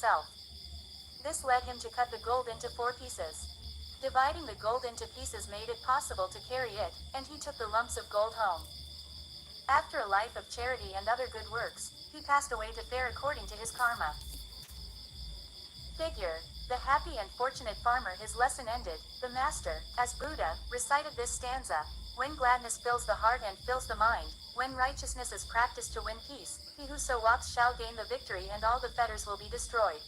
himself. This led him to cut the gold into 4 pieces. Dividing the gold into pieces made it possible to carry it, and he took the lumps of gold home. After a life of charity and other good works, he passed away to fare according to his karma. Figure. The happy and fortunate farmer. His lesson ended, the master, as Buddha, recited this stanza: when gladness fills the heart and fills the mind, when righteousness is practiced to win peace, he who so walks shall gain the victory and all the fetters will be destroyed.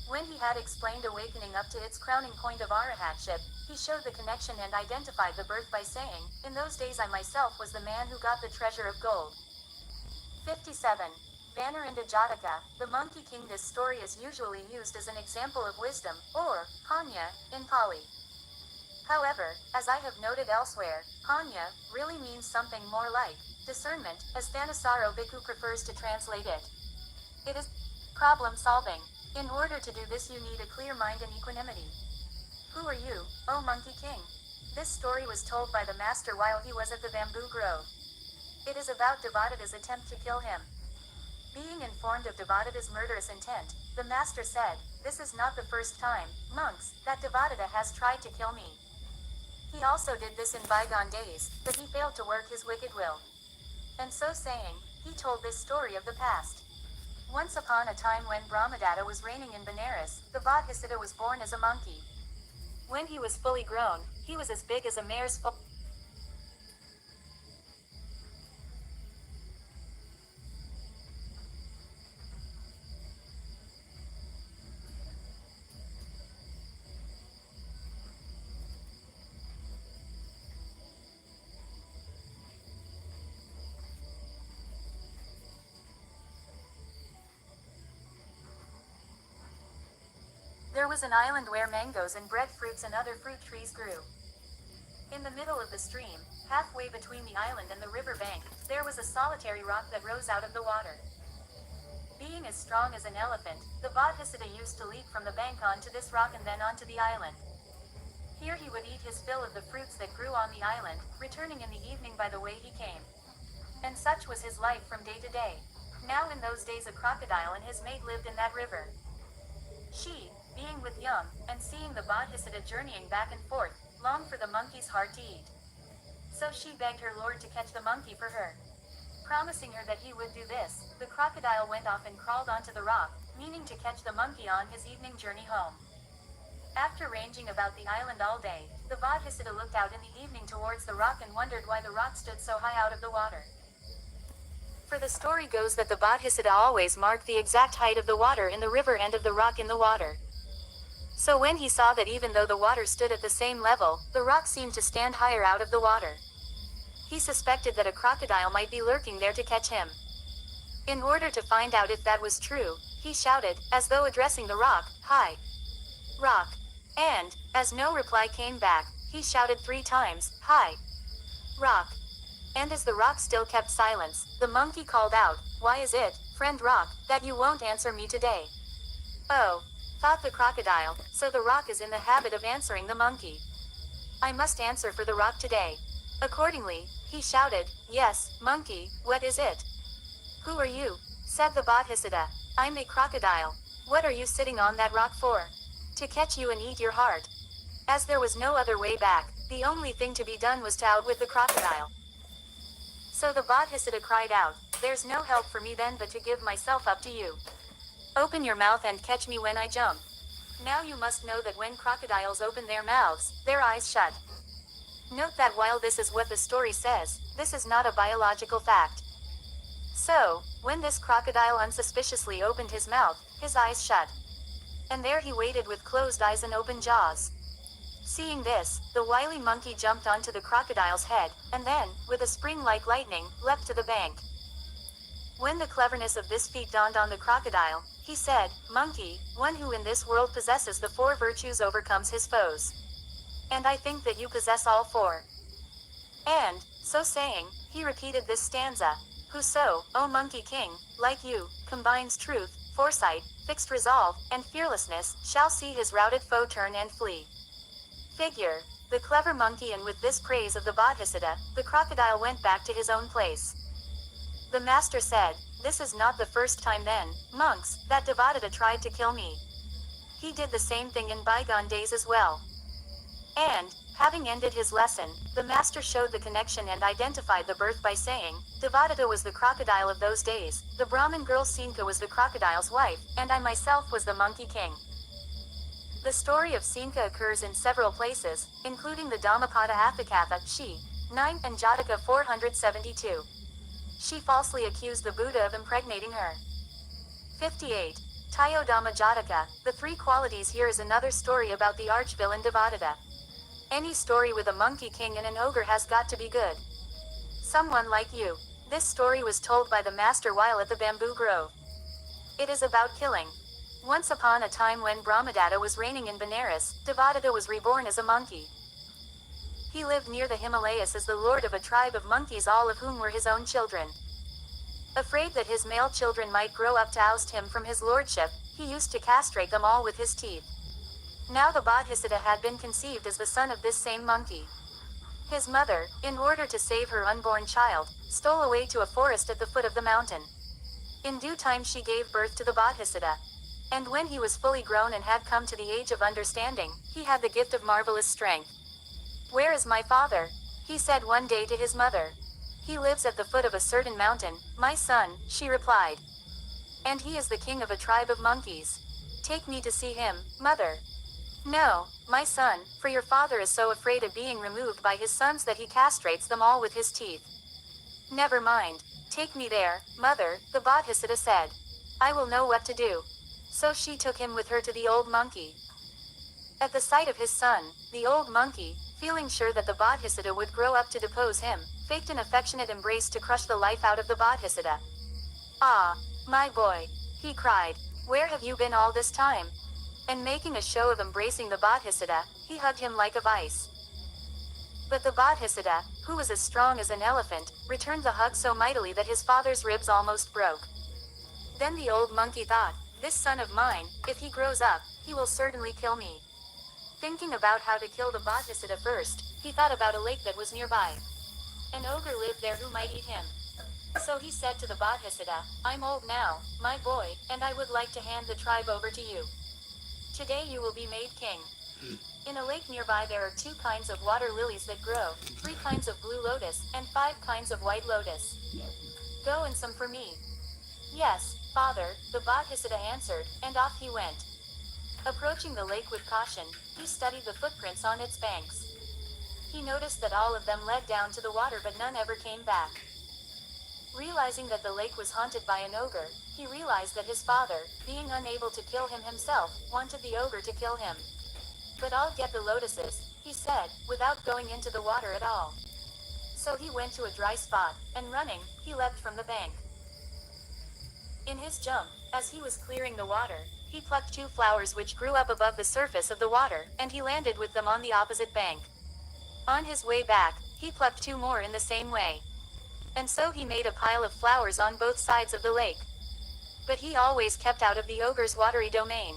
When he had explained awakening up to its crowning point of arahatship, he showed the connection and identified the birth by saying, in those days I myself was the man who got the treasure of gold. 57. Vanarinda Jataka, the Monkey King. This story is usually used as an example of wisdom, or panya, in Pali. However, as I have noted elsewhere, panya really means something more like discernment, as Thanissaro Bhikkhu prefers to translate it. It is problem solving. In order to do this you need a clear mind and equanimity. Who are you, O Monkey King? This story was told by the master while he was at the bamboo grove. It is about Devadatta's attempt to kill him. Being informed of Devadatta's murderous intent, the master said, "This is not the first time, monks, that Devadatta has tried to kill me. He also did this in bygone days, but he failed to work his wicked will." And so saying, he told this story of the past. Once upon a time when Brahmadatta was reigning in Benares, the Bodhisattva was born as a monkey. When he was fully grown, he was as big as a mare's foal. There was an island where mangoes and breadfruits and other fruit trees grew. In the middle of the stream, halfway between the island and the river bank, there was a solitary rock that rose out of the water. Being as strong as an elephant, the Bodhisattva used to leap from the bank onto this rock and then onto the island. Here he would eat his fill of the fruits that grew on the island, returning in the evening by the way he came. And such was his life from day to day. Now in those days a crocodile and his mate lived in that river. She, being with young, and seeing the Bodhisattva journeying back and forth, longed for the monkey's heart to eat. So she begged her lord to catch the monkey for her. Promising her that he would do this, the crocodile went off and crawled onto the rock, meaning to catch the monkey on his evening journey home. After ranging about the island all day, the Bodhisattva looked out in the evening towards the rock and wondered why the rock stood so high out of the water. For the story goes that the Bodhisattva always marked the exact height of the water in the river and of the rock in the water. So when he saw that even though the water stood at the same level, the rock seemed to stand higher out of the water, he suspected that a crocodile might be lurking there to catch him. In order to find out if that was true, he shouted, as though addressing the rock, "Hi, rock." And, as no reply came back, he shouted 3 times, "Hi, rock." And as the rock still kept silence, the monkey called out, "Why is it, friend rock, that you won't answer me today?" "Oh," thought the crocodile, "so the rock is in the habit of answering the monkey. I must answer for the rock today." Accordingly, he shouted, "Yes, monkey, what is it?" "Who are you?" said the Bodhisattva. "I'm a crocodile. What are you sitting on that rock for?" "To catch you and eat your heart." As there was no other way back, the only thing to be done was to outwit the crocodile. So the Bodhisattva cried out, "There's no help for me then but to give myself up to you. Open your mouth and catch me when I jump." Now you must know that when crocodiles open their mouths, their eyes shut. Note that while this is what the story says, this is not a biological fact. So, when this crocodile unsuspiciously opened his mouth, his eyes shut. And there he waited with closed eyes and open jaws. Seeing this, the wily monkey jumped onto the crocodile's head, and then, with a spring like lightning, leapt to the bank. When the cleverness of this feat dawned on the crocodile, he said, "Monkey, one who in this world possesses the 4 virtues overcomes his foes. And I think that you possess all 4. And, so saying, he repeated this stanza: "Whoso, O Monkey King, like you, combines truth, foresight, fixed resolve, and fearlessness, shall see his routed foe turn and flee." Figure. The clever monkey, and with this praise of the Bodhisattva, the crocodile went back to his own place. The master said, This is not the first time then, monks, that Devadatta tried to kill me. He did the same thing in bygone days as well. And, having ended his lesson, the master showed the connection and identified the birth by saying, Devadatta was the crocodile of those days, the Brahmin girl Sinka was the crocodile's wife, and I myself was the monkey king. The story of Sinka occurs in several places, including the Dhammapada Atthakatha, She, 9, and Jataka 472. She falsely accused the Buddha of impregnating her. 58. Tayodama Jataka, the three qualities. Here is another story about the arch-villain Devadatta. Any story with a monkey king and an ogre has got to be good. Someone like you. This story was told by the master while at the bamboo grove. It is about killing. Once upon a time when Brahmadatta was reigning in Benares, Devadatta was reborn as a monkey. He lived near the Himalayas as the lord of a tribe of monkeys, all of whom were his own children. Afraid that his male children might grow up to oust him from his lordship, he used to castrate them all with his teeth. Now the Bodhisattva had been conceived as the son of this same monkey. His mother, in order to save her unborn child, stole away to a forest at the foot of the mountain. In due time she gave birth to the Bodhisattva. And when he was fully grown and had come to the age of understanding, he had the gift of marvelous strength. Where is my father? He said one day to his mother. He lives at the foot of a certain mountain, my son, she replied. And he is the king of a tribe of monkeys. Take me to see him, mother. No, my son, for your father is so afraid of being removed by his sons that he castrates them all with his teeth. Never mind. Take me there, mother, the Bodhisattva said. I will know what to do. So she took him with her to the old monkey. At the sight of his son, the old monkey, feeling sure that the Bodhisattva would grow up to depose him, faked an affectionate embrace to crush the life out of the Bodhisattva. Ah, my boy, he cried, where have you been all this time? And making a show of embracing the Bodhisattva, he hugged him like a vice. But the Bodhisattva, who was as strong as an elephant, returned the hug so mightily that his father's ribs almost broke. Then the old monkey thought, this son of mine, if he grows up, he will certainly kill me. Thinking about how to kill the Bodhisattva first, he thought about a lake that was nearby. An ogre lived there who might eat him. So he said to the Bodhisattva, I'm old now, my boy, and I would like to hand the tribe over to you. Today you will be made king. In a lake nearby there are 2 kinds of water lilies that grow, 3 kinds of blue lotus, and 5 kinds of white lotus. Go and some for me. Yes, father, the Bodhisattva answered, and off he went. Approaching the lake with caution, he studied the footprints on its banks. He noticed that all of them led down to the water but none ever came back. Realizing that the lake was haunted by an ogre, he realized that his father, being unable to kill him himself, wanted the ogre to kill him. But I'll get the lotuses, he said, without going into the water at all. So he went to a dry spot, and running, he leapt from the bank. In his jump, as he was clearing the water, he plucked 2 flowers which grew up above the surface of the water, and he landed with them on the opposite bank. On his way back, he plucked 2 more in the same way. And so he made a pile of flowers on both sides of the lake. But he always kept out of the ogre's watery domain.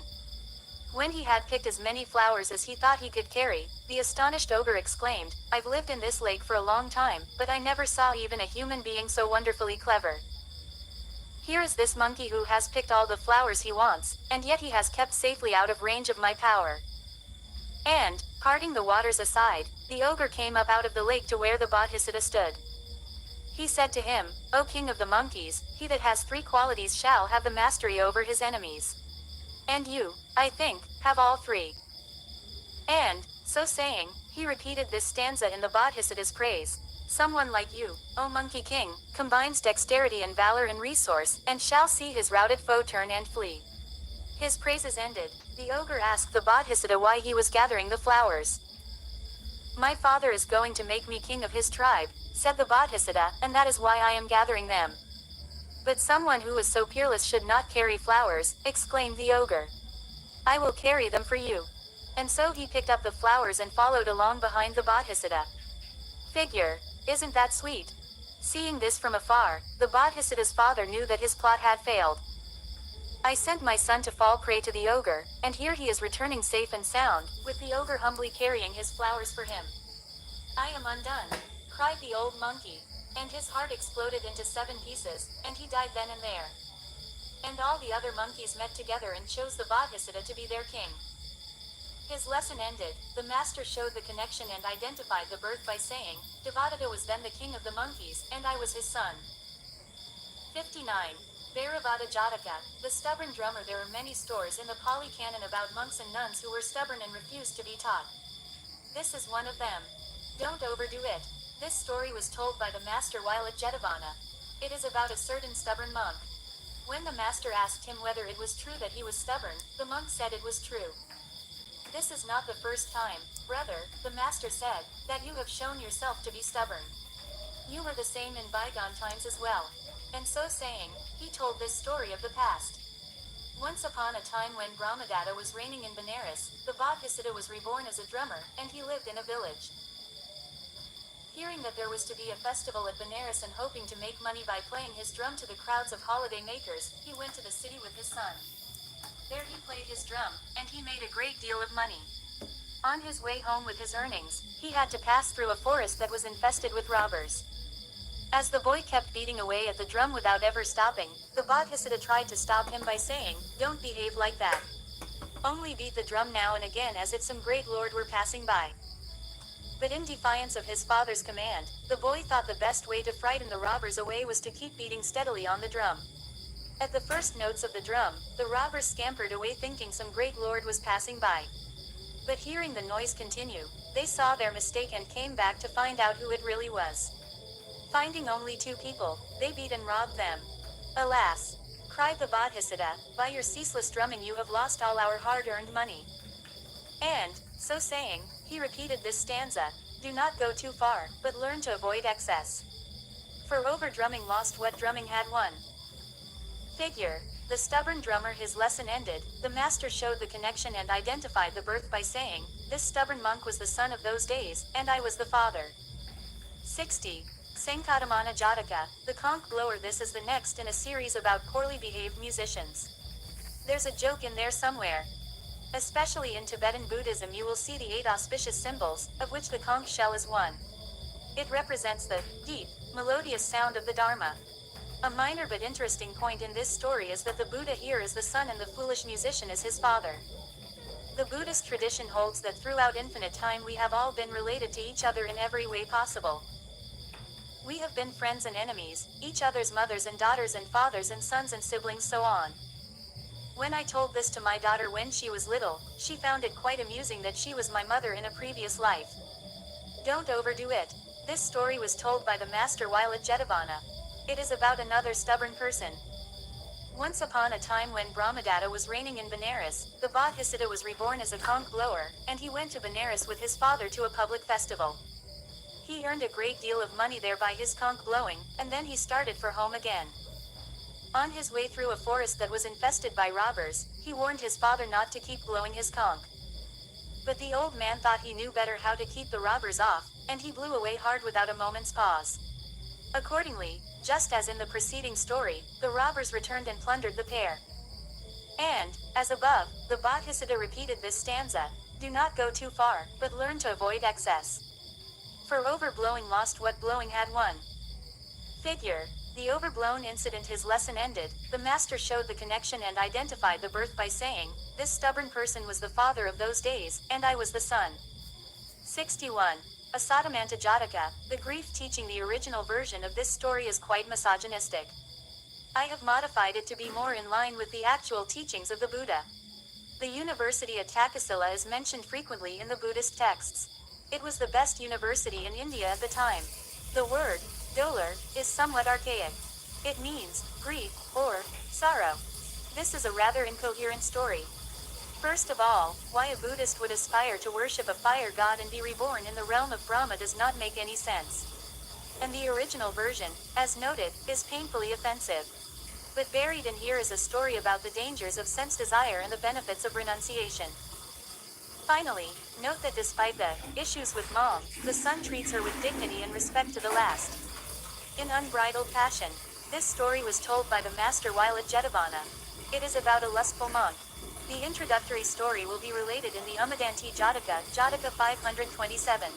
When he had picked as many flowers as he thought he could carry, the astonished ogre exclaimed, I've lived in this lake for a long time, but I never saw even a human being so wonderfully clever. Here is this monkey who has picked all the flowers he wants, and yet he has kept safely out of range of my power. And, parting the waters aside, the ogre came up out of the lake to where the Bodhisattva stood. He said to him, O king of the monkeys, he that has 3 qualities shall have the mastery over his enemies. And you, I think, have all 3. And, so saying, he repeated this stanza in the Bodhisattva's praise. Someone like you, O monkey king, combines dexterity and valor and resource, and shall see his routed foe turn and flee. His praises ended, the ogre asked the Bodhisattva why he was gathering the flowers. My father is going to make me king of his tribe, said the Bodhisattva, and that is why I am gathering them. But someone who is so peerless should not carry flowers, exclaimed the ogre. I will carry them for you. And so he picked up the flowers and followed along behind the Bodhisattva. Figure, isn't that sweet? Seeing this from afar, the Bodhisattva's father knew that his plot had failed. I sent my son to fall prey to the ogre, and here he is returning safe and sound, with the ogre humbly carrying his flowers for him. I am undone, cried the old monkey. and his heart exploded into 7 pieces, and he died then and there. And all the other monkeys met together and chose the Bodhisattva to be their king. His lesson ended, the master showed the connection and identified the birth by saying, Devadatta was then the king of the monkeys, and I was his son. 59. Theravada Jataka, the stubborn drummer. There are many stories in the Pali Canon about monks and nuns who were stubborn and refused to be taught. This is one of them. Don't overdo it. This story was told by the master while at Jetavana. It is about a certain stubborn monk. When the master asked him whether it was true that he was stubborn, the monk said it was true. This is not the first time, brother, the master said, that you have shown yourself to be stubborn. You were the same in bygone times as well. And so saying, he told this story of the past. Once upon a time when Brahmadatta was reigning in Benares, the Bodhisattva was reborn as a drummer, and he lived in a village. Hearing that there was to be a festival at Benares and hoping to make money by playing his drum to the crowds of holiday makers, he went to the city with his son. There he played his drum, and he made a great deal of money. On his way home with his earnings, he had to pass through a forest that was infested with robbers. As the boy kept beating away at the drum without ever stopping, the Bodhisattva tried to stop him by saying, Don't behave like that. Only beat the drum now and again as if some great lord were passing by. But in defiance of his father's command, the boy thought the best way to frighten the robbers away was to keep beating steadily on the drum. At the first notes of the drum, the robbers scampered away thinking some great lord was passing by. But hearing the noise continue, they saw their mistake and came back to find out who it really was. Finding only 2 people, they beat and robbed them. Alas! Cried the Bodhisattva, by your ceaseless drumming you have lost all our hard-earned money. And, so saying, he repeated this stanza, Do not go too far, but learn to avoid excess. For over-drumming lost what drumming had won. Figure. The stubborn drummer. His lesson ended, the master showed the connection and identified the birth by saying, This stubborn monk was the son of those days, and I was the father. 60. Sankatamana Jataka, the conch blower. This is the next in a series about poorly behaved musicians. There's a joke in there somewhere. Especially in Tibetan Buddhism you will see the 8 auspicious symbols, of which the conch shell is one. It represents the deep, melodious sound of the Dharma. A minor but interesting point in this story is that the Buddha here is the son and the foolish musician is his father. The Buddhist tradition holds that throughout infinite time we have all been related to each other in every way possible. We have been friends and enemies, each other's mothers and daughters and fathers and sons and siblings, so on. When I told this to my daughter when she was little, she found it quite amusing that she was my mother in a previous life. Don't overdo it. This story was told by the master while at Jetavana. It is about another stubborn person. Once upon a time when Brahmadatta was reigning in Benares, the Bodhisattva was reborn as a conch blower, and he went to Benares with his father to a public festival. He earned a great deal of money there by his conch blowing, and then he started for home again. On his way through a forest that was infested by robbers, he warned his father not to keep blowing his conch. But the old man thought he knew better how to keep the robbers off, and he blew away hard without a moment's pause. Accordingly, just as in the preceding story, the robbers returned and plundered the pair. And, as above, the Bodhisattva repeated this stanza, Do not go too far, but learn to avoid excess. For overblowing lost what blowing had won. Figure. The overblown incident. His lesson ended, the master showed the connection and identified the birth by saying, This stubborn person was the father of those days, and I was the son. 61. Asatamanta Jataka, the grief teaching. The original version of this story is quite misogynistic. I have modified it to be more in line with the actual teachings of the Buddha. The university at Takasila is mentioned frequently in the Buddhist texts. It was the best university in India at the time. The word, dolor, is somewhat archaic. It means, grief, or, sorrow. This is a rather incoherent story. First of all, why a Buddhist would aspire to worship a fire god and be reborn in the realm of Brahma does not make any sense. And the original version, as noted, is painfully offensive. But buried in here is a story about the dangers of sense desire and the benefits of renunciation. Finally, note that despite the issues with mom, the son treats her with dignity and respect to the last. In unbridled passion. This story was told by the master while at Jetavana. It is about a lustful monk. The introductory story will be related in the Umadanti Jataka, Jataka 527.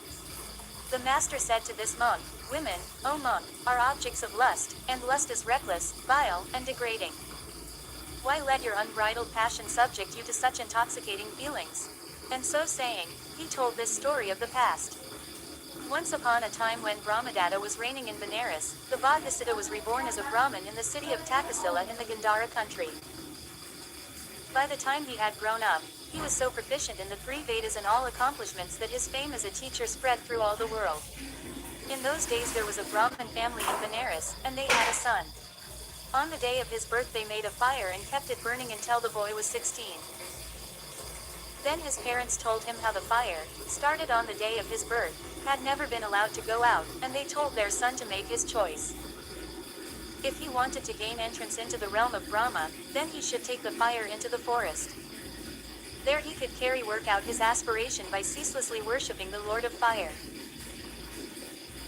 The master said to this monk, "Women, O monk, are objects of lust, and lust is reckless, vile, and degrading. Why let your unbridled passion subject you to such intoxicating feelings?" And so saying, he told this story of the past. Once upon a time when Brahmadatta was reigning in Benares, the Bodhisattva was reborn as a Brahmin in the city of Takasila in the Gandhara country. By the time he had grown up, he was so proficient in the three Vedas and all accomplishments that his fame as a teacher spread through all the world. In those days there was a Brahmin family in Benares, and they had a son. On the day of his birth they made a fire and kept it burning until the boy was 16. Then his parents told him how the fire, started on the day of his birth, had never been allowed to go out, and they told their son to make his choice. If he wanted to gain entrance into the realm of Brahma, then he should take the fire into the forest. There he could work out his aspiration by ceaselessly worshipping the Lord of Fire.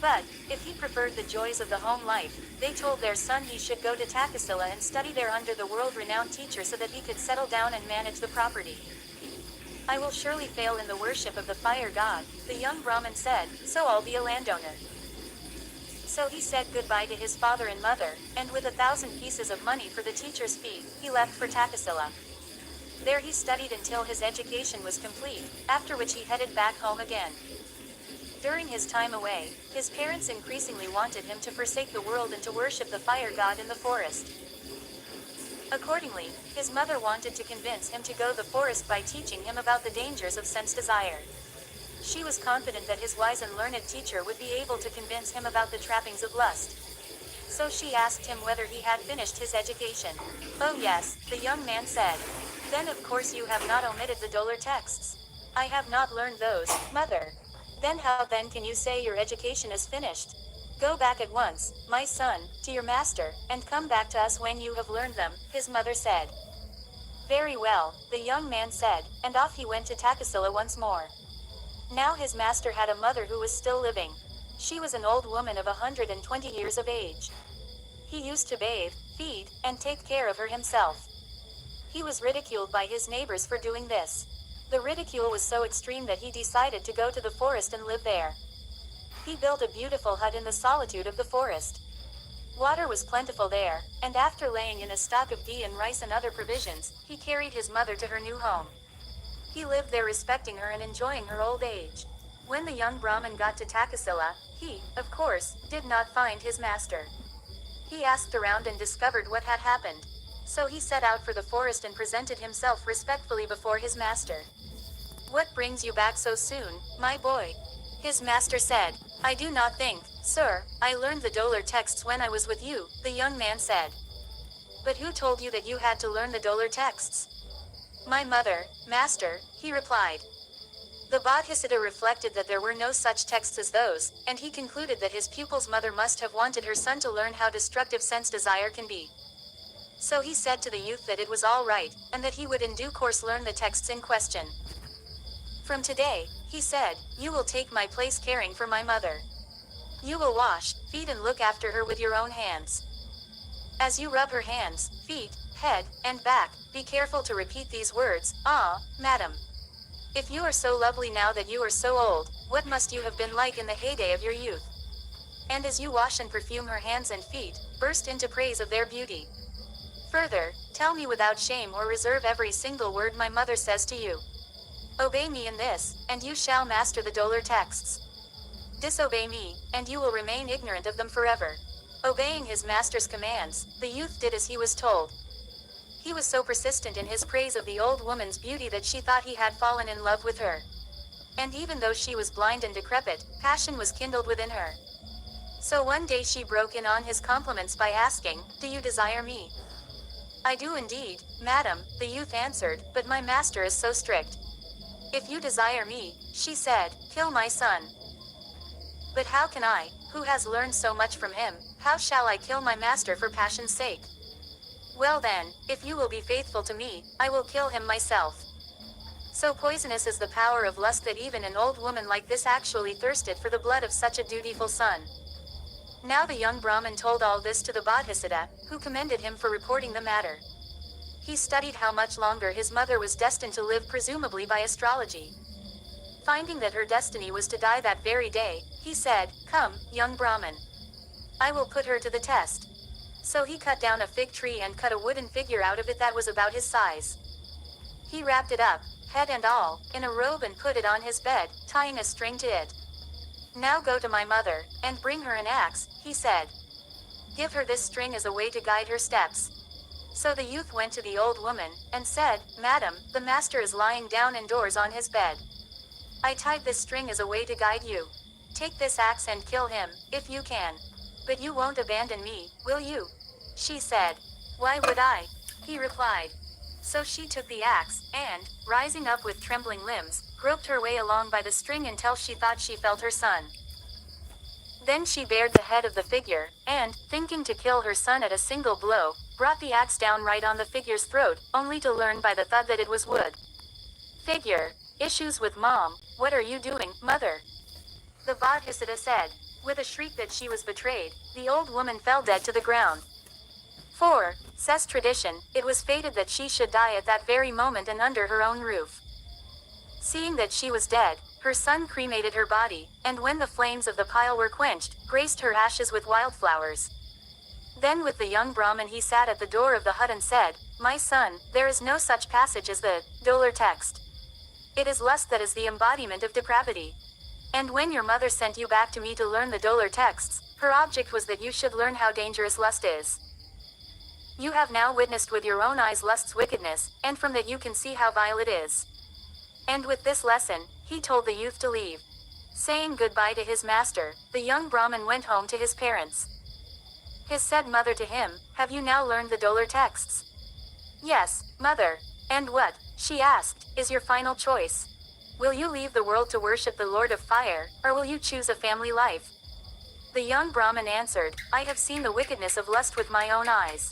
But, if he preferred the joys of the home life, they told their son he should go to Takasila and study there under the world-renowned teacher so that he could settle down and manage the property. "I will surely fail in the worship of the fire god," the young Brahmin said, "so I'll be a landowner." So he said goodbye to his father and mother, and with 1,000 pieces of money for the teacher's fee, he left for Takasila. There he studied until his education was complete, after which he headed back home again. During his time away, his parents increasingly wanted him to forsake the world and to worship the fire god in the forest. Accordingly, his mother wanted to convince him to go the forest by teaching him about the dangers of sense desire. She was confident that his wise and learned teacher would be able to convince him about the trappings of lust. So she asked him whether he had finished his education. "Oh yes," the young man said. "Then of course you have not omitted the dollar texts." "I have not learned those, mother." "Then how then can you say your education is finished? Go back at once, my son, to your master, and come back to us when you have learned them," his mother said. "Very well," the young man said, and off he went to Takasila once more. Now his master had a mother who was still living. She was an old woman of 120 years of age. He used to bathe, feed, and take care of her himself. He was ridiculed by his neighbors for doing this. The ridicule was so extreme that he decided to go to the forest and live there. He built a beautiful hut in the solitude of the forest. Water was plentiful there, and after laying in a stock of ghee and rice and other provisions, he carried his mother to her new home. He lived there respecting her and enjoying her old age. When the young Brahmin got to Takasila, he, of course, did not find his master. He asked around and discovered what had happened. So he set out for the forest and presented himself respectfully before his master. "What brings you back so soon, my boy?" His master said. "I do not think, sir, I learned the dollar texts when I was with you," the young man said. "But who told you that you had to learn the dollar texts?" "My mother, master," he replied. The Bodhisattva reflected that there were no such texts as those, and he concluded that his pupil's mother must have wanted her son to learn how destructive sense desire can be. So he said to the youth that it was all right, and that he would in due course learn the texts in question. "From today," he said, "you will take my place caring for my mother. You will wash, feed and look after her with your own hands. As you rub her hands, feet, head, and back, be careful to repeat these words, 'Ah, madam.' If you are so lovely now that you are so old, what must you have been like in the heyday of your youth?" And as you wash and perfume her hands and feet, burst into praise of their beauty. Further, tell me without shame or reserve every single word my mother says to you. Obey me in this, and you shall master the dollar texts. Disobey me, and you will remain ignorant of them forever." Obeying his master's commands, the youth did as he was told. He was so persistent in his praise of the old woman's beauty that she thought he had fallen in love with her. And even though she was blind and decrepit, passion was kindled within her. So one day she broke in on his compliments by asking, "Do you desire me?" "I do indeed, madam," the youth answered, "but my master is so strict." "If you desire me," she said, "kill my son." "But how can I, who has learned so much from him, how shall I kill my master for passion's sake?" "Well then, if you will be faithful to me, I will kill him myself." So poisonous is the power of lust that even an old woman like this actually thirsted for the blood of such a dutiful son. Now the young Brahmin told all this to the Bodhisattva, who commended him for reporting the matter. He studied how much longer his mother was destined to live, presumably by astrology. Finding that her destiny was to die that very day, he said, "Come, young Brahmin. I will put her to the test." So he cut down a fig tree and cut a wooden figure out of it that was about his size. He wrapped it up, head and all, in a robe and put it on his bed, tying a string to it. "Now go to my mother, and bring her an axe," he said. "Give her this string as a way to guide her steps." So the youth went to the old woman, and said, "Madam, the master is lying down indoors on his bed. I tied this string as a way to guide you. Take this axe and kill him, if you can. But you won't abandon me, will you?" She said. "Why would I?" he replied. So she took the axe, and, rising up with trembling limbs, groped her way along by the string until she thought she felt her son. Then she bared the head of the figure, and, thinking to kill her son at a single blow, brought the axe down right on the figure's throat, only to learn by the thud that it was wood. Figure. Issues with mom. "What are you doing, mother?" The Bodhisattva said. With a shriek that she was betrayed, the old woman fell dead to the ground. For, says tradition, it was fated that she should die at that very moment and under her own roof. Seeing that she was dead, her son cremated her body, and when the flames of the pile were quenched, graced her ashes with wildflowers. Then with the young Brahmin he sat at the door of the hut and said, "My son, there is no such passage as the Dolar text. It is lust that is the embodiment of depravity. And when your mother sent you back to me to learn the Dolar texts, her object was that you should learn how dangerous lust is. You have now witnessed with your own eyes lust's wickedness, and from that you can see how vile it is." And with this lesson, he told the youth to leave. Saying goodbye to his master, the young Brahmin went home to his parents. His said mother to him, "Have you now learned the Dolar texts?" "Yes, mother." "And what," she asked, "is your final choice? Will you leave the world to worship the Lord of Fire, or will you choose a family life?" The young Brahmin answered, "I have seen the wickedness of lust with my own eyes.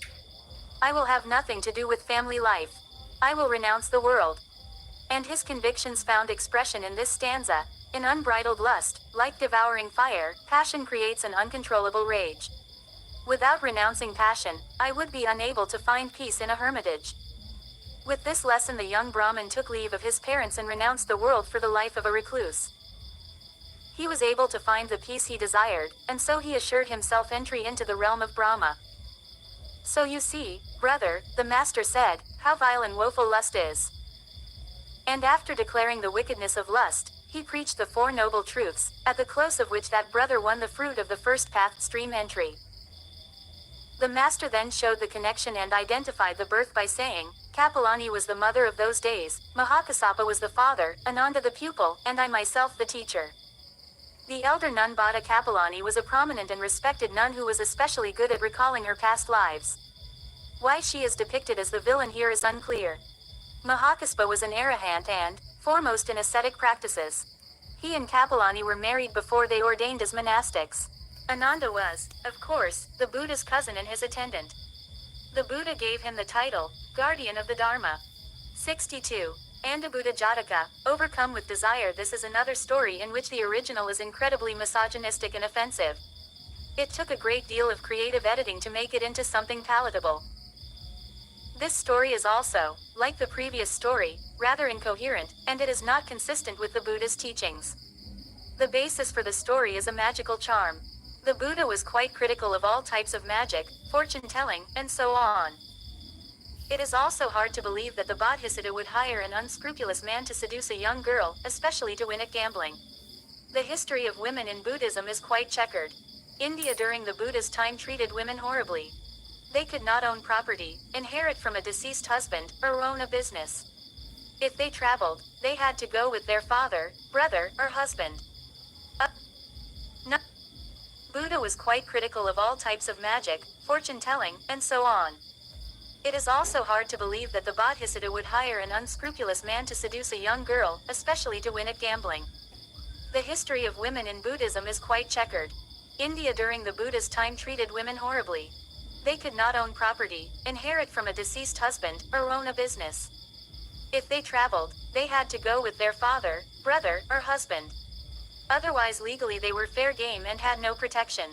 I will have nothing to do with family life. I will renounce the world." And his convictions found expression in this stanza. In unbridled lust, like devouring fire, passion creates an uncontrollable rage. Without renouncing passion, I would be unable to find peace in a hermitage. With this lesson the young Brahmin took leave of his parents and renounced the world for the life of a recluse. He was able to find the peace he desired, and so he assured himself entry into the realm of Brahma. So you see, brother, the master said, how vile and woeful lust is. And after declaring the wickedness of lust, he preached the Four Noble Truths, at the close of which that brother won the fruit of the first path stream entry. The master then showed the connection and identified the birth by saying, Kapilani was the mother of those days, Mahakassapa was the father, Ananda the pupil, and I myself the teacher. The elder nun Bada Kapilani was a prominent and respected nun who was especially good at recalling her past lives. Why she is depicted as the villain here is unclear. Mahakassapa was an arahant and, foremost in ascetic practices. He and Kapilani were married before they ordained as monastics. Ananda was, of course, the Buddha's cousin and his attendant. The Buddha gave him the title, Guardian of the Dharma. 62. Andabuddha Jataka, overcome with desire. This is another story in which the original is incredibly misogynistic and offensive. It took a great deal of creative editing to make it into something palatable. This story is also, like the previous story, rather incoherent, and it is not consistent with the Buddha's teachings. The basis for the story is a magical charm. The Buddha was quite critical of all types of magic, fortune-telling, and so on. It is also hard to believe that the Bodhisattva would hire an unscrupulous man to seduce a young girl, especially to win at gambling. The history of women in Buddhism is quite checkered. India during the Buddha's time treated women horribly. They could not own property, inherit from a deceased husband, or own a business. If they traveled, they had to go with their father, brother, or husband. Buddha was quite critical of all types of magic, fortune-telling, and so on. It is also hard to believe that the Bodhisattva would hire an unscrupulous man to seduce a young girl, especially to win at gambling. The history of women in Buddhism is quite checkered. India during the Buddha's time treated women horribly. They could not own property, inherit from a deceased husband, or own a business. If they traveled, they had to go with their father, brother, or husband. Otherwise legally they were fair game and had no protection.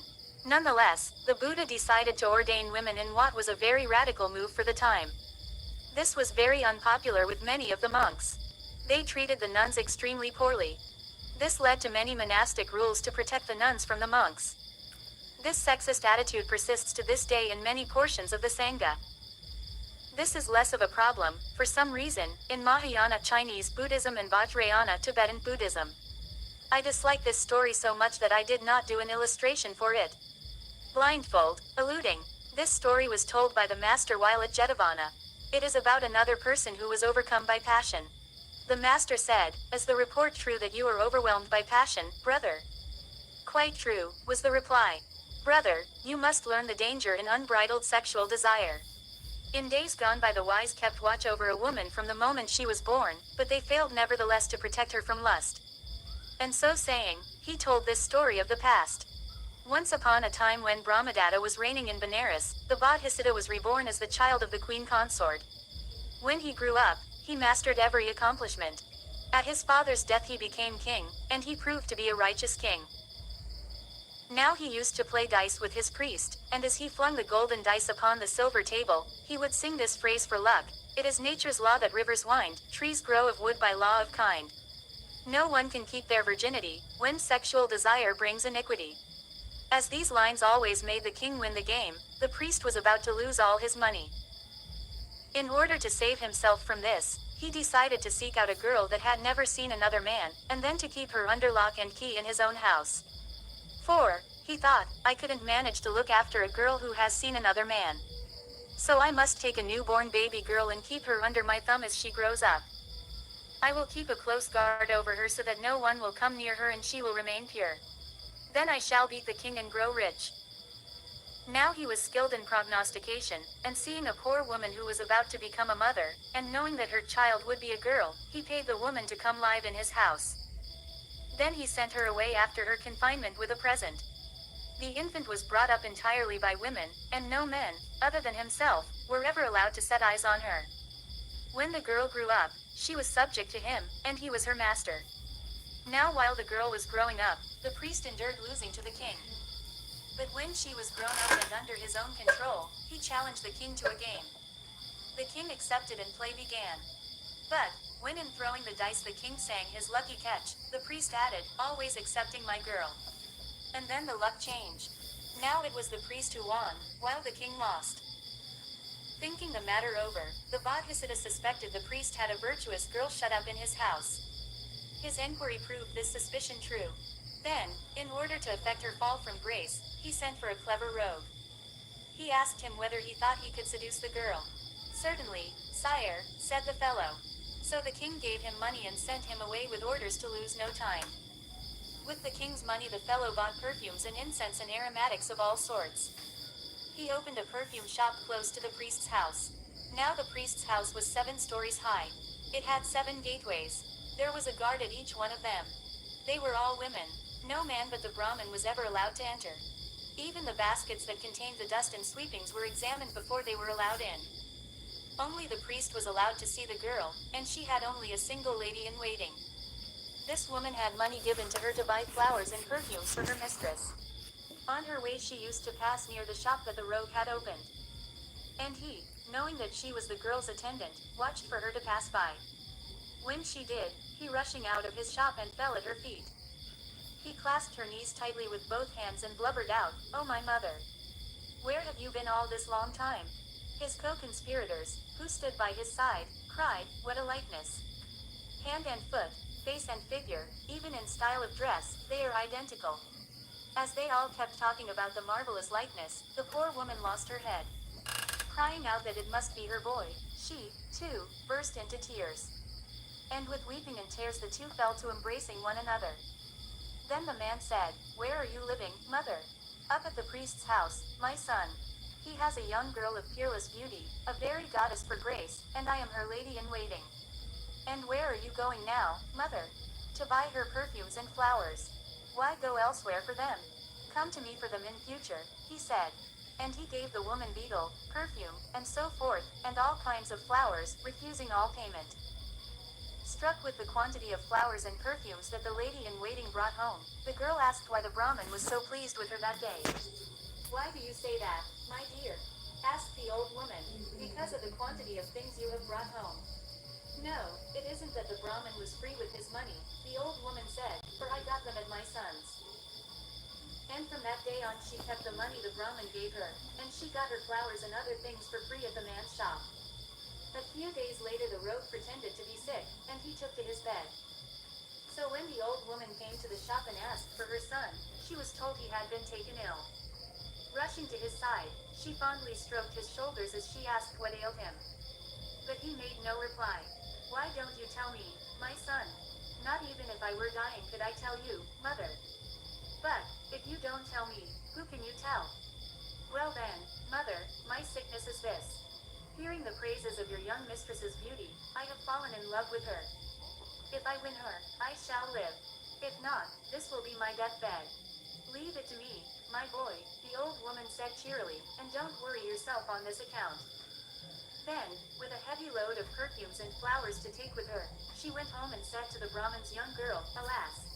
Nonetheless, the Buddha decided to ordain women in what was a very radical move for the time. This was very unpopular with many of the monks. They treated the nuns extremely poorly. This led to many monastic rules to protect the nuns from the monks. This sexist attitude persists to this day in many portions of the Sangha. This is less of a problem, for some reason, in Mahayana Chinese Buddhism and Vajrayana Tibetan Buddhism. I dislike this story so much that I did not do an illustration for it. Blindfold, alluding. This story was told by the master while at Jetavana. It is about another person who was overcome by passion. The master said, "Is the report true that you are overwhelmed by passion, brother?" "Quite true," was the reply. "Brother, you must learn the danger in unbridled sexual desire." In days gone by the wise kept watch over a woman from the moment she was born, but they failed nevertheless to protect her from lust. And so saying, he told this story of the past. Once upon a time when Brahmadatta was reigning in Benares, the Bodhisattva was reborn as the child of the queen consort. When he grew up, he mastered every accomplishment. At his father's death he became king, and he proved to be a righteous king. Now he used to play dice with his priest, and as he flung the golden dice upon the silver table, he would sing this phrase for luck: "It is nature's law that rivers wind, trees grow of wood by law of kind. No one can keep their virginity, when sexual desire brings iniquity." As these lines always made the king win the game, the priest was about to lose all his money. In order to save himself from this, he decided to seek out a girl that had never seen another man, and then to keep her under lock and key in his own house. For, he thought, I couldn't manage to look after a girl who has seen another man. So I must take a newborn baby girl and keep her under my thumb as she grows up. I will keep a close guard over her so that no one will come near her and she will remain pure. Then I shall beat the king and grow rich. Now he was skilled in prognostication, and seeing a poor woman who was about to become a mother, and knowing that her child would be a girl, he paid the woman to come live in his house. Then he sent her away after her confinement with a present. The infant was brought up entirely by women, and no men, other than himself, were ever allowed to set eyes on her. When the girl grew up, she was subject to him, and he was her master. Now while the girl was growing up, the priest endured losing to the king. But when she was grown up and under his own control, he challenged the king to a game. The king accepted and play began. But, when in throwing the dice the king sang his lucky catch, the priest added, "Always accepting my girl." And then the luck changed. Now it was the priest who won, while the king lost. Thinking the matter over, the Bodhisattva suspected the priest had a virtuous girl shut up in his house. His enquiry proved this suspicion true. Then, in order to effect her fall from grace, he sent for a clever rogue. He asked him whether he thought he could seduce the girl. "Certainly, sire," said the fellow. So the king gave him money and sent him away with orders to lose no time. With the king's money the fellow bought perfumes and incense and aromatics of all sorts. He opened a perfume shop close to the priest's house. Now the priest's house was 7 stories high. It had 7 gateways. There was a guard at each one of them. They were all women. No man but the Brahmin was ever allowed to enter. Even the baskets that contained the dust and sweepings were examined before they were allowed in. Only the priest was allowed to see the girl, and she had only a single lady in waiting. This woman had money given to her to buy flowers and perfumes for her mistress. On her way she used to pass near the shop that the rogue had opened. And he, knowing that she was the girl's attendant, watched for her to pass by. When she did, he rushing out of his shop and fell at her feet. He clasped her knees tightly with both hands and blubbered out, "Oh my mother! Where have you been all this long time?" His co-conspirators, who stood by his side, cried, "What a likeness! Hand and foot, face and figure, even in style of dress, they are identical." As they all kept talking about the marvelous likeness, the poor woman lost her head. Crying out that it must be her boy, she, too, burst into tears. And with weeping and tears the two fell to embracing one another. Then the man said, "Where are you living, mother?" "Up at the priest's house, my son. He has a young girl of peerless beauty, a very goddess for grace, and I am her lady in waiting." "And where are you going now, mother?" "To buy her perfumes and flowers." "Why go elsewhere for them? Come to me for them in future," he said. And he gave the woman betel, perfume, and so forth, and all kinds of flowers, refusing all payment. Struck with the quantity of flowers and perfumes that the lady in waiting brought home, the girl asked why the Brahmin was so pleased with her that day. "Why do you say that, my dear?" asked the old woman. "Because of the quantity of things you have brought home." No, it isn't that the Brahmin was free with his money, the old woman said, for I got them at my son's. And from that day on she kept the money the Brahmin gave her, and she got her flowers and other things for free at the man's shop. A few days later the rogue pretended to be sick, and he took to his bed. So when the old woman came to the shop and asked for her son, she was told he had been taken ill. Rushing to his side, she fondly stroked his shoulders as she asked what ailed him. But he made no reply. Why don't you tell me, my son? Not even if I were dying could I tell you, mother. But, if you don't tell me, who can you tell? Well then, mother, my sickness is this. Hearing the praises of your young mistress's beauty, I have fallen in love with her. If I win her, I shall live. If not, this will be my deathbed. Leave it to me, my boy, the old woman said cheerily, and don't worry yourself on this account. Then, with a heavy load of perfumes and flowers to take with her, she went home and said to the Brahmin's young girl, alas,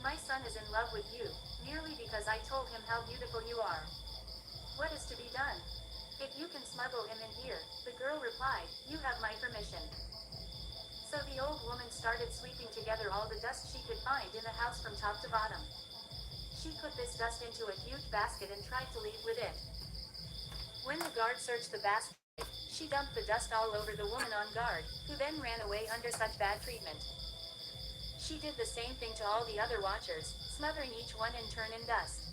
my son is in love with you, merely because I told him how beautiful you are. What is to be done? If you can smuggle him in here, the girl replied, you have my permission. So the old woman started sweeping together all the dust she could find in the house from top to bottom. She put this dust into a huge basket and tried to leave with it. When the guard searched the basket, she dumped the dust all over the woman on guard, who then ran away under such bad treatment. She did the same thing to all the other watchers, smothering each one in turn in dust.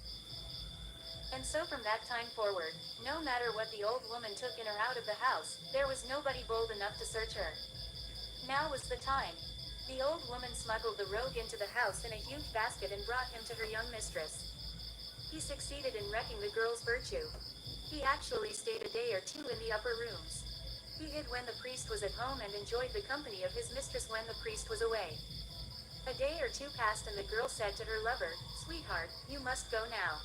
And so from that time forward, no matter what the old woman took in or out of the house, there was nobody bold enough to search her. Now was the time. The old woman smuggled the rogue into the house in a huge basket and brought him to her young mistress. He succeeded in wrecking the girl's virtue. He actually stayed a day or two in the upper rooms. He hid when the priest was at home and enjoyed the company of his mistress when the priest was away. A day or two passed and the girl said to her lover, sweetheart, you must go now.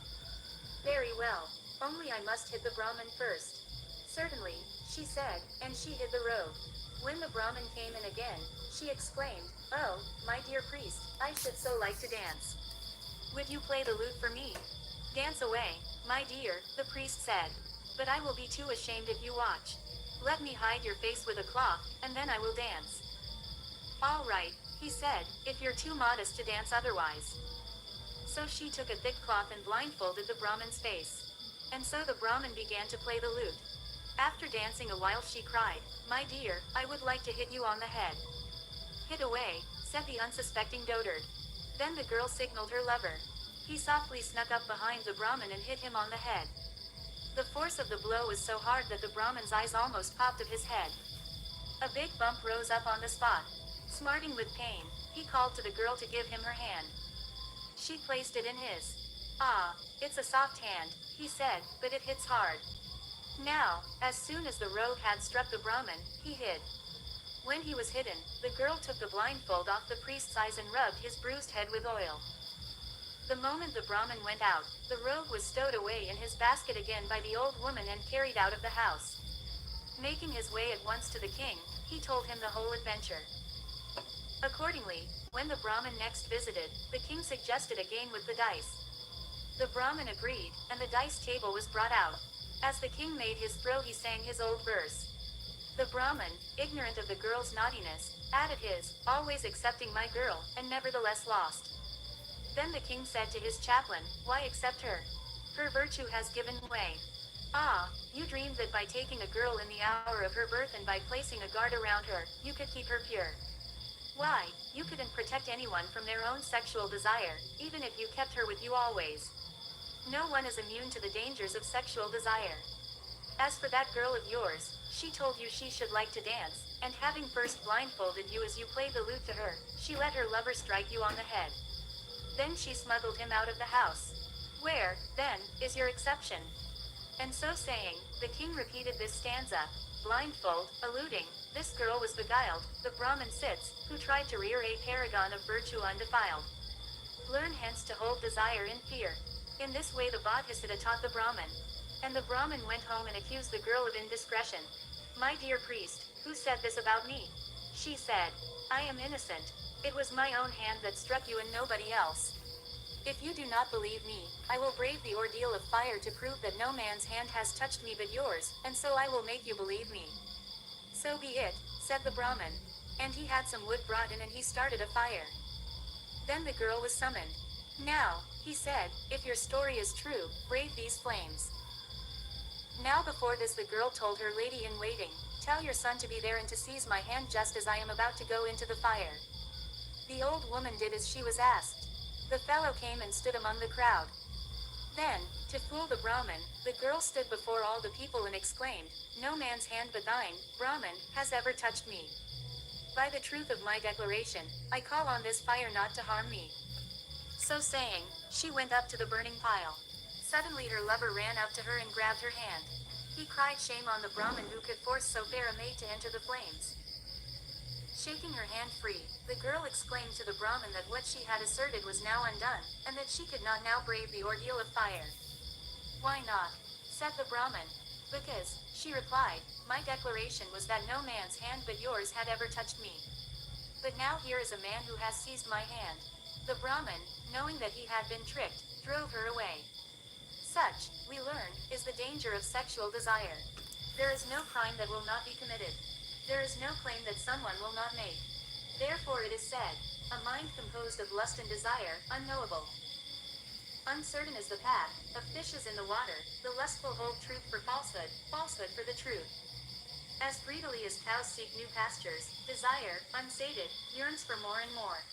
Very well, only I must hit the Brahmin first. Certainly, she said, and she hid the rogue. When the Brahmin came in again, she exclaimed, oh, my dear priest, I should so like to dance. Would you play the lute for me? Dance away, my dear, the priest said. But I will be too ashamed if you watch. Let me hide your face with a cloth, and then I will dance. All right, he said, if you're too modest to dance otherwise. So she took a thick cloth and blindfolded the Brahmin's face. And so the Brahmin began to play the lute. After dancing a while she cried, my dear, I would like to hit you on the head. Hit away, said the unsuspecting dotard. Then the girl signaled her lover. He softly snuck up behind the Brahmin and hit him on the head. The force of the blow was so hard that the Brahmin's eyes almost popped of his head. A big bump rose up on the spot. Smarting with pain, he called to the girl to give him her hand. She placed it in his. Ah, it's a soft hand, he said, but it hits hard. Now, as soon as the rogue had struck the Brahmin, he hid. When he was hidden, the girl took the blindfold off the priest's eyes and rubbed his bruised head with oil. The moment the Brahmin went out, the rogue was stowed away in his basket again by the old woman and carried out of the house. Making his way at once to the king, he told him the whole adventure. Accordingly, when the Brahmin next visited, the king suggested a game with the dice. The Brahmin agreed, and the dice table was brought out. As the king made his throw he sang his old verse. The Brahmin, ignorant of the girl's naughtiness, added his, always accepting my girl, and nevertheless lost. Then the king said to his chaplain, why accept her? Her virtue has given way. Ah, you dreamed that by taking a girl in the hour of her birth and by placing a guard around her, you could keep her pure. Why, you couldn't protect anyone from their own sexual desire, even if you kept her with you always. No one is immune to the dangers of sexual desire. As for that girl of yours, she told you she should like to dance, and having first blindfolded you as you played the lute to her, she let her lover strike you on the head. Then she smuggled him out of the house. Where, then, is your exception? And so saying, the king repeated this stanza, blindfold, alluding, this girl was beguiled, the Brahmin sits, who tried to rear a paragon of virtue undefiled. Learn hence to hold desire in fear. In this way the Bodhisattva taught the Brahmin. And the Brahmin went home and accused the girl of indiscretion. My dear priest, who said this about me? She said, I am innocent. It was my own hand that struck you and nobody else. If you do not believe me, I will brave the ordeal of fire to prove that no man's hand has touched me but yours, and so I will make you believe me. So be it, said said the Brahmin. And he had some wood brought in and he started a fire. Then the girl was summoned. Now, he said, if your story is true, brave these flames. Now before this the girl told her lady-in-waiting, tell your son to be there and to seize my hand just as I am about to go into the fire. The old woman did as she was asked. The fellow came and stood among the crowd. Then, to fool the Brahmin, the girl stood before all the people and exclaimed, no man's hand but thine, Brahmin, has ever touched me. By the truth of my declaration, I call on this fire not to harm me. So saying, she went up to the burning pile. Suddenly her lover ran up to her and grabbed her hand. He cried shame on the Brahmin who could force so fair a maid to enter the flames. Shaking her hand free, the girl exclaimed to the Brahmin that what she had asserted was now undone, and that she could not now brave the ordeal of fire. Why not? Said the Brahmin. Because, she replied, my declaration was that no man's hand but yours had ever touched me. But now here is a man who has seized my hand. The Brahmin, knowing that he had been tricked, drove her away. Such, we learn, is the danger of sexual desire. There is no crime that will not be committed. There is no claim that someone will not make. Therefore it is said, a mind composed of lust and desire, unknowable. Uncertain is the path, of fishes in the water, the lustful hold truth for falsehood, falsehood for the truth. As greedily as cows seek new pastures, desire, unsated, yearns for more and more.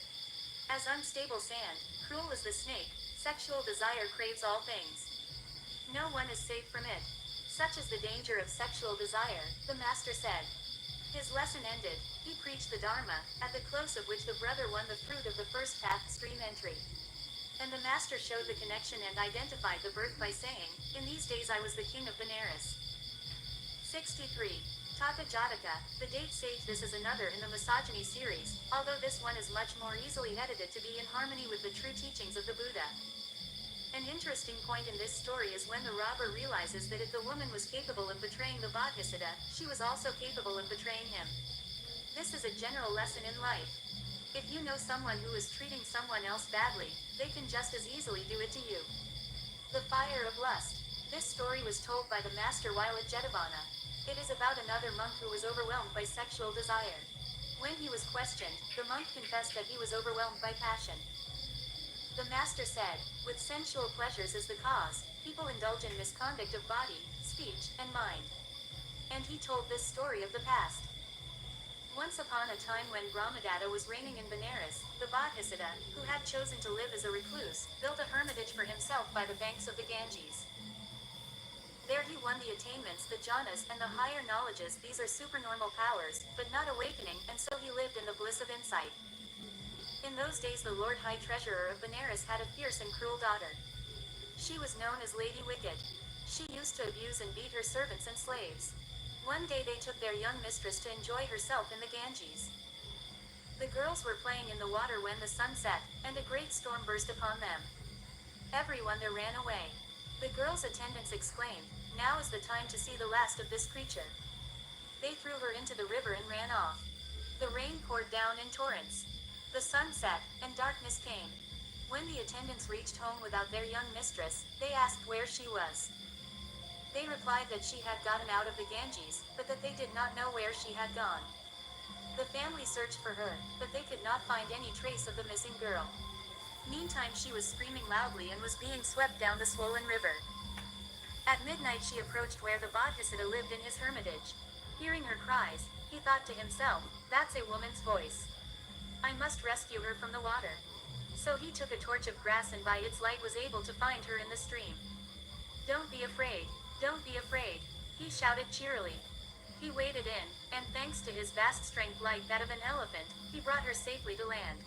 As unstable sand, cruel as the snake, sexual desire craves all things. No one is safe from it. Such is the danger of sexual desire, the master said. His lesson ended, he preached the Dharma, at the close of which the brother won the fruit of the first path stream entry. And the master showed the connection and identified the birth by saying, in these days I was the king of Benares. 63. Tata Jataka, the date sage. This is another in the misogyny series, although this one is much more easily edited to be in harmony with the true teachings of the Buddha. An interesting point in this story is when the robber realizes that if the woman was capable of betraying the Bodhisattva, she was also capable of betraying him. This is a general lesson in life. If you know someone who is treating someone else badly, they can just as easily do it to you. The fire of lust. This story was told by the master while at Jetavana. It is about another monk who was overwhelmed by sexual desire. When he was questioned, the monk confessed that he was overwhelmed by passion. The master said, with sensual pleasures as the cause, people indulge in misconduct of body, speech, and mind. And he told this story of the past. Once upon a time when Brahmadatta was reigning in Benares, the Bodhisattva, who had chosen to live as a recluse, built a hermitage for himself by the banks of the Ganges. There he won the attainments, the jhanas, and the higher knowledges. These are supernormal powers, but not awakening, and so he lived in the bliss of insight. In those days the Lord High Treasurer of Benares had a fierce and cruel daughter. She was known as Lady Wicked. She used to abuse and beat her servants and slaves. One day they took their young mistress to enjoy herself in the Ganges. The girls were playing in the water when the sun set, and a great storm burst upon them. Everyone there ran away. The girls' attendants exclaimed, now is the time to see the last of this creature. They threw her into the river and ran off. The rain poured down in torrents. The sun set, and darkness came. When the attendants reached home without their young mistress, they asked where she was. They replied that she had gotten out of the Ganges, but that they did not know where she had gone. The family searched for her, but they could not find any trace of the missing girl. Meantime she was screaming loudly and was being swept down the swollen river. At midnight she approached where the Bodhisattva lived in his hermitage. Hearing her cries, he thought to himself, that's a woman's voice. I must rescue her from the water. So he took a torch of grass and by its light was able to find her in the stream. Don't be afraid, don't be afraid, he shouted cheerily. He waded in, and thanks to his vast strength like that of an elephant, he brought her safely to land.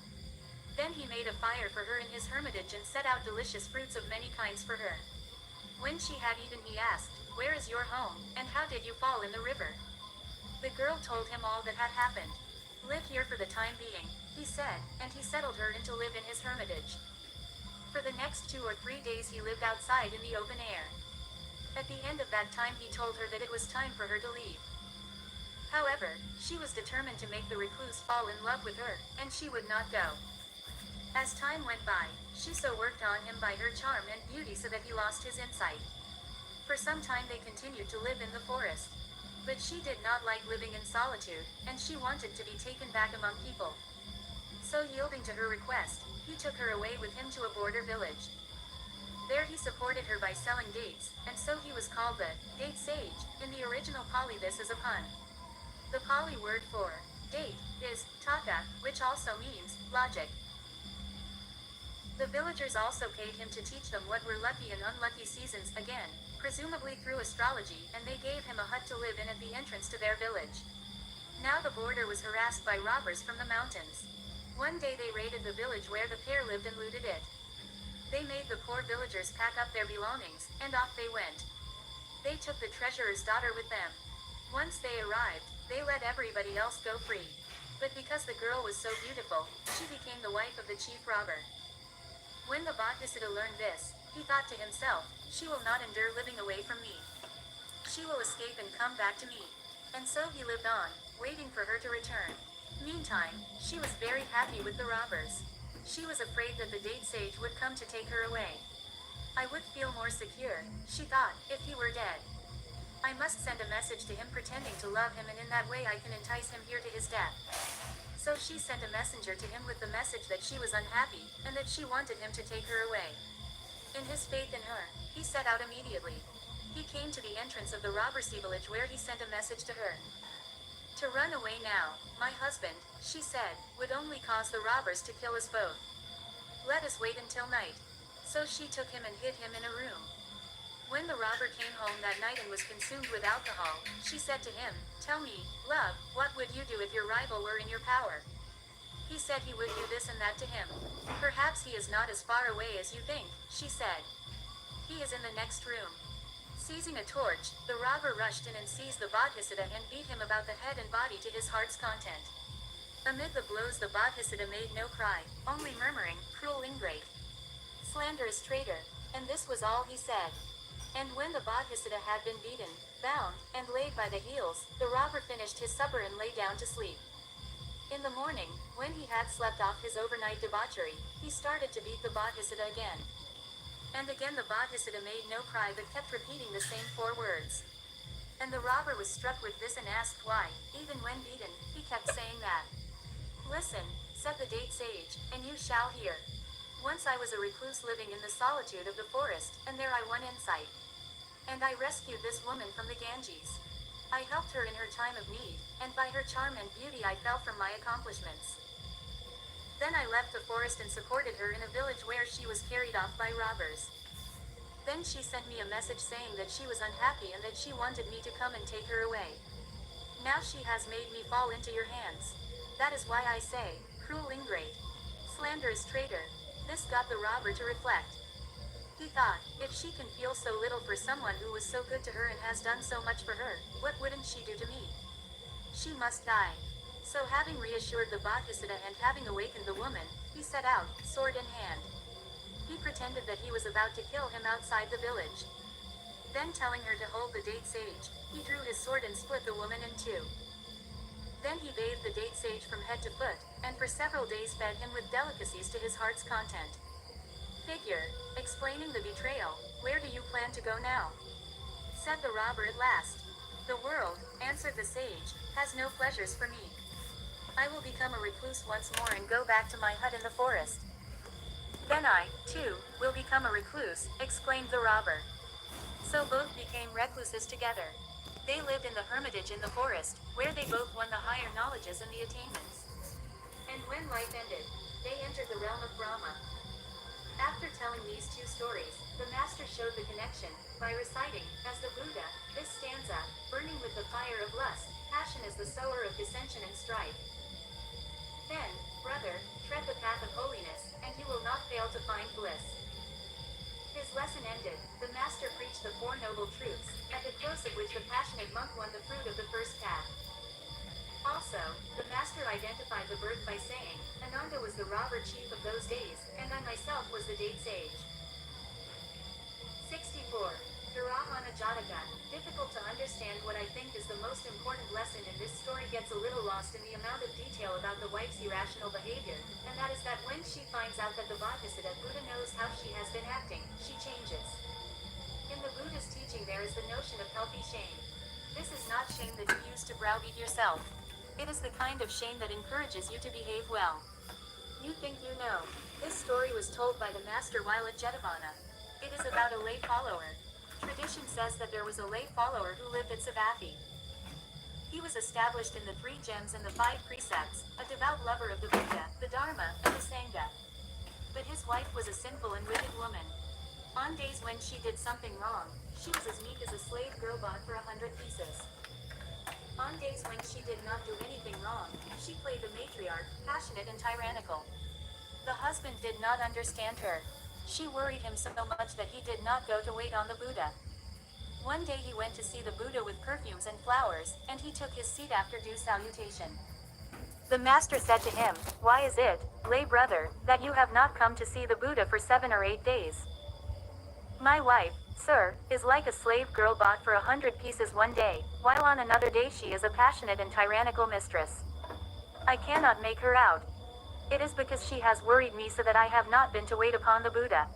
Then he made a fire for her in his hermitage and set out delicious fruits of many kinds for her. When she had eaten he asked, where is your home, and how did you fall in the river? The girl told him all that had happened. Live here for the time being, he said, and he settled her in to live in his hermitage. For the next 2 or 3 days he lived outside in the open air. At the end of that time he told her that it was time for her to leave. However, she was determined to make the recluse fall in love with her, and she would not go. As time went by, she so worked on him by her charm and beauty so that he lost his insight. For some time they continued to live in the forest. But she did not like living in solitude, and she wanted to be taken back among people. So yielding to her request, he took her away with him to a border village. There he supported her by selling dates, and so he was called the date sage. In the original Pali this is a pun. The Pali word for date is taka, which also means logic. The villagers also paid him to teach them what were lucky and unlucky seasons again, presumably through astrology, and they gave him a hut to live in at the entrance to their village. Now the border was harassed by robbers from the mountains. One day they raided the village where the pair lived and looted it. They made the poor villagers pack up their belongings, and off they went. They took the treasurer's daughter with them. Once they arrived, they let everybody else go free. But because the girl was so beautiful, she became the wife of the chief robber. When the Bodhisattva learned this, he thought to himself, she will not endure living away from me. She will escape and come back to me. And so he lived on, waiting for her to return. Meantime, she was very happy with the robbers. She was afraid that the date sage would come to take her away. I would feel more secure, she thought, if he were dead. I must send a message to him pretending to love him, and in that way I can entice him here to his death. So she sent a messenger to him with the message that she was unhappy, and that she wanted him to take her away. In his faith in her, he set out immediately. He came to the entrance of the robbers' village where he sent a message to her. To run away now, my husband, she said, would only cause the robbers to kill us both. Let us wait until night. So she took him and hid him in a room. When the robber came home that night and was consumed with alcohol, she said to him, "Tell me, love, what would you do if your rival were in your power?" He said he would do this and that to him. "Perhaps he is not as far away as you think," she said. "He is in the next room." Seizing a torch, the robber rushed in and seized the Bodhisattva and beat him about the head and body to his heart's content. Amid the blows the Bodhisattva made no cry, only murmuring, "Cruel ingrate. Slanderous traitor." And this was all he said. And when the Bodhisattva had been beaten, bound, and laid by the heels, the robber finished his supper and lay down to sleep. In the morning, when he had slept off his overnight debauchery, he started to beat the Bodhisattva again. And again the Bodhisattva made no cry but kept repeating the same 4 words. And the robber was struck with this and asked why, even when beaten, he kept saying that. "Listen," said the date sage, "and you shall hear. Once I was a recluse living in the solitude of the forest, and there I won insight. And I rescued this woman from the Ganges. I helped her in her time of need, and by her charm and beauty I fell from my accomplishments. Then I left the forest and supported her in a village where she was carried off by robbers. Then she sent me a message saying that she was unhappy and that she wanted me to come and take her away. Now she has made me fall into your hands. That is why I say, cruel ingrate. Slanderous traitor." This got the robber to reflect. He thought, if she can feel so little for someone who was so good to her and has done so much for her, what wouldn't she do to me? She must die. So having reassured the Bodhisattva and having awakened the woman, he set out, sword in hand. He pretended that he was about to kill him outside the village. Then telling her to hold the date sage, he drew his sword and split the woman in 2. Then he bathed the date sage from head to foot, and for several days fed him with delicacies to his heart's content. Figure, explaining the betrayal, "Where do you plan to go now?" said the robber at last. "The world," answered the sage, "has no pleasures for me. I will become a recluse once more and go back to my hut in the forest." "Then I, too, will become a recluse," exclaimed the robber. So both became recluses together. They lived in the hermitage in the forest, where they both won the higher knowledges and the attainments. And when life ended, they entered the realm of Brahma. After telling these 2 stories, the master showed the connection, by reciting, as the Buddha, this stanza, "Burning with the fire of lust, passion is the sower of dissension and strife. Then, brother, tread the path of holiness, and you will not fail to find bliss." His lesson ended, the master preached the 4 noble truths, at the close of which the passionate monk won the fruit of the first path. Also, the master identified the birth by saying, "Ananda was the robber chief of those days, and I myself was the date sage." 64. Dharahana Jataka. Difficult to understand. What I think is the most important lesson in this story gets a little lost in the amount of detail about the wife's irrational behavior, and that is that when she finds out that the Bodhisattva Buddha knows how she has been acting, she changes. In the Buddha's teaching there is the notion of healthy shame. This is not shame that you use to browbeat yourself. It is the kind of shame that encourages you to behave well. You think you know. This story was told by the master while at Jetavana. It is about a lay follower. Tradition says that there was a lay follower who lived at Savatthi. He was established in the three gems and the five precepts, a devout lover of the Buddha, the Dharma, and the Sangha. But his wife was a sinful and wicked woman. On days when she did something wrong, she was as meek as a slave girl bought for 100 pieces. On days when she did not do anything wrong, she played the matriarch, passionate and tyrannical. The husband did not understand her. She worried him so much that he did not go to wait on the Buddha. One day he went to see the Buddha with perfumes and flowers, and he took his seat after due salutation. The master said to him, "Why is it, lay brother, that you have not come to see the Buddha for 7 or 8 days? My wife, sir, is like a slave girl bought for 100 pieces one day, while on another day she is a passionate and tyrannical mistress. I cannot make her out. It is because she has worried me so that I have not been to wait upon the Buddha."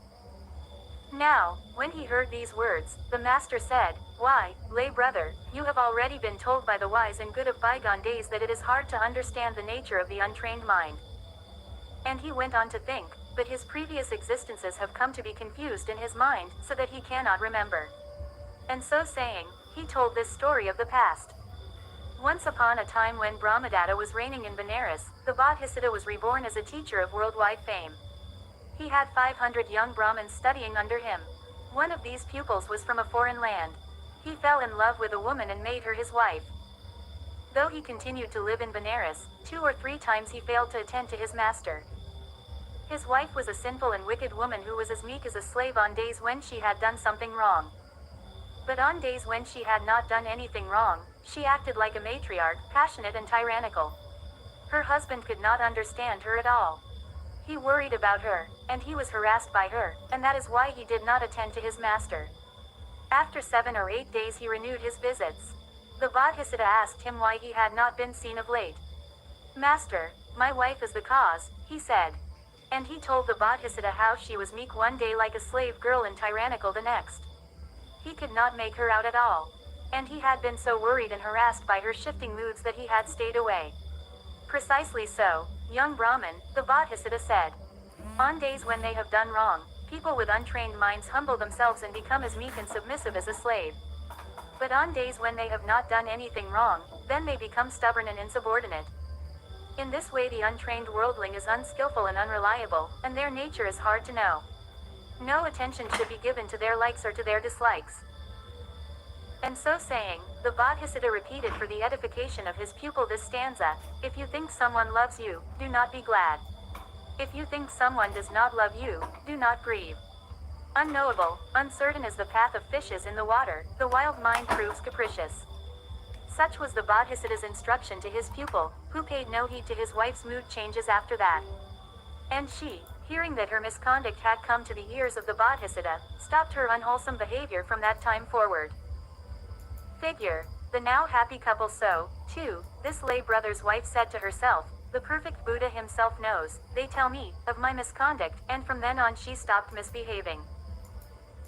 Now, when he heard these words, the master said, "Why, lay brother, you have already been told by the wise and good of bygone days that it is hard to understand the nature of the untrained mind." And he went on to think, but his previous existences have come to be confused in his mind, so that he cannot remember. And so saying, he told this story of the past. Once upon a time when Brahmadatta was reigning in Benares, the Bodhisattva was reborn as a teacher of worldwide fame. He had 500 young Brahmins studying under him. One of these pupils was from a foreign land. He fell in love with a woman and made her his wife. Though he continued to live in Benares, 2 or 3 times he failed to attend to his master. His wife was a sinful and wicked woman who was as meek as a slave on days when she had done something wrong. But on days when she had not done anything wrong, she acted like a matriarch, passionate and tyrannical. Her husband could not understand her at all. He worried about her, and he was harassed by her, and that is why he did not attend to his master. After 7 or 8 days he renewed his visits. The Bodhisattva asked him why he had not been seen of late. "Master, my wife is the cause," he said. And he told the Bodhisattva how she was meek one day like a slave girl and tyrannical the next. He could not make her out at all. And he had been so worried and harassed by her shifting moods that he had stayed away. "Precisely so, young Brahmin," the Bodhisattva said. "On days when they have done wrong, people with untrained minds humble themselves and become as meek and submissive as a slave. But on days when they have not done anything wrong, then they become stubborn and insubordinate. In this way the untrained worldling is unskillful and unreliable, and their nature is hard to know. No attention should be given to their likes or to their dislikes." And so saying, the Bodhisattva repeated for the edification of his pupil this stanza: "If you think someone loves you, do not be glad. If you think someone does not love you, do not grieve. Unknowable, uncertain as the path of fishes in the water, the wild mind proves capricious." Such was the Bodhisattva's instruction to his pupil, who paid no heed to his wife's mood changes after that. And she, hearing that her misconduct had come to the ears of the Bodhisattva, stopped her unwholesome behavior from that time forward. Figure. The now happy couple. So, too, this lay brother's wife said to herself, "The perfect Buddha himself knows, they tell me, of my misconduct," and from then on she stopped misbehaving.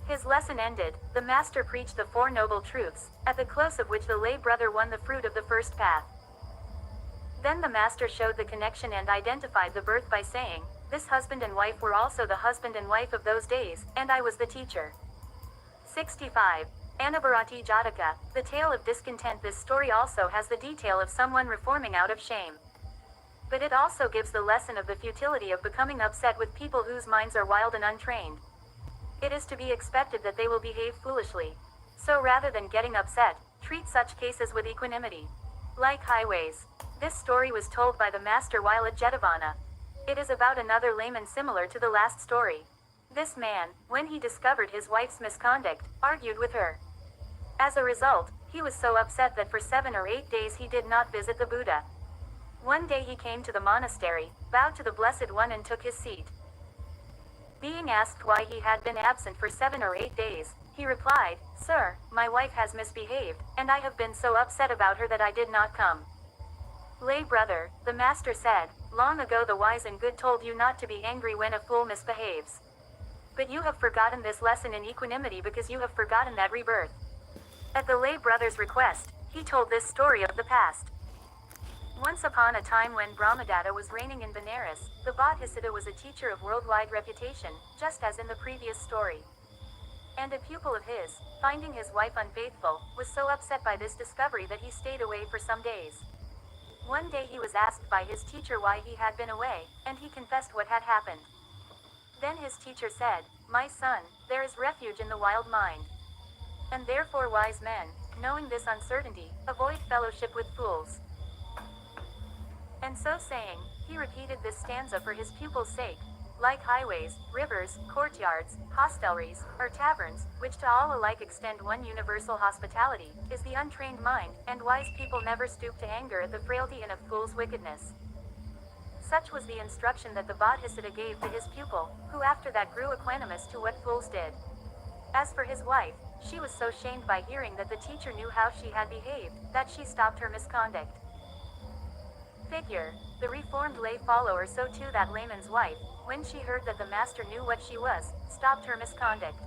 His lesson ended, the master preached the 4 noble truths, at the close of which the lay brother won the fruit of the first path. Then the master showed the connection and identified the birth by saying, "This husband and wife were also the husband and wife of those days, and I was the teacher." 65. Anabharati Jataka, the tale of discontent. This story also has the detail of someone reforming out of shame. But it also gives the lesson of the futility of becoming upset with people whose minds are wild and untrained. It is to be expected that they will behave foolishly. So rather than getting upset, treat such cases with equanimity. Like highways. This story was told by the master while at Jetavana. It is about another layman similar to the last story. This man, when he discovered his wife's misconduct, argued with her. As a result, he was so upset that for 7 or 8 days he did not visit the Buddha. One day he came to the monastery, bowed to the Blessed One and took his seat. Being asked why he had been absent for 7 or 8 days, he replied, "Sir, my wife has misbehaved, and I have been so upset about her that I did not come." "Lay brother," the master said, "long ago the wise and good told you not to be angry when a fool misbehaves. But you have forgotten this lesson in equanimity because you have forgotten that rebirth." At the lay brother's request, he told this story of the past. Once upon a time when Brahmadatta was reigning in Benares, the Bodhisattva was a teacher of worldwide reputation, just as in the previous story. And a pupil of his, finding his wife unfaithful, was so upset by this discovery that he stayed away for some days. One day he was asked by his teacher why he had been away, and he confessed what had happened. Then his teacher said, "My son, there is refuge in the wild mind. And therefore wise men, knowing this uncertainty, avoid fellowship with fools." And so saying, he repeated this stanza for his pupil's sake. Like highways, rivers, courtyards, hostelries, or taverns, which to all alike extend one universal hospitality, is the untrained mind, and wise people never stoop to anger at the frailty and a fool's wickedness. Such was the instruction that the Bodhisattva gave to his pupil, who after that grew equanimous to what fools did. As for his wife, she was so shamed by hearing that the teacher knew how she had behaved, that she stopped her misconduct. Figure. The reformed lay follower, so too that layman's wife, when she heard that the master knew what she was, stopped her misconduct.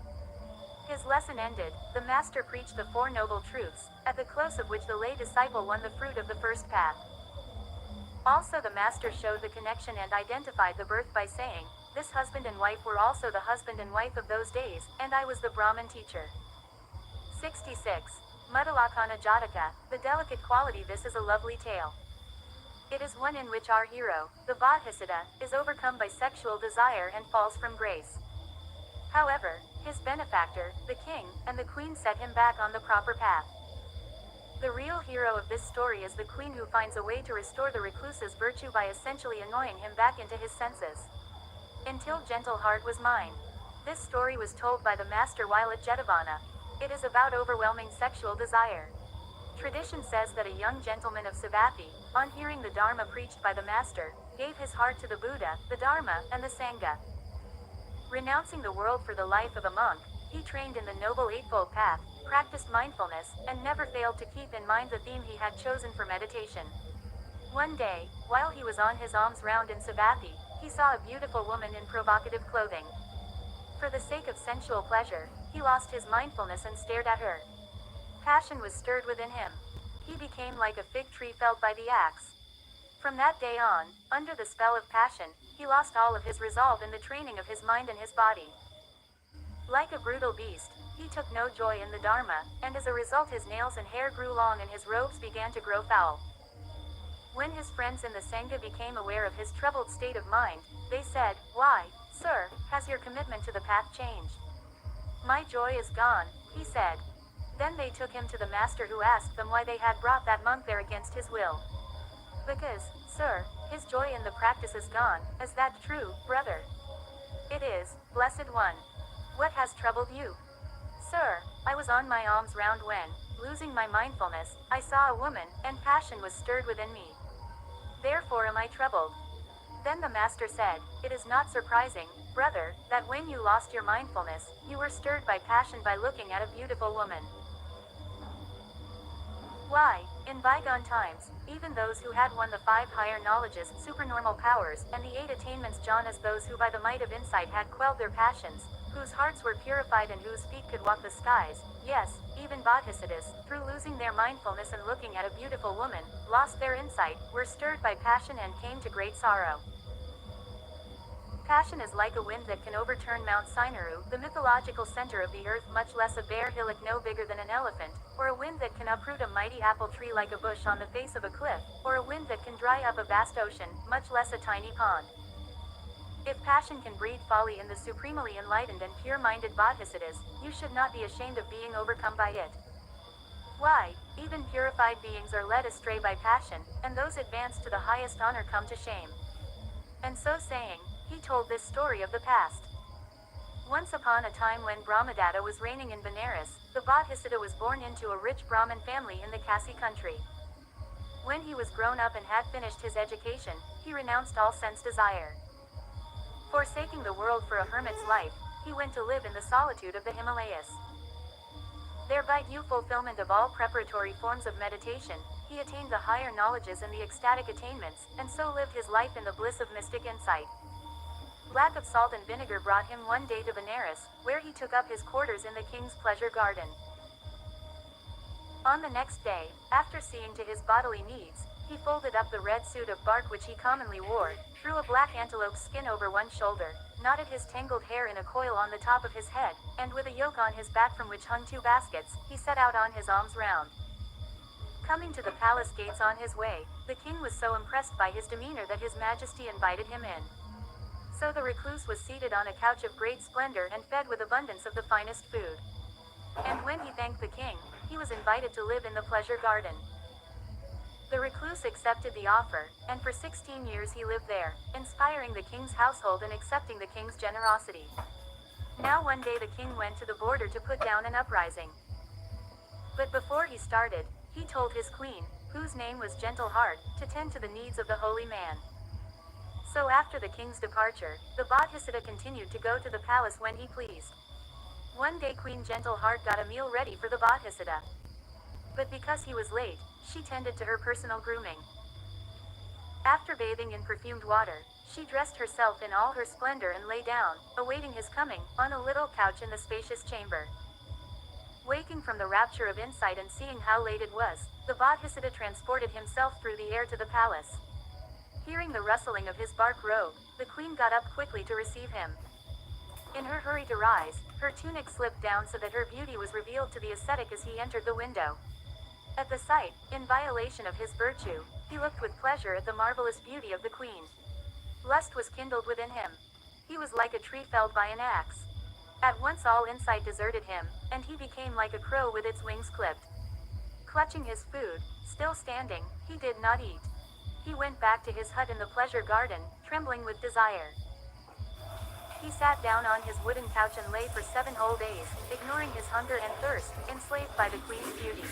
His lesson ended, the master preached the Four Noble Truths, at the close of which the lay disciple won the fruit of the first path. Also the master showed the connection and identified the birth by saying, "This husband and wife were also the husband and wife of those days, and I was the Brahman teacher." 66. Muddalakana Jataka, the delicate quality. This is a lovely tale. It is one in which our hero, the Bodhisattva, is overcome by sexual desire and falls from grace. However, his benefactor, the king, and the queen set him back on the proper path. The real hero of this story is the queen, who finds a way to restore the recluse's virtue by essentially annoying him back into his senses. Until gentle heart was mine. This story was told by the master while at Jetavana. It is about overwhelming sexual desire. Tradition says that a young gentleman of Savatthi, on hearing the Dharma preached by the master, gave his heart to the Buddha, the Dharma, and the Sangha. Renouncing the world for the life of a monk, he trained in the Noble Eightfold Path, practiced mindfulness, and never failed to keep in mind the theme he had chosen for meditation. One day, while he was on his alms round in Savatthi, he saw a beautiful woman in provocative clothing. For the sake of sensual pleasure, he lost his mindfulness and stared at her. Passion was stirred within him. He became like a fig tree felled by the axe. From that day on, under the spell of passion, he lost all of his resolve in the training of his mind and his body. Like a brutal beast, he took no joy in the Dharma, and as a result his nails and hair grew long and his robes began to grow foul. When his friends in the Sangha became aware of his troubled state of mind, they said, "Why, sir, has your commitment to the path changed?" "My joy is gone," he said. Then they took him to the master, who asked them why they had brought that monk there against his will. "Because, sir, his joy in the practice is gone. Is that true, brother?" "It is, blessed one." "What has troubled you?" "Sir, I was on my alms round when, losing my mindfulness, I saw a woman, and passion was stirred within me. Therefore am I troubled." Then the master said, "It is not surprising, brother, that when you lost your mindfulness, you were stirred by passion by looking at a beautiful woman. Why, in bygone times, even those who had won the 5 higher knowledges, supernormal powers, and the 8 attainments jhanas, those who by the might of insight had quelled their passions, whose hearts were purified and whose feet could walk the skies, yes, even bodhisattvas, through losing their mindfulness and looking at a beautiful woman, lost their insight, were stirred by passion and came to great sorrow. Passion is like a wind that can overturn Mount Sinai, the mythological center of the earth, much less a bare hillock no bigger than an elephant, or a wind that can uproot a mighty apple tree like a bush on the face of a cliff, or a wind that can dry up a vast ocean, much less a tiny pond. If passion can breed folly in the supremely enlightened and pure-minded bodhisattvas, you should not be ashamed of being overcome by it. Why, even purified beings are led astray by passion, and those advanced to the highest honor come to shame. And so saying, he told this story of the past. Once upon a time when Brahmadatta was reigning in Benares, the Bodhisattva was born into a rich Brahmin family in the Kasi country. When he was grown up and had finished his education, he renounced all sense desire. Forsaking the world for a hermit's life, he went to live in the solitude of the Himalayas. There, by due fulfillment of all preparatory forms of meditation, he attained the higher knowledges and the ecstatic attainments, and so lived his life in the bliss of mystic insight. Lack of salt and vinegar brought him one day to Benares, where he took up his quarters in the king's pleasure garden. On the next day, after seeing to his bodily needs, he folded up the red suit of bark which he commonly wore, threw a black antelope skin over one shoulder, knotted his tangled hair in a coil on the top of his head, and with a yoke on his back from which hung 2 baskets, he set out on his alms round. Coming to the palace gates on his way, the king was so impressed by his demeanor that his majesty invited him in. So the recluse was seated on a couch of great splendor and fed with abundance of the finest food. And when he thanked the king, he was invited to live in the pleasure garden. The recluse accepted the offer, and for 16 years he lived there, inspiring the king's household and accepting the king's generosity. Now one day the king went to the border to put down an uprising. But before he started, he told his queen, whose name was Gentle Heart, to tend to the needs of the holy man. So after the king's departure, the Bodhisattva continued to go to the palace when he pleased. One day Queen Gentle Heart got a meal ready for the Bodhisattva. But because he was late, she tended to her personal grooming. After bathing in perfumed water, she dressed herself in all her splendor and lay down, awaiting his coming, on a little couch in the spacious chamber. Waking from the rapture of insight and seeing how late it was, the Bodhisattva transported himself through the air to the palace. Hearing the rustling of his bark robe, the queen got up quickly to receive him. In her hurry to rise, her tunic slipped down so that her beauty was revealed to the ascetic as he entered the window. At the sight, in violation of his virtue, he looked with pleasure at the marvelous beauty of the queen. Lust was kindled within him. He was like a tree felled by an axe. At once all insight deserted him, and he became like a crow with its wings clipped. Clutching his food, still standing, he did not eat. He went back to his hut in the pleasure garden, trembling with desire. He sat down on his wooden couch and lay for 7 whole days, ignoring his hunger and thirst, enslaved by the queen's beauty.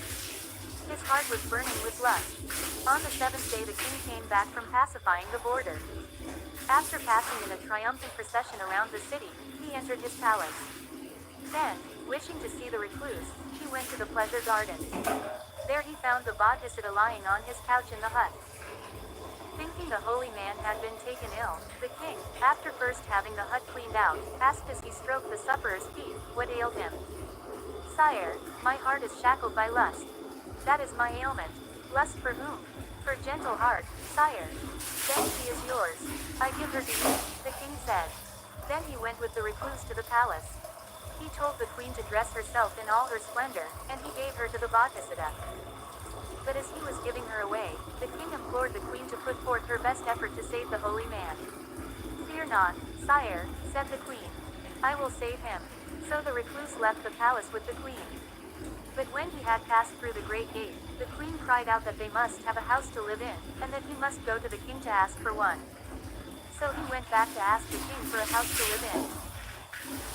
His heart was burning with lust. On the 7th day the king came back from pacifying the border. After passing in a triumphant procession around the city, he entered his palace. Then, wishing to see the recluse, he went to the pleasure garden. There he found the Bodhisattva lying on his couch in the hut. Thinking the holy man had been taken ill, the king, after first having the hut cleaned out, asked as he stroked the sufferer's feet, what ailed him. "Sire, my heart is shackled by lust." "That is my ailment." "Lust for whom?" "For Gentle Heart, sire." "Then she is yours. I give her to you," the king said. Then he went with the recluse to the palace. He told the queen to dress herself in all her splendor, and he gave her to the Bodhisattva. But as he was giving her away, the king implored the queen to put forth her best effort to save the holy man. "Fear not, sire," said the queen. "I will save him." So the recluse left the palace with the queen. But when he had passed through the great gate, the queen cried out that they must have a house to live in, and that he must go to the king to ask for one. So he went back to ask the king for a house to live in.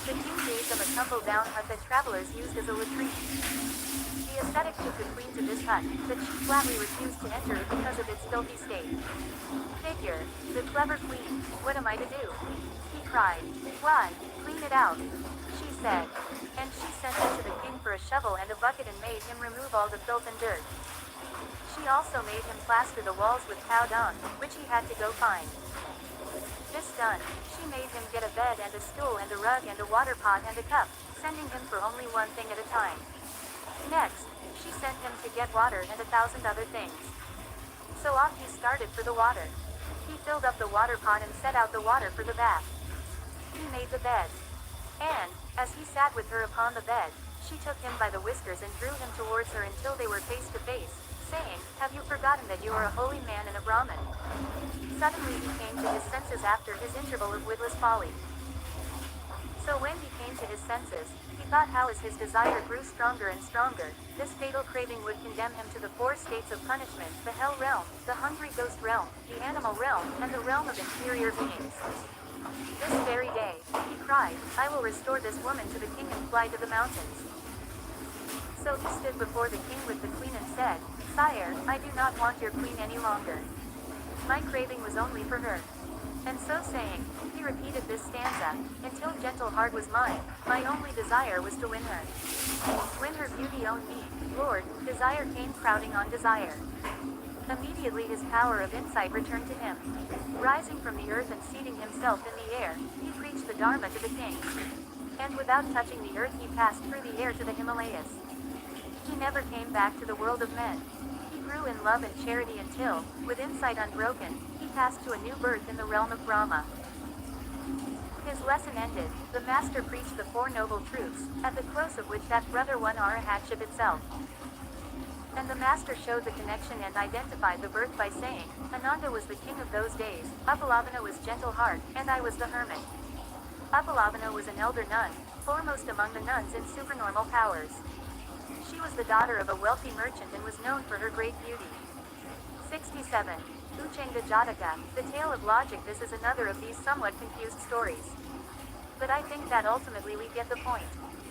The king gave them a tumble-down hut that travelers used as a latrine. The ascetic took the queen to this hut, but she flatly refused to enter it because of its filthy state. "Figure, the clever queen, what am I to do?" he cried. "Why, clean it out," she said. And she sent him to the king for a shovel and a bucket and made him remove all the filth and dirt. She also made him plaster the walls with cow dung, which he had to go find. This done, she made him get a bed and a stool and a rug and a water pot and a cup, sending him for only one thing at a time. Next, she sent him to get water and 1,000 other things. So off he started for the water. He filled up the water pot and set out the water for the bath. He made the bed. And, as he sat with her upon the bed, she took him by the whiskers and drew him towards her until they were face to face, saying, "Have you forgotten that you are a holy man and a Brahmin?" Suddenly he came to his senses after his interval of witless folly. So when he came to his senses, he thought how as his desire grew stronger and stronger, this fatal craving would condemn him to the 4 states of punishment, the hell realm, the hungry ghost realm, the animal realm, and the realm of inferior beings. This very day, he cried, "I will restore this woman to the king and fly to the mountains." So he stood before the king with the queen and said, "Sire, I do not want your queen any longer. My craving was only for her." And so saying, he repeated this stanza, "Until Gentle Heart was mine, my only desire was to win her. When her beauty owned me, Lord, desire came crowding on desire." Immediately his power of insight returned to him. Rising from the earth and seating himself in the air, he preached the Dharma to the king. And without touching the earth he passed through the air to the Himalayas. He never came back to the world of men. He grew in love and charity until, with insight unbroken, he passed to a new birth in the realm of Brahma. His lesson ended, the master preached the Four Noble Truths, at the close of which that brother won Arahatship itself. And the master showed the connection and identified the birth by saying, Ananda was the king of those days, Upalavana was gentle heart, and I was the hermit. Upalavana was an elder nun, foremost among the nuns in supernormal powers. She was the daughter of a wealthy merchant and was known for her great beauty. 67. Uchenga Jataka, the tale of logic. This is another of these somewhat confused stories. But I think that ultimately we get the point.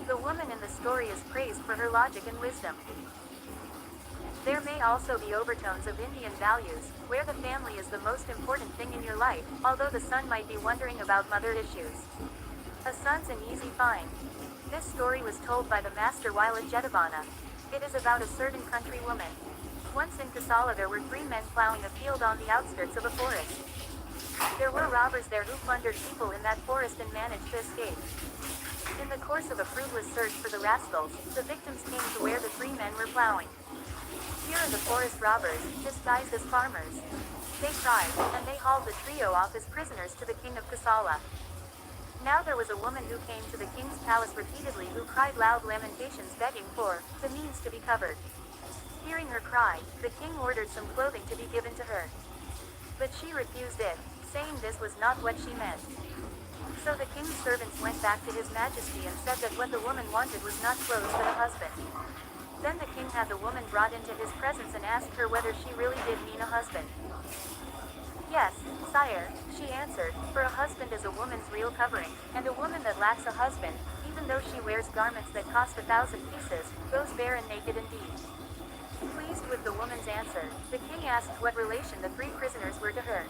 The woman in the story is praised for her logic and wisdom. There may also be overtones of Indian values, where the family is the most important thing in your life, although the son might be wondering about mother issues. A son's an easy find. This story was told by the master while at Jetavana. It is about a certain country woman. Once in Kosala there were 3 men plowing a field on the outskirts of a forest. There were robbers there who plundered people in that forest and managed to escape. In the course of a fruitless search for the rascals, the victims came to where the 3 men were plowing. Here are the forest robbers, disguised as farmers. They cried, and they hauled the trio off as prisoners to the king of Kosala. Now there was a woman who came to the king's palace repeatedly who cried loud lamentations begging for the means to be covered. Hearing her cry, the king ordered some clothing to be given to her. But she refused it, saying this was not what she meant. So the king's servants went back to his majesty and said that what the woman wanted was not clothes but a husband. Then the king had the woman brought into his presence and asked her whether she really did mean a husband. Yes, sire, she answered, for a husband is a woman's real covering, and a woman that lacks a husband, even though she wears garments that cost 1,000 pieces, goes bare and naked indeed. Pleased with the woman's answer, the king asked what relation the 3 prisoners were to her.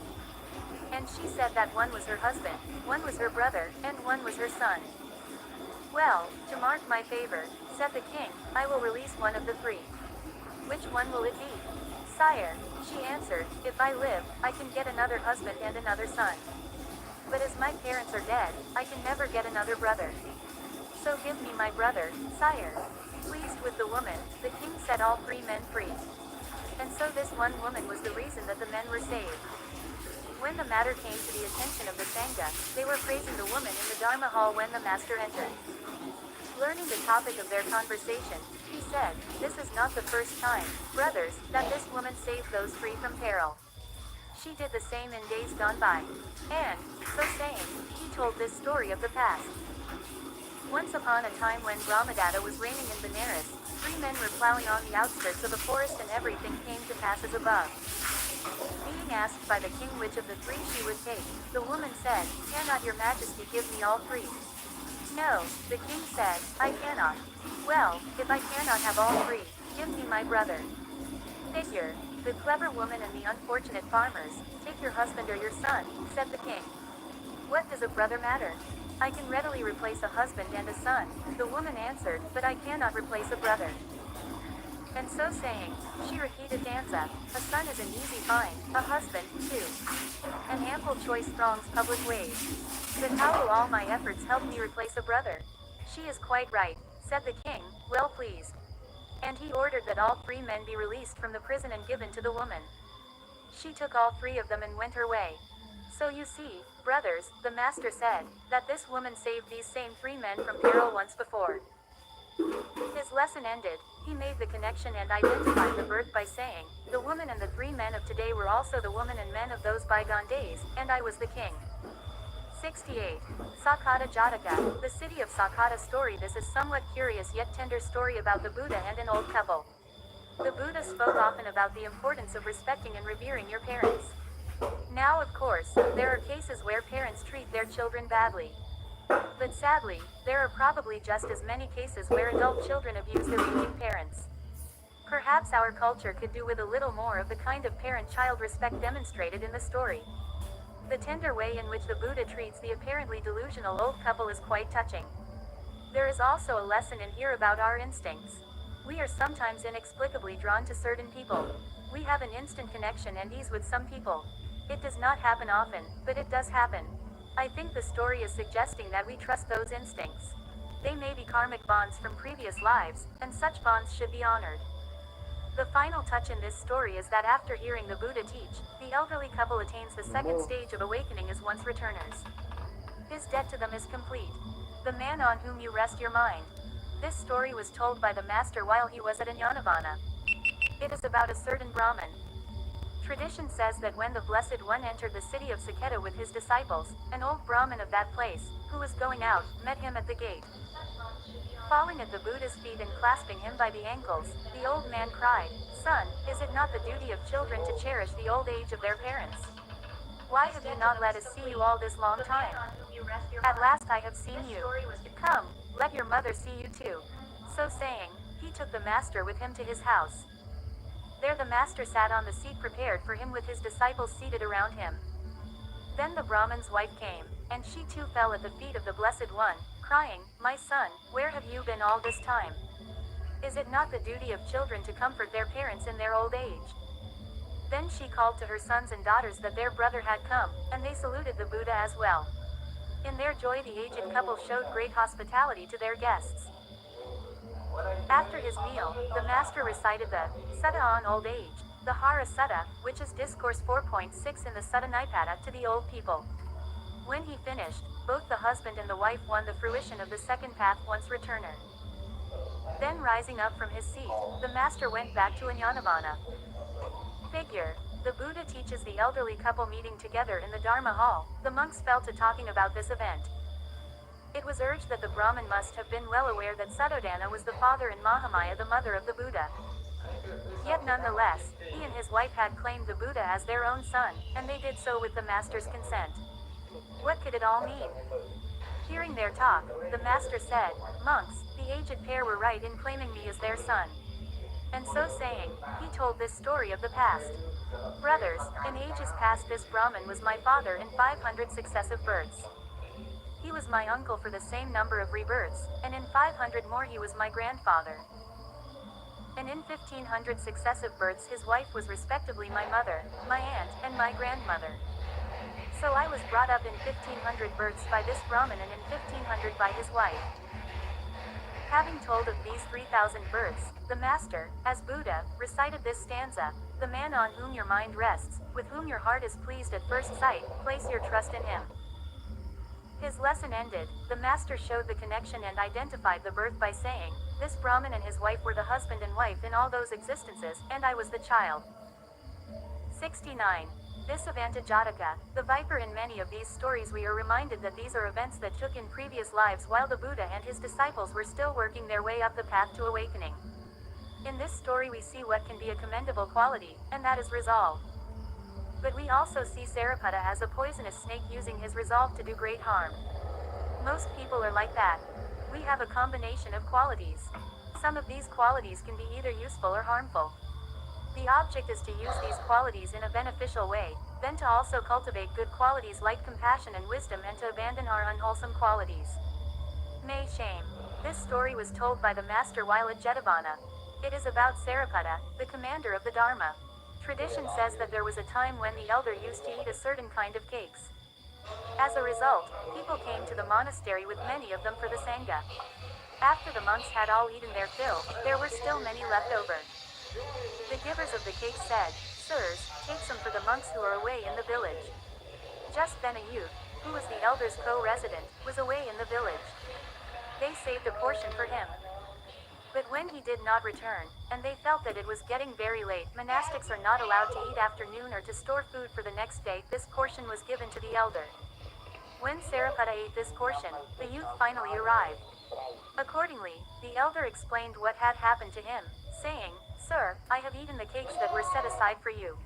And she said that one was her husband, one was her brother, and one was her son. Well, to mark my favor, said the king, I will release one of the 3. Which one will it be? Sire, she answered, if I live, I can get another husband and another son. But as my parents are dead, I can never get another brother. So give me my brother, sire. Pleased with the woman, the king set all 3 men free. And so this one woman was the reason that the men were saved. When the matter came to the attention of the Sangha, they were praising the woman in the Dharma hall when the master entered. Learning the topic of their conversation, he said, this is not the first time, brothers, that this woman saved those 3 from peril. She did the same in days gone by. And, so saying, he told this story of the past. Once upon a time when Brahmadatta was reigning in Benares, 3 men were plowing on the outskirts of a forest and everything came to pass as above. Being asked by the king which of the 3 she would take, the woman said, cannot your majesty give me all 3? No, the king said, I cannot. Well, if I cannot have all 3, give me my brother. Figure, the clever woman and the unfortunate farmers, take your husband or your son, said the king. What does a brother matter? I can readily replace a husband and a son, the woman answered, but I cannot replace a brother. And so saying, she repeated danza, a son is an easy find, a husband, too. An ample choice throngs public ways. But how will all my efforts help me replace a brother? She is quite right, said the king, well pleased. And he ordered that all 3 men be released from the prison and given to the woman. She took all 3 of them and went her way. So you see, brothers, the master said, that this woman saved these same 3 men from peril once before. His lesson ended, he made the connection and identified the birth by saying, the woman and the 3 men of today were also the woman and men of those bygone days, and I was the king. 68. Sakata Jataka, the city of Sakata story. This is somewhat curious yet tender story about the Buddha and an old couple. The Buddha spoke often about the importance of respecting and revering your parents. Now of course, there are cases where parents treat their children badly. But sadly, there are probably just as many cases where adult children abuse their aging parents. Perhaps our culture could do with a little more of the kind of parent-child respect demonstrated in the story. The tender way in which the Buddha treats the apparently delusional old couple is quite touching. There is also a lesson in here about our instincts. We are sometimes inexplicably drawn to certain people. We have an instant connection and ease with some people. It does not happen often, but it does happen. I think the story is suggesting that we trust those instincts. They may be karmic bonds from previous lives, and such bonds should be honored. The final touch in this story is that after hearing the Buddha teach, the elderly couple attains the second stage of awakening as once returners. His debt to them is complete. The man on whom you rest your mind. This story was told by the master while he was at Uddiyana. It is about a certain Brahmin. Tradition says that when the Blessed One entered the city of Saketa with his disciples, an old Brahmin of that place, who was going out, met him at the gate. Falling at the Buddha's feet and clasping him by the ankles, the old man cried, "Son, is it not the duty of children to cherish the old age of their parents? Why have you not let us see you all this long time? At last I have seen you. Come, let your mother see you too." So saying, he took the master with him to his house. There the master sat on the seat prepared for him with his disciples seated around him. Then the Brahmin's wife came, and she too fell at the feet of the Blessed One, crying, "My son, where have you been all this time? Is it not the duty of children to comfort their parents in their old age?" Then she called to her sons and daughters that their brother had come, and they saluted the Buddha as well. In their joy the aged couple showed great hospitality to their guests. After his meal, the master recited the Sutta on old age, the Hara Sutta, which is discourse 4.6 in the Sutta Nipata to the old people. When he finished, both the husband and the wife won the fruition of the second path once returner. Then rising up from his seat, the master went back to Uddiyana. Figure. The Buddha teaches the elderly couple meeting together in the Dharma hall. The monks fell to talking about this event. It was urged that the Brahmin must have been well aware that Suddhodana was the father and Mahamaya the mother of the Buddha. Yet nonetheless, he and his wife had claimed the Buddha as their own son, and they did so with the master's consent. What could it all mean? Hearing their talk, the master said, "Monks, the aged pair were right in claiming me as their son." And so saying, he told this story of the past. "Brothers, in ages past this Brahmin was my father in 500 successive births. He was my uncle for the same number of rebirths, and in 500 more he was my grandfather. And in 1500 successive births his wife was respectively my mother, my aunt, and my grandmother. So I was brought up in 1500 births by this Brahmin and in 1500 by his wife." Having told of these 3000 births, the master, as Buddha, recited this stanza, "The man on whom your mind rests, with whom your heart is pleased at first sight, place your trust in him." His lesson ended, the master showed the connection and identified the birth by saying, "This Brahmin and his wife were the husband and wife in all those existences, and I was the child." 69. Visavantajataka, the viper. In many of these stories we are reminded that these are events that took in previous lives while the Buddha and his disciples were still working their way up the path to awakening. In this story we see what can be a commendable quality, and that is resolve. But we also see Sariputta as a poisonous snake using his resolve to do great harm. Most people are like that. We have a combination of qualities. Some of these qualities can be either useful or harmful. The object is to use these qualities in a beneficial way, then to also cultivate good qualities like compassion and wisdom and to abandon our unwholesome qualities. May shame. This story was told by the master while at Jetavana. It is about Sariputta, the commander of the Dharma. Tradition says that there was a time when the elder used to eat a certain kind of cakes. As a result, people came to the monastery with many of them for the Sangha. After the monks had all eaten their fill, there were still many left over. The givers of the cakes said, "Sirs, take some for the monks who are away in the village." Just then a youth, who was the elder's co-resident, was away in the village. They saved a portion for him. But when he did not return, and they felt that it was getting very late, monastics are not allowed to eat after noon or to store food for the next day, this portion was given to the elder. When Sariputta ate this portion, the youth finally arrived. Accordingly, the elder explained what had happened to him, saying, "Sir, I have eaten the cakes that were set aside for you."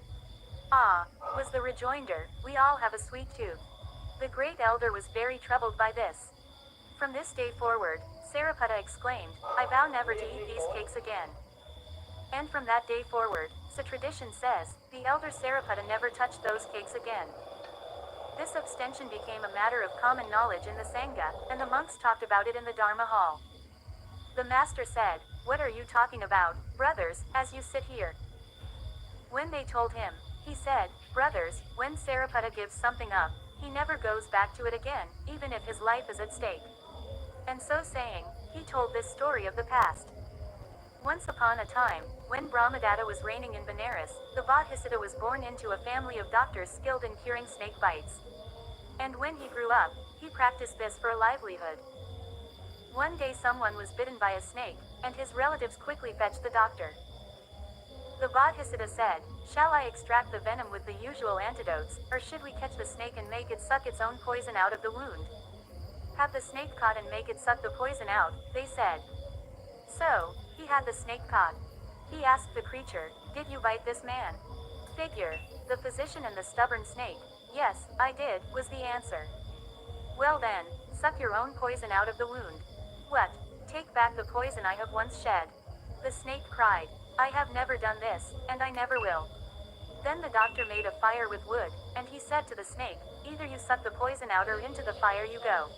"Ah," was the rejoinder, "we all have a sweet tooth." The great elder was very troubled by this. From this day forward, Sariputta exclaimed, "I vow never to eat these cakes again." And from that day forward, so tradition says, the elder Sariputta never touched those cakes again. This abstention became a matter of common knowledge in the Sangha, and the monks talked about it in the Dharma hall. The master said, "What are you talking about, brothers, as you sit here?" When they told him, he said, "Brothers, when Sariputta gives something up, he never goes back to it again, even if his life is at stake. And so saying, he told this story of the past. Once upon a time, when Brahmadatta was reigning in Benares, the Bodhisattva was born into a family of doctors skilled in curing snake bites. And when he grew up, he practiced this for a livelihood. One day someone was bitten by a snake, and his relatives quickly fetched the doctor. The Bodhisattva said, "Shall I extract the venom with the usual antidotes, or should we catch the snake and make it suck its own poison out of the wound?" "Have the snake caught and make it suck the poison out," they said. So, he had the snake caught. He asked the creature, "Did you bite this man?" Figure, the physician and the stubborn snake. "Yes, I did," was the answer. "Well then, suck your own poison out of the wound." "What? Take back the poison I have once shed." The snake cried, "I have never done this, and I never will." Then the doctor made a fire with wood, and he said to the snake, "Either you suck the poison out or into the fire you go.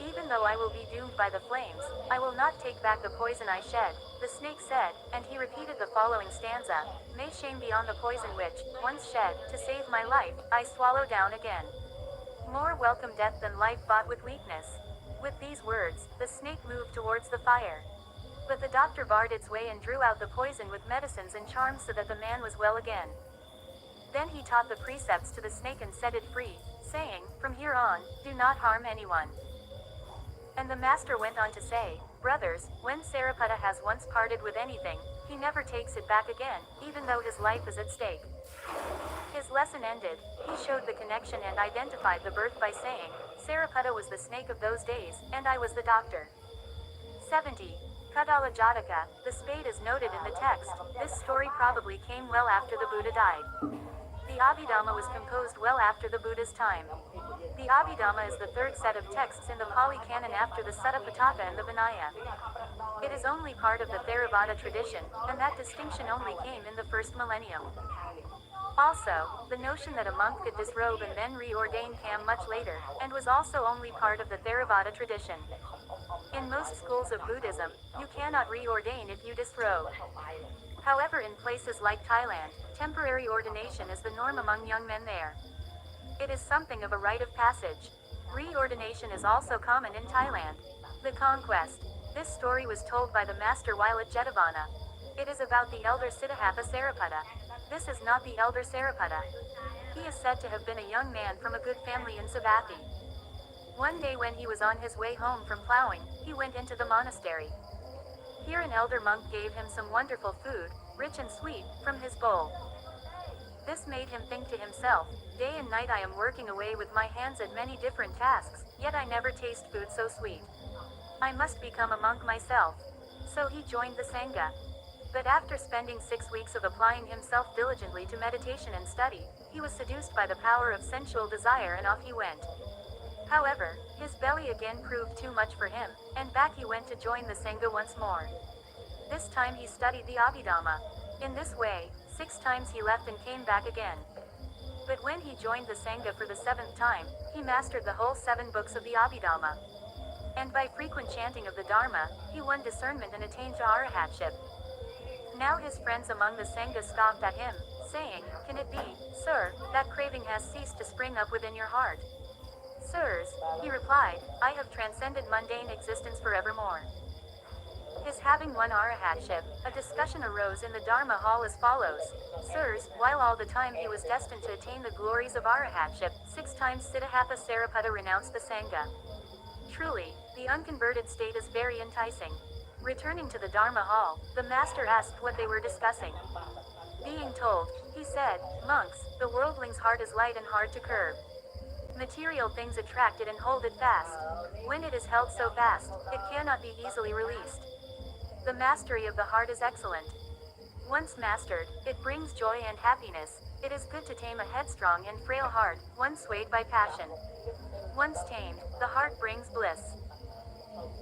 Even though I will be doomed by the flames, I will not take back the poison I shed," the snake said, and he repeated the following stanza, "May shame be on the poison which, once shed, to save my life, I swallow down again. More welcome death than life bought with weakness." With these words, the snake moved towards the fire. But the doctor barred its way and drew out the poison with medicines and charms so that the man was well again. Then he taught the precepts to the snake and set it free, saying, "From here on, do not harm anyone." And the master went on to say, "Brothers, when Sariputta has once parted with anything, he never takes it back again, even though his life is at stake." His lesson ended, he showed the connection and identified the birth by saying, "Sariputta was the snake of those days, and I was the doctor." 70. Kadala Jataka, the spade is noted in the text. This story probably came well after the Buddha died. The Abhidhamma was composed well after the Buddha's time. The Abhidhamma is the third set of texts in the Pali Canon after the Sutta Pitaka and the Vinaya. It is only part of the Theravada tradition, and that distinction only came in the first millennium. Also, the notion that a monk could disrobe and then reordain came much later, and was also only part of the Theravada tradition. In most schools of Buddhism, you cannot reordain if you disrobe. However, in places like Thailand, temporary ordination is the norm among young men there. It is something of a rite of passage. Reordination is also common in Thailand. The Conquest. This story was told by the master while at Jetavana. It is about the elder Siddhartha Sariputta. This is not the elder Sariputta. He is said to have been a young man from a good family in Savatthi. One day when he was on his way home from plowing, he went into the monastery. Here an elder monk gave him some wonderful food, rich and sweet, from his bowl. This made him think to himself, "Day and night I am working away with my hands at many different tasks, yet I never taste food so sweet. I must become a monk myself." So he joined the Sangha. But after spending 6 weeks of applying himself diligently to meditation and study, he was seduced by the power of sensual desire and off he went. However, his belly again proved too much for him, and back he went to join the Sangha once more. This time he studied the Abhidhamma. In this way, 6 times he left and came back again. But when he joined the Sangha for the 7th time, he mastered the whole 7 books of the Abhidhamma. And by frequent chanting of the Dharma, he won discernment and attained to Arahatship. Now his friends among the Sangha scoffed at him, saying, "Can it be, sir, that craving has ceased to spring up within your heart?" "Sirs," he replied, "I have transcended mundane existence forevermore." His having won Arahatship, a discussion arose in the Dharma hall as follows. "Sirs, while all the time he was destined to attain the glories of Arahatship, 6 times Siddhartha Sariputta renounced the Sangha." Truly, the unconverted state is very enticing. Returning to the Dharma hall, the master asked what they were discussing. Being told, he said, "Monks, the worldling's heart is light and hard to curb. Material things attract it and hold it fast. When it is held so fast, it cannot be easily released. The mastery of the heart is excellent. Once mastered, it brings joy and happiness. It is good to tame a headstrong and frail heart, one swayed by passion. Once tamed, the heart brings bliss."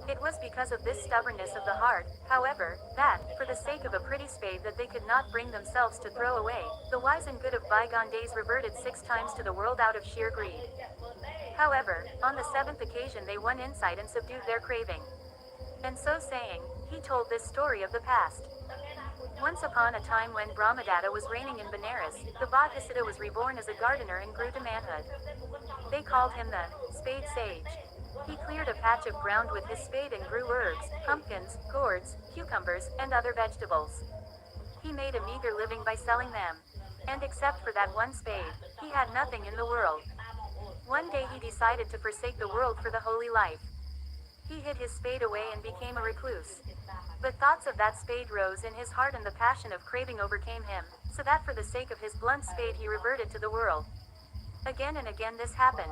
It was because of this stubbornness of the heart, however, that, for the sake of a pretty spade that they could not bring themselves to throw away, the wise and good of bygone days reverted 6 times to the world out of sheer greed. However, on the 7th occasion they won insight and subdued their craving. And so saying, he told this story of the past. Once upon a time when Brahmadatta was reigning in Benares, the Bodhisattva was reborn as a gardener and grew to manhood. They called him the spade sage. He cleared a patch of ground with his spade and grew herbs, pumpkins, gourds, cucumbers, and other vegetables. He made a meager living by selling them. And except for that one spade, he had nothing in the world. One day he decided to forsake the world for the holy life. He hid his spade away and became a recluse. But thoughts of that spade rose in his heart and the passion of craving overcame him, so that for the sake of his blunt spade he reverted to the world. Again and again this happened.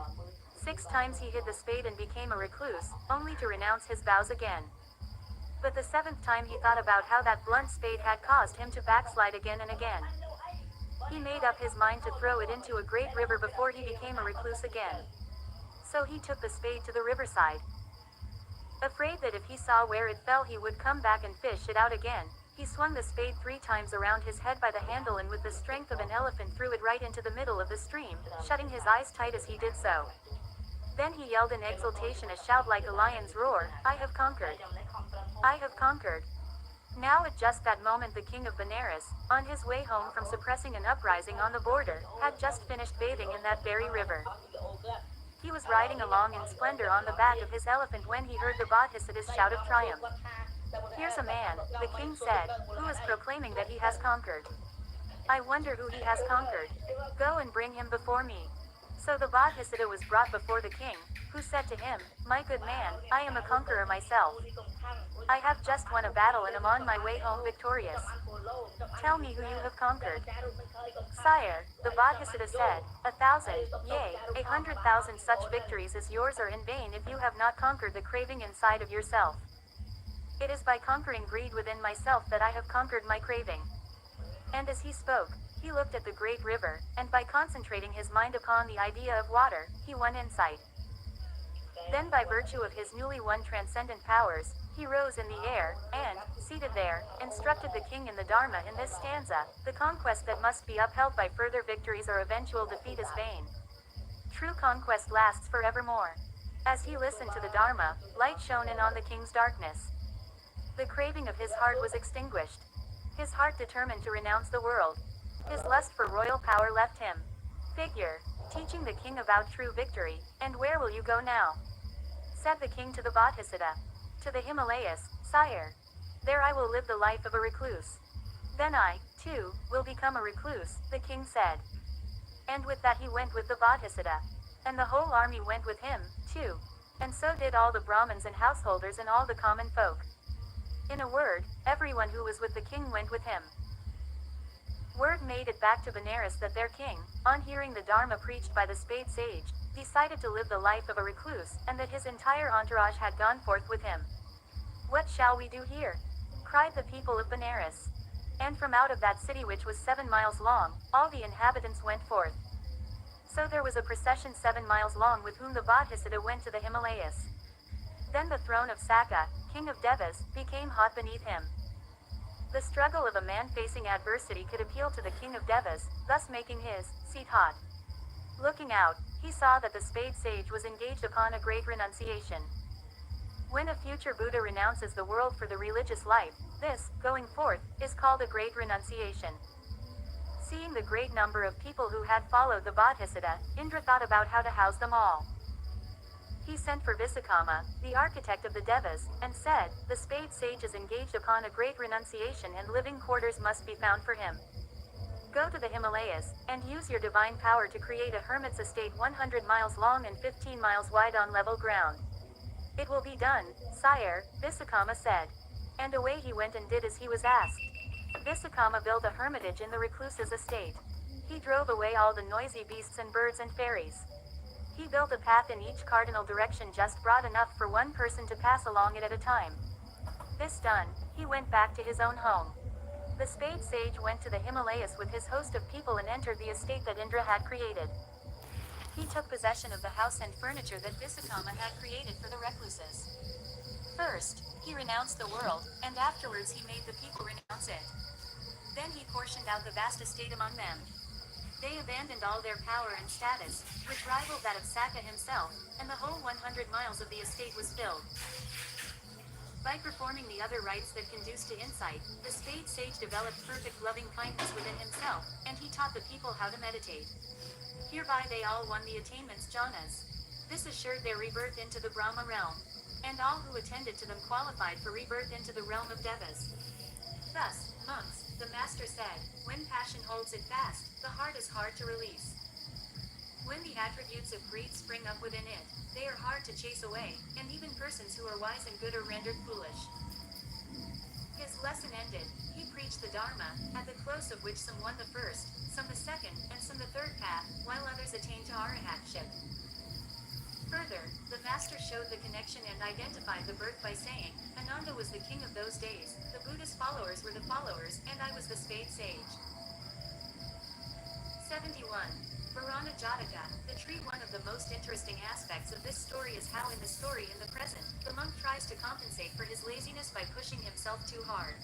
6 times he hid the spade and became a recluse, only to renounce his vows again. But the 7th time he thought about how that blunt spade had caused him to backslide again and again. He made up his mind to throw it into a great river before he became a recluse again. So he took the spade to the riverside. Afraid that if he saw where it fell he would come back and fish it out again, he swung the spade 3 times around his head by the handle and with the strength of an elephant threw it right into the middle of the stream, shutting his eyes tight as he did so. Then he yelled in exultation a shout like a lion's roar, "I have conquered! I have conquered!" Now at just that moment the king of Benares, on his way home from suppressing an uprising on the border, had just finished bathing in that very river. He was riding along in splendor on the back of his elephant when he heard the Bodhisattva's shout of triumph. "Here's a man," the king said, "who is proclaiming that he has conquered. I wonder who he has conquered. Go and bring him before me." So the Bodhisattva was brought before the king, who said to him, "My good man, I am a conqueror myself. I have just won a battle and am on my way home victorious. Tell me who you have conquered." "Sire," the Bodhisattva said, 1,000, yea, 100,000 such victories as yours are in vain if you have not conquered the craving inside of yourself. It is by conquering greed within myself that I have conquered my craving." And as he spoke, he looked at the great river, and by concentrating his mind upon the idea of water, he won insight. Then by virtue of his newly won transcendent powers, he rose in the air, and, seated there, instructed the king in the Dharma in this stanza, "The conquest that must be upheld by further victories or eventual defeat is vain. True conquest lasts forevermore." As he listened to the Dharma, light shone in on the king's darkness. The craving of his heart was extinguished. His heart determined to renounce the world. His lust for royal power left him. Figure, teaching the king about true victory, "And where will you go now?" Said the king to the Bodhisattva. "To the Himalayas, sire. There I will live the life of a recluse." "Then I, too, will become a recluse," the king said. And with that he went with the Bodhisattva. And the whole army went with him, too. And so did all the Brahmins and householders and all the common folk. In a word, everyone who was with the king went with him. Word made it back to Benares that their king, on hearing the Dharma preached by the spade sage, decided to live the life of a recluse, and that his entire entourage had gone forth with him. "What shall we do here?" cried the people of Benares. And from out of that city which was 7 miles long, all the inhabitants went forth. So there was a procession 7 miles long with whom the Bodhisattva went to the Himalayas. Then the throne of Sakka, king of Devas, became hot beneath him. The struggle of a man facing adversity could appeal to the king of Devas, thus making his seat hot. Looking out, he saw that the spade sage was engaged upon a great renunciation. When a future Buddha renounces the world for the religious life, this, going forth, is called a great renunciation. Seeing the great number of people who had followed the Bodhisattva, Indra thought about how to house them all. He sent for Visukamma, the architect of the Devas, and said, "The spade sage is engaged upon a great renunciation and living quarters must be found for him. Go to the Himalayas, and use your divine power to create a hermit's estate 100 miles long and 15 miles wide on level ground." "It will be done, sire," Visukamma said. And away he went and did as he was asked. Visukamma built a hermitage in the recluse's estate. He drove away all the noisy beasts and birds and fairies. He built a path in each cardinal direction just broad enough for one person to pass along it at a time. This done, he went back to his own home. The spade sage went to the Himalayas with his host of people and entered the estate that Indra had created. He took possession of the house and furniture that Visukamma had created for the recluses. First, he renounced the world, and afterwards he made the people renounce it. Then he portioned out the vast estate among them. They abandoned all their power and status, which rivaled that of Sakka himself, and the whole 100 miles of the estate was filled. By performing the other rites that conduce to insight, the spade sage developed perfect loving kindness within himself, and he taught the people how to meditate. Hereby they all won the attainments jhanas. This assured their rebirth into the Brahma realm, and all who attended to them qualified for rebirth into the realm of Devas. Thus, monks, the master said, when passion holds it fast, the heart is hard to release. When the attributes of greed spring up within it, they are hard to chase away, and even persons who are wise and good are rendered foolish. His lesson ended, he preached the Dharma, at the close of which some won the first, some the second, and some the third path, while others attained to arahatship. Further, the master showed the connection and identified the birth by saying, Ananda was the king of those days, the Buddha's followers were the followers, and I was the spade sage. 71. Varana Jataka, the tree. One of the most interesting aspects of this story is how in the story in the present, the monk tries to compensate for his laziness by pushing himself too hard.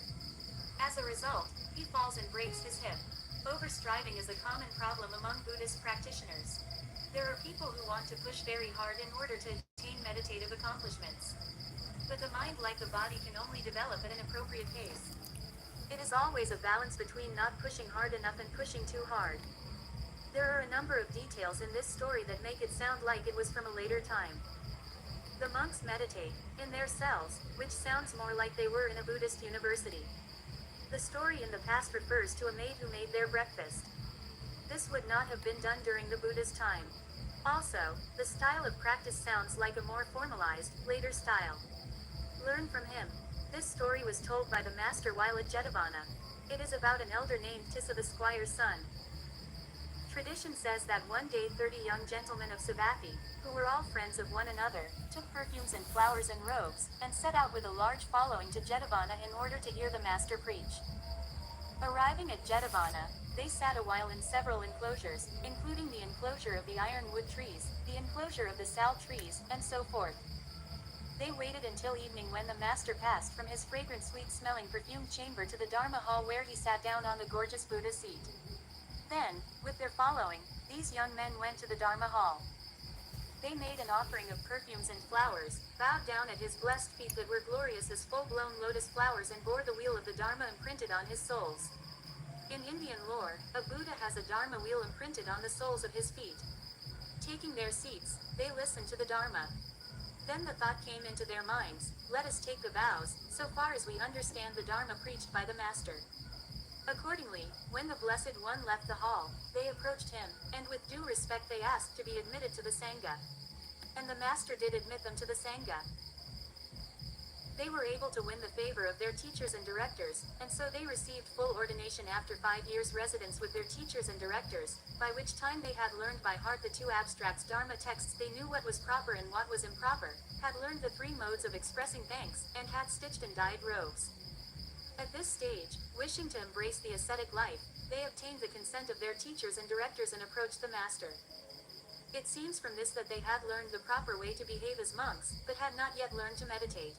As a result, he falls and breaks his hip. Overstriving is a common problem among Buddhist practitioners. There are people who want to push very hard in order to attain meditative accomplishments. But the mind, like the body, can only develop at an appropriate pace. It is always a balance between not pushing hard enough and pushing too hard. There are a number of details in this story that make it sound like it was from a later time. The monks meditate in their cells, which sounds more like they were in a Buddhist university. The story in the past refers to a maid who made their breakfast. This would not have been done during the Buddha's time. Also, the style of practice sounds like a more formalized, later style. Learn from him. This story was told by the master while at Jetavana. It is about an elder named Tissa, the squire's son. Tradition says that one day 30 young gentlemen of Savatthi, who were all friends of one another, took perfumes and flowers and robes, and set out with a large following to Jetavana in order to hear the master preach. Arriving at Jetavana, they sat a while in several enclosures, including the enclosure of the ironwood trees, the enclosure of the sal trees, and so forth. They waited until evening when the master passed from his fragrant sweet-smelling perfumed chamber to the Dharma hall where he sat down on the gorgeous Buddha seat. Then, with their following, these young men went to the Dharma hall. They made an offering of perfumes and flowers, bowed down at his blessed feet that were glorious as full-blown lotus flowers, and bore the wheel of the Dharma imprinted on his soles. In Indian lore, a Buddha has a Dharma wheel imprinted on the soles of his feet. Taking their seats, they listened to the Dharma. Then the thought came into their minds, let us take the vows, so far as we understand the Dharma preached by the master. Accordingly, when the Blessed One left the hall, they approached him, and with due respect they asked to be admitted to the Sangha. And the master did admit them to the Sangha. They were able to win the favor of their teachers and directors, and so they received full ordination after 5 years' residence with their teachers and directors, by which time they had learned by heart the two abstract Dharma texts. They knew what was proper and what was improper, had learned the 3 modes of expressing thanks, and had stitched and dyed robes. At this stage, wishing to embrace the ascetic life, they obtained the consent of their teachers and directors and approached the master. It seems from this that they had learned the proper way to behave as monks, but had not yet learned to meditate.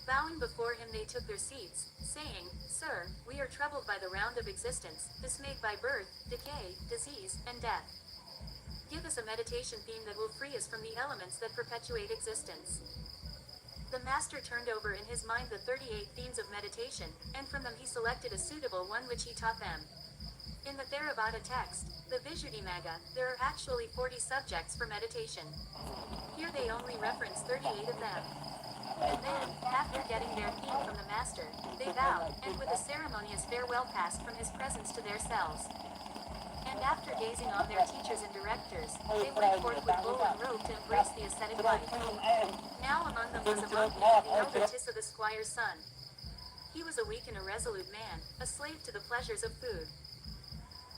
Bowing before him they took their seats, saying, Sir, we are troubled by the round of existence, dismayed by birth, decay, disease, and death. Give us a meditation theme that will free us from the elements that perpetuate existence. The master turned over in his mind the 38 themes of meditation, and from them he selected a suitable one which he taught them. In the Theravada text, the Visuddhimagga, there are actually 40 subjects for meditation. Here they only reference 38 of them. And then, after getting their theme from the master, they bowed, and with a ceremonious farewell passed from his presence to their cells. And after gazing on their teachers and directors, they went forth with bowl and robe to embrace the ascetic life. Now among them was a monk named the elder Tissa, the squire's son. He was a weak and irresolute man, a slave to the pleasures of food.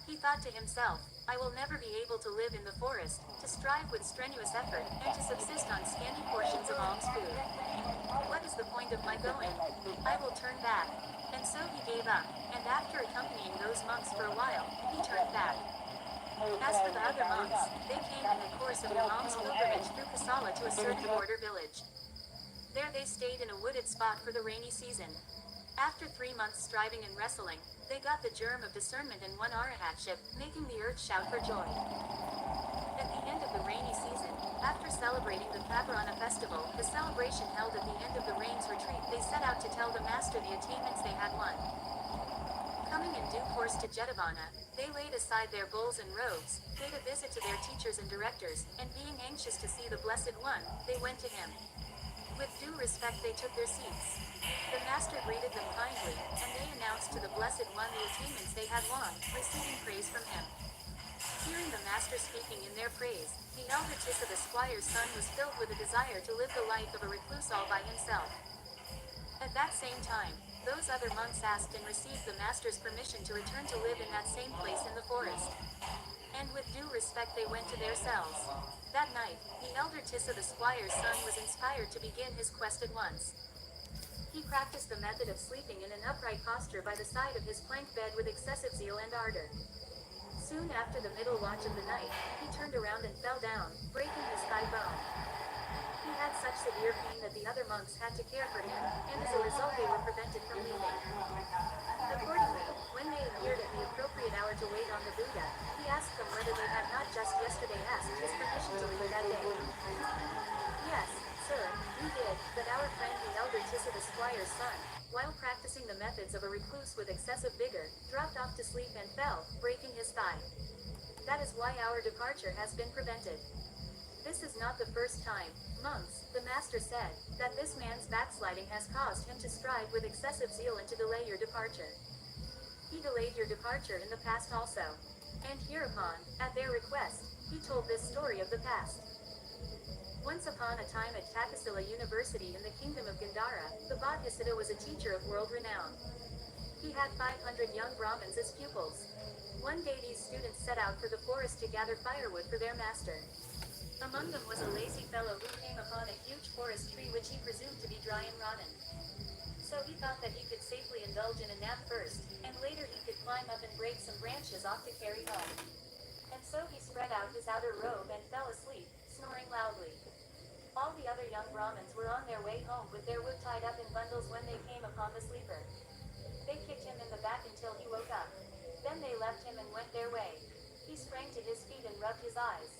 He thought to himself, I will never be able to live in the forest, to strive with strenuous effort, and to subsist on scanty portions of alms food. What is the point of my going? I will turn back. And so he gave up, and after accompanying those monks for a while, he turned back. As for the other monks, they came in the course of an alms pilgrimage through Kosala to a certain border village. There they stayed in a wooded spot for the rainy season. After 3 months striving and wrestling, they got the germ of discernment and won arahatship, making the earth shout for joy. At the end of the rainy season, after celebrating the Pavarana festival, the celebration held at the end of the rain's retreat, they set out to tell the master the attainments they had won. Coming in due course to Jetavana, They laid aside their bowls and robes, paid a visit to their teachers and directors, and being anxious to see the Blessed One, they went to him. With due respect they took their seats. The master greeted them kindly, and they announced to the Blessed One the attainments they had won, receiving praise from him. Hearing the master speaking in their praise, the elder Tissa the squire's son was filled with a desire to live the life of a recluse all by himself. At that same time, those other monks asked and received the master's permission to return to live in that same place in the forest. And with due respect they went to their cells. That night, the elder Tissa the squire's son was inspired to begin his quest at once. He practiced the method of sleeping in an upright posture by the side of his plank bed with excessive zeal and ardor. Soon after the middle watch of the night, he turned around and fell down, breaking his thigh bone. He had such severe pain that the other monks had to care for him, and as a result they were prevented from leaving. Accordingly, when they appeared at the appropriate hour to wait on the Buddha, he asked them whether they had not just yesterday asked his permission to leave that day. Yes, sir, we did, but our friend the elder Tissa the squire's son, while practicing the methods of a recluse with excessive vigor, dropped off to sleep and fell, breaking his thigh. That is why our departure has been prevented. This is not the first time, monks, the master said, that this man's backsliding has caused him to strive with excessive zeal and to delay your departure. He delayed your departure in the past also. And hereupon, at their request, he told this story of the past. Once upon a time at Takasila University in the kingdom of Gandhara, the Bodhisattva was a teacher of world renown. He had 500 young Brahmins as pupils. One day these students set out for the forest to gather firewood for their master. Among them was a lazy fellow who came upon a huge forest tree which he presumed to be dry and rotten. So he thought that he could safely indulge in a nap first, and later he could climb up and break some branches off to carry home. And so he spread out his outer robe and fell asleep, snoring loudly. All the other young Brahmins were on their way home with their wood tied up in bundles when they came upon the sleeper. They kicked him in the back until he woke up. Then they left him and went their way. He sprang to his feet and rubbed his eyes.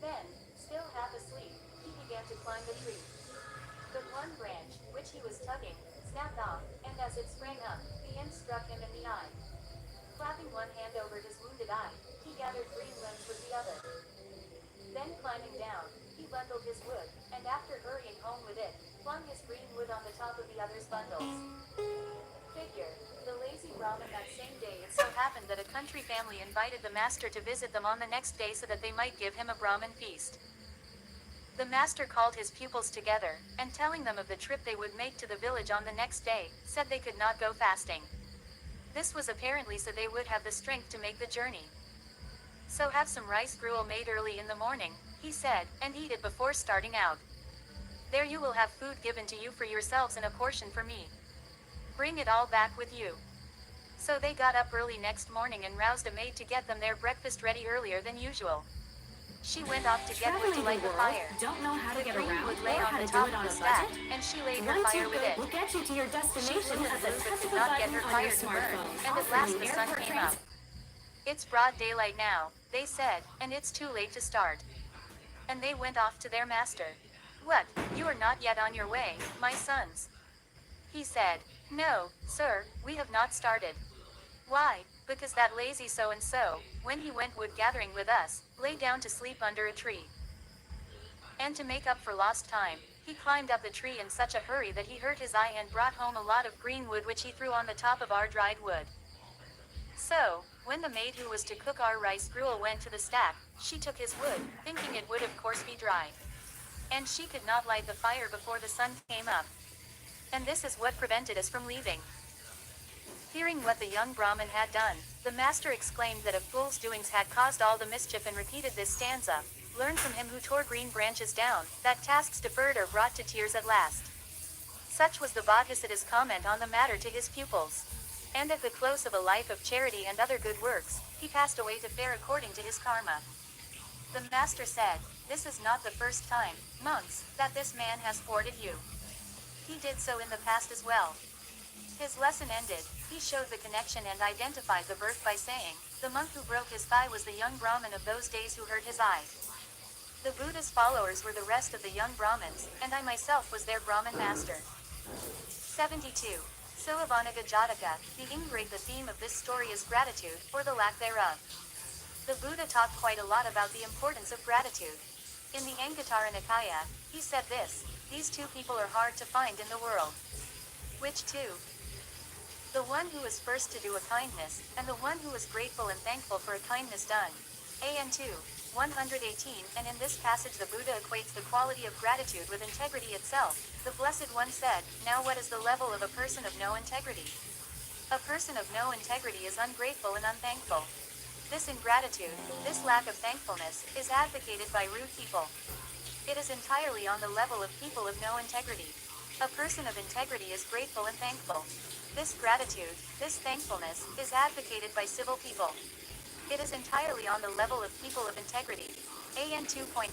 Then, still half asleep, he began to climb the tree. But one branch, which he was tugging, snapped off, and as it sprang up, the end struck him in the eye. Clapping one hand over his wounded eye, he gathered green limbs with the other. Then climbing down, he bundled his wood, and after hurrying home with it, flung his green wood on the top of the other's bundles. Figure, the lazy Brahmin that same day it so happened that a country family invited the master to visit them on the next day so that they might give him a Brahmin feast. The master called his pupils together, and telling them of the trip they would make to the village on the next day, said they could not go fasting. This was apparently so they would have the strength to make the journey. So have some rice gruel made early in the morning, he said, and eat it before starting out. There you will have food given to you for yourselves and a portion for me. Bring it all back with you. So they got up early next morning and roused a maid to get them their breakfast ready earlier than usual. She went off to get wood to light the fire. Don't know how to get Green around wood or lay how on to the do top it of on the a stack, budget? and she laid her One fire with Ticket it. will get you to your She destination flew as the a wood but touch could of a not get button her on fire your to burn, smartphone. and at last the sun came up. It's broad daylight now, they said, and it's too late to start. And they went off to their master. What, you are not yet on your way, my sons? He said, No, sir, we have not started. Why? Because that lazy so-and-so, when he went wood gathering with us, lay down to sleep under a tree. And to make up for lost time, he climbed up the tree in such a hurry that he hurt his eye and brought home a lot of green wood which he threw on the top of our dried wood. So, when the maid who was to cook our rice gruel went to the stack, she took his wood, thinking it would of course be dry. And she could not light the fire before the sun came up. And this is what prevented us from leaving. Hearing what the young Brahmin had done, the master exclaimed that a fool's doings had caused all the mischief and repeated this stanza, Learn from him who tore green branches down, that tasks deferred are brought to tears at last. Such was the Bodhisattva's comment on the matter to his pupils. And at the close of a life of charity and other good works, he passed away to fare according to his karma. The master said, This is not the first time, monks, that this man has thwarted you. He did so in the past as well. His lesson ended, he showed the connection and identified the birth by saying, the monk who broke his thigh was the young Brahmin of those days who hurt his eye. The Buddha's followers were the rest of the young Brahmins, and I myself was their Brahmin master. 72. So Avanaga Jataka, the ingrate, the theme of this story is gratitude, or the lack thereof. The Buddha talked quite a lot about the importance of gratitude. In the Anguttara Nikaya, he said this: these two people are hard to find in the world. Which two? The one who was first to do a kindness, and the one who was grateful and thankful for a kindness done. AN 2, 118. And in this passage the Buddha equates the quality of gratitude with integrity itself. The Blessed One said, now what is the level of a person of no integrity? A person of no integrity is ungrateful and unthankful. This ingratitude, this lack of thankfulness, is advocated by rude people. It is entirely on the level of people of no integrity. A person of integrity is grateful and thankful. This gratitude, this thankfulness, is advocated by civil people. It is entirely on the level of people of integrity. AN 2.31.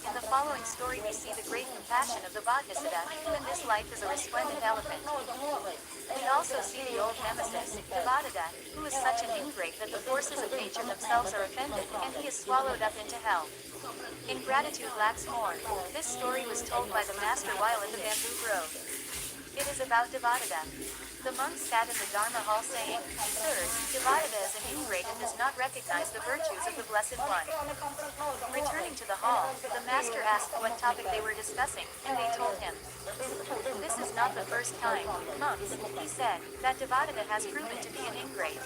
In the following story we see the great compassion of the Bodhisattva, who in this life is a resplendent elephant. We also see the old nemesis, Devadatta, who is such an ingrate that the forces of nature themselves are offended, and he is swallowed up into hell. Ingratitude lacks more. This story was told by the master while at the bamboo grove. It is about Devadatta. The monks sat in the Dharma hall saying, Sir, Devadatta is an ingrate and does not recognize the virtues of the Blessed One. Returning to the hall, the master asked what topic they were discussing, and they told him. This is not the first time, monks, he said, that Devadatta has proven to be an ingrate.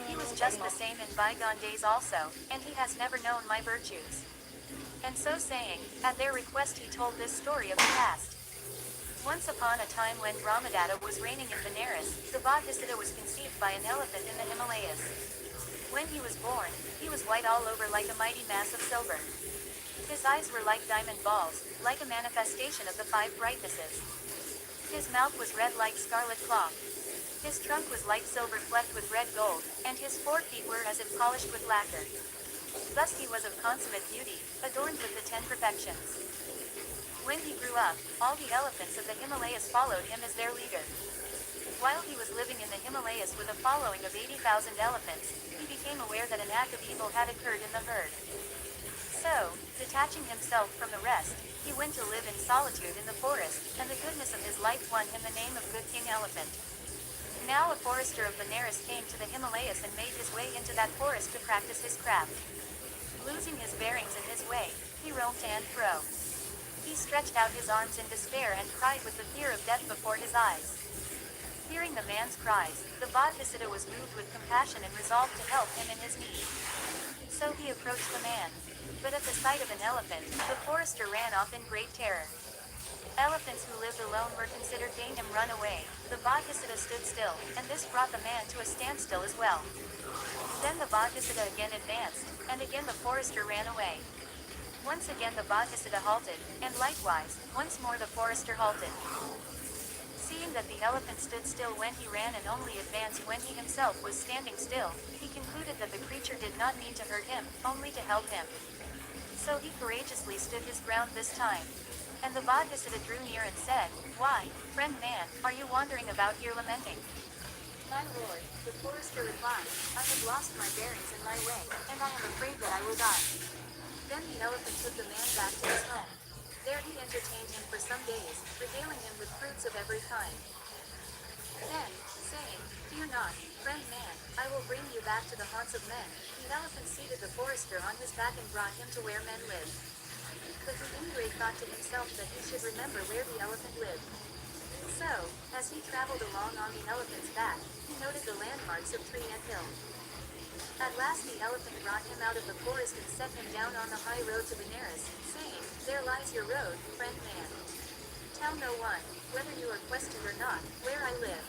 He was just the same in bygone days also, and he has never known my virtues. And so saying, at their request he told this story of the past. Once upon a time when Brahmadatta was reigning in Benares, the Bodhisattva was conceived by an elephant in the Himalayas. When he was born, he was white all over like a mighty mass of silver. His eyes were like diamond balls, like a manifestation of the five brightnesses. His mouth was red like scarlet cloth. His trunk was like silver flecked with red gold, and his 4 feet were as if polished with lacquer. Thus he was of consummate beauty, adorned with the 10 perfections. When he grew up, all the elephants of the Himalayas followed him as their leader. While he was living in the Himalayas with a following of 80,000 elephants, he became aware that an act of evil had occurred in the herd. So, detaching himself from the rest, he went to live in solitude in the forest, and the goodness of his life won him the name of Good King Elephant. Now a forester of Benares came to the Himalayas and made his way into that forest to practice his craft. Losing his bearings in his way, he roamed to and fro. He stretched out his arms in despair and cried with the fear of death before his eyes. Hearing the man's cries, the Bodhisattva was moved with compassion and resolved to help him in his need. So he approached the man. But at the sight of an elephant, the forester ran off in great terror. Elephants who lived alone were considered tame and run away. The Bodhisattva stood still, and this brought the man to a standstill as well. Then the Bodhisattva again advanced, and again the forester ran away. Once again the Bodhisattva halted, and likewise, once more the forester halted. Seeing that the elephant stood still when he ran and only advanced when he himself was standing still, he concluded that the creature did not mean to hurt him, only to help him. So he courageously stood his ground this time. And the Bodhisattva drew near and said, Why, friend man, are you wandering about here lamenting? My lord, the forester replied, I have lost my bearings in my way, and I am afraid that I will die. Then the elephant took the man back to his home. There he entertained him for some days, regaling him with fruits of every kind. Then, saying, Fear not, friend man, I will bring you back to the haunts of men, the elephant seated the forester on his back and brought him to where men lived. But the ingrate thought to himself that he should remember where the elephant lived. So, as he traveled along on the elephant's back, he noted the landmarks of tree and hill. At last the elephant brought him out of the forest and set him down on the high road to Benares, saying, There lies your road, friend man. Tell no one, whether you are questioned or not, where I live.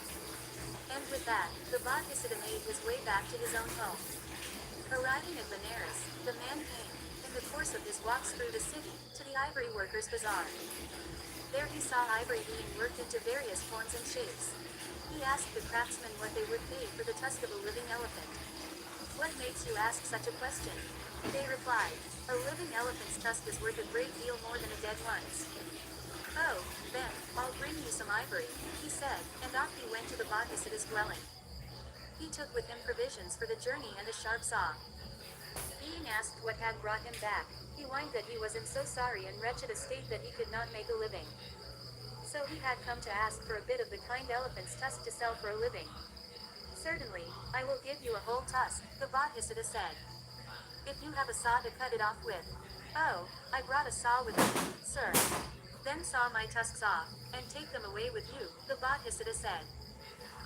And with that, the Bodhisattva made his way back to his own home. Arriving at Benares, the man came, in the course of his walks through the city, to the ivory workers' bazaar. There he saw ivory being worked into various forms and shapes. He asked the craftsmen what they would pay for the tusk of a living elephant. What makes you ask such a question? They replied, A living elephant's tusk is worth a great deal more than a dead one's. Oh, then, I'll bring you some ivory, he said, and off he went to the Bodhisattva's dwelling. He took with him provisions for the journey and a sharp saw. Being asked what had brought him back, he whined that he was in so sorry and wretched a state that he could not make a living. So he had come to ask for a bit of the kind elephant's tusk to sell for a living. Certainly, I will give you a whole tusk, the Bodhisattva said. If you have a saw to cut it off with. Oh, I brought a saw with me, sir. Then saw my tusks off, and take them away with you, the Bodhisattva said.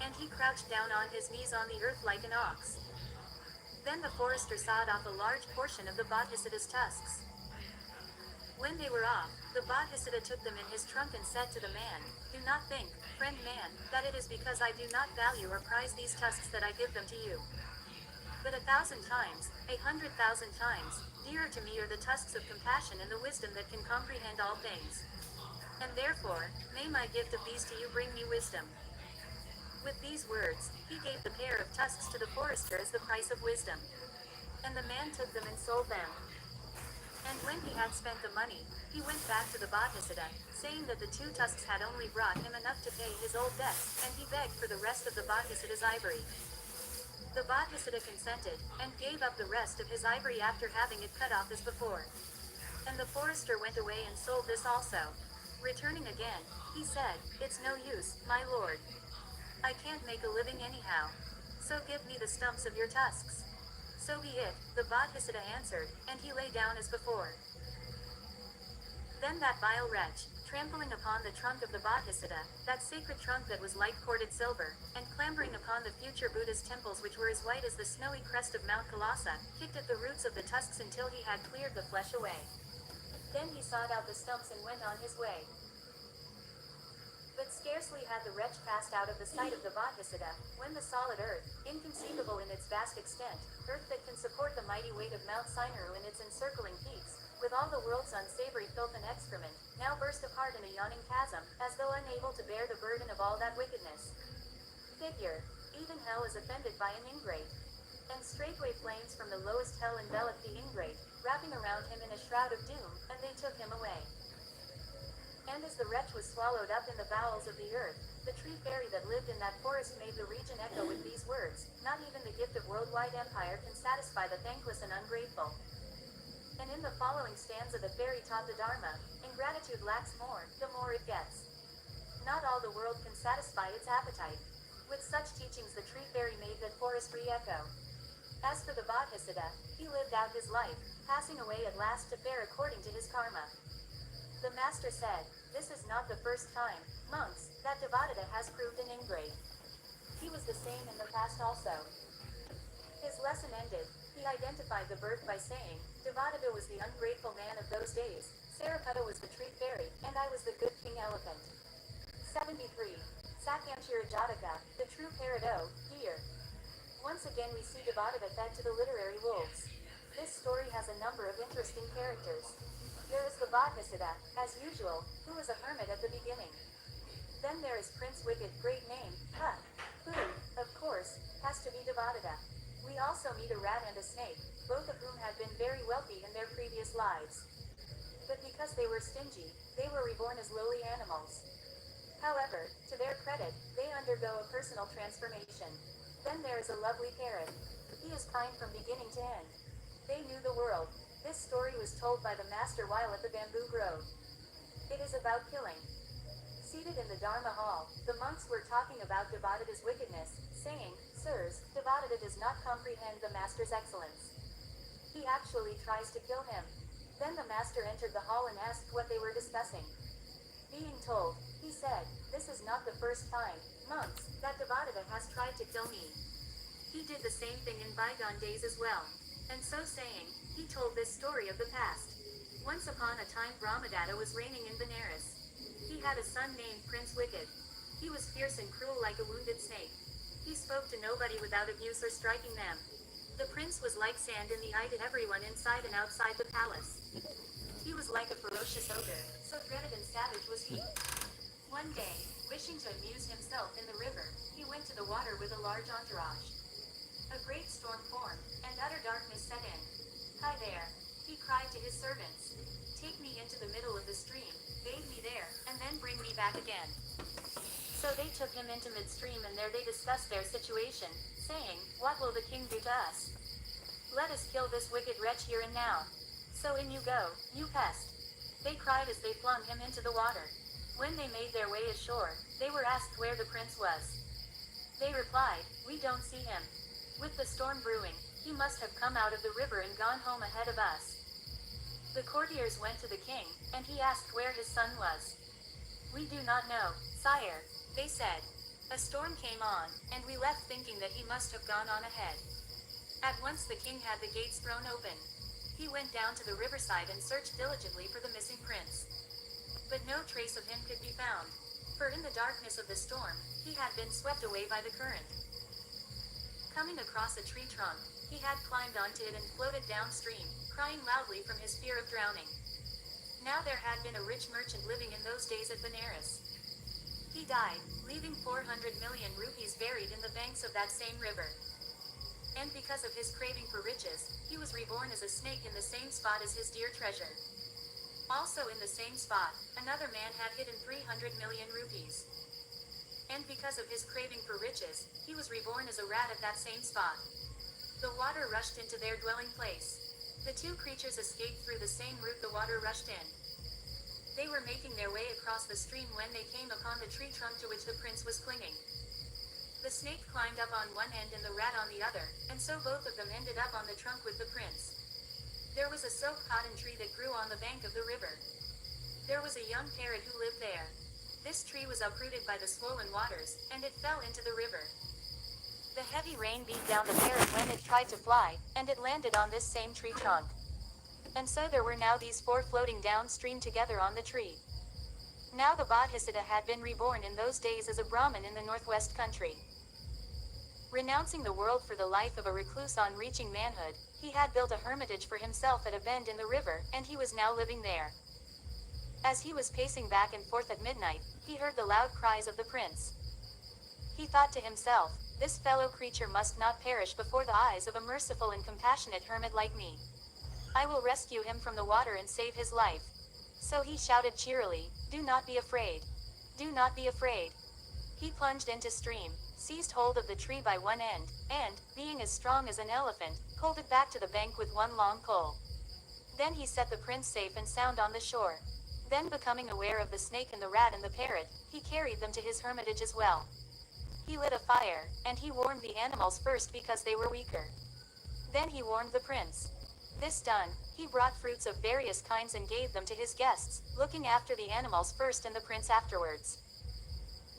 And he crouched down on his knees on the earth like an ox. Then the forester sawed off a large portion of the Bodhisattva's tusks. When they were off, the Bodhisattva took them in his trunk and said to the man, "Do not think, friend man, that it is because I do not value or prize these tusks that I give them to you. But 1,000 times, 100,000 times, dearer to me are the tusks of compassion and the wisdom that can comprehend all things. And therefore, may my gift of these to you bring me wisdom." With these words, he gave the pair of tusks to the forester as the price of wisdom. And the man took them and sold them. And when he had spent the money, he went back to the Bodhisattva, saying that the 2 tusks had only brought him enough to pay his old debts, and he begged for the rest of the Bodhisattva's ivory. The Bodhisattva consented, and gave up the rest of his ivory after having it cut off as before. And the forester went away and sold this also. Returning again, he said, "It's no use, my lord. I can't make a living anyhow. So give me the stumps of your tusks." "So be it," the Bodhisattva answered, and he lay down as before. Then that vile wretch, trampling upon the trunk of the Bodhisattva, that sacred trunk that was like corded silver, and clambering upon the future Buddha's temples which were as white as the snowy crest of Mount Kailasa, kicked at the roots of the tusks until he had cleared the flesh away. Then he sawed out the stumps and went on his way. But scarcely had the wretch passed out of the sight of the Bodhisattva, when the solid earth, inconceivable in its vast extent, earth that can support the mighty weight of Mount Sinai in its encircling peaks, with all the world's unsavory filth and excrement, now burst apart in a yawning chasm, as though unable to bear the burden of all that wickedness. Figure, even hell is offended by an ingrate. And straightway flames from the lowest hell enveloped the ingrate, wrapping around him in a shroud of doom, and they took him away. And as the wretch was swallowed up in the bowels of the earth, the tree fairy that lived in that forest made the region echo with these words, "Not even the gift of worldwide empire can satisfy the thankless and ungrateful." And in the following stanza the fairy taught the Dharma, ingratitude lacks more, the more it gets. Not all the world can satisfy its appetite. With such teachings the tree fairy made that forest re-echo. As for the Bodhisattva, he lived out his life, passing away at last to fare according to his karma. The master said, "This is not the first time, monks, that Devadatta has proved an ingrate. He was the same in the past also." His lesson ended, he identified the bird by saying, "Devadatta was the ungrateful man of those days, Sariputta was the tree fairy, and I was the good king elephant." 73. Satyamshira Jataka, the true parado, deer. Once again we see Devadatta fed to the literary wolves. This story has a number of interesting characters. There is the Bodhisattva, as usual, who was a hermit at the beginning. Then there is Prince Wicked, great name, Hut, who, of course, has to be Devadatta. We also meet a rat and a snake, both of whom had been very wealthy in their previous lives. But because they were stingy, they were reborn as lowly animals. However, to their credit, they undergo a personal transformation. Then there is a lovely parrot. He is kind from beginning to end. They knew the world. This story was told by the master while at the bamboo grove. It is about killing. Seated in the Dharma hall, the monks were talking about Devadatta's wickedness, saying, "Sirs, Devadatta does not comprehend the master's excellence. He actually tries to kill him." Then the master entered the hall and asked what they were discussing. Being told, he said, "This is not the first time, monks, that Devadatta has tried to kill me. He did the same thing in bygone days as well." And so saying, he told this story of the past. Once upon a time Brahmadatta was reigning in Benares. He had a son named Prince Wicked. He was fierce and cruel like a wounded snake. He spoke to nobody without abuse or striking them. The prince was like sand in the eye to everyone inside and outside the palace. He was like a ferocious ogre, so dreaded and savage was he. One day, wishing to amuse himself in the river, he went to the water with a large entourage. A great storm formed, and utter darkness set in. "Hi there," he cried to his servants. "Take me into the middle of the stream, bathe me there, and then bring me back again." So they took him into midstream and there they discussed their situation, saying, "What will the king do to us? Let us kill this wicked wretch here and now. So in you go, you pest." They cried as they flung him into the water. When they made their way ashore, they were asked where the prince was. They replied, "We don't see him. With the storm brewing, he must have come out of the river and gone home ahead of us." The courtiers went to the king, and he asked where his son was. "We do not know, sire," they said. "A storm came on, and we left thinking that he must have gone on ahead." At once the king had the gates thrown open. He went down to the riverside and searched diligently for the missing prince. But no trace of him could be found. For in the darkness of the storm, he had been swept away by the current. Coming across a tree trunk, he had climbed onto it and floated downstream, crying loudly from his fear of drowning. Now there had been a rich merchant living in those days at Benares. He died, leaving 400 million rupees buried in the banks of that same river. And because of his craving for riches, he was reborn as a snake in the same spot as his dear treasure. Also in the same spot, another man had hidden 300 million rupees. And because of his craving for riches, he was reborn as a rat at that same spot. The water rushed into their dwelling place. The two creatures escaped through the same route the water rushed in. They were making their way across the stream when they came upon the tree trunk to which the prince was clinging. The snake climbed up on one end and the rat on the other, and so both of them ended up on the trunk with the prince. There was a soap cotton tree that grew on the bank of the river. There was a young parrot who lived there. This tree was uprooted by the swollen waters, and it fell into the river. The heavy rain beat down the parrot when it tried to fly, and it landed on this same tree trunk. And so there were now these four floating downstream together on the tree. Now the Bodhisattva had been reborn in those days as a Brahmin in the northwest country. Renouncing the world for the life of a recluse on reaching manhood, he had built a hermitage for himself at a bend in the river, and he was now living there. As he was pacing back and forth at midnight, he heard the loud cries of the prince. He thought to himself, "This fellow creature must not perish before the eyes of a merciful and compassionate hermit like me. I will rescue him from the water and save his life." So he shouted cheerily, "Do not be afraid. Do not be afraid." He plunged into stream, seized hold of the tree by one end, and, being as strong as an elephant, pulled it back to the bank with one long pull. Then he set the prince safe and sound on the shore. Then, becoming aware of the snake and the rat and the parrot, he carried them to his hermitage as well. He lit a fire, and he warmed the animals first because they were weaker. Then he warmed the prince. This done, he brought fruits of various kinds and gave them to his guests, looking after the animals first and the prince afterwards.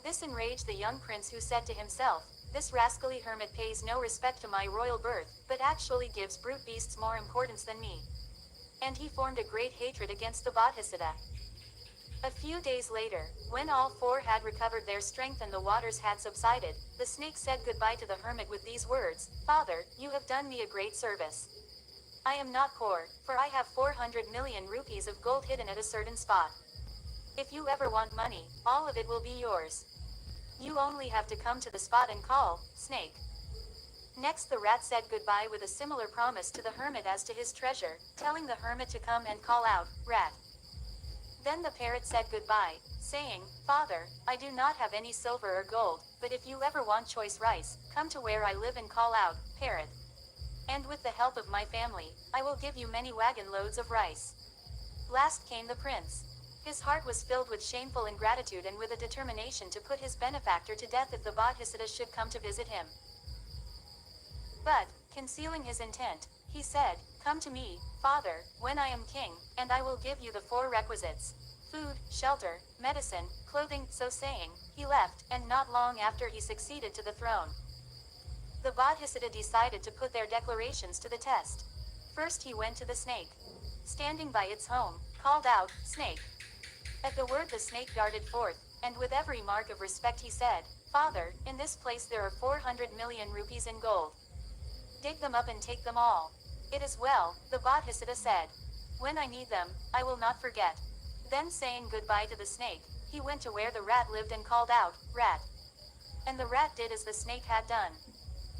This enraged the young prince, who said to himself, "This rascally hermit pays no respect to my royal birth, but actually gives brute beasts more importance than me." And he formed a great hatred against the Bodhisattva. A few days later, when all four had recovered their strength and the waters had subsided, the snake said goodbye to the hermit with these words, "Father, you have done me a great service. I am not poor, for I have 400 million rupees of gold hidden at a certain spot. If you ever want money, all of it will be yours. You only have to come to the spot and call, Snake." Next the rat said goodbye with a similar promise to the hermit as to his treasure, telling the hermit to come and call out, "Rat." Then the parrot said goodbye, saying, "Father, I do not have any silver or gold, but if you ever want choice rice, come to where I live and call out, Parrot. And with the help of my family, I will give you many wagon loads of rice." Last came the prince. His heart was filled with shameful ingratitude and with a determination to put his benefactor to death if the Bodhisattva should come to visit him. But, concealing his intent, he said, "Come to me, father, when I am king, and I will give you the four requisites: food, shelter, medicine, clothing." So saying, he left, and not long after he succeeded to the throne. The Bodhisattva decided to put their declarations to the test. First he went to the snake. Standing by its home, called out, "Snake." At the word the snake darted forth, and with every mark of respect he said, "Father, in this place there are 400 million rupees in gold. Dig them up and take them all." "It is well," the Bodhisattva said. "When I need them, I will not forget." Then saying goodbye to the snake, he went to where the rat lived and called out, "Rat." And the rat did as the snake had done.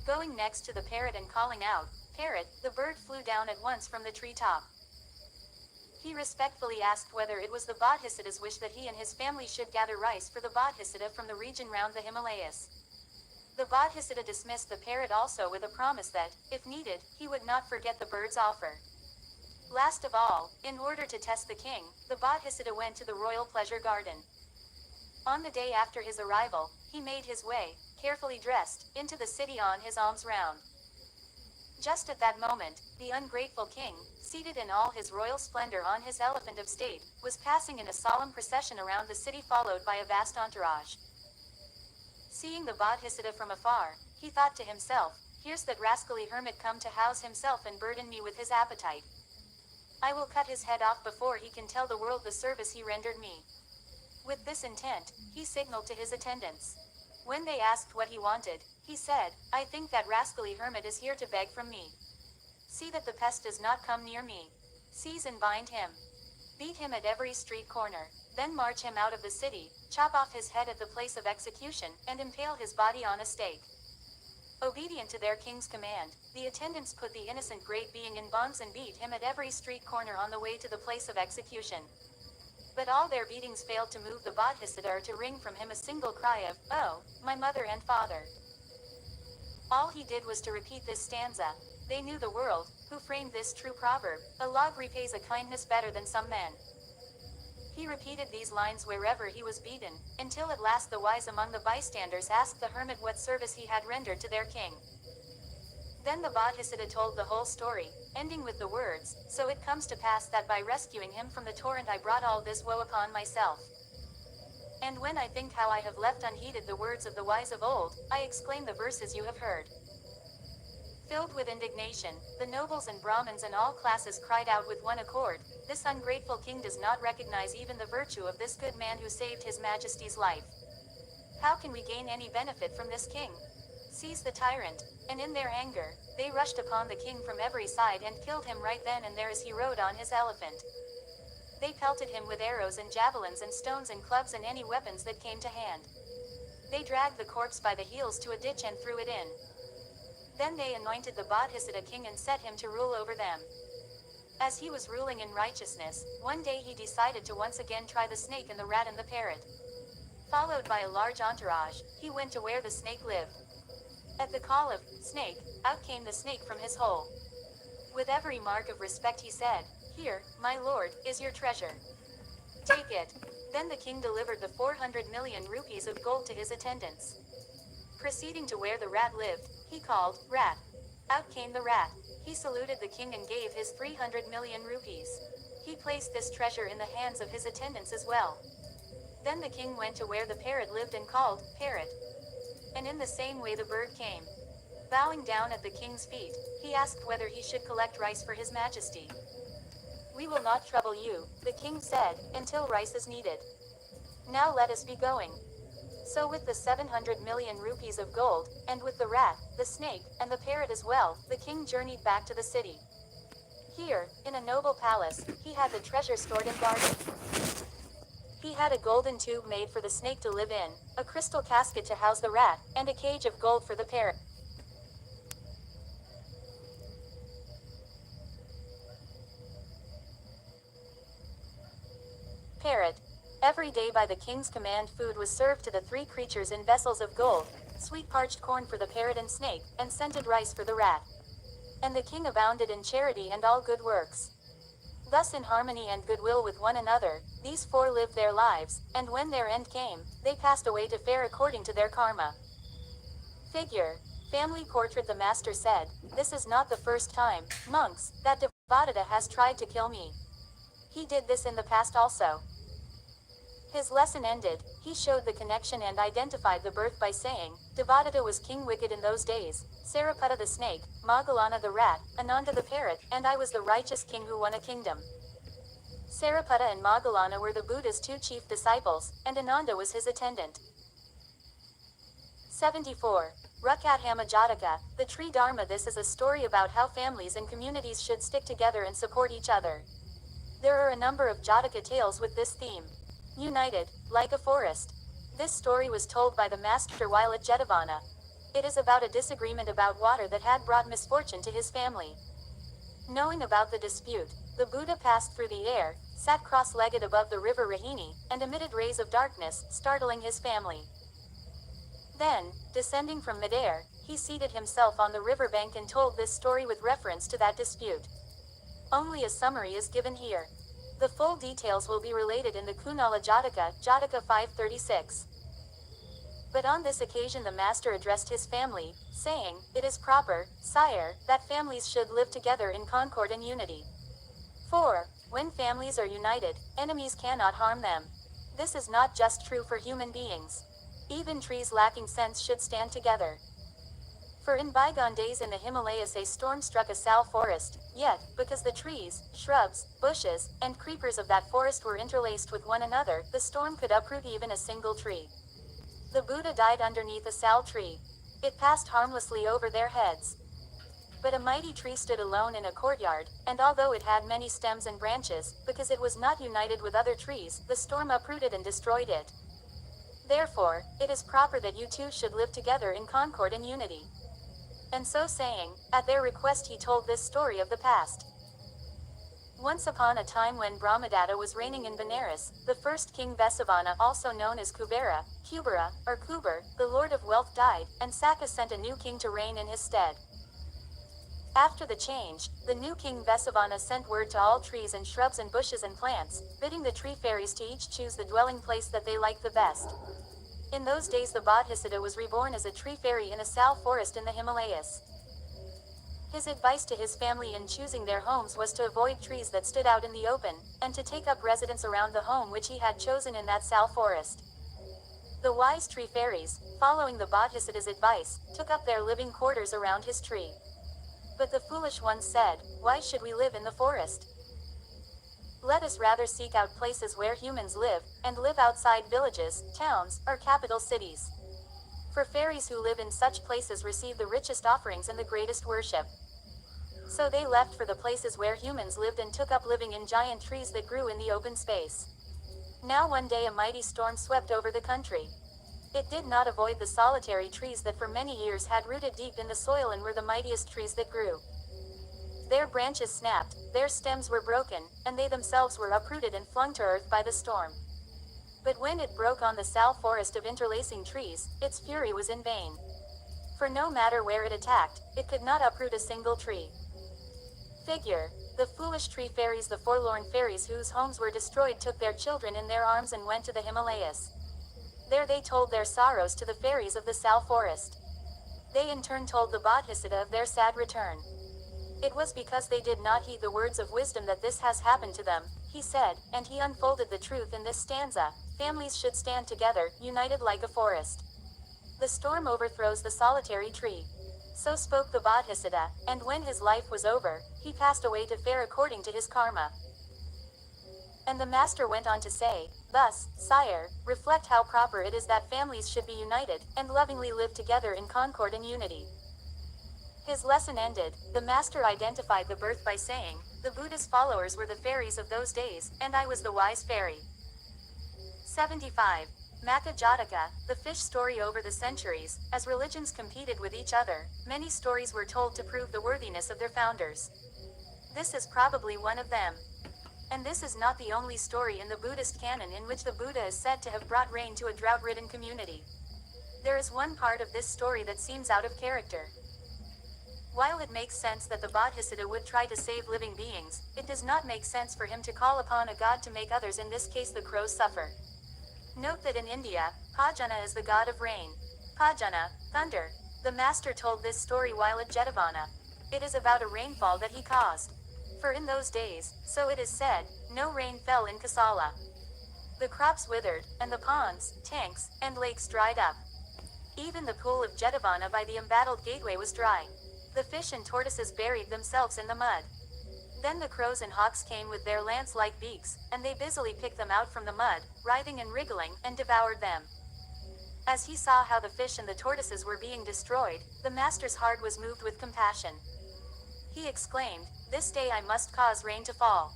Going next to the parrot and calling out, "Parrot," the bird flew down at once from the tree top. He respectfully asked whether it was the Bodhisattva's wish that he and his family should gather rice for the Bodhisattva from the region round the Himalayas. The Bodhisattva dismissed the parrot also with a promise that, if needed, he would not forget the bird's offer. Last of all, in order to test the king, the Bodhisattva went to the royal pleasure garden. On the day after his arrival, he made his way, carefully dressed, into the city on his alms round. Just at that moment, the ungrateful king, seated in all his royal splendor on his elephant of state, was passing in a solemn procession around the city followed by a vast entourage. Seeing the Bodhisattva from afar, he thought to himself, "Here's that rascally hermit come to house himself and burden me with his appetite. I will cut his head off before he can tell the world the service he rendered me." With this intent, he signaled to his attendants. When they asked what he wanted, he said, "I think that rascally hermit is here to beg from me. See that the pest does not come near me. Seize and bind him. Beat him at every street corner. Then march him out of the city, chop off his head at the place of execution, and impale his body on a stake." Obedient to their king's command, the attendants put the innocent great being in bonds and beat him at every street corner on the way to the place of execution. But all their beatings failed to move the Bodhisattva or to wring from him a single cry of, "Oh, my mother and father." All he did was to repeat this stanza. They knew the world, who framed this true proverb, "A log repays a kindness better than some men." He repeated these lines wherever he was beaten, until at last the wise among the bystanders asked the hermit what service he had rendered to their king. Then the Bodhisattva told the whole story, ending with the words, "So it comes to pass that by rescuing him from the torrent I brought all this woe upon myself. And when I think how I have left unheeded the words of the wise of old, I exclaim the verses you have heard." Filled with indignation, the nobles and Brahmins and all classes cried out with one accord, "This ungrateful king does not recognize even the virtue of this good man who saved his majesty's life. How can we gain any benefit from this king? Seize the tyrant." And in their anger, they rushed upon the king from every side and killed him right then and there as he rode on his elephant. They pelted him with arrows and javelins and stones and clubs and any weapons that came to hand. They dragged the corpse by the heels to a ditch and threw it in. Then they anointed the Bodhisattva king and set him to rule over them. As he was ruling in righteousness, one day he decided to once again try the snake and the rat and the parrot. Followed by a large entourage, he went to where the snake lived. At the call of, "Snake," out came the snake from his hole. With every mark of respect he said, "Here, my lord, is your treasure. Take it." Then the king delivered the 400 million rupees of gold to his attendants. Proceeding to where the rat lived, he called, "Rat." Out came the rat. He saluted the king and gave his 300 million rupees. He placed this treasure in the hands of his attendants as well. Then the king went to where the parrot lived and called, "Parrot." And in the same way the bird came. Bowing down at the king's feet, he asked whether he should collect rice for his majesty. "We will not trouble you," the king said, "until rice is needed. Now let us be going." So with the 700 million rupees of gold, and with the rat, the snake, and the parrot as well, the king journeyed back to the city. Here, in a noble palace, he had the treasure stored and guarded. He had a golden tube made for the snake to live in, a crystal casket to house the rat, and a cage of gold for the parrot. Parrot. Every day by the king's command food was served to the three creatures in vessels of gold, sweet parched corn for the parrot and snake, and scented rice for the rat. And the king abounded in charity and all good works. Thus in harmony and goodwill with one another, these four lived their lives, and when their end came, they passed away to fare according to their karma. Figure. Family portrait. The master said, "This is not the first time, monks, that Devadatta has tried to kill me. He did this in the past also." His lesson ended, he showed the connection and identified the birth by saying, Devadatta was king wicked in those days, Sariputta the snake, Moggallana the rat, Ananda the parrot, and I was the righteous king who won a kingdom. Sariputta and Moggallana were the Buddha's two chief disciples, and Ananda was his attendant. 74. Rukathama Jataka, the tree Dharma. This is a story about how families and communities should stick together and support each other. There are a number of Jataka tales with this theme. United, like a forest. This story was told by the master while at Jetavana. It is about a disagreement about water that had brought misfortune to his family. Knowing about the dispute, the Buddha passed through the air, sat cross-legged above the river Rahini, and emitted rays of darkness, startling his family. Then, descending from midair, he seated himself on the river bank and told this story with reference to that dispute. Only a summary is given here. The full details will be related in the Kunala Jataka, Jataka 536. But on this occasion the master addressed his family, saying, "It is proper, sire, that families should live together in concord and unity. For, when families are united, enemies cannot harm them. This is not just true for human beings. Even trees lacking sense should stand together. For in bygone days in the Himalayas a storm struck a sal forest, yet, because the trees, shrubs, bushes, and creepers of that forest were interlaced with one another, the storm could uproot even a single tree. The Buddha died underneath a sal tree. It passed harmlessly over their heads. But a mighty tree stood alone in a courtyard, and although it had many stems and branches, because it was not united with other trees, the storm uprooted and destroyed it. Therefore, it is proper that you two should live together in concord and unity." And so saying, at their request he told this story of the past. Once upon a time when Brahmadatta was reigning in Benares, the first king Vesavana, also known as Kubera, or Kuber, the lord of wealth, died, and Saka sent a new king to reign in his stead. After the change, the new king Vesavana sent word to all trees and shrubs and bushes and plants, bidding the tree fairies to each choose the dwelling place that they liked the best. In those days the Bodhisattva was reborn as a tree fairy in a sal forest in the Himalayas. His advice to his family in choosing their homes was to avoid trees that stood out in the open, and to take up residence around the home which he had chosen in that sal forest. The wise tree fairies, following the Bodhisattva's advice, took up their living quarters around his tree. But the foolish ones said, "Why should we live in the forest? Let us rather seek out places where humans live, and live outside villages, towns, or capital cities. For fairies who live in such places receive the richest offerings and the greatest worship." So they left for the places where humans lived and took up living in giant trees that grew in the open space. Now one day a mighty storm swept over the country. It did not avoid the solitary trees that for many years had rooted deep in the soil and were the mightiest trees that grew. Their branches snapped, their stems were broken, and they themselves were uprooted and flung to earth by the storm. But when it broke on the sal forest of interlacing trees, its fury was in vain. For no matter where it attacked, it could not uproot a single tree. Figure. The foolish tree fairies, the forlorn fairies whose homes were destroyed, took their children in their arms and went to the Himalayas. There they told their sorrows to the fairies of the sal forest. They in turn told the Bodhisattva of their sad return. It was because they did not heed the words of wisdom that this has happened to them, he said, and he unfolded the truth in this stanza: families should stand together, united like a forest. The storm overthrows the solitary tree. So spoke the Bodhisattva, and when his life was over, he passed away to fare according to his karma. And the master went on to say, "Thus, sire, reflect how proper it is that families should be united, and lovingly live together in concord and unity." His lesson ended, the master identified the birth by saying, "The Buddha's followers were the fairies of those days, and I was the wise fairy." 75. Maka Jataka, the fish story. Over the centuries, as religions competed with each other, many stories were told to prove the worthiness of their founders. This is probably one of them. And this is not the only story in the Buddhist canon in which the Buddha is said to have brought rain to a drought-ridden community. There is one part of this story that seems out of character. While it makes sense that the Bodhisattva would try to save living beings, it does not make sense for him to call upon a god to make others, in this case the crows, suffer. Note that in India, Pajana is the god of rain. Pajana, thunder. The master told this story while at Jetavana. It is about a rainfall that he caused. For in those days, so it is said, no rain fell in Kosala. The crops withered, and the ponds, tanks, and lakes dried up. Even the pool of Jetavana by the embattled gateway was dry. The fish and tortoises buried themselves in the mud. Then the crows and hawks came with their lance-like beaks, and they busily picked them out from the mud, writhing and wriggling, and devoured them. As he saw how the fish and the tortoises were being destroyed, the master's heart was moved with compassion. He exclaimed, "This day I must cause rain to fall."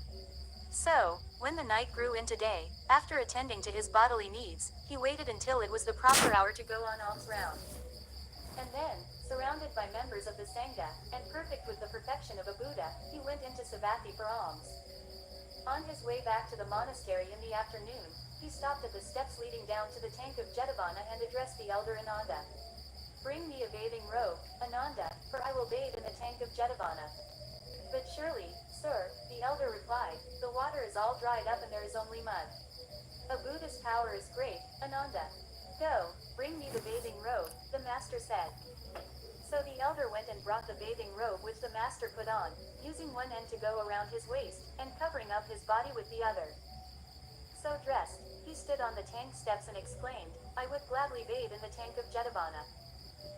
So, when the night grew into day, after attending to his bodily needs, he waited until it was the proper hour to go on alms round. And then, surrounded by members of the Sangha, and perfect with the perfection of a Buddha, he went into Savatthi for alms. On his way back to the monastery in the afternoon, he stopped at the steps leading down to the tank of Jetavana and addressed the elder Ananda. "Bring me a bathing robe, Ananda, for I will bathe in the tank of Jetavana." "But surely," Sir, the elder replied, the water is all dried up and there is only mud. A Buddha's power is great, Ananda. Go, bring me the bathing robe, the master said. So the elder went and brought the bathing robe which the master put on, using one end to go around his waist, and covering up his body with the other. So dressed, he stood on the tank steps and exclaimed, I would gladly bathe in the tank of Jetavana.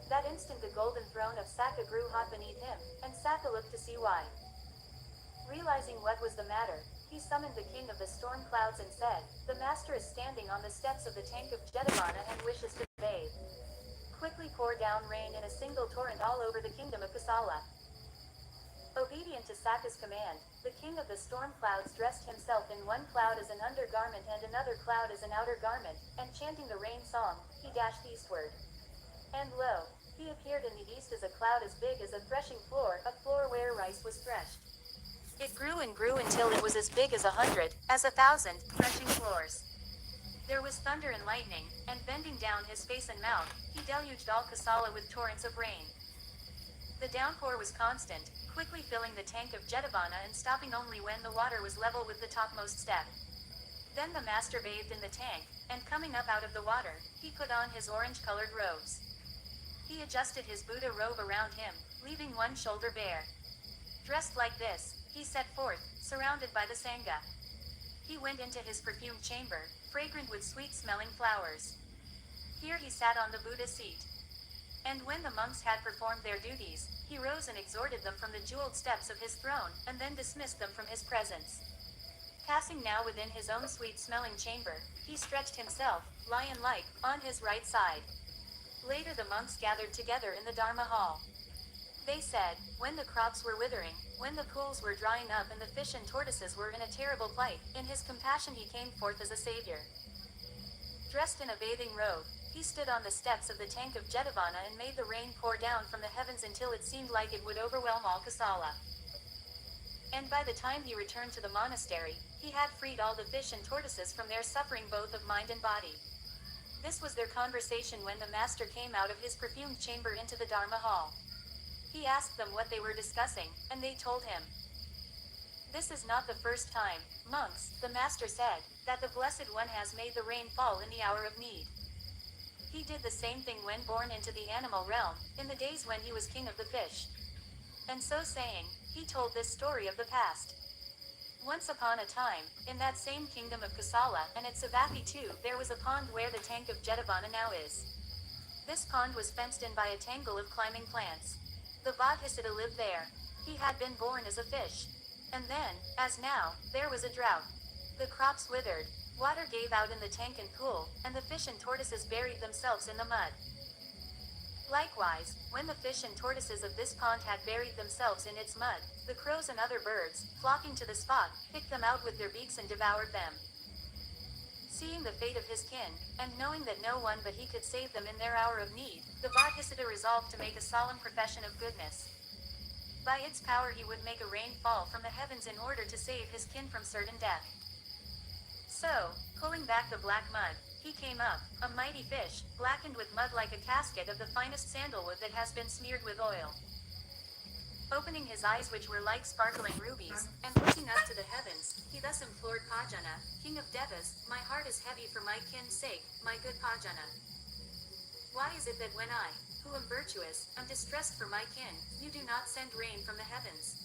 That instant the golden throne of Saka grew hot beneath him, and Saka looked to see why. Realizing what was the matter, he summoned the king of the storm clouds and said, the master is standing on the steps of the tank of Jetavana and wishes to bathe. Quickly pour down rain in a single torrent all over the kingdom of Kosala. Obedient to Saka's command, the king of the storm clouds dressed himself in one cloud as an undergarment and another cloud as an outer garment, and chanting the rain song, he dashed eastward. And lo, he appeared in the east as a cloud as big as a threshing floor, a floor where rice was threshed. It grew and grew until it was as big as 100, as 1,000, threshing floors. There was thunder and lightning, and bending down his face and mouth, he deluged all Kosala with torrents of rain. The downpour was constant, quickly filling the tank of Jetavana and stopping only when the water was level with the topmost step. Then the master bathed in the tank, and coming up out of the water, he put on his orange-colored robes. He adjusted his Buddha robe around him, leaving one shoulder bare. Dressed like this, he set forth, surrounded by the Sangha. He went into his perfumed chamber, fragrant with sweet-smelling flowers. Here he sat on the Buddha seat. And when the monks had performed their duties, he rose and exhorted them from the jeweled steps of his throne, and then dismissed them from his presence. Passing now within his own sweet-smelling chamber, he stretched himself, lion-like, on his right side. Later the monks gathered together in the Dharma hall. They said, when the crops were withering, when the pools were drying up and the fish and tortoises were in a terrible plight, in his compassion he came forth as a savior. Dressed in a bathing robe, he stood on the steps of the tank of Jetavana and made the rain pour down from the heavens until it seemed like it would overwhelm all Kosala. And by the time he returned to the monastery, he had freed all the fish and tortoises from their suffering both of mind and body. This was their conversation when the master came out of his perfumed chamber into the Dharma hall. He asked them what they were discussing, and they told him. This is not the first time, monks, the master said, that the Blessed One has made the rain fall in the hour of need. He did the same thing when born into the animal realm, in the days when he was king of the fish. And so saying, he told this story of the past. Once upon a time, in that same kingdom of Kosala, and at Savatthi too, there was a pond where the tank of Jetavana now is. This pond was fenced in by a tangle of climbing plants. The Bodhisattva lived there. He had been born as a fish. And then, as now, there was a drought. The crops withered, water gave out in the tank and pool, and the fish and tortoises buried themselves in the mud. Likewise, when the fish and tortoises of this pond had buried themselves in its mud, the crows and other birds, flocking to the spot, picked them out with their beaks and devoured them. Seeing the fate of his kin, and knowing that no one but he could save them in their hour of need, the Bodhisattva resolved to make a solemn profession of goodness. By its power he would make a rain fall from the heavens in order to save his kin from certain death. So, pulling back the black mud, he came up, a mighty fish, blackened with mud like a casket of the finest sandalwood that has been smeared with oil. Opening his eyes which were like sparkling rubies, and looking up to the heavens, he thus implored Pajana, king of Devas, my heart is heavy for my kin's sake, my good Pajana. Why is it that when I, who am virtuous, am distressed for my kin, you do not send rain from the heavens?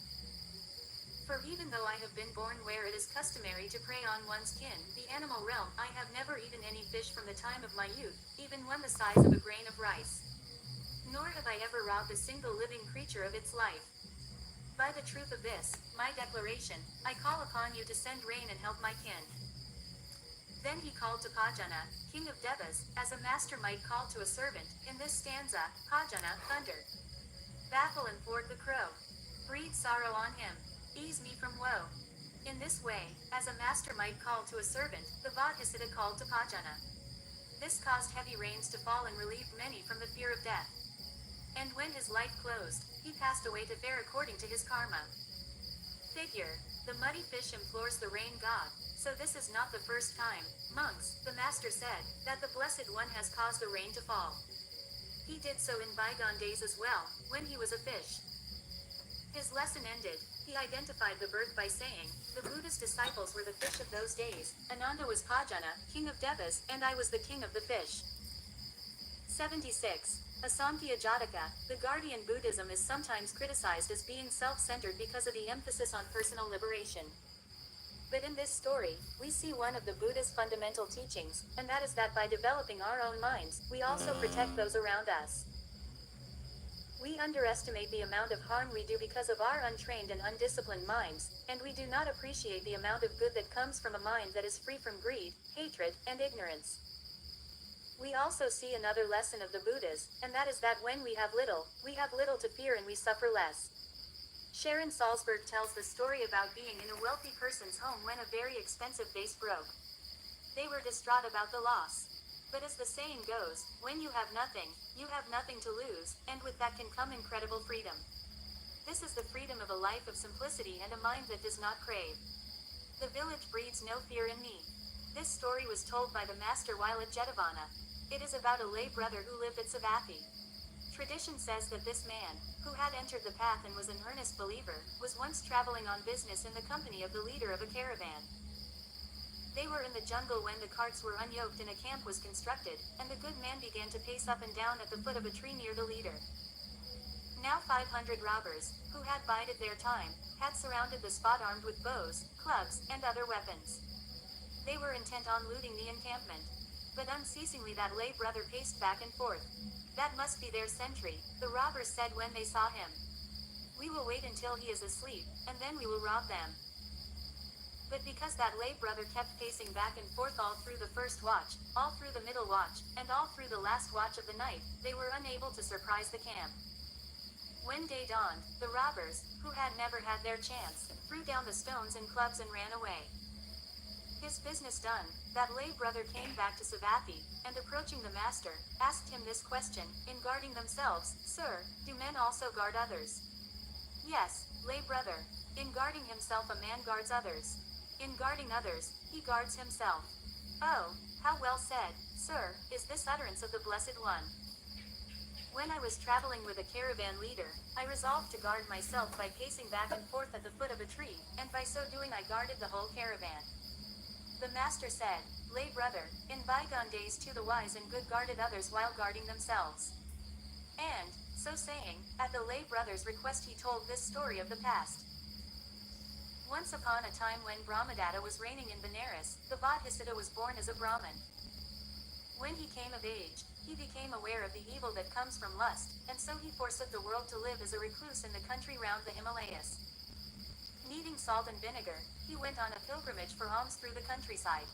For even though I have been born where it is customary to prey on one's kin, the animal realm, I have never eaten any fish from the time of my youth, even one the size of a grain of rice. Nor have I ever robbed a single living creature of its life. By the truth of this, my declaration, I call upon you to send rain and help my kin. Then he called to Pajana, king of Devas, as a master might call to a servant. In this stanza, Pajana, thunder. Baffle and thwart the crow. Breed sorrow on him. Ease me from woe. In this way, as a master might call to a servant, the Bodhisattva called to Pajana. This caused heavy rains to fall and relieved many from the fear of death. And when his life closed, he passed away to fare according to his karma. Figure. The muddy fish implores the rain god, so this is not the first time, monks, the master said, that the Blessed One has caused the rain to fall. He did so in bygone days as well, when he was a fish. His lesson ended, He identified the birth by saying, the Buddha's disciples were the fish of those days, Ananda was Pajana, king of Devas, and I was the king of the fish. 76. Asamkhya Jataka, the Guardian Buddhism is sometimes criticized as being self-centered because of the emphasis on personal liberation. But in this story, we see one of the Buddha's fundamental teachings, and that is that by developing our own minds, we also protect those around us. We underestimate the amount of harm we do because of our untrained and undisciplined minds, and we do not appreciate the amount of good that comes from a mind that is free from greed, hatred, and ignorance. We also see another lesson of the Buddhas, and that is that when we have little to fear and we suffer less. Sharon Salzberg tells the story about being in a wealthy person's home when a very expensive vase broke. They were distraught about the loss. But as the saying goes, when you have nothing, you have nothing to lose, and with that can come incredible freedom. This is the freedom of a life of simplicity and a mind that does not crave. The village breeds no fear in me. This story was told by the master while at Jetavana. It is about a lay brother who lived at Savatthi. Tradition says that this man, who had entered the path and was an earnest believer, was once traveling on business in the company of the leader of a caravan. They were in the jungle when the carts were unyoked and a camp was constructed, and the good man began to pace up and down at the foot of a tree near the leader. Now 500 robbers, who had bided their time, had surrounded the spot armed with bows, clubs, and other weapons. They were intent on looting the encampment. But unceasingly that lay brother paced back and forth. That must be their sentry, the robbers said when they saw him. We will wait until he is asleep, and then we will rob them. But because that lay brother kept pacing back and forth all through the first watch, all through the middle watch, and all through the last watch of the night, they were unable to surprise the camp. When day dawned, the robbers, who had never had their chance, threw down the stones and clubs and ran away. His business done, that lay brother came back to Savatthi, and approaching the master, asked him this question, in guarding themselves, Sir, do men also guard others? Yes, lay brother. In guarding himself a man guards others. In guarding others, he guards himself. Oh, how well said, sir, is this utterance of the Blessed One. When I was traveling with a caravan leader, I resolved to guard myself by pacing back and forth at the foot of a tree, and by so doing I guarded the whole caravan. The master said, Lay brother, in bygone days too the wise and good guarded others while guarding themselves. And, so saying, at the lay brother's request he told this story of the past. Once upon a time when Brahmadatta was reigning in Benares, the Bodhisattva was born as a Brahmin. When he came of age, he became aware of the evil that comes from lust, and so he forsook the world to live as a recluse in the country round the Himalayas. Needing salt and vinegar, he went on a pilgrimage for alms through the countryside.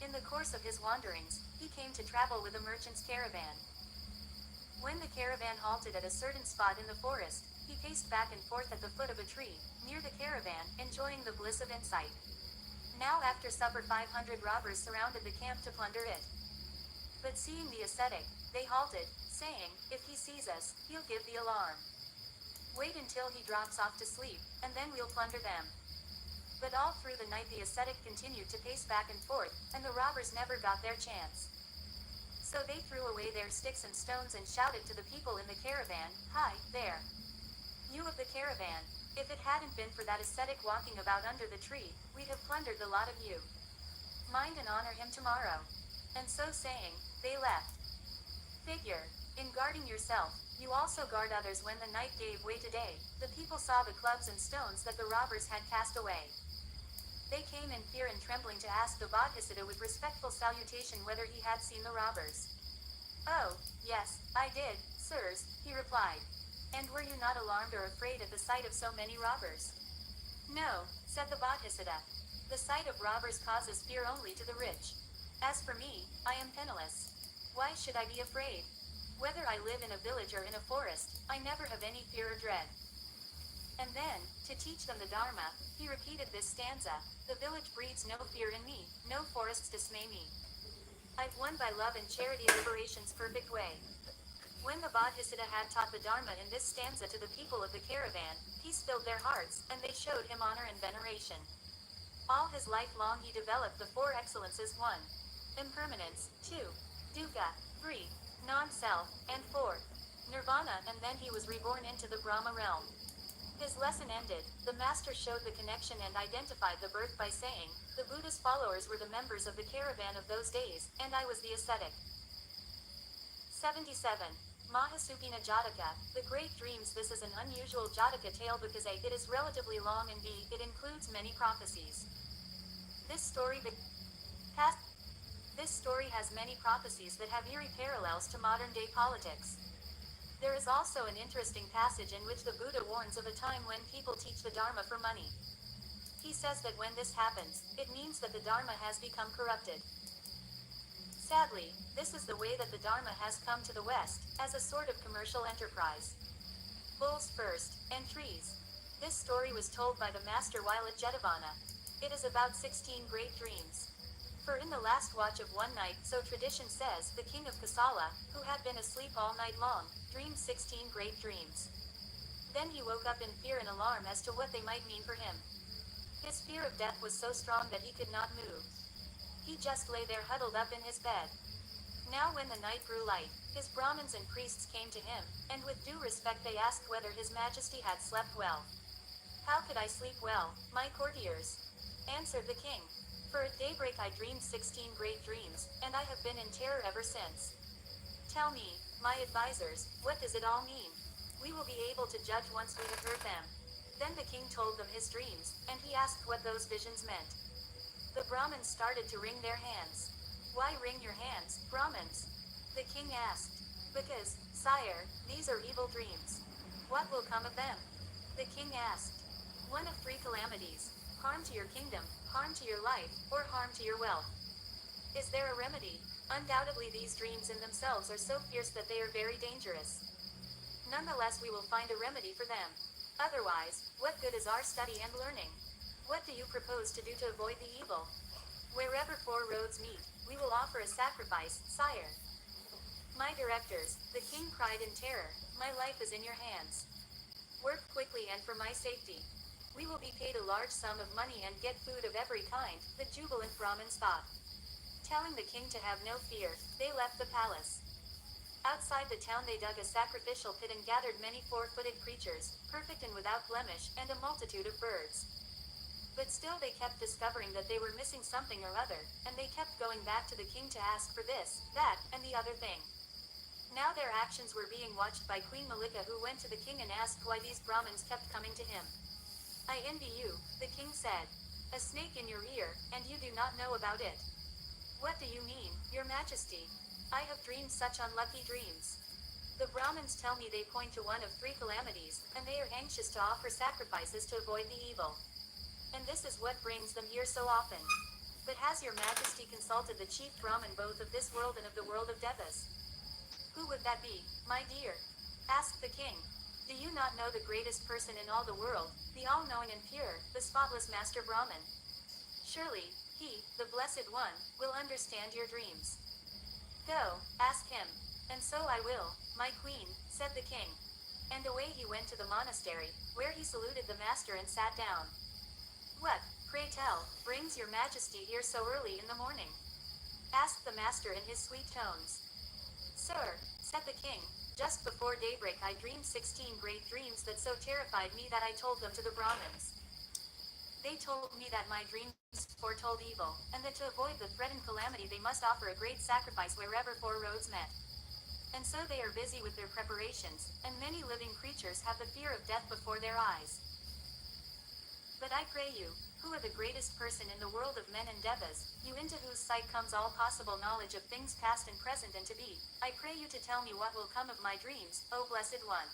In the course of his wanderings, he came to travel with a merchant's caravan. When the caravan halted at a certain spot in the forest, he paced back and forth at the foot of a tree, near the caravan, enjoying the bliss of insight. Now after supper 500 robbers surrounded the camp to plunder it. But seeing the ascetic, they halted, saying, If he sees us, he'll give the alarm. Wait until he drops off to sleep, and then we'll plunder them. But all through the night the ascetic continued to pace back and forth, and the robbers never got their chance. So they threw away their sticks and stones and shouted to the people in the caravan, Hi, there! You of the caravan, if it hadn't been for that ascetic walking about under the tree, we'd have plundered the lot of you. Mind and honor him tomorrow. And so saying, they left. Figure, in guarding yourself, you also guard others. When the night gave way to day, the people saw the clubs and stones that the robbers had cast away. They came in fear and trembling to ask the Bodhisattva with respectful salutation whether he had seen the robbers. Oh, yes, I did, sirs, he replied. And were you not alarmed or afraid at the sight of so many robbers? No, said the Bodhisattva. The sight of robbers causes fear only to the rich. As for me, I am penniless. Why should I be afraid? Whether I live in a village or in a forest, I never have any fear or dread. And then, to teach them the Dharma, he repeated this stanza, The village breeds no fear in me, no forests dismay me. I've won by love and charity liberation's perfect way. When the Bodhisattva had taught the Dharma in this stanza to the people of the caravan, peace filled their hearts, and they showed him honor and veneration. All his life long he developed the four excellences: 1. Impermanence, 2. Dukkha, 3. Non-self, and 4. Nirvana, and then he was reborn into the Brahma realm. His lesson ended, the master showed the connection and identified the birth by saying, the Buddha's followers were the members of the caravan of those days, and I was the ascetic. 77. Mahasupina Jataka, The Great Dreams. This is an unusual Jataka tale because A. It is relatively long and B. It includes many prophecies. This story This story has many prophecies that have eerie parallels to modern-day politics. There is also an interesting passage in which the Buddha warns of a time when people teach the Dharma for money. He says that when this happens, it means that the Dharma has become corrupted. Sadly, this is the way that the Dharma has come to the West, as a sort of commercial enterprise. Bulls first, and trees. This story was told by the master while at Jetavana. It is about 16 great dreams. For in the last watch of one night, so tradition says, the king of Kosala, who had been asleep all night long, dreamed 16 great dreams. Then he woke up in fear and alarm as to what they might mean for him. His fear of death was so strong that he could not move. He just lay there huddled up in his bed. Now when the night grew light, his Brahmins and priests came to him, and with due respect they asked whether his majesty had slept well. How could I sleep well, my courtiers? Answered the king. For at daybreak I dreamed 16 great dreams, and I have been in terror ever since. Tell me, my advisors, what does it all mean? We will be able to judge once we have heard them. Then the king told them his dreams, and he asked what those visions meant. The Brahmins started to wring their hands. Why wring your hands, Brahmins? The king asked. Because, sire, these are evil dreams. What will come of them? The king asked. One of three calamities: harm to your kingdom, harm to your life, or harm to your wealth. Is there a remedy? Undoubtedly these dreams in themselves are so fierce that they are very dangerous. Nonetheless we will find a remedy for them. Otherwise, what good is our study and learning? What do you propose to do to avoid the evil? Wherever four roads meet, we will offer a sacrifice, sire. My directors, the king cried in terror, my life is in your hands. Work quickly and for my safety. We will be paid a large sum of money and get food of every kind, the jubilant Brahmins thought. Telling the king to have no fear, they left the palace. Outside the town they dug a sacrificial pit and gathered many four-footed creatures, perfect and without blemish, and a multitude of birds. But still they kept discovering that they were missing something or other, and they kept going back to the king to ask for this, that, and the other thing. Now their actions were being watched by Queen Malika, who went to the king and asked why these Brahmins kept coming to him. I envy you, the king said. A snake in your ear, and you do not know about it. What do you mean, your majesty? I have dreamed such unlucky dreams. The Brahmins tell me they point to one of three calamities, and they are anxious to offer sacrifices to avoid the evil. And this is what brings them here so often. But has your majesty consulted the chief Brahmin both of this world and of the world of Devas? Who would that be, my dear? Asked the king. Do you not know the greatest person in all the world, the all-knowing and pure, the spotless Master Brahmin? Surely, he, the Blessed One, will understand your dreams. Go, ask him. And so I will, my queen, said the king. And away he went to the monastery, where he saluted the master and sat down. What, pray tell, brings your majesty here so early in the morning? Asked the master in his sweet tones. Sir, said the king, just before daybreak I dreamed 16 great dreams that so terrified me that I told them to the Brahmins. They told me that my dreams foretold evil, and that to avoid the threatened calamity they must offer a great sacrifice wherever four roads met. And so they are busy with their preparations, and many living creatures have the fear of death before their eyes. But I pray you, who are the greatest person in the world of men and devas, you into whose sight comes all possible knowledge of things past and present and to be, I pray you to tell me what will come of my dreams, O Blessed One.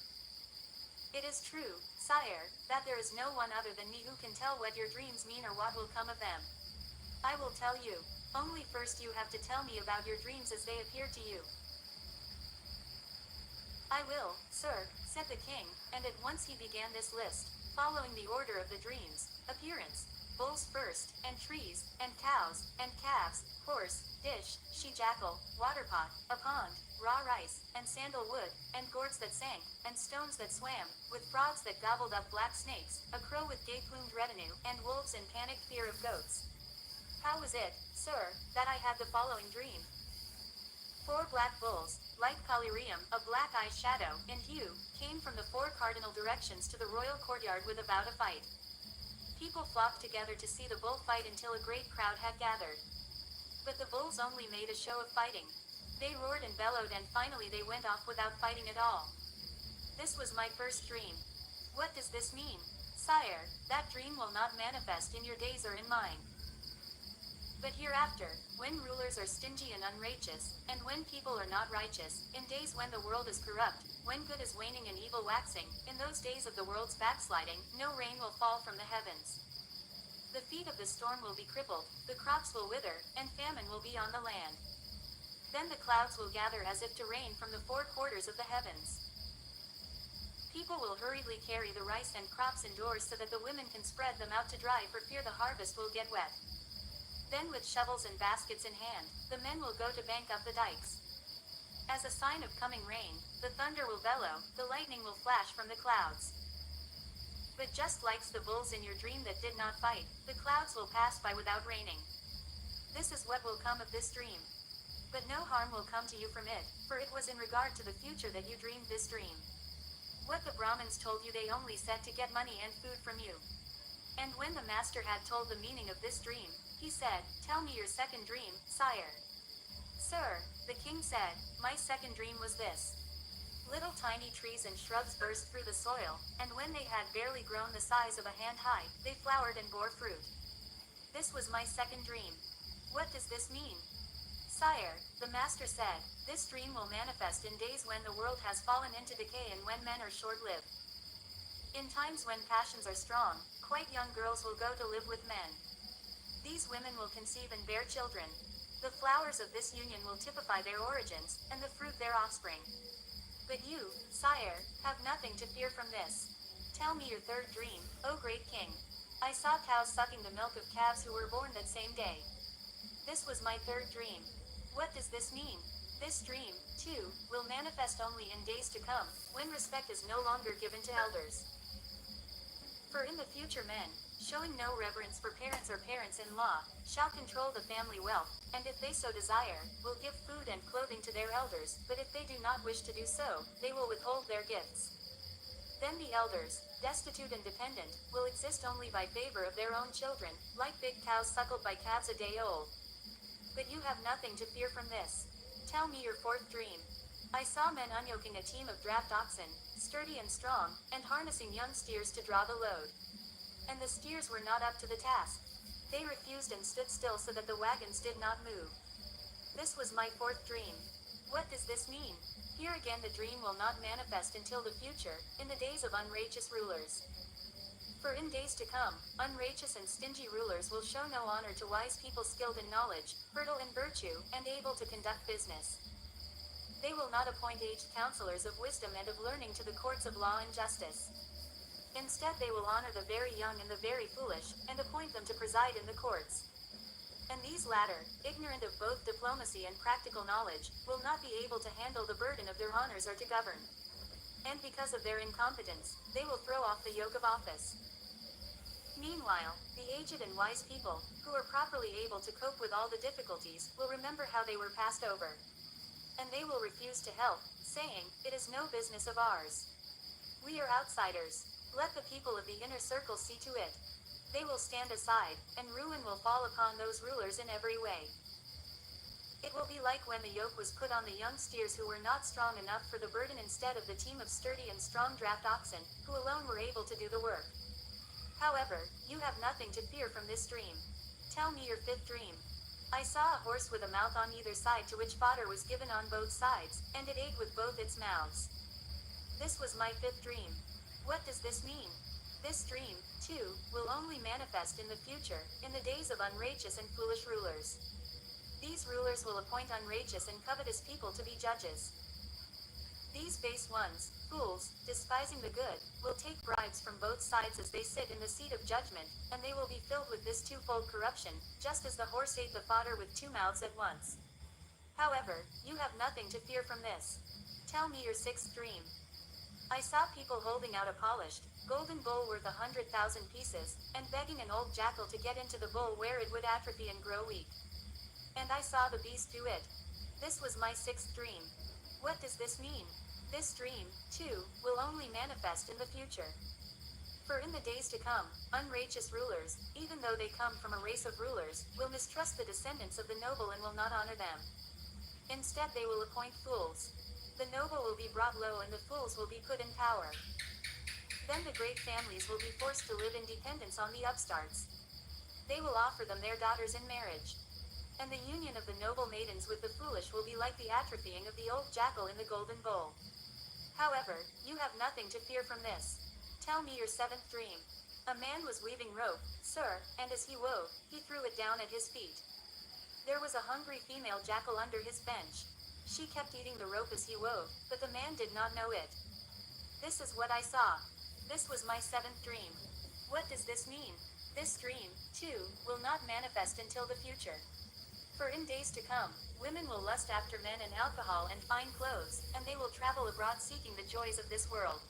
It is true, sire, that there is no one other than me who can tell what your dreams mean or what will come of them. I will tell you, only first you have to tell me about your dreams as they appear to you. I will, sir, said the king, and at once he began this list, following the order of the dreams: appearance, bulls first, and trees, and cows, and calves, horse, dish, she-jackal, waterpot, a pond, raw rice, and sandalwood, and gourds that sank, and stones that swam, with frogs that gobbled up black snakes, a crow with gay-plumed retinue, and wolves in panicked fear of goats. How was it, sir, that I had the following dream? 4 black bulls, like collyrium, a black-eye shadow, in hue, came from the four cardinal directions to the royal courtyard with about a fight. People flocked together to see the bull fight until a great crowd had gathered. But the bulls only made a show of fighting. They roared and bellowed and finally they went off without fighting at all. This was my first dream. What does this mean? Sire, that dream will not manifest in your days or in mine. But hereafter, when rulers are stingy and unrighteous, and when people are not righteous, in days when the world is corrupt, when good is waning and evil waxing, in those days of the world's backsliding, no rain will fall from the heavens. The feet of the storm will be crippled, the crops will wither, and famine will be on the land. Then the clouds will gather as if to rain from the four quarters of the heavens. People will hurriedly carry the rice and crops indoors so that the women can spread them out to dry for fear the harvest will get wet. Then with shovels and baskets in hand, the men will go to bank up the dikes. As a sign of coming rain, the thunder will bellow, the lightning will flash from the clouds. But just like the bulls in your dream that did not fight, the clouds will pass by without raining. This is what will come of this dream. But no harm will come to you from it, for it was in regard to the future that you dreamed this dream. What the Brahmins told you they only said to get money and food from you. And when the master had told the meaning of this dream, he said, "Tell me your second dream, sire." "Sir," the king said, "my second dream was this. Little tiny trees and shrubs burst through the soil, and when they had barely grown the size of a hand high, they flowered and bore fruit. This was my second dream. What does this mean?" "Sire," the master said, "this dream will manifest in days when the world has fallen into decay and when men are short-lived. In times when passions are strong, quite young girls will go to live with men. These women will conceive and bear children. The flowers of this union will typify their origins, and the fruit their offspring. But you, sire, have nothing to fear from this. Tell me your third dream, O great king." "I saw cows sucking the milk of calves who were born that same day. This was my third dream. What does this mean?" "This dream, too, will manifest only in days to come, when respect is no longer given to elders. For in the future men, showing no reverence for parents or parents-in-law, shall control the family wealth, and if they so desire, will give food and clothing to their elders, but if they do not wish to do so, they will withhold their gifts. Then the elders, destitute and dependent, will exist only by favor of their own children, like big cows suckled by calves a day old. But you have nothing to fear from this. Tell me your fourth dream." "I saw men unyoking a team of draft oxen, sturdy and strong, and harnessing young steers to draw the load. And the steers were not up to the task. They refused and stood still so that the wagons did not move. This was my fourth dream. What does this mean?" Here again the dream will not manifest until the future, in the days of unrighteous rulers. For in days to come, unrighteous and stingy rulers will show no honor to wise people skilled in knowledge, fertile in virtue, and able to conduct business. They will not appoint aged counselors of wisdom and of learning to the courts of law and justice. Instead they will honor the very young and the very foolish, and appoint them to preside in the courts. And these latter, ignorant of both diplomacy and practical knowledge, will not be able to handle the burden of their honors or to govern. And because of their incompetence, they will throw off the yoke of office. Meanwhile, the aged and wise people, who are properly able to cope with all the difficulties, will remember how they were passed over. And they will refuse to help, saying, "It is no business of ours. We are outsiders. Let the people of the inner circle see to it." They will stand aside, and ruin will fall upon those rulers in every way. It will be like when the yoke was put on the young steers who were not strong enough for the burden instead of the team of sturdy and strong draft oxen, who alone were able to do the work. However, you have nothing to fear from this dream. Tell me your fifth dream. "I saw a horse with a mouth on either side to which fodder was given on both sides, and it ate with both its mouths. This was my fifth dream. What does this mean?" This dream, too, will only manifest in the future, in the days of unrighteous and foolish rulers. These rulers will appoint unrighteous and covetous people to be judges. These base ones, fools, despising the good, will take bribes from both sides as they sit in the seat of judgment, and they will be filled with this twofold corruption, just as the horse ate the fodder with two mouths at once. However, you have nothing to fear from this. Tell me your sixth dream. "I saw people holding out a polished, golden bowl worth 100,000 pieces, and begging an old jackal to get into the bowl where it would atrophy and grow weak. And I saw the beast do it. This was my sixth dream. What does this mean? This dream, too, will only manifest in the future. For in the days to come, unrighteous rulers, even though they come from a race of rulers, will mistrust the descendants of the noble and will not honor them. Instead they will appoint fools. The noble will be brought low and the fools will be put in power. Then the great families will be forced to live in dependence on the upstarts. They will offer them their daughters in marriage. And the union of the noble maidens with the foolish will be like the atrophying of the old jackal in the golden bowl. However, you have nothing to fear from this. Tell me your seventh dream. A man was weaving rope, sir, and as he wove, he threw it down at his feet. There was a hungry female jackal under his bench. She kept eating the rope as he wove, but the man did not know it. This is what I saw. This was my seventh dream. What does this mean? This dream, too, will not manifest until the future. For in days to come, women will lust after men and alcohol and fine clothes, and they will travel abroad seeking the joys of this world.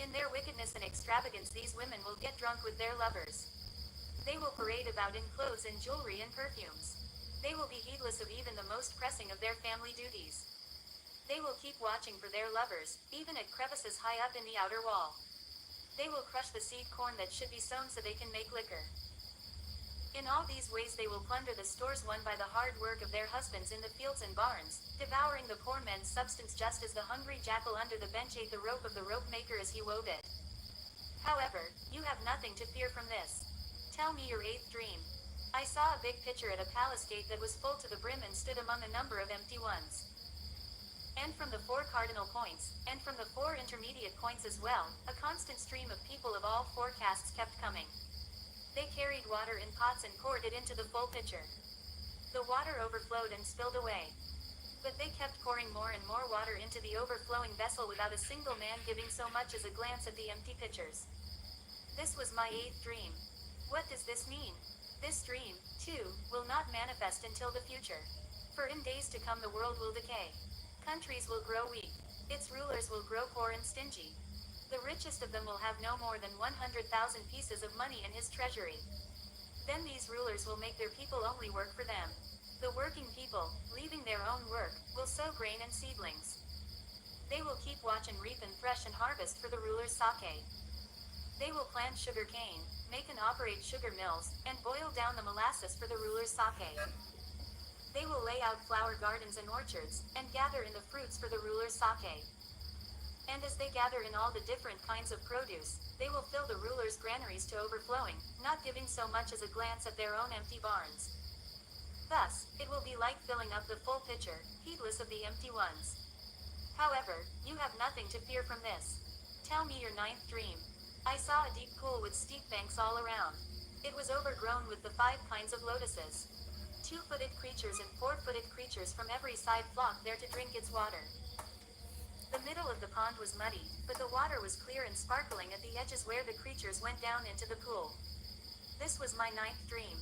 In their wickedness and extravagance these women will get drunk with their lovers. They will parade about in clothes and jewelry and perfumes. They will be heedless of even the most pressing of their family duties. They will keep watching for their lovers, even at crevices high up in the outer wall. They will crush the seed corn that should be sown so they can make liquor. In all these ways they will plunder the stores won by the hard work of their husbands in the fields and barns, devouring the poor men's substance just as the hungry jackal under the bench ate the rope of the rope maker as he wove it. However, you have nothing to fear from this. Tell me your eighth dream. I saw a big pitcher at a palace gate that was full to the brim and stood among a number of empty ones. And from the 4 cardinal points, and from the 4 intermediate points as well, a constant stream of people of all 4 castes kept coming. They carried water in pots and poured it into the full pitcher. The water overflowed and spilled away. But they kept pouring more and more water into the overflowing vessel without a single man giving so much as a glance at the empty pitchers. This was my eighth dream. What does this mean? This dream, too, will not manifest until the future. For in days to come the world will decay. Countries will grow weak. Its rulers will grow poor and stingy. The richest of them will have no more than 100,000 pieces of money in his treasury. Then these rulers will make their people only work for them. The working people, leaving their own work, will sow grain and seedlings. They will keep watch and reap and thresh and harvest for the ruler's sake. They will plant sugar cane, make and operate sugar mills, and boil down the molasses for the ruler's sake. They will lay out flower gardens and orchards, and gather in the fruits for the ruler's sake. And as they gather in all the different kinds of produce, they will fill the ruler's granaries to overflowing, not giving so much as a glance at their own empty barns. Thus, it will be like filling up the full pitcher, heedless of the empty ones. However, you have nothing to fear from this. Tell me your ninth dream. I saw a deep pool with steep banks all around. It was overgrown with the 5 kinds of lotuses. 2-footed creatures and 4-footed creatures from every side flocked there to drink its water. The middle of the pond was muddy, but the water was clear and sparkling at the edges where the creatures went down into the pool. This was my ninth dream.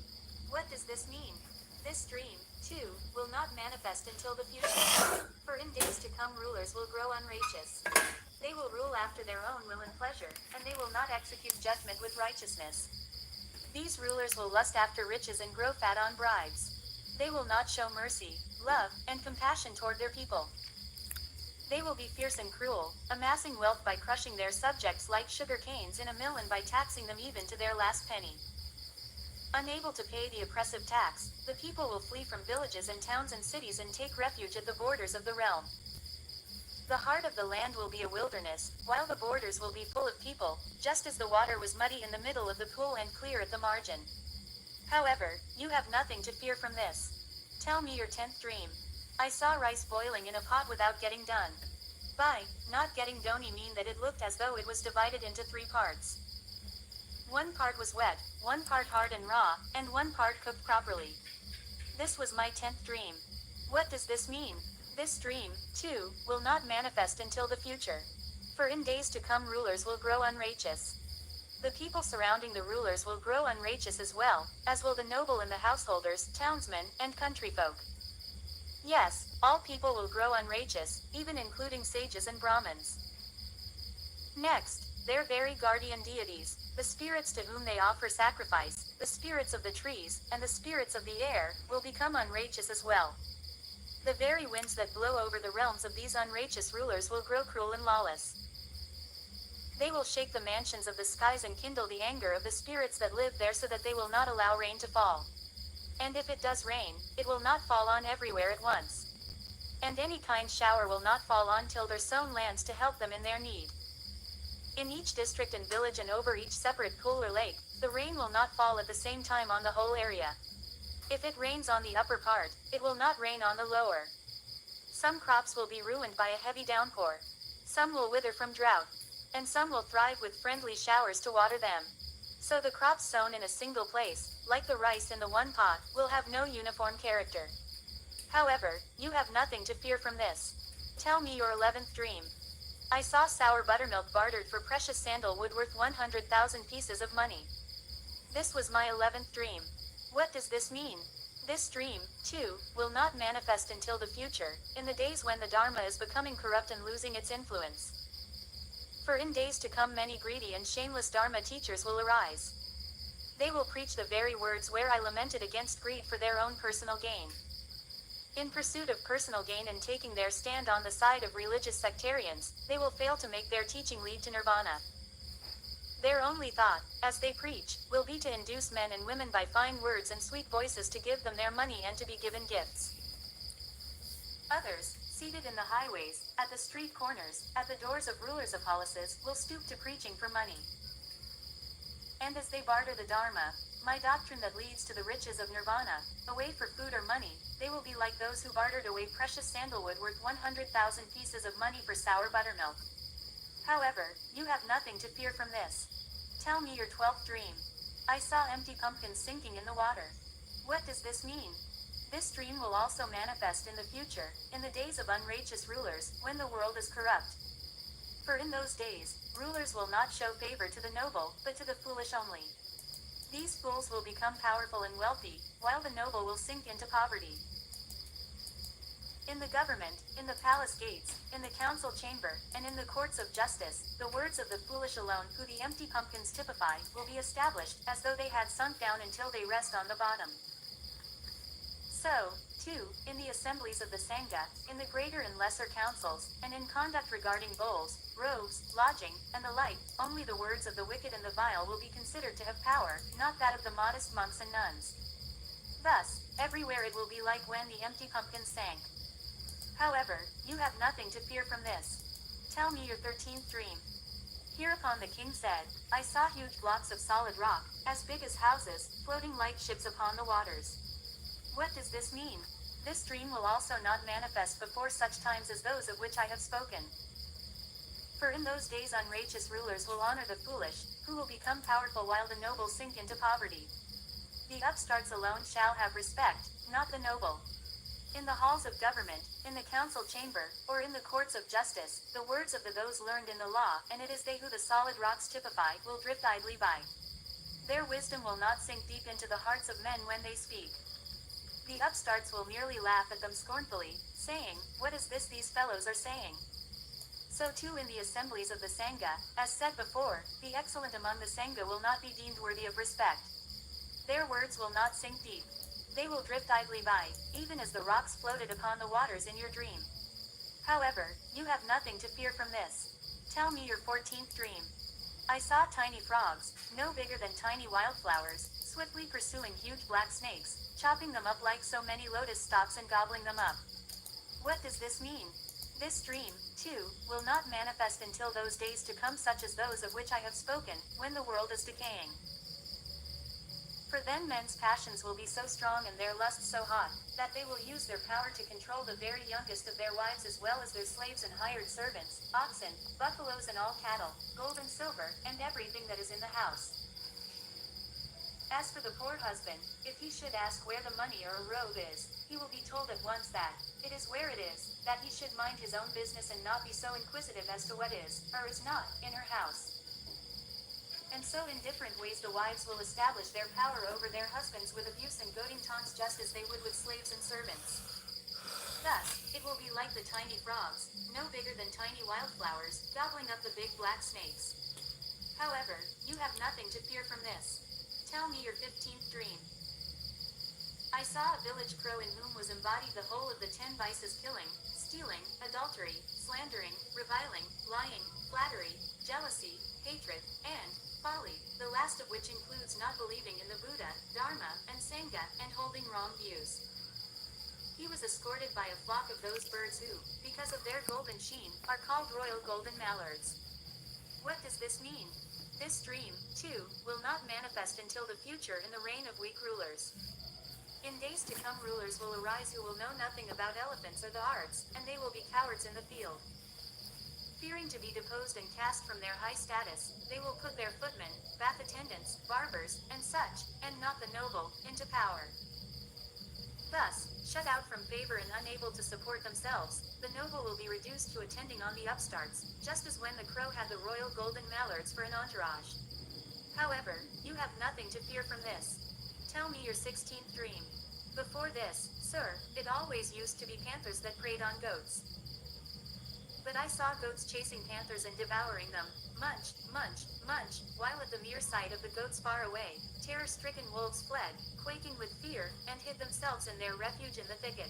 What does this mean? This dream, too, will not manifest until the future. For in days to come rulers will grow unrighteous. They will rule after their own will and pleasure, and they will not execute judgment with righteousness. These rulers will lust after riches and grow fat on bribes. They will not show mercy, love, and compassion toward their people. They will be fierce and cruel, amassing wealth by crushing their subjects like sugar canes in a mill and by taxing them even to their last penny. Unable to pay the oppressive tax, the people will flee from villages and towns and cities and take refuge at the borders of the realm. The heart of the land will be a wilderness, while the borders will be full of people, just as the water was muddy in the middle of the pool and clear at the margin. However, you have nothing to fear from this. Tell me your 10th dream. I saw rice boiling in a pot without getting done. By not getting done mean that it looked as though it was divided into 3 parts. 1 part was wet, 1 part hard and raw, and 1 part cooked properly. This was my 10th dream. What does this mean? This dream, too, will not manifest until the future. For in days to come rulers will grow unrighteous. The people surrounding the rulers will grow unrighteous as well, as will the noble and the householders, townsmen, and country folk. Yes, all people will grow unrighteous, even including sages and Brahmins. Next, their very guardian deities, the spirits to whom they offer sacrifice, the spirits of the trees, and the spirits of the air, will become unrighteous as well. The very winds that blow over the realms of these unrighteous rulers will grow cruel and lawless. They will shake the mansions of the skies and kindle the anger of the spirits that live there so that they will not allow rain to fall. And if it does rain, it will not fall on everywhere at once. And any kind shower will not fall on till their sown lands to help them in their need. In each district and village and over each separate pool or lake, the rain will not fall at the same time on the whole area. If it rains on the upper part, it will not rain on the lower. Some crops will be ruined by a heavy downpour. Some will wither from drought. And some will thrive with friendly showers to water them. So the crops sown in a single place, like the rice in the one pot, will have no uniform character. However, you have nothing to fear from this. Tell me your 11th dream. I saw sour buttermilk bartered for precious sandalwood worth 100,000 pieces of money. This was my 11th dream. What does this mean? This dream, too, will not manifest until the future, in the days when the Dharma is becoming corrupt and losing its influence. For in days to come many greedy and shameless Dharma teachers will arise. They will preach the very words where I lamented against greed for their own personal gain. In pursuit of personal gain and taking their stand on the side of religious sectarians, they will fail to make their teaching lead to nirvana. Their only thought, as they preach, will be to induce men and women by fine words and sweet voices to give them their money and to be given gifts. Others, seated in the highways, at the street corners, at the doors of rulers of palaces, will stoop to preaching for money. And as they barter the Dharma, my doctrine that leads to the riches of nirvana, away for food or money, they will be like those who bartered away precious sandalwood worth 100,000 pieces of money for sour buttermilk. However, you have nothing to fear from this. Tell me your 12th dream. I saw empty pumpkins sinking in the water. What does this mean? This dream will also manifest in the future, in the days of unrighteous rulers, when the world is corrupt. For in those days, rulers will not show favor to the noble, but to the foolish only. These fools will become powerful and wealthy, while the noble will sink into poverty. In the government, in the palace gates, in the council chamber, and in the courts of justice, the words of the foolish alone, who the empty pumpkins typify, will be established, as though they had sunk down until they rest on the bottom. So, too, in the assemblies of the Sangha, in the greater and lesser councils, and in conduct regarding bowls, robes, lodging, and the like, only the words of the wicked and the vile will be considered to have power, not that of the modest monks and nuns. Thus, everywhere it will be like when the empty pumpkins sank. However, you have nothing to fear from this. Tell me your 13th dream. Hereupon the king said, I saw huge blocks of solid rock, as big as houses, floating like ships upon the waters. What does this mean? This dream will also not manifest before such times as those of which I have spoken. For in those days unrighteous rulers will honor the foolish, who will become powerful while the noble sink into poverty. The upstarts alone shall have respect, not the noble. In the halls of government, in the council chamber, or in the courts of justice, the words of those learned in the law, and it is they who the solid rocks typify, will drift idly by. Their wisdom will not sink deep into the hearts of men when they speak. The upstarts will merely laugh at them scornfully, saying, What is this these fellows are saying? So too in the assemblies of the Sangha, as said before, the excellent among the Sangha will not be deemed worthy of respect. Their words will not sink deep. They will drift idly by, even as the rocks floated upon the waters in your dream. However, you have nothing to fear from this. Tell me your 14th dream. I saw tiny frogs, no bigger than tiny wildflowers, swiftly pursuing huge black snakes, chopping them up like so many lotus stalks and gobbling them up. What does this mean? This dream, too, will not manifest until those days to come such as those of which I have spoken, when the world is decaying. For then men's passions will be so strong and their lust so hot, that they will use their power to control the very youngest of their wives as well as their slaves and hired servants, oxen, buffaloes and all cattle, gold and silver, and everything that is in the house. As for the poor husband, if he should ask where the money or a robe is, he will be told at once that, it is where it is, that he should mind his own business and not be so inquisitive as to what is, or is not, in her house. And so in different ways the wives will establish their power over their husbands with abuse and goading taunts just as they would with slaves and servants. Thus, it will be like the tiny frogs, no bigger than tiny wildflowers, gobbling up the big black snakes. However, you have nothing to fear from this. Tell me your 15th dream. I saw a village crow in whom was embodied the whole of the 10 vices: killing, stealing, adultery, slandering, reviling, lying, flattery, jealousy, hatred, and folly, the last of which includes not believing in the Buddha, Dharma, and Sangha, and holding wrong views. He was escorted by a flock of those birds who, because of their golden sheen, are called royal golden mallards. What does this mean? This dream, too, will not manifest until the future in the reign of weak rulers. In days to come rulers will arise who will know nothing about elephants or the arts, and they will be cowards in the field. Fearing to be deposed and cast from their high status, they will put their footmen, bath attendants, barbers, and such, and not the noble, into power. Thus, shut out from favor and unable to support themselves, the noble will be reduced to attending on the upstarts, just as when the crow had the royal golden mallards for an entourage. However, you have nothing to fear from this. Tell me your 16th dream. Before this, sir, it always used to be panthers that preyed on goats. But I saw goats chasing panthers and devouring them, munch, munch, munch, while at the mere sight of the goats far away, terror-stricken wolves fled, quaking with fear, and hid themselves in their refuge in the thicket.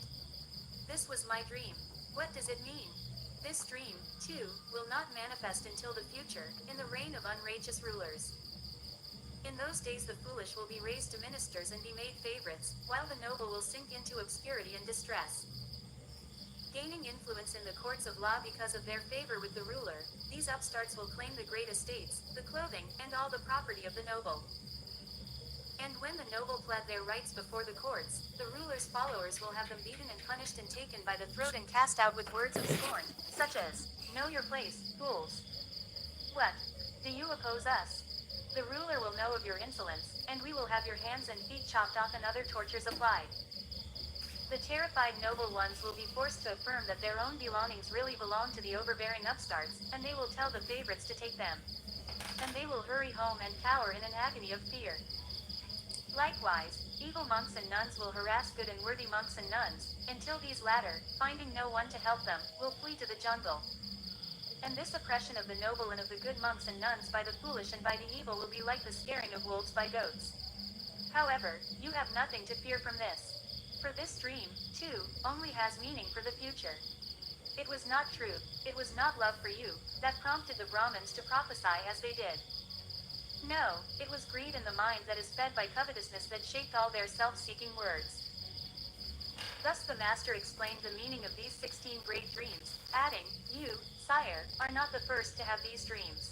This was my dream. What does it mean? This dream, too, will not manifest until the future, in the reign of unrighteous rulers. In those days the foolish will be raised to ministers and be made favorites, while the noble will sink into obscurity and distress. Gaining influence in the courts of law because of their favor with the ruler, these upstarts will claim the great estates, the clothing, and all the property of the noble. And when the noble pled their rights before the courts, the ruler's followers will have them beaten and punished and taken by the throat and cast out with words of scorn, such as, "Know your place, fools. What? Do you oppose us? The ruler will know of your insolence, and we will have your hands and feet chopped off and other tortures applied." The terrified noble ones will be forced to affirm that their own belongings really belong to the overbearing upstarts, and they will tell the favorites to take them. And they will hurry home and cower in an agony of fear. Likewise, evil monks and nuns will harass good and worthy monks and nuns, until these latter, finding no one to help them, will flee to the jungle. And this oppression of the noble and of the good monks and nuns by the foolish and by the evil will be like the scaring of wolves by goats. However, you have nothing to fear from this. For this dream, too, only has meaning for the future. It was not truth, it was not love for you, that prompted the Brahmins to prophesy as they did. No, it was greed in the mind that is fed by covetousness that shaped all their self-seeking words. Thus the master explained the meaning of these 16 great dreams, adding, "You, sire, are not the first to have these dreams.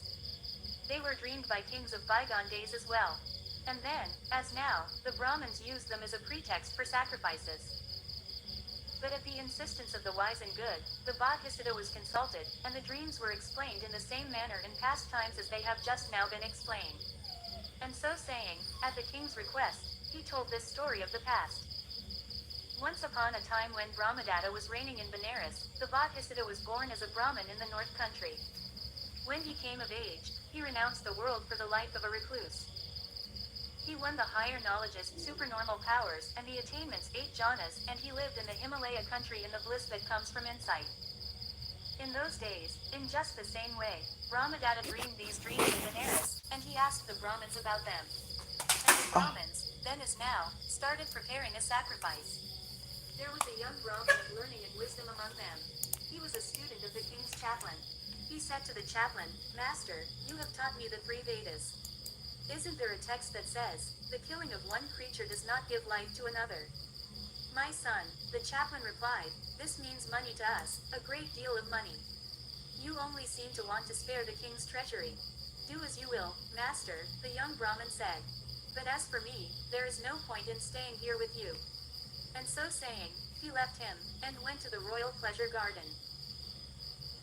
They were dreamed by kings of bygone days as well. And then, as now, the Brahmins used them as a pretext for sacrifices. But at the insistence of the wise and good, the Bodhisattva was consulted, and the dreams were explained in the same manner in past times as they have just now been explained. And so saying, at the king's request, he told this story of the past. Once upon a time when Brahmadatta was reigning in Benares, the Bodhisattva was born as a Brahmin in the north country. When he came of age, he renounced the world for the life of a recluse. He won the higher knowledges, supernormal powers, and the attainments 8 jhanas, and he lived in the Himalaya country in the bliss that comes from insight. In those days, in just the same way, Brahmadatta dreamed these dreams in Benares, and he asked the Brahmins about them. And the Brahmins, then as now, started preparing a sacrifice. There was a young Brahmin of learning and wisdom among them. He was a student of the king's chaplain. He said to the chaplain, "Master, you have taught me the 3 Vedas. Isn't there a text that says, the killing of one creature does not give life to another?" "My son," the chaplain replied, "this means money to us, a great deal of money. You only seem to want to spare the king's treasury. Do as you will, master," the young Brahmin said. "But as for me, there is no point in staying here with you." And so saying, he left him, and went to the royal pleasure garden.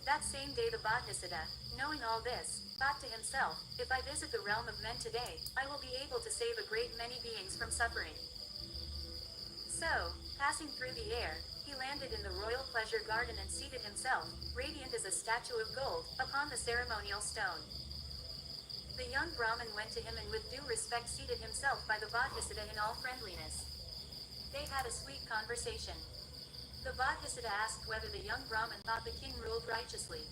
That same day the Bodhisattva, knowing all this, thought to himself, "If I visit the realm of men today, I will be able to save a great many beings from suffering." So, passing through the air, he landed in the royal pleasure garden and seated himself, radiant as a statue of gold, upon the ceremonial stone. The young Brahmin went to him and with due respect seated himself by the Bodhisattva in all friendliness. They had a sweet conversation. The Bodhisattva asked whether the young Brahmin thought the king ruled righteously.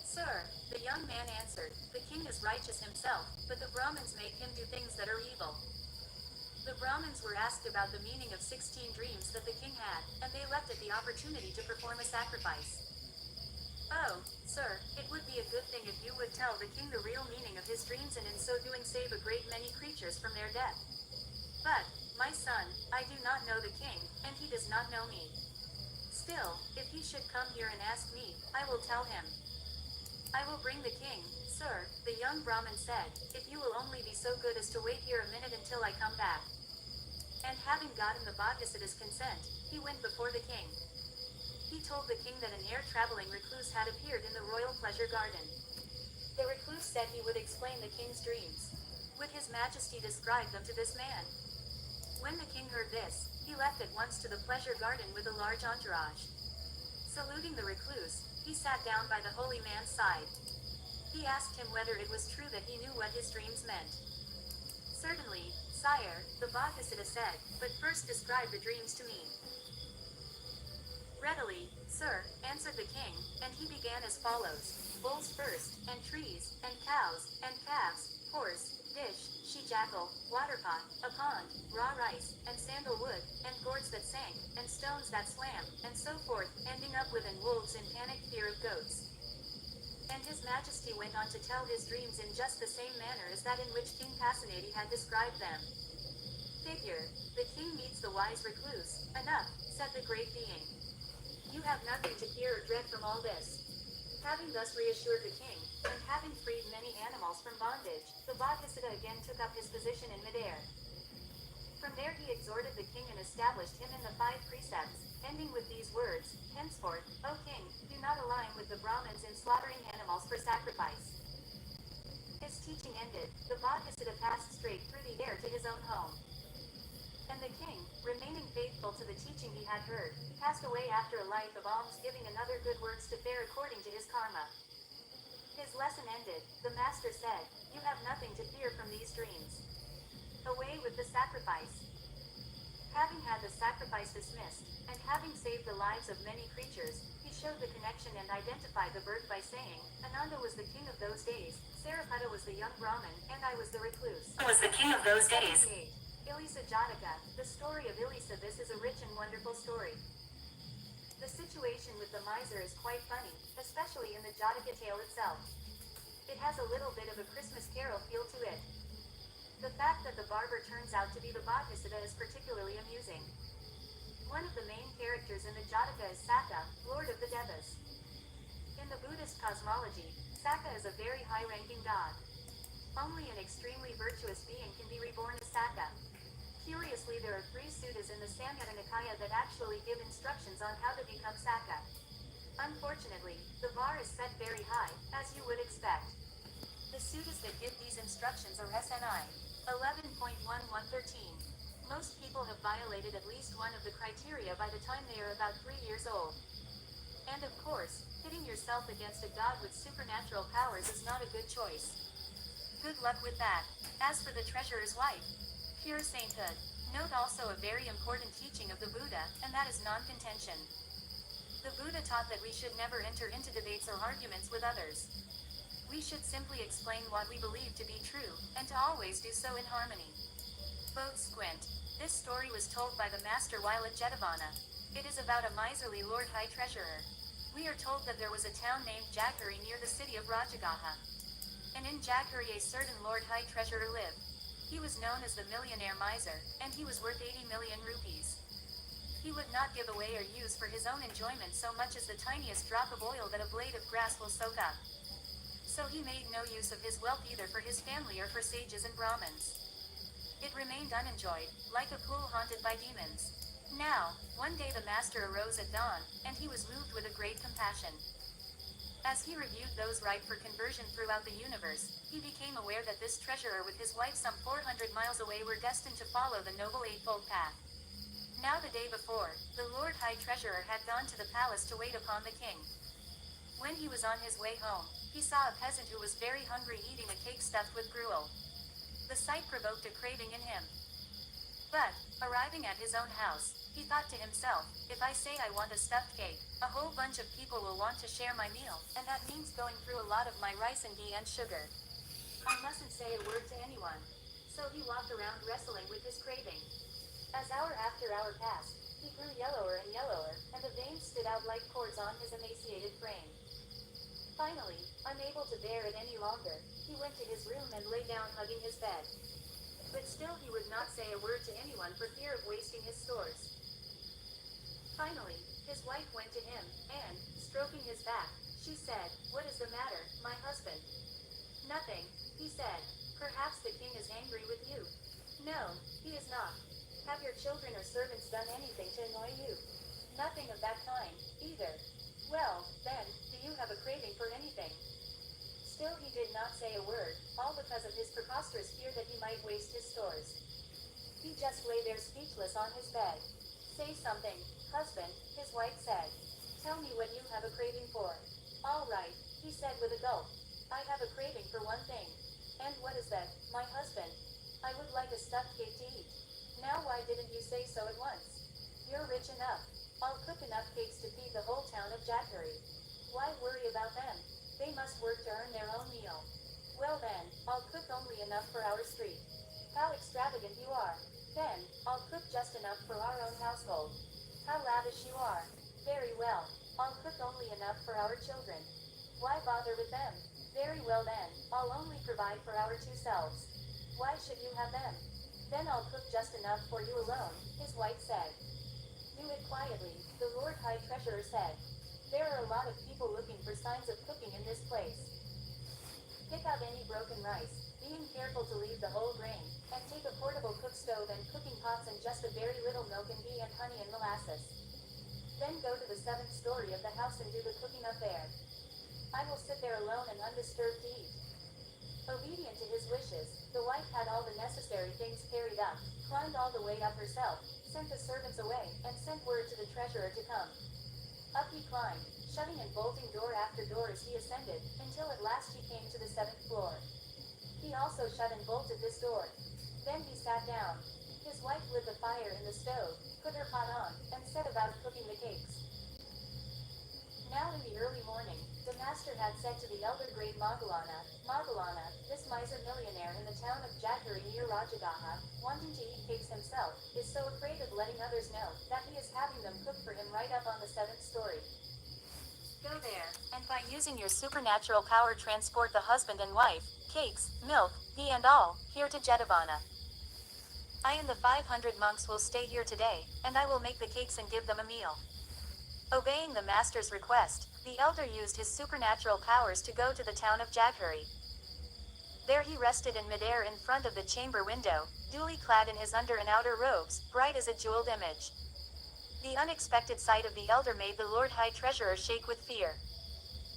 "Sir," the young man answered, "the king is righteous himself, but the Brahmins make him do things that are evil." The Brahmins were asked about the meaning of 16 dreams that the king had, and they leapt at the opportunity to perform a sacrifice. Oh, sir, it would be a good thing if you would tell the king the real meaning of his dreams and in so doing save a great many creatures from their death. But, my son, I do not know the king, and he does not know me. Still, if he should come here and ask me, I will tell him. I will bring the king, sir, the young Brahmin said, if you will only be so good as to wait here a minute until I come back. And having gotten the Bodhisattv's consent, he went before the king. He told the king that an air-traveling recluse had appeared in the royal pleasure garden. The recluse said he would explain the king's dreams. Would his majesty describe them to this man? When the king heard this, he left at once to the pleasure garden with a large entourage. Saluting the recluse, he sat down by the holy man's side. He asked him whether it was true that he knew what his dreams meant. Certainly, sire, the Bodhisattva said, but first describe the dreams to me. Readily, sir, answered the king, and he began as follows. Bulls first, and trees, and cows, and calves, horse, dish, she-jackal, waterpot, a pond, raw rice, and sandalwood, and gourds that sank, and stones that swam, and so forth, ending up with and wolves in panic fear of goats. And his majesty went on to tell his dreams in just the same manner as that in which King Pasenadi had described them. Figure, the king meets the wise recluse. Enough, said the great being. You have nothing to fear or dread from all this. Having thus reassured the king, and having freed many animals from bondage, the Bodhisattva again took up his position in midair. From there he exhorted the king and established him in the 5 precepts, ending with these words, henceforth, O king, do not align with the Brahmins in slaughtering animals for sacrifice. His teaching ended, the Bodhisattva passed straight through the air to his own home. And the king, remaining faithful to the teaching he had heard, passed away after a life of almsgiving and other good works to fare according to his karma. His lesson ended, the master said, you have nothing to fear from these dreams. Away with the sacrifice. Having had the sacrifice dismissed, and having saved the lives of many creatures, he showed the connection and identified the birth by saying, Ananda was the king of those days, Sariputta was the young Brahmin, and I was the recluse. Was the king of those days. Ilisa Jataka, the story of Ilisa. This is a rich and wonderful story. The situation with the miser is quite funny, especially in the Jataka tale itself. It has a little bit of a Christmas carol feel to it. The fact that the barber turns out to be the Bodhisattva is particularly amusing. One of the main characters in the Jataka is Saka, Lord of the Devas. In the Buddhist cosmology, Saka is a very high-ranking god. Only an extremely virtuous being can be reborn as Saka. Curiously, there are 3 suttas in the Samyutta Nikaya that actually give instructions on how to become Saka. Unfortunately, the bar is set very high, as you would expect. The suttas that give these instructions are SNI 11.1113. Most people have violated at least one of the criteria by the time they are about 3 years old. And of course, hitting yourself against a god with supernatural powers is not a good choice. Good luck with that. As for the treasurer's wife, pure sainthood. Note also a very important teaching of the Buddha, and that is non-contention. The Buddha taught that we should never enter into debates or arguments with others. We should simply explain what we believe to be true, and to always do so in harmony. Boat Squint. This story was told by the master while at Jetavana. It is about a miserly Lord High Treasurer. We are told that there was a town named Jaghari near the city of Rajagaha. And in Jaghari a certain Lord High Treasurer lived. He was known as the millionaire miser, and he was worth 80 million rupees. He would not give away or use for his own enjoyment so much as the tiniest drop of oil that a blade of grass will soak up. So he made no use of his wealth either for his family or for sages and Brahmins. It remained unenjoyed, like a pool haunted by demons. Now, one day the master arose at dawn, and he was moved with a great compassion. As he reviewed those ripe for conversion throughout the universe, he became aware that this treasurer with his wife some 400 miles away were destined to follow the Noble Eightfold Path. Now the day before, the Lord High Treasurer had gone to the palace to wait upon the king. When he was on his way home, he saw a peasant who was very hungry eating a cake stuffed with gruel. The sight provoked a craving in him. But, arriving at his own house, he thought to himself, if I say I want a stuffed cake, a whole bunch of people will want to share my meal, and that means going through a lot of my rice and ghee and sugar. I mustn't say a word to anyone. So he walked around wrestling with his craving. As hour after hour passed, he grew yellower and yellower, and the veins stood out like cords on his emaciated frame. Finally, unable to bear it any longer, he went to his room and lay down hugging his bed. But still he would not say a word to anyone for fear of wasting his stores. Finally, his wife went to him, and, stroking his back, she said, "What is the matter, my husband?" "Nothing," he said. "Perhaps the king is angry with you." "No, he is not." "Have your children or servants done anything to annoy you?" "Nothing of that kind, either." "Well, then, do you have a craving for anything?" Still he did not say a word, all because of his preposterous fear that he might waste his stores. He just lay there speechless on his bed. "Say something, husband," his wife said. "Tell me what you have a craving for." "All right," he said with a gulp. "I have a craving for one thing." "And what is that, my husband?" "I would like a stuffed cake to eat." "Now why didn't you say so at once?" "You're rich enough. I'll cook enough cakes to feed the whole town of Jaggery. Why worry about them? They must work to earn their own meal." "Well then, I'll cook only enough for our street." "How extravagant you are." "Then, I'll cook just enough for our own household." "How lavish you are." "Very well, I'll cook only enough for our children." "Why bother with them?" "Very well then, I'll only provide for our two selves." "Why should you have them?" "Then I'll cook just enough for you alone," his wife said. "Do it quietly," the Lord High Treasurer said. "There are a lot of people looking for signs of cooking in this place. Pick out any broken rice, being careful to leave the whole grain, and take a portable cook stove and cooking pots and just a very little milk and ghee and honey and molasses. Then go to the 7th story of the house and do the cooking up there. I will sit there alone and undisturbed to eat." Obedient to his wishes, the wife had all the necessary things carried up, climbed all the way up herself, sent the servants away, and sent word to the treasurer to come. Up he climbed, shutting and bolting door after door as he ascended, until at last he came to the 7th floor. He also shut and bolted this door. Then he sat down. His wife lit the fire in the stove, put her pot on, and set about cooking the cakes. Now in the early morning, the master had said to the elder great Moggallana, "Moggallana, this miser millionaire in the town of Jaggery near Rajagaha, wanting to eat cakes himself, is so afraid of letting others know, that he is having them cooked for him right up on the 7th story. Go there, and by using your supernatural power transport the husband and wife, cakes, milk, ghee and all, here to Jetavana. I and the 500 monks will stay here today, and I will make the cakes and give them a meal." Obeying the master's request, the elder used his supernatural powers to go to the town of Jaggery. There he rested in midair in front of the chamber window, duly clad in his under and outer robes, bright as a jeweled image. The unexpected sight of the elder made the Lord High Treasurer shake with fear.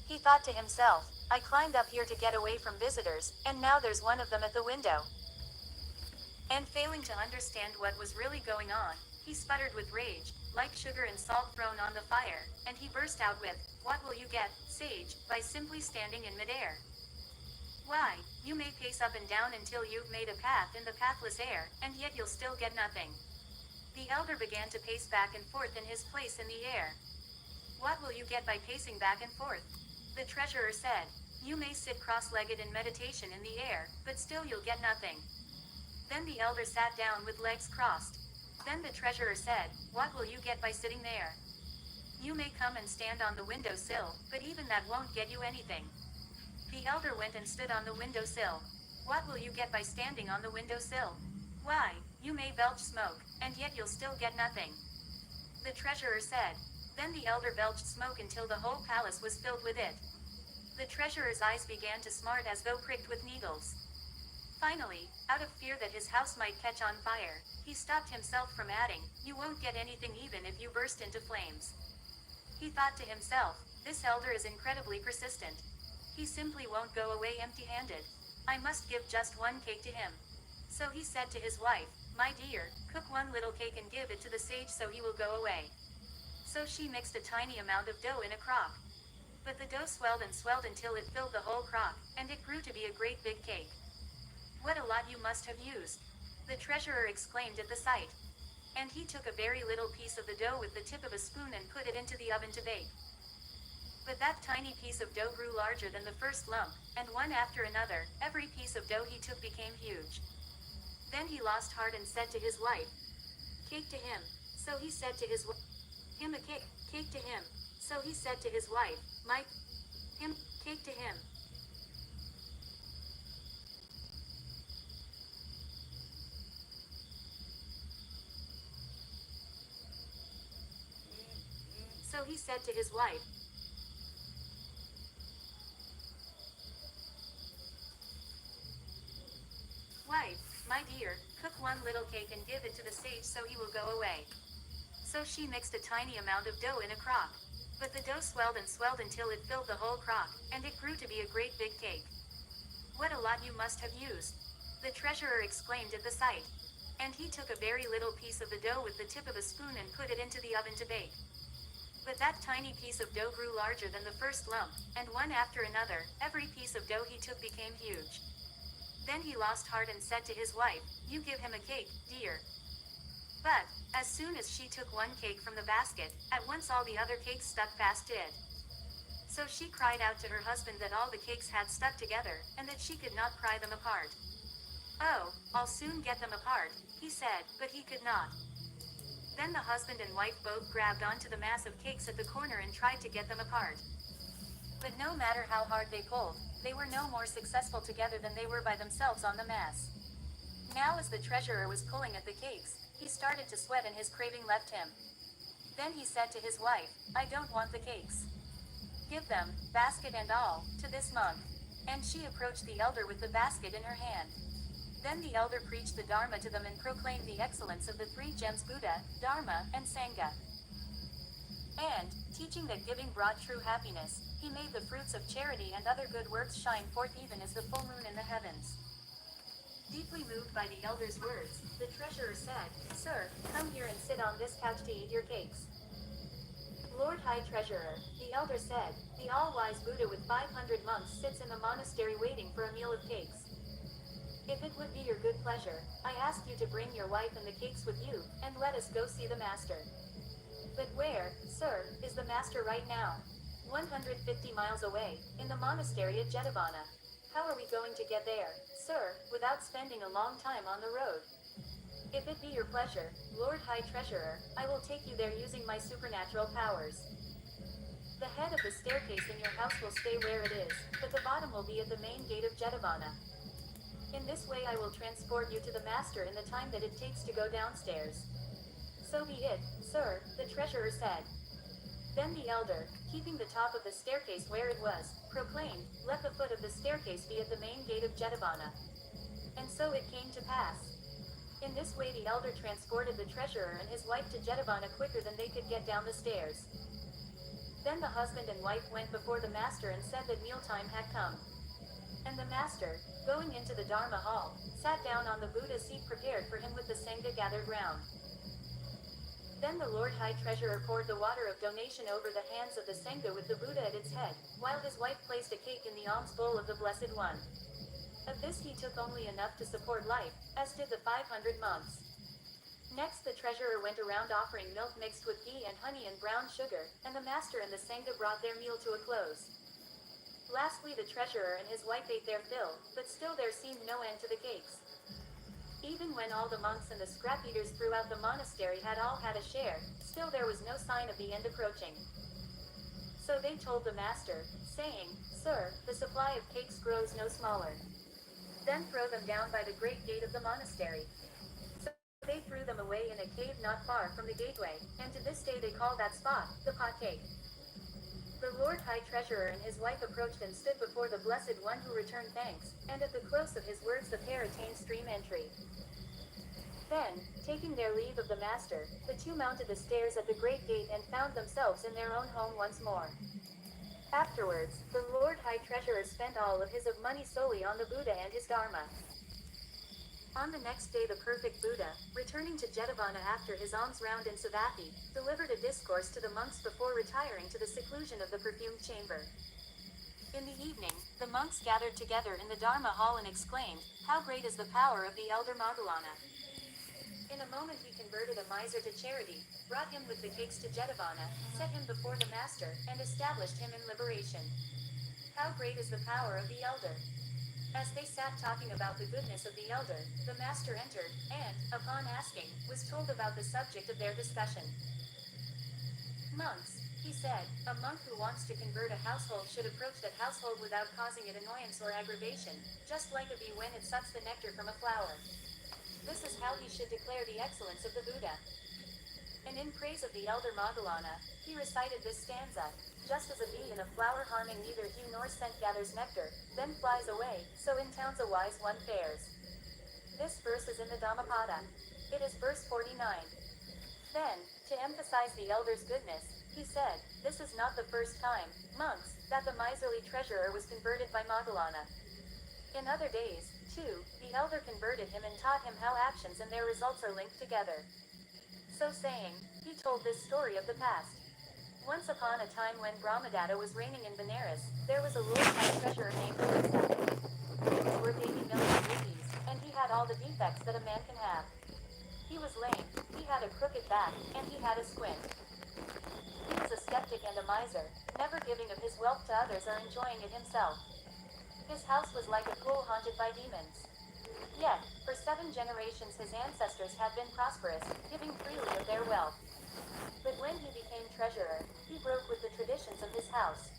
He thought to himself, "I climbed up here to get away from visitors, and now there's one of them at the window." And failing to understand what was really going on, he sputtered with rage, like sugar and salt thrown on the fire, and he burst out with, "What will you get, sage, by simply standing in midair? Why, you may pace up and down until you've made a path in the pathless air, and yet you'll still get nothing." The elder began to pace back and forth in his place in the air. "What will you get by pacing back and forth?" The treasurer said, "You may sit cross-legged in meditation in the air, but still you'll get nothing." Then the elder sat down with legs crossed. Then the treasurer said, "What will you get by sitting there? You may come and stand on the window sill, but even that won't get you anything." The elder went and stood on the window sill. "What will you get by standing on the window sill? Why, you may belch smoke, and yet you'll still get nothing." The treasurer said. Then the elder belched smoke until the whole palace was filled with it. The treasurer's eyes began to smart as though pricked with needles. Finally, out of fear that his house might catch on fire, he stopped himself from adding, "You won't get anything even if you burst into flames." He thought to himself, "This elder is incredibly persistent. He simply won't go away empty-handed. I must give just one cake to him." So he said to his wife, "My dear, cook one little cake and give it to the sage so he will go away." So she mixed a tiny amount of dough in a crock. But the dough swelled and swelled until it filled the whole crock, and it grew to be a great big cake. "What a lot you must have used!" the treasurer exclaimed at the sight. And he took a very little piece of the dough with the tip of a spoon and put it into the oven to bake. But that tiny piece of dough grew larger than the first lump, and one after another, every piece of dough he took became huge. Then he lost heart and said to his wife, "Cake to him." So he said to his wife, "Him a cake, cake to him." So he said to his wife, "My him, cake to him." So he said to his wife, "Wife, my dear, cook one little cake and give it to the sage so he will go away." So she mixed a tiny amount of dough in a crock. But the dough swelled and swelled until it filled the whole crock, and it grew to be a great big cake. "What a lot you must have used!" the treasurer exclaimed at the sight. And he took a very little piece of the dough with the tip of a spoon and put it into the oven to bake. But that tiny piece of dough grew larger than the first lump, and one after another, every piece of dough he took became huge. Then he lost heart and said to his wife, "You give him a cake, dear." But, as soon as she took one cake from the basket, at once all the other cakes stuck fast to it. So she cried out to her husband that all the cakes had stuck together, and that she could not pry them apart. "Oh, I'll soon get them apart," he said, but he could not. Then the husband and wife both grabbed onto the mass of cakes at the corner and tried to get them apart. But no matter how hard they pulled, they were no more successful together than they were by themselves on the mass. Now as the treasurer was pulling at the cakes, he started to sweat and his craving left him. Then he said to his wife, "I don't want the cakes. Give them, basket and all, to this monk." And she approached the elder with the basket in her hand. Then the elder preached the Dharma to them and proclaimed the excellence of the three gems Buddha, Dharma, and Sangha. And, teaching that giving brought true happiness, he made the fruits of charity and other good works shine forth even as the full moon in the heavens. Deeply moved by the elder's words, the treasurer said, "Sir, come here and sit on this couch to eat your cakes." "Lord High Treasurer," the elder said, "the all-wise Buddha with 500 monks sits in the monastery waiting for a meal of cakes. If it would be your good pleasure, I ask you to bring your wife and the cakes with you, and let us go see the master." "But where, sir, is the master right now?" 150 miles away, in the monastery at Jetavana." "How are we going to get there, sir, without spending a long time on the road?" "If it be your pleasure, Lord High Treasurer, I will take you there using my supernatural powers. The head of the staircase in your house will stay where it is, but the bottom will be at the main gate of Jetavana. In this way I will transport you to the master in the time that it takes to go downstairs." "So be it, sir," the treasurer said. Then the elder, keeping the top of the staircase where it was, proclaimed, "Let the foot of the staircase be at the main gate of Jetavana." And so it came to pass. In this way the elder transported the treasurer and his wife to Jetavana quicker than they could get down the stairs. Then the husband and wife went before the master and said that mealtime had come. And the master, going into the Dharma hall, sat down on the Buddha seat prepared for him with the Sangha gathered round. Then the Lord High Treasurer poured the water of donation over the hands of the Sangha with the Buddha at its head, while his wife placed a cake in the alms bowl of the Blessed One. Of this he took only enough to support life, as did the 500 monks. Next the treasurer went around offering milk mixed with ghee and honey and brown sugar, and the master and the Sangha brought their meal to a close. Lastly the treasurer and his wife ate their fill, but still there seemed no end to the cakes. Even when all the monks and the scrap-eaters throughout the monastery had all had a share, still there was no sign of the end approaching. So they told the master, saying, "Sir, the supply of cakes grows no smaller. Then throw them down by the great gate of the monastery." So they threw them away in a cave not far from the gateway, and to this day they call that spot, the pot cake. The Lord High Treasurer and his wife approached and stood before the Blessed One who returned thanks, and at the close of his words the pair attained stream entry. Then, taking their leave of the master, the two mounted the stairs at the great gate and found themselves in their own home once more. Afterwards, the Lord High Treasurer spent all of his money solely on the Buddha and his Dharma. On the next day the perfect Buddha, returning to Jetavana after his alms round in Savatthi, delivered a discourse to the monks before retiring to the seclusion of the perfumed chamber. In the evening, the monks gathered together in the Dharma hall and exclaimed, "How great is the power of the elder Moggallana! In a moment he converted a miser to charity, brought him with the cakes to Jetavana, set him before the master, and established him in liberation. How great is the power of the elder!" As they sat talking about the goodness of the elder, the master entered, and, upon asking, was told about the subject of their discussion. Monks, he said, a monk who wants to convert a household should approach that household without causing it annoyance or aggravation, just like a bee when it sucks the nectar from a flower. This is how he should declare the excellence of the Buddha. And in praise of the elder Moggallana, he recited this stanza: just as a bee in a flower harming neither hue nor scent gathers nectar, then flies away, so in towns a wise one fares. This verse is in the Dhammapada. It is verse 49. Then, to emphasize the elder's goodness, he said, this is not the first time, monks, that the miserly treasurer was converted by Moggallana. In other days, too, the elder converted him and taught him how actions and their results are linked together. So saying, he told this story of the past. Once upon a time when Brahmadatta was reigning in Benares, there was a lord-high treasurer named Elisa. He was worth 80 million rupees, and he had all the defects that a man can have. He was lame, he had a crooked back, and he had a squint. He was a skeptic and a miser, never giving of his wealth to others or enjoying it himself. His house was like a pool haunted by demons. Yet, for 7 generations his ancestors had been prosperous, giving freely of their wealth. But when he became treasurer, he broke with the traditions of his house.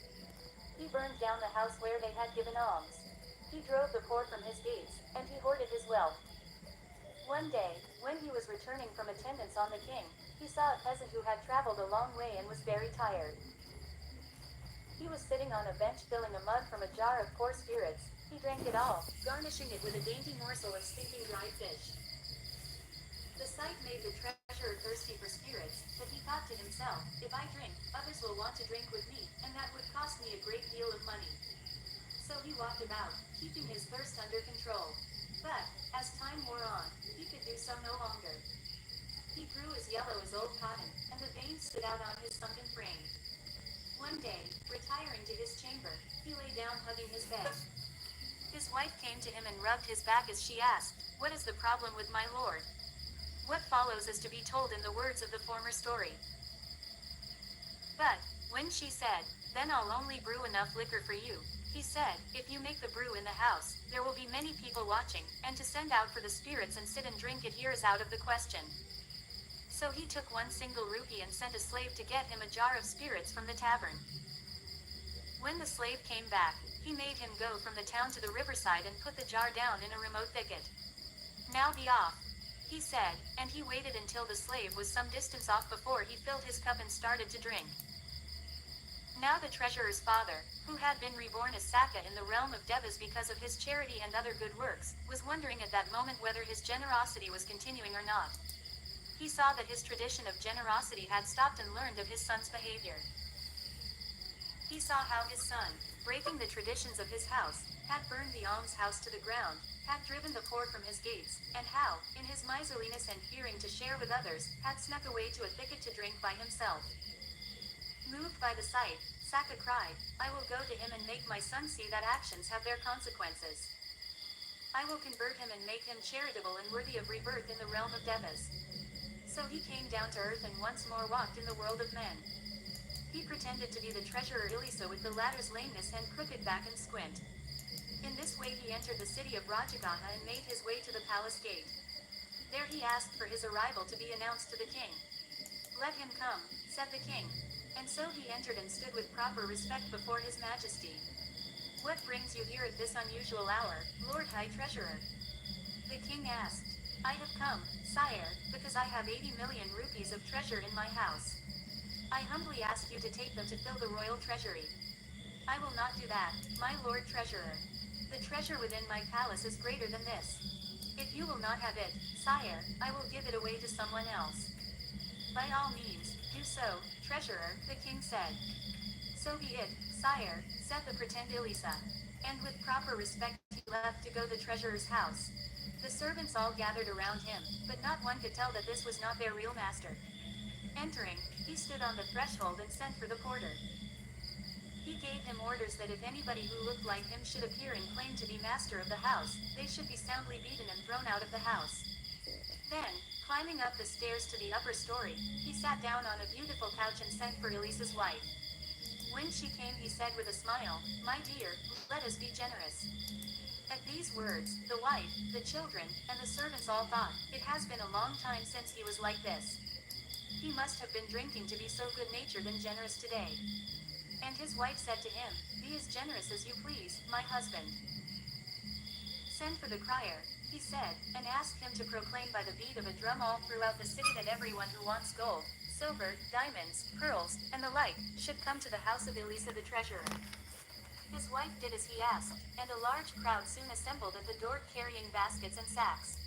He burned down the house where they had given alms. He drove the poor from his gates, and he hoarded his wealth. One day, when he was returning from attendance on the king, he saw a peasant who had traveled a long way and was very tired. He was sitting on a bench filling a mug from a jar of poor spirits. He drank it all, garnishing it with a dainty morsel of stinking dried fish. The sight made the treasurer thirsty for spirits, but he thought to himself, if I drink, others will want to drink with me, and that would cost me a great deal of money. So he walked about, keeping his thirst under control. But, as time wore on, he could do so no longer. He grew as yellow as old cotton, and the veins stood out on his sunken frame. One day, retiring to his chamber, he lay down hugging his bed. His wife came to him and rubbed his back as she asked, what is the problem with my lord? What follows is to be told in the words of the former story. But, when she said, then I'll only brew enough liquor for you, he said, if you make the brew in the house, there will be many people watching, and to send out for the spirits and sit and drink it here is out of the question. So he took 1 single rupee and sent a slave to get him a jar of spirits from the tavern. When the slave came back, he made him go from the town to the riverside and put the jar down in a remote thicket. Now be off, he said, and he waited until the slave was some distance off before he filled his cup and started to drink. Now the treasurer's father, who had been reborn as Sakka in the realm of Devas because of his charity and other good works, was wondering at that moment whether his generosity was continuing or not. He saw that his tradition of generosity had stopped and learned of his son's behavior. He saw how his son, breaking the traditions of his house, had burned the almshouse to the ground, had driven the poor from his gates, and how, in his miserliness and fearing to share with others, had snuck away to a thicket to drink by himself. Moved by the sight, Sakka cried, I will go to him and make my son see that actions have their consequences. I will convert him and make him charitable and worthy of rebirth in the realm of Devas. So he came down to earth and once more walked in the world of men. He pretended to be the treasurer Elisa with the latter's lameness and crooked back and squint. In this way he entered the city of Rajagaha and made his way to the palace gate. There he asked for his arrival to be announced to the king. Let him come, said the king. And so he entered and stood with proper respect before his majesty. What brings you here at this unusual hour, Lord High Treasurer? The king asked. I have come, sire, because I have 80 million rupees of treasure in my house. I humbly ask you to take them to fill the royal treasury. I will not do that, my lord treasurer. The treasure within my palace is greater than this. If you will not have it, sire, I will give it away to someone else. By all means, do so, treasurer, the king said. So be it, sire, said the pretend Elisa. And with proper respect he left to go the treasurer's house. The servants all gathered around him, but not one could tell that this was not their real master. Entering, he stood on the threshold and sent for the porter. He gave him orders that if anybody who looked like him should appear and claim to be master of the house, they should be soundly beaten and thrown out of the house. Then, climbing up the stairs to the upper story, he sat down on a beautiful couch and sent for Elisa's wife. When she came he said with a smile, My dear, let us be generous. At these words, the wife, the children, and the servants all thought, "It has been a long time since he was like this. He must have been drinking to be so good-natured and generous today." And his wife said to him, "Be as generous as you please, my husband. Send for the crier," he said, "and ask him to proclaim by the beat of a drum all throughout the city that everyone who wants gold, silver, diamonds, pearls, and the like, should come to the house of Elisa the treasurer." His wife did as he asked, and a large crowd soon assembled at the door carrying baskets and sacks.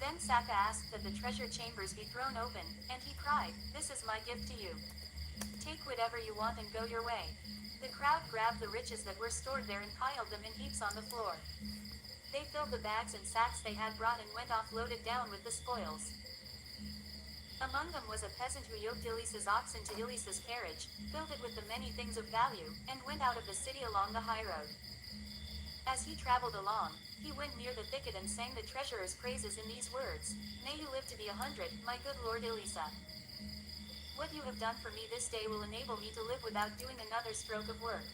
Then Saka asked that the treasure chambers be thrown open, and he cried, "This is my gift to you. Take whatever you want and go your way." The crowd grabbed the riches that were stored there and piled them in heaps on the floor. They filled the bags and sacks they had brought and went off loaded down with the spoils. Among them was a peasant who yoked Elisa's oxen to Elisa's carriage, filled it with the many things of value, and went out of the city along the high road. As he traveled along, he went near the thicket and sang the treasurer's praises in these words, "May you live to be 100, my good lord Elisa. What you have done for me this day will enable me to live without doing another stroke of work.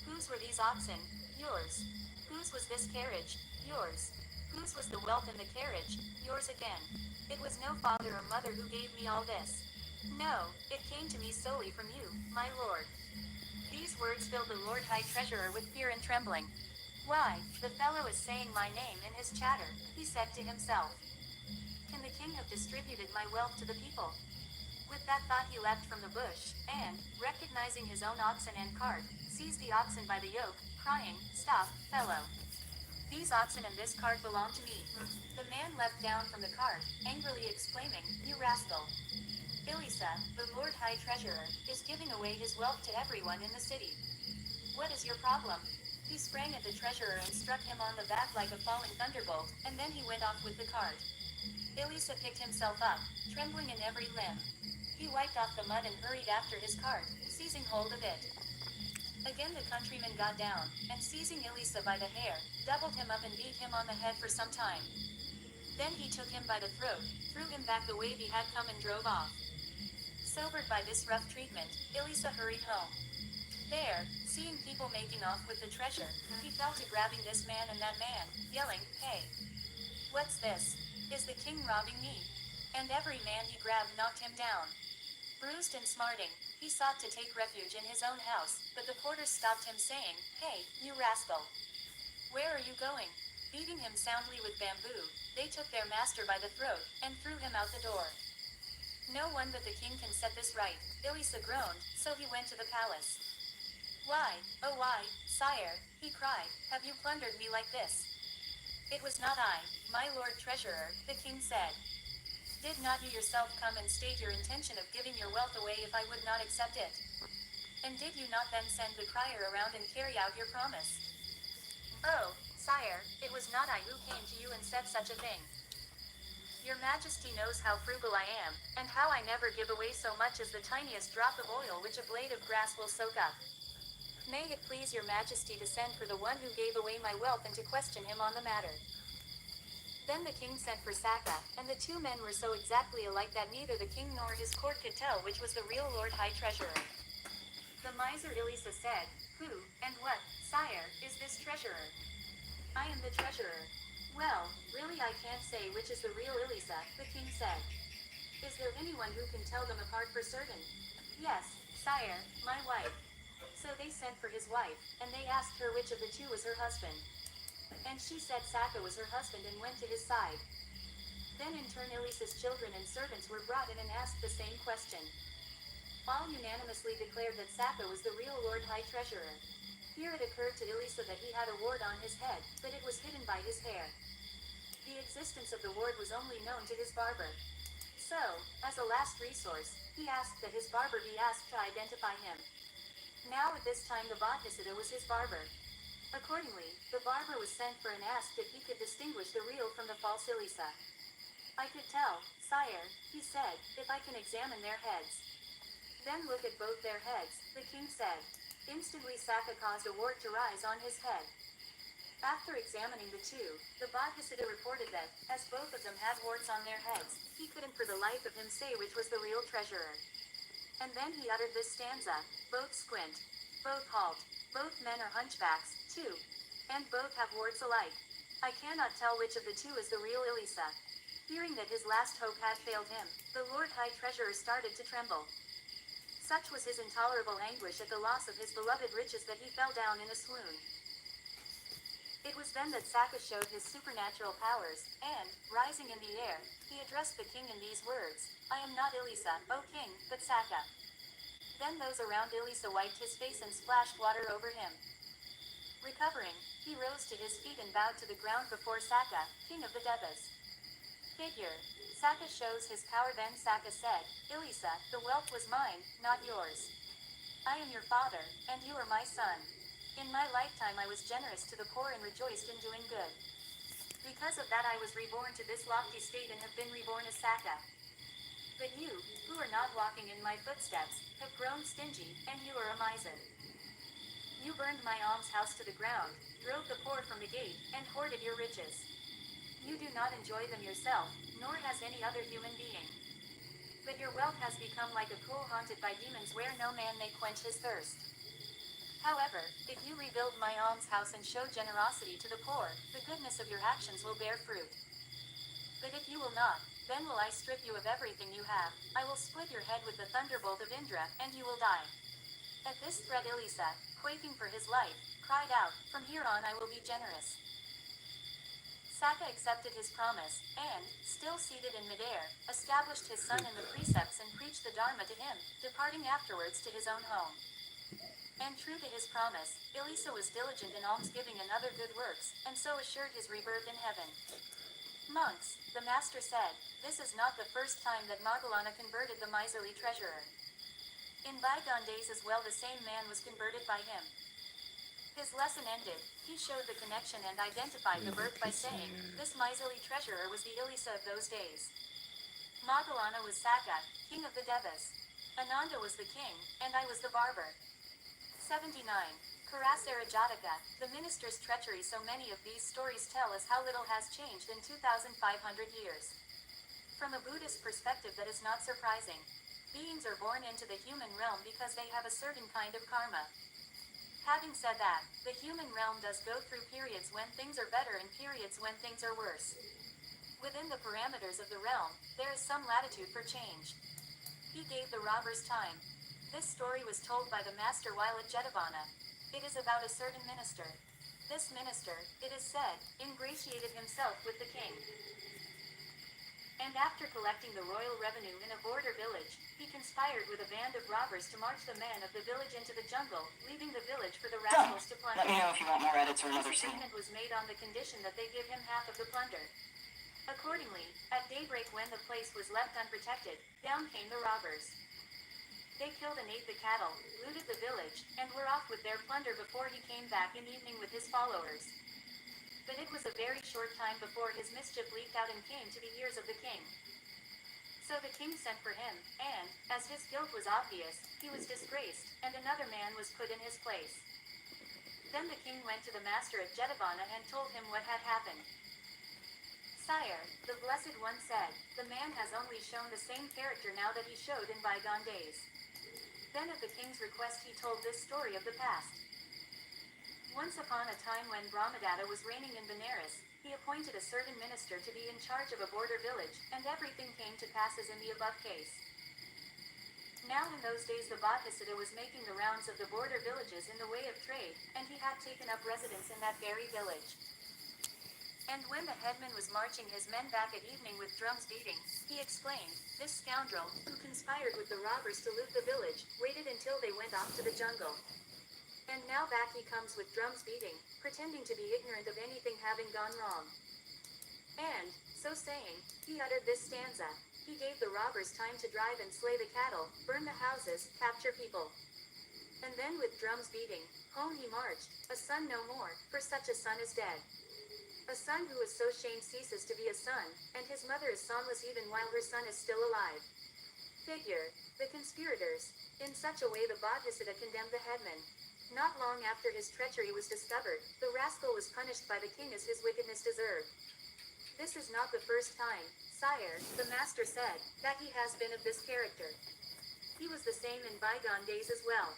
Whose were these oxen? Yours. Whose was this carriage? Yours. Whose was the wealth in the carriage? Yours again. It was no father or mother who gave me all this. No, it came to me solely from you, my lord." These words filled the Lord High Treasurer with fear and trembling. "Why, the fellow is saying my name in his chatter," he said to himself. "Can the king have distributed my wealth to the people?" With that thought he leapt from the bush, and, recognizing his own oxen and cart, seized the oxen by the yoke, crying, "Stop, fellow. These oxen and this cart belong to me." The man leapt down from the cart, angrily exclaiming, "You rascal! Elisa, the Lord High Treasurer, is giving away his wealth to everyone in the city. What is your problem?" He sprang at the treasurer and struck him on the back like a falling thunderbolt, and then he went off with the cart. Elisa picked himself up, trembling in every limb. He wiped off the mud and hurried after his cart, seizing hold of it. Again the countryman got down, and seizing Elisa by the hair, doubled him up and beat him on the head for some time. Then he took him by the throat, threw him back the way he had come and drove off. Sobered by this rough treatment, Elisa hurried home. There, seeing people making off with the treasure, he fell to grabbing this man and that man, yelling, "Hey! What's this? Is the king robbing me?" And every man he grabbed knocked him down. Bruised and smarting, he sought to take refuge in his own house, but the porters stopped him saying, "Hey, you rascal! Where are you going?" Beating him soundly with bamboo, they took their master by the throat, and threw him out the door. "No one but the king can set this right," Elisa groaned, so he went to the palace. "Why, oh why, sire," he cried, "have you plundered me like this?" "It was not I, my lord treasurer," the king said. "Did not you yourself come and state your intention of giving your wealth away if I would not accept it? And did you not then send the crier around and carry out your promise?" "Oh, sire, it was not I who came to you and said such a thing. Your Majesty knows how frugal I am, and how I never give away so much as the tiniest drop of oil which a blade of grass will soak up. May it please your Majesty to send for the one who gave away my wealth and to question him on the matter." Then the king sent for Saka, and the two men were so exactly alike that neither the king nor his court could tell which was the real Lord High Treasurer. The miser Elisa said, "Who, and what, sire, is this treasurer?" "I am the treasurer." "Well, really I can't say which is the real Elisa," the king said. "Is there anyone who can tell them apart for certain?" "Yes, sire, my wife." So they sent for his wife, and they asked her which of the two was her husband. And she said Saka was her husband and went to his side. Then in turn Elisa's children and servants were brought in and asked the same question. All unanimously declared that Saka was the real Lord High Treasurer. Here it occurred to Elisa that he had a wart on his head, but it was hidden by his hair. The existence of the wart was only known to his barber. So, as a last resource, he asked that his barber be asked to identify him. Now at this time the Bodhisattva was his barber. Accordingly, the barber was sent for and asked if he could distinguish the real from the false Elisa. "I could tell, sire," he said, "if I can examine their heads." "Then look at both their heads," the king said. Instantly Saka caused a wart to rise on his head. After examining the two, the Bodhisattva reported that, as both of them had warts on their heads, he couldn't for the life of him say which was the real treasurer. And then he uttered this stanza, "Both squint. Both halt. Both men are hunchbacks, too. and both have warts alike. I cannot tell which of the two is the real Elisa. Fearing that his last hope had failed him, the Lord High Treasurer started to tremble. Such was his intolerable anguish at the loss of his beloved riches that he fell down in a swoon. It was then that Saka showed his supernatural powers, and, rising in the air, he addressed the king in these words, I am not Elisa, O king, but Saka. Then those around Elisa wiped his face and splashed water over him. Recovering, he rose to his feet and bowed to the ground before Saka, king of the Devas. Figure. Saka shows his power. Then Saka said, Elisa, the wealth was mine, not yours. I am your father, and you are my son. In my lifetime I was generous to the poor and rejoiced in doing good. Because of that I was reborn to this lofty state and have been reborn as Saka. But you, who are not walking in my footsteps, have grown stingy, and you are a miser. You burned my almshouse to the ground, drove the poor from the gate, and hoarded your riches. You do not enjoy them yourself, nor has any other human being. But your wealth has become like a pool haunted by demons where no man may quench his thirst. However, if you rebuild my almshouse and show generosity to the poor, the goodness of your actions will bear fruit. But if you will not, then will I strip you of everything you have, I will split your head with the thunderbolt of Indra, and you will die. At this threat Elisa, quaking for his life, cried out, From here on I will be generous. Saka accepted his promise, and, still seated in midair, established his son in the precepts and preached the Dharma to him, departing afterwards to his own home. And true to his promise, Elisa was diligent in almsgiving and other good works, and so assured his rebirth in heaven. Monks, the master said, this is not the first time that Moggallana converted the miserly treasurer. In bygone days as well the same man was converted by him. His lesson ended, he showed the connection and identified the birth by saying, this miserly treasurer was the Elisa of those days. Moggallana was Saka, king of the Devas. Ananda was the king, and I was the barber. 79. Karasara Jataka, the minister's treachery. So many of these stories tell us how little has changed in 2,500 years. From a Buddhist perspective that is not surprising. Beings are born into the human realm because they have a certain kind of karma. Having said that, the human realm does go through periods when things are better and periods when things are worse. Within the parameters of the realm, there is some latitude for change. He gave the robbers time. This story was told by the master while at Jetavana. It is about a certain minister. This minister, it is said, ingratiated himself with the king. And after collecting the royal revenue in a border village, he conspired with a band of robbers to march the men of the village into the jungle, leaving the village for the rascals to plunder. Let me know if you want more edits or another This scene. agreement was made on the condition that they give him half of the plunder. Accordingly, at daybreak when the place was left unprotected, down came the robbers. They killed and ate the cattle, looted the village, and were off with their plunder before he came back in evening with his followers. But it was a very short time before his mischief leaked out and came to the ears of the king. So the king sent for him, and, as his guilt was obvious, he was disgraced, and another man was put in his place. Then the king went to the master at Jetavana and told him what had happened. Sire, the Blessed One said, the man has only shown the same character now that he showed in bygone days. Then at the king's request he told this story of the past. Once upon a time when Brahmadatta was reigning in Benares, he appointed a certain minister to be in charge of a border village, and everything came to pass as in the above case. Now in those days the Bodhisattva was making the rounds of the border villages in the way of trade, and he had taken up residence in that very village. And when the headman was marching his men back at evening with drums beating, he exclaimed, this scoundrel, who conspired with the robbers to loot the village, waited until they went off to the jungle. And now back he comes with drums beating, pretending to be ignorant of anything having gone wrong. And, so saying, he uttered this stanza. He gave the robbers time to drive and slay the cattle, burn the houses, capture people. And then with drums beating, home he marched, a son no more, for such a son is dead. A son who is so shamed ceases to be a son, and his mother is sonless even while her son is still alive. Figure. The conspirators. In such a way the Bodhisattva condemned the headman. Not long after his treachery was discovered, the rascal was punished by the king as his wickedness deserved. This is not the first time, sire, the master said, that he has been of this character. He was the same in bygone days as well.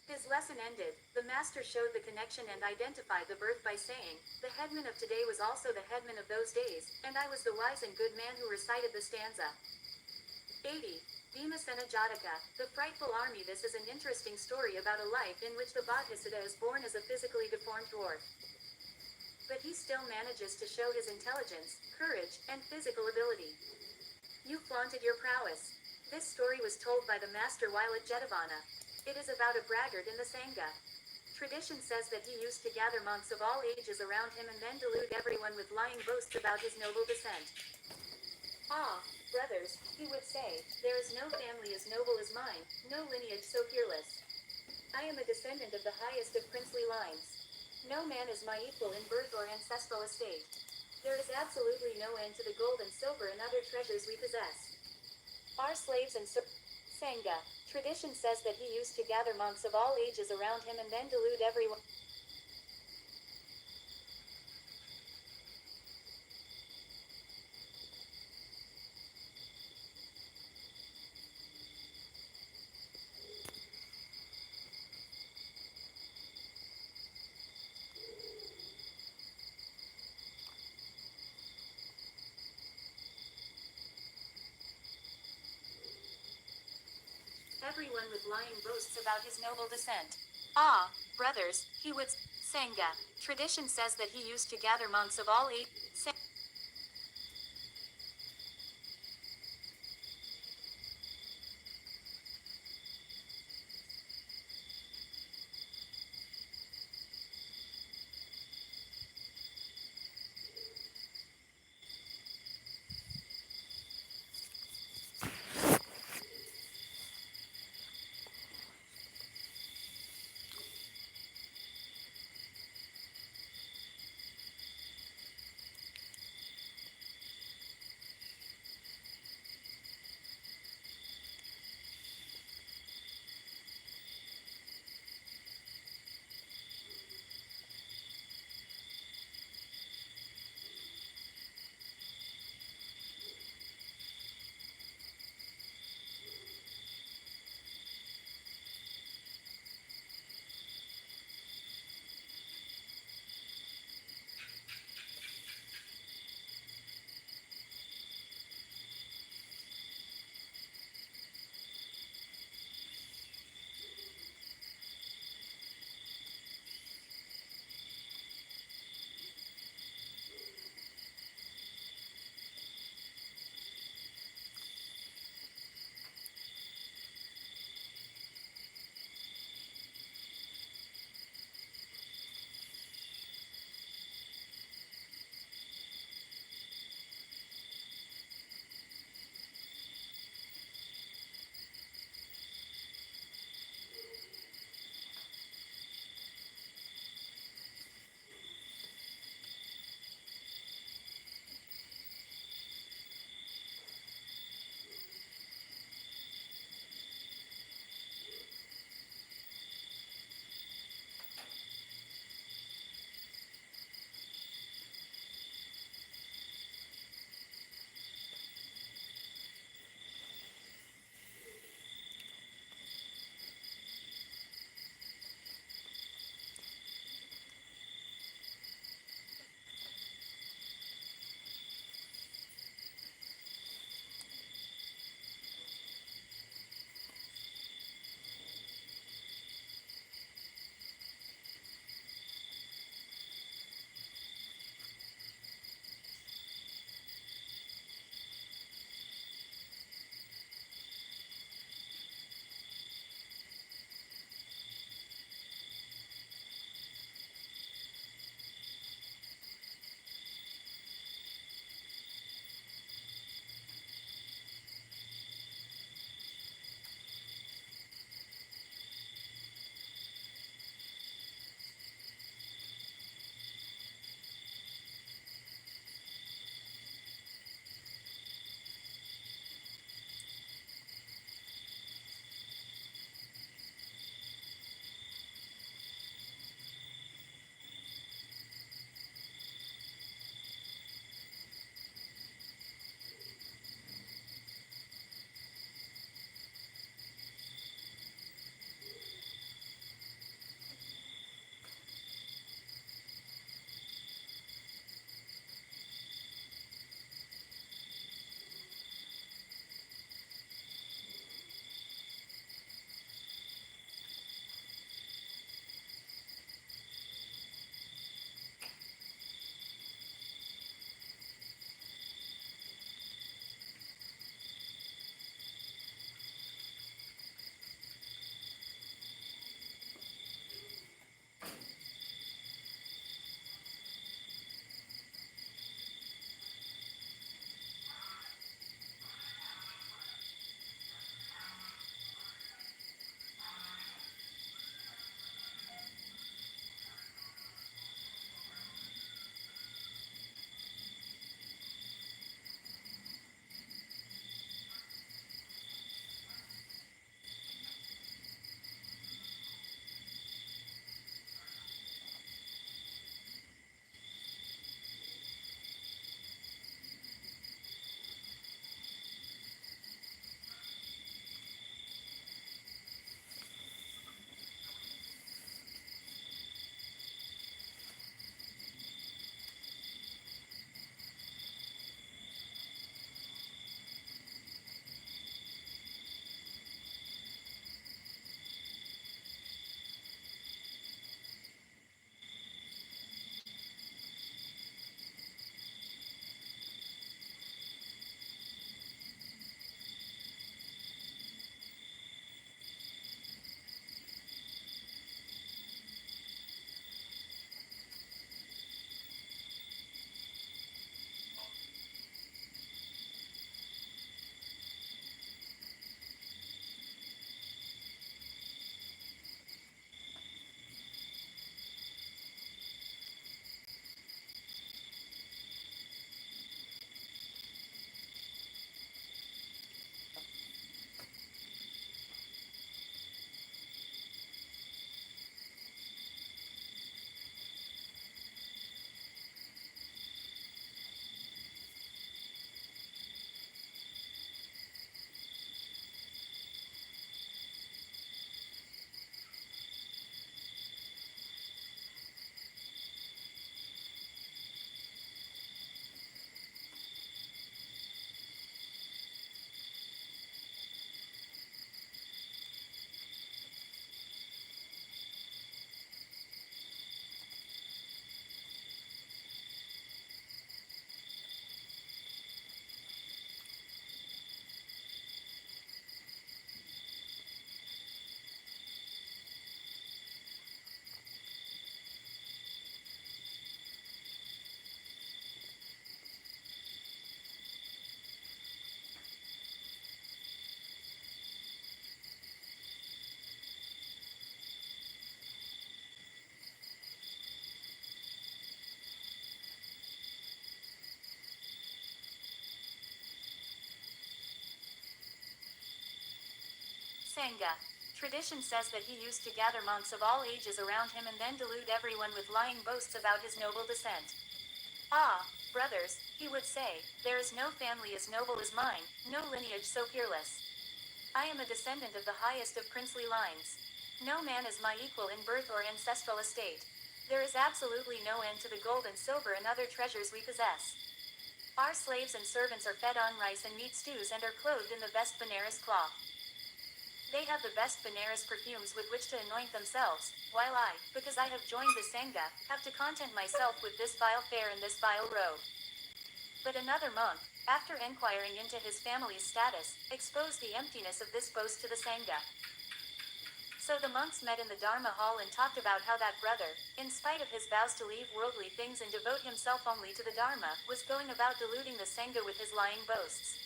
His lesson ended, the master showed the connection and identified the birth by saying, "The headman of today was also the headman of those days, and I was the wise and good man who recited the stanza." 80. Bhimasena Jataka, the frightful army. This is an interesting story about a life in which the Bodhisattva is born as a physically deformed dwarf. But he still manages to show his intelligence, courage, and physical ability. You flaunted your prowess. This story was told by the master while at Jetavana. It is about a braggart in the Sangha. Tradition says that he used to gather monks of all ages around him and then delude everyone with lying boasts about his noble descent. "Ah, brothers," he would say, "there is no family as noble as mine, no lineage so peerless. I am a descendant of the highest of princely lines. No man is my equal in birth or ancestral estate. There is absolutely no end to the gold and silver and other treasures we possess. Our slaves and Sangha. Tradition says that he used to gather monks of all ages around him and then delude everyone." Everyone with lying boasts about his noble descent. "Ah, brothers," he would Sangha. Tradition says that he used to gather monks of all ages. Sangha. Tradition says that he used to gather monks of all ages around him and then delude everyone with lying boasts about his noble descent. Ah, brothers, he would say, there is no family as noble as mine, no lineage so peerless. I am a descendant of the highest of princely lines. No man is my equal in birth or ancestral estate. There is absolutely no end to the gold and silver and other treasures we possess. Our slaves and servants are fed on rice and meat stews and are clothed in the best Benares cloth. They have the best Benares perfumes with which to anoint themselves, while I, because I have joined the Sangha, have to content myself with this vile fare and this vile robe. But another monk, after enquiring into his family's status, exposed the emptiness of this boast to the Sangha. So the monks met in the Dharma hall and talked about how that brother, in spite of his vows to leave worldly things and devote himself only to the Dharma, was going about deluding the Sangha with his lying boasts.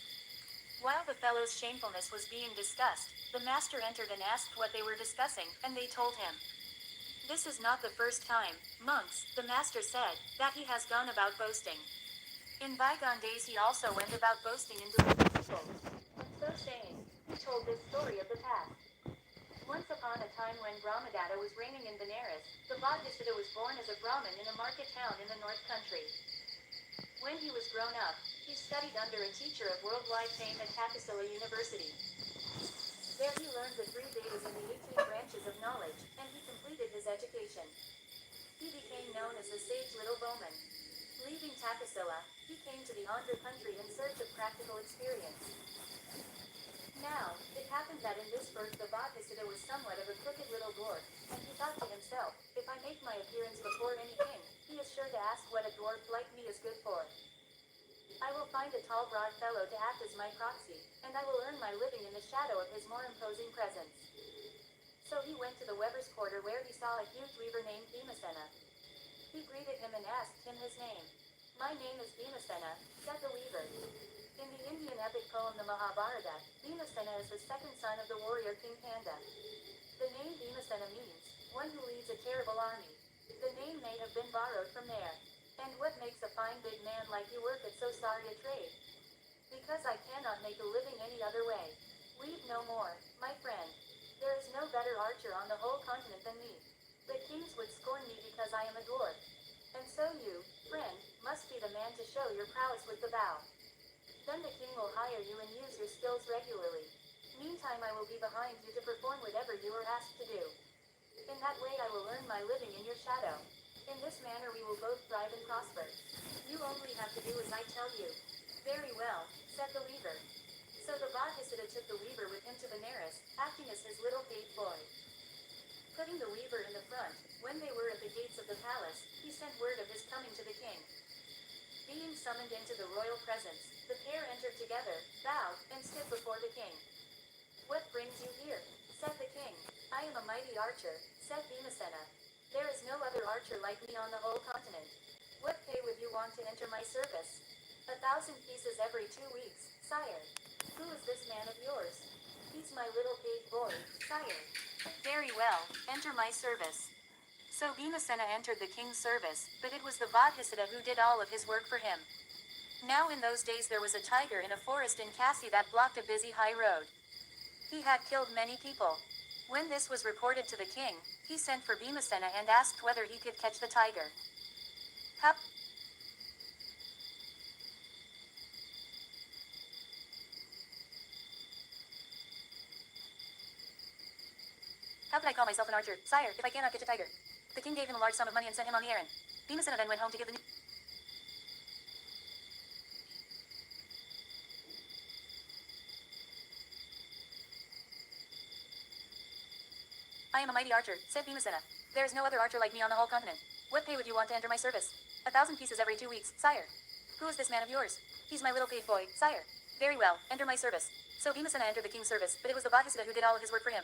While the fellow's shamefulness was being discussed, the master entered and asked what they were discussing, and they told him. This is not the first time, monks, the master said, that he has gone about boasting. In bygone days he also went about boasting and deluding people. And so saying, he told this story of the past. Once upon a time when Brahmadatta was reigning in Benares, the Bodhisattva was born as a Brahmin in a market town in the North Country. When he was grown up, he studied under a teacher of worldwide fame at Takasila University. There he learned the 3 Vedas and the 18 branches of knowledge, and he completed his education. He became known as the sage little bowman. Leaving Takasila, he came to the Andhra country in search of practical experience. Now, it happened that in this birth the Bodhisattva was somewhat of a crooked little dwarf, and he thought to himself, if I make my appearance before any king, he is sure to ask what a dwarf like me is good for. I will find a tall broad fellow to act as my proxy, and I will earn my living in the shadow of his more imposing presence. So he went to the weaver's quarter where he saw a huge weaver named Bhimasena. He greeted him and asked him his name. My name is Bhimasena, said the weaver. In the Indian epic poem the Mahabharata, Bhimasena is the second son of the warrior King Panda. The name Bhimasena means, one who leads a terrible army. The name may have been borrowed from there. And what makes a fine big man like you work at so sorry a trade? Because I cannot make a living any other way. Weep no more, my friend. There is no better archer on the whole continent than me. The kings would scorn me because I am a dwarf. And so you, friend, must be the man to show your prowess with the bow. Then the king will hire you and use your skills regularly. Meantime I will be behind you to perform whatever you are asked to do. In that way I will earn my living in your shadow. In this manner we will both thrive and prosper. You only have to do as I tell you. Very well, said the weaver. So the Bodhisattva took the weaver with him to Benares, acting as his little paid boy. Putting the weaver in the front, when they were at the gates of the palace, he sent word of his coming to the king. Being summoned into the royal presence, the pair entered together, bowed, and stood before the king. What brings you here? Said the king. I am a mighty archer, said Bhimasena. There is no other archer like me on the whole continent. What pay would you want to enter my service? 1,000 pieces every 2 weeks, sire. Who is this man of yours? He's my little paid boy, sire. Very well, enter my service. So Bhimasena entered the king's service, but it was the Bodhisattva who did all of his work for him. Now in those days there was a tiger in a forest in Kasi that blocked a busy high road. He had killed many people. When this was reported to the king, he sent for Bhimasena and asked whether he could catch the tiger. How could I call myself an archer, sire, if I cannot catch a tiger? The king gave him a large sum of money and sent him on the errand. Bhimasena then went home to give the news. I am a mighty archer, said Bhimasena. There is no other archer like me on the whole continent. What pay would you want to enter my service? 1,000 pieces every 2 weeks, sire. Who is this man of yours? He's my little paid boy, sire. Very well, enter my service. So Bhimasena entered the king's service, but it was the Bodhisattva who did all of his work for him.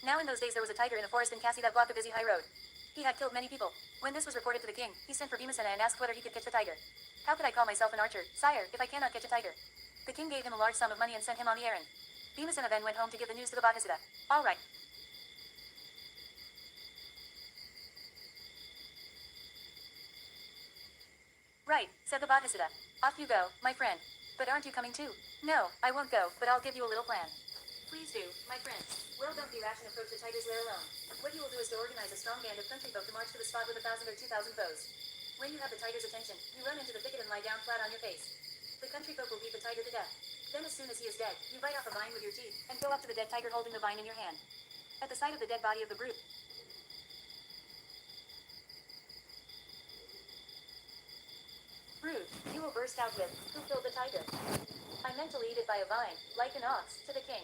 Now in those days there was a tiger in a forest in Kasi that blocked a busy high road. He had killed many people. When this was reported to the king, he sent for Bhimasena and asked whether he could catch the tiger. How could I call myself an archer, sire, if I cannot catch a tiger? The king gave him a large sum of money and sent him on the errand. Bhimasena then went home to give the news to the Bodhisattva. All right. Right, said the Bodhisattva. Off you go, my friend. But aren't you coming too? No, I won't go, but I'll give you a little plan. Please do, my friend. Well, don't be rash and approach the tiger's lair alone. What you will do is to organize a strong band of country folk to march to the spot with 1,000 or 2,000 foes. When you have the tiger's attention, you run into the thicket and lie down flat on your face. The country folk will beat the tiger to death. Then as soon as he is dead, you bite off a vine with your teeth, and go up to the dead tiger holding the vine in your hand. At the sight of the dead body of the brute, you will burst out with, "Who killed the tiger?" I meant to lead it by a vine, like an ox, to the king.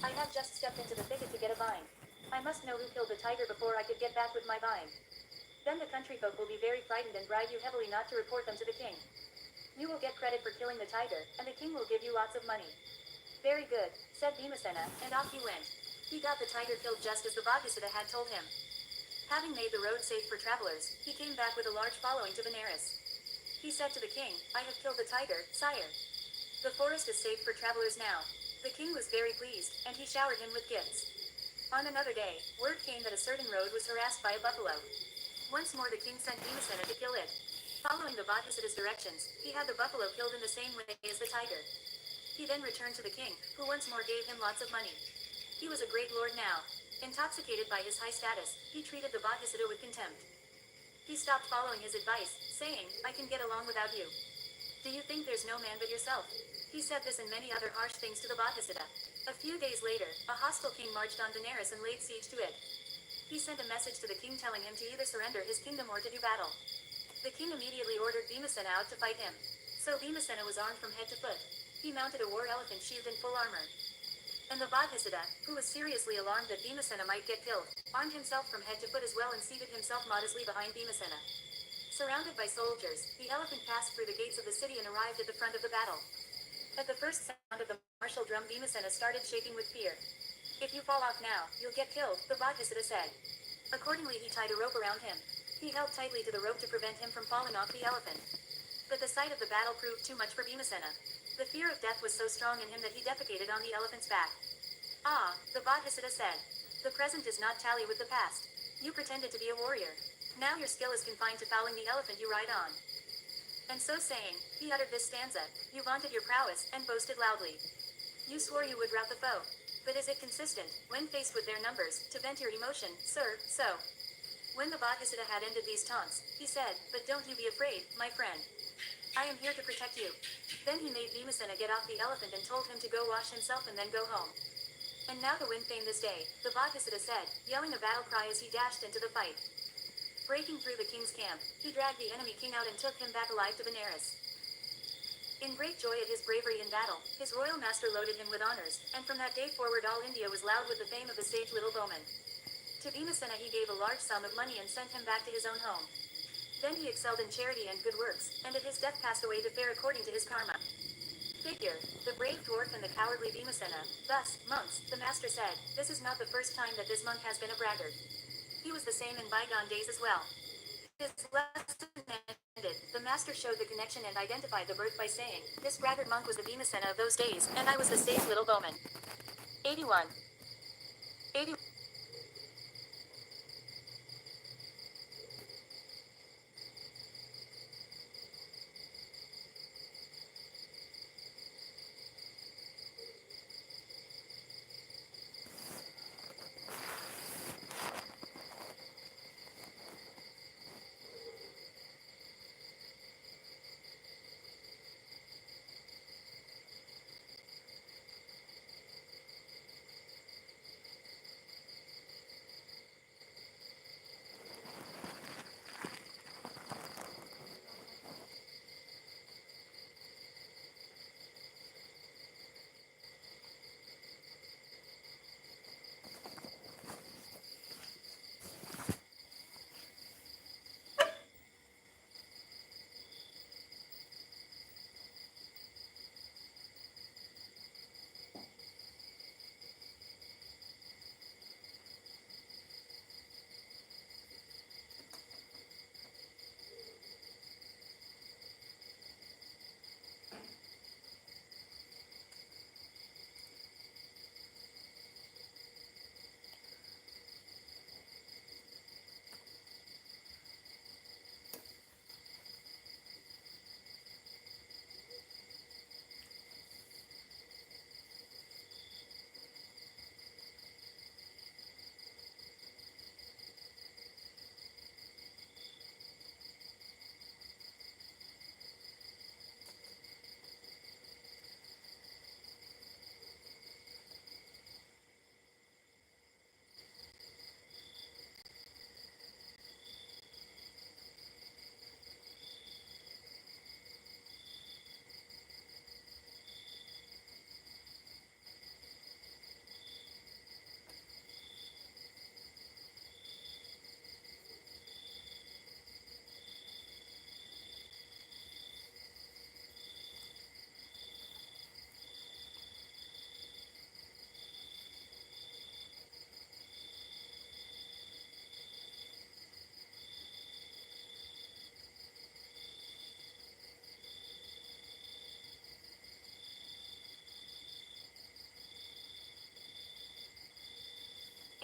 I have just stepped into the thicket to get a vine. I must know who killed the tiger before I could get back with my vine. Then the country folk will be very frightened and bribe you heavily not to report them to the king. You will get credit for killing the tiger, and the king will give you lots of money. Very good, said Bhimasena, and off he went. He got the tiger killed just as the Bodhisattva had told him. Having made the road safe for travelers, he came back with a large following to Benares. He said to the king, "I have killed the tiger, sire. The forest is safe for travelers now." The king was very pleased, and he showered him with gifts. On another day, word came that a certain road was harassed by a buffalo. Once more the king sent Bhimasena to kill it. Following the Bodhisattva's directions, he had the buffalo killed in the same way as the tiger. He then returned to the king, who once more gave him lots of money. He was a great lord now. Intoxicated by his high status, he treated the Bodhisattva with contempt. He stopped following his advice, saying, "I can get along without you. Do you think there's no man but yourself?" He said this and many other harsh things to the Bodhisattva. A few days later, a hostile king marched on Benares and laid siege to it. He sent a message to the king telling him to either surrender his kingdom or to do battle. The king immediately ordered Bhimasena out to fight him. So Bhimasena was armed from head to foot. He mounted a war elephant sheathed in full armor. And the Bodhisattva, who was seriously alarmed that Bhimasena might get killed, armed himself from head to foot as well and seated himself modestly behind Bhimasena. Surrounded by soldiers, the elephant passed through the gates of the city and arrived at the front of the battle. At the first sound of the martial drum, Bhimasena started shaking with fear. "If you fall off now, you'll get killed," the Bodhisattva said. Accordingly he tied a rope around him. He held tightly to the rope to prevent him from falling off the elephant. But the sight of the battle proved too much for Bhimasena. The fear of death was so strong in him that he defecated on the elephant's back. "Ah," the Bodhisattva said. "The present does not tally with the past. You pretended to be a warrior. Now your skill is confined to fouling the elephant you ride on." And so saying, he uttered this stanza. "You vaunted your prowess, and boasted loudly. You swore you would rout the foe. But is it consistent, when faced with their numbers, to vent your emotion, sir, so?" When the Bodhisattva had ended these taunts, he said, "But don't you be afraid, my friend. I am here to protect you." Then he made Bhimasena get off the elephant and told him to go wash himself and then go home. And now to win fame this day, the Bodhisattva said, yelling a battle cry as he dashed into the fight. Breaking through the king's camp, he dragged the enemy king out and took him back alive to Benares. In great joy at his bravery in battle, his royal master loaded him with honors, and from that day forward all India was loud with the fame of the sage little bowman. To Bhimasena he gave a large sum of money and sent him back to his own home. Then he excelled in charity and good works, and at his death passed away to fare according to his karma. Figure, the brave dwarf and the cowardly Bhimasena. Thus, monks, the master said, this is not the first time that this monk has been a braggart. He was the same in bygone days as well. His lesson ended, the master showed the connection and identified the birth by saying, this braggart monk was the Bhimasena of those days, and I was the sage little bowman. 81. 80.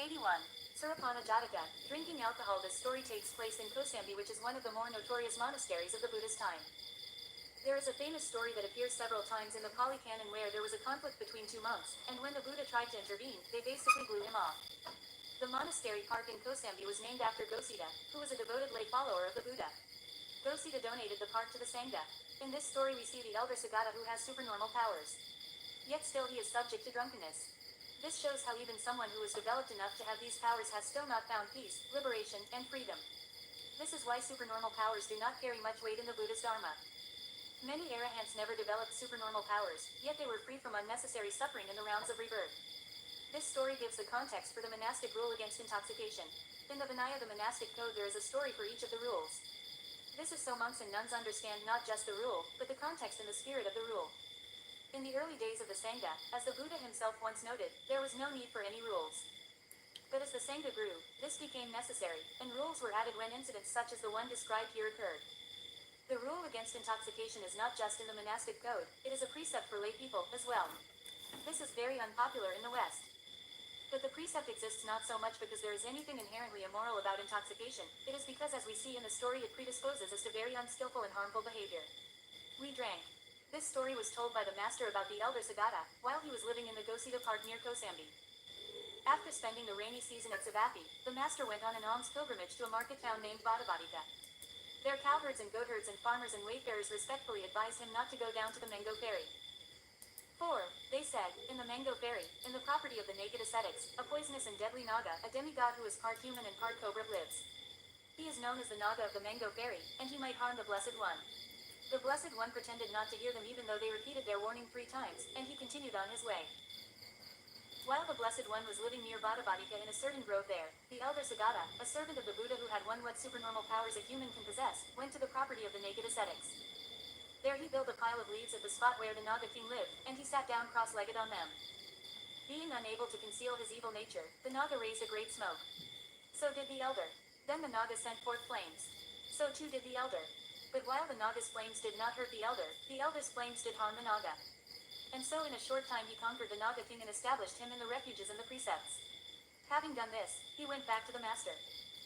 81. Surapana Jataka, drinking alcohol. This story takes place in Kosambi, which is one of the more notorious monasteries of the Buddha's time. There is a famous story that appears several times in the Pali Canon where there was a conflict between two monks, and when the Buddha tried to intervene, they basically blew him off. The monastery park in Kosambi was named after Gosita, who was a devoted lay follower of the Buddha. Gosita donated the park to the Sangha. In this story we see the elder Sagata who has supernormal powers. Yet still he is subject to drunkenness. This shows how even someone who is developed enough to have these powers has still not found peace, liberation, and freedom. This is why supernormal powers do not carry much weight in the Buddha's Dharma. Many arahants never developed supernormal powers, yet they were free from unnecessary suffering in the rounds of rebirth. This story gives the context for the monastic rule against intoxication. In the Vinaya, the monastic code, there is a story for each of the rules. This is so monks and nuns understand not just the rule, but the context and the spirit of the rule. In the early days of the Sangha, as the Buddha himself once noted, there was no need for any rules. But as the Sangha grew, this became necessary, and rules were added when incidents such as the one described here occurred. The rule against intoxication is not just in the monastic code, it is a precept for lay people as well. This is very unpopular in the West. But the precept exists not so much because there is anything inherently immoral about intoxication, it is because, as we see in the story, it predisposes us to very unskillful and harmful behavior. We drank. This story was told by the master about the elder Sagata, while he was living in the Gosita Park near Kosambi. After spending the rainy season at Savathi, the master went on an alms pilgrimage to a market town named Vadavadika. Their cowherds and goatherds and farmers and wayfarers respectfully advised him not to go down to the Mango Ferry. For, they said, in the Mango Ferry, in the property of the naked ascetics, a poisonous and deadly Naga, a demigod who is part human and part cobra, lives. He is known as the Naga of the Mango Ferry, and he might harm the Blessed One. The Blessed One pretended not to hear them even though they repeated their warning 3 times, and he continued on his way. While the Blessed One was living near Vadavadika in a certain grove there, the elder Sagata, a servant of the Buddha who had won what supernormal powers a human can possess, went to the property of the naked ascetics. There he built a pile of leaves at the spot where the Naga king lived, and he sat down cross-legged on them. Being unable to conceal his evil nature, the Naga raised a great smoke. So did the elder. Then the Naga sent forth flames. So too did the elder. But while the Naga's flames did not hurt the elder's flames did harm the Naga. And so in a short time he conquered the Naga king and established him in the refuges and the precepts. Having done this, he went back to the master.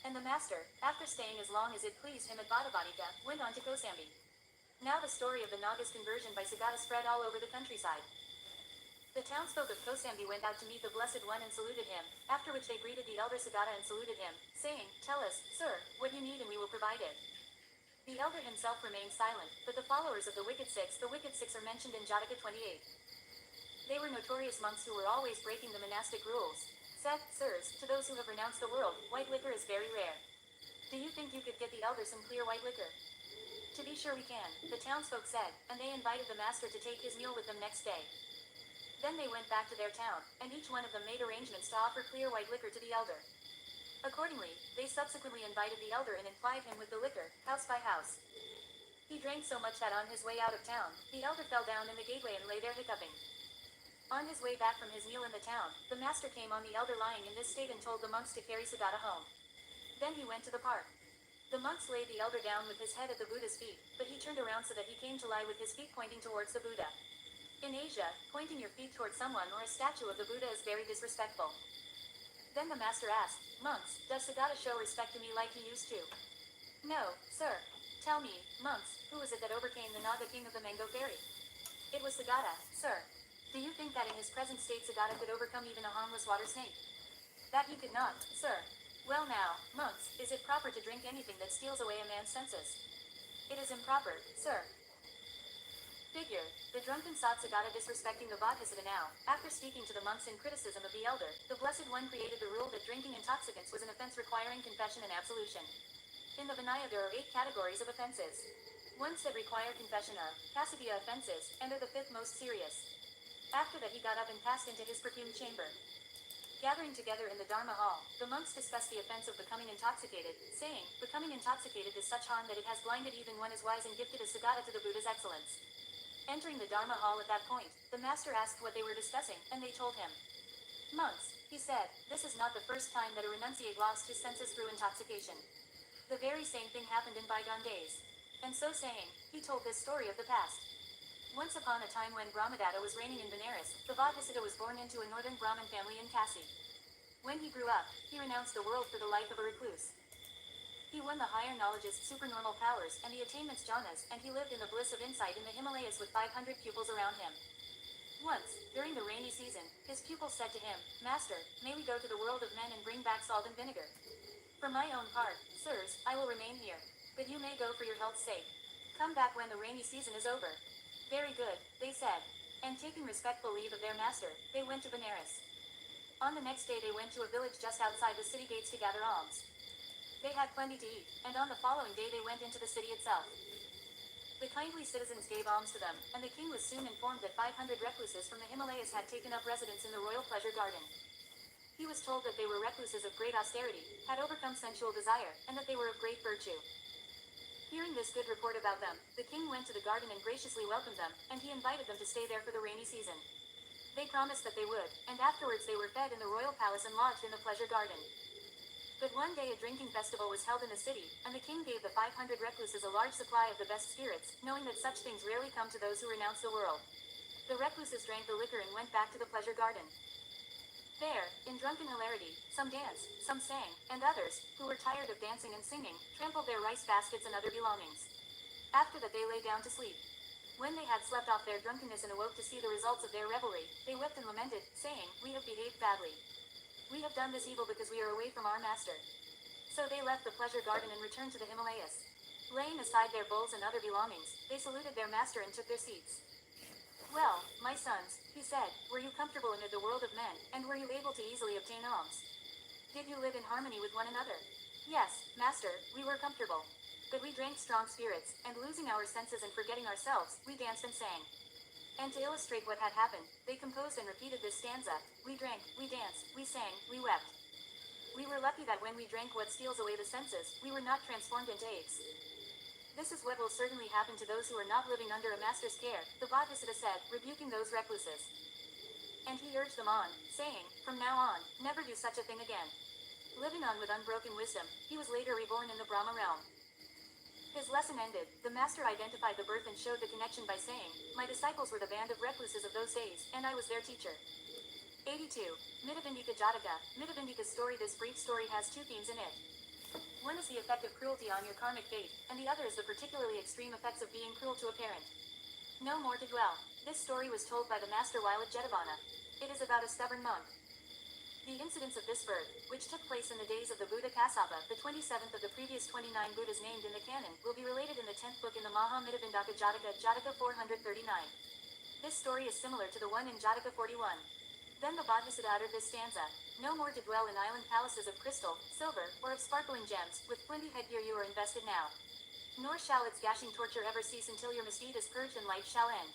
And the master, after staying as long as it pleased him at Vadavadika, went on to Kosambi. Now the story of the Naga's conversion by Sagata spread all over the countryside. The townsfolk of Kosambi went out to meet the Blessed One and saluted him, after which they greeted the elder Sagata and saluted him, saying, "Tell us, sir, what you need and we will provide it." The elder himself remained silent, but the followers of the wicked six are mentioned in Jataka 28. They were notorious monks who were always breaking the monastic rules. Said, "Sirs, to those who have renounced the world, white liquor is very rare. Do you think you could get the elder some clear white liquor?" "To be sure we can," the townsfolk said, and they invited the master to take his meal with them next day. Then they went back to their town, and each one of them made arrangements to offer clear white liquor to the elder. Accordingly, they subsequently invited the elder and plied him with the liquor, house by house. He drank so much that on his way out of town, the elder fell down in the gateway and lay there hiccuping. On his way back from his meal in the town, the master came on the elder lying in this state and told the monks to carry Sagata home. Then he went to the park. The monks laid the elder down with his head at the Buddha's feet, but he turned around so that he came to lie with his feet pointing towards the Buddha. In Asia, pointing your feet towards someone or a statue of the Buddha is very disrespectful. Then the master asked, "Monks, does Sagata show respect to me like he used to?" "No, sir." "Tell me, monks, who was it that overcame the Naga king of the Mango Ferry?" "It was Sagata, sir." "Do you think that in his present state Sagata could overcome even a harmless water snake?" "That he could not, sir." "Well now, monks, is it proper to drink anything that steals away a man's senses?" "It is improper, sir." Figure, the drunken sought Sagata disrespecting the Bodhisattva now. After speaking to the monks in criticism of the elder, the Blessed One created the rule that drinking intoxicants was an offense requiring confession and absolution. In the Vinaya there are 8 categories of offenses. Ones that require confession are Kasagya offenses, and are the 5th most serious. After that he got up and passed into his perfumed chamber. Gathering together in the Dharma hall, the monks discussed the offense of becoming intoxicated, saying, "Becoming intoxicated is such harm that it has blinded even one as wise and gifted as Sagata to the Buddha's excellence." Entering the Dharma hall at that point, the master asked what they were discussing, and they told him. "Monks," he said, "this is not the first time that a renunciate lost his senses through intoxication. The very same thing happened in bygone days." And so saying, he told this story of the past. Once upon a time when Brahmadatta was reigning in Benares, the Bodhisattva was born into a northern Brahmin family in Kasi. When he grew up, he renounced the world for the life of a recluse. He won the higher knowledge's supernormal powers and the attainments jhanas, and he lived in the bliss of insight in the Himalayas with 500 pupils around him. Once, during the rainy season, his pupils said to him, "Master, may we go to the world of men and bring back salt and vinegar?" "For my own part, sirs, I will remain here. But you may go for your health's sake. Come back when the rainy season is over." "Very good," they said. And taking respectful leave of their master, they went to Benares. On the next day they went to a village just outside the city gates to gather alms. They had plenty to eat, and on the following day they went into the city itself. The kindly citizens gave alms to them, and the king was soon informed that 500 recluses from the Himalayas had taken up residence in the royal pleasure garden. He was told that they were recluses of great austerity, had overcome sensual desire, and that they were of great virtue. Hearing this good report about them, the king went to the garden and graciously welcomed them, and he invited them to stay there for the rainy season. They promised that they would, and afterwards they were fed in the royal palace and lodged in the pleasure garden. But one day a drinking festival was held in the city, and the king gave the 500 recluses a large supply of the best spirits, knowing that such things rarely come to those who renounce the world. The recluses drank the liquor and went back to the pleasure garden. There, in drunken hilarity, some danced, some sang, and others, who were tired of dancing and singing, trampled their rice baskets and other belongings. After that they lay down to sleep. When they had slept off their drunkenness and awoke to see the results of their revelry, they wept and lamented, saying, "We have behaved badly. We have done this evil because we are away from our master." So they left the pleasure garden and returned to the Himalayas. Laying aside their bowls and other belongings, they saluted their master and took their seats. "Well, my sons," he said, "were you comfortable amid the world of men, and were you able to easily obtain alms? Did you live in harmony with one another?" "Yes, master, we were comfortable. But we drank strong spirits, and losing our senses and forgetting ourselves, we danced and sang." And to illustrate what had happened, they composed and repeated this stanza: "We drank, we danced, we sang, we wept. We were lucky that when we drank what steals away the senses, we were not transformed into apes." This is what will certainly happen to those who are not living under a master's care, the Bodhisattva said, rebuking those recluses. And he urged them on, saying, "From now on, never do such a thing again." Living on with unbroken wisdom, he was later reborn in the Brahma realm. His lesson ended, the master identified the birth and showed the connection by saying, "My disciples were the band of recluses of those days, and I was their teacher." 82. Mitabindika Jataka. Mitabindika's story. This brief story has two themes in it. One is the effect of cruelty on your karmic fate, and the other is the particularly extreme effects of being cruel to a parent. No more to dwell. This story was told by the master while at Jetavana. It is about a stubborn monk. The incidents of this birth, which took place in the days of the Buddha Kassapa, the 27th of the previous 29 Buddhas named in the canon, will be related in the 10th book in the Maha-Mitabindaka Jataka, Jataka 439. This story is similar to the one in Jataka 41. Then the Bodhisattva uttered this stanza: "No more to dwell in island palaces of crystal, silver, or of sparkling gems, with flinty headgear you are invested now. Nor shall its gashing torture ever cease until your misdeed is purged and life shall end."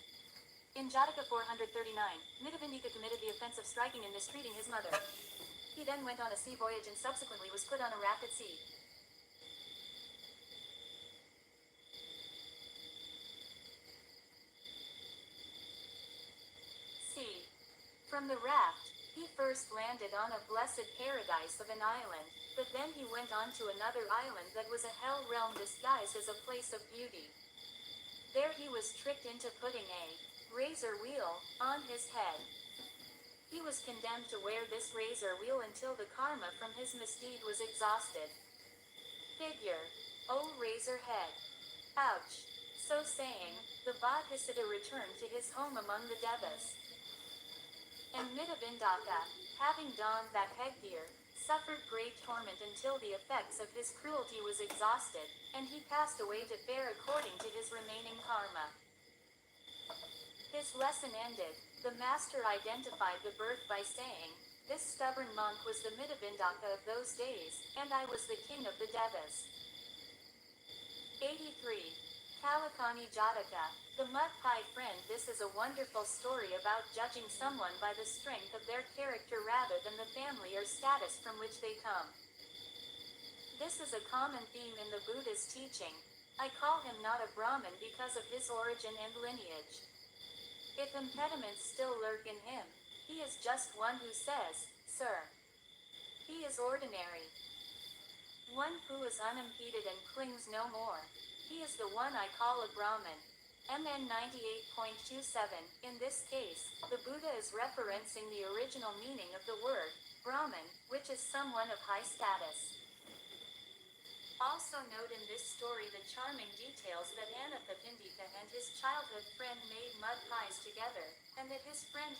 In Jataka 439, Mitabindika committed the offense of striking and mistreating his mother. He then went on a sea voyage and subsequently was put on a raft at sea. C. From the raft, he first landed on a blessed paradise of an island, but then he went on to another island that was a hell realm disguised as a place of beauty. There he was tricked into putting a razor wheel on his head. He was condemned to wear this razor wheel until the karma from his misdeed was exhausted. Figure. Oh razor head. Ouch. So saying, the Bodhisattva returned to his home among the devas. And Mitabindaka, having donned that headgear, suffered great torment until the effects of his cruelty was exhausted, and he passed away to fare according to his remaining karma. His lesson ended, the master identified the birth by saying, "This stubborn monk was the Mitabindaka of those days, and I was the king of the devas." 83. Kalakani Jataka. The Mud Pie Friend. This is a wonderful story about judging someone by the strength of their character rather than the family or status from which they come. This is a common theme in the Buddha's teaching. I call him not a Brahmin because of his origin and lineage. If impediments still lurk in him, he is just one who says, "Sir." He is ordinary. One who is unimpeded and clings no more. He is the one I call a Brahmin. MN 98.27. In this case, the Buddha is referencing the original meaning of the word, Brahmin, which is someone of high status. Also note in this story the charming details that Anathapindika and his childhood friend made mud pies together, and that his friend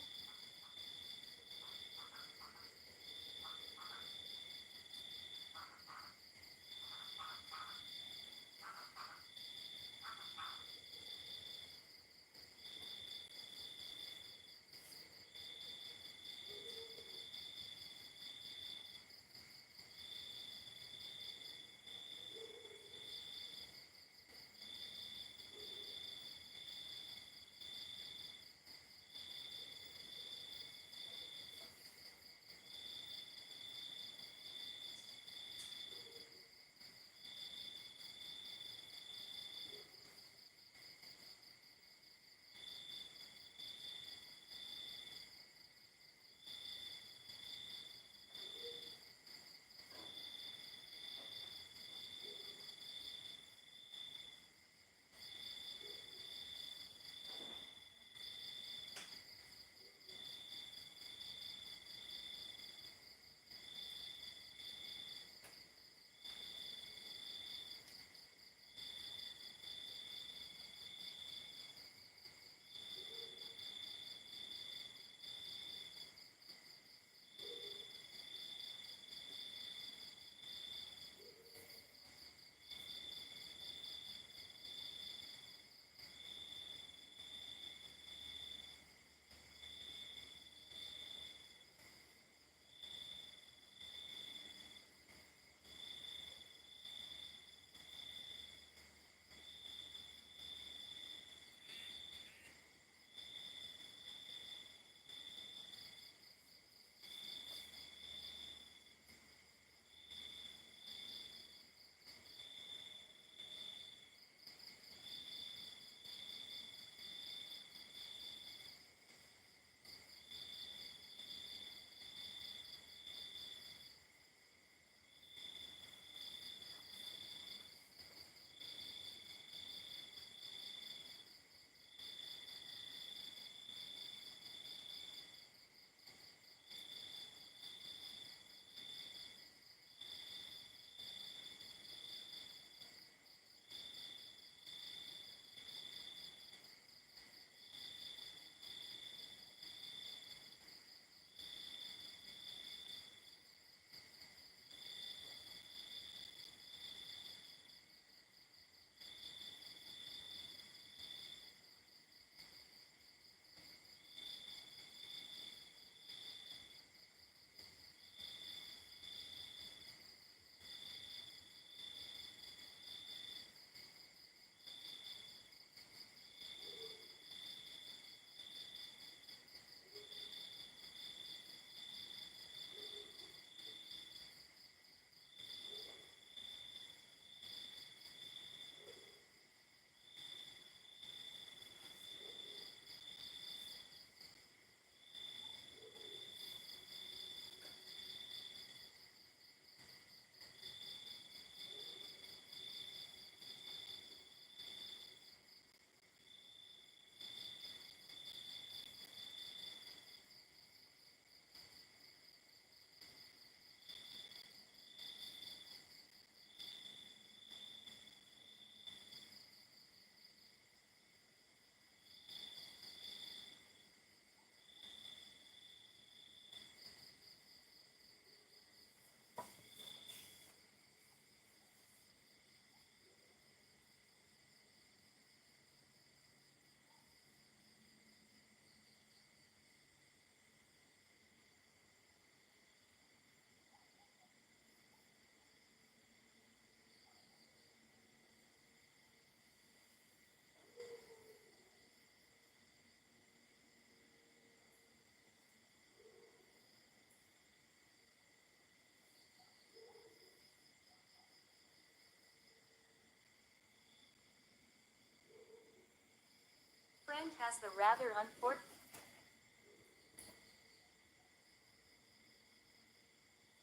friend has the rather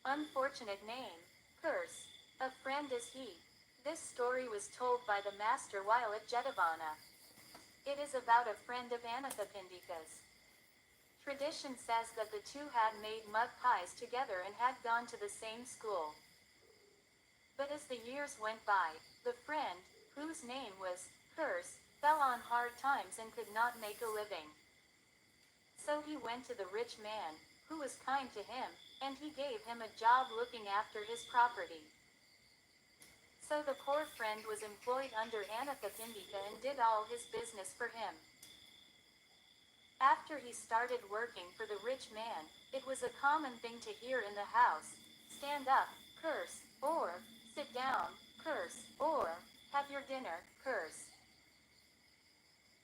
unfortunate name, Curse. A friend is he. This story was told by the master while at Jetavana. It is about a friend of Anathapindika's. Tradition says that the two had made mud pies together and had gone to the same school. But as the years went by, the friend, whose name was Curse, fell on hard times and could not make a living. So he went to the rich man, who was kind to him, and he gave him a job looking after his property. So the poor friend was employed under Anathapindika and did all his business for him. After he started working for the rich man, it was a common thing to hear in the house, "Stand up, Curse," or "Sit down, Curse," or "Have your dinner, Curse."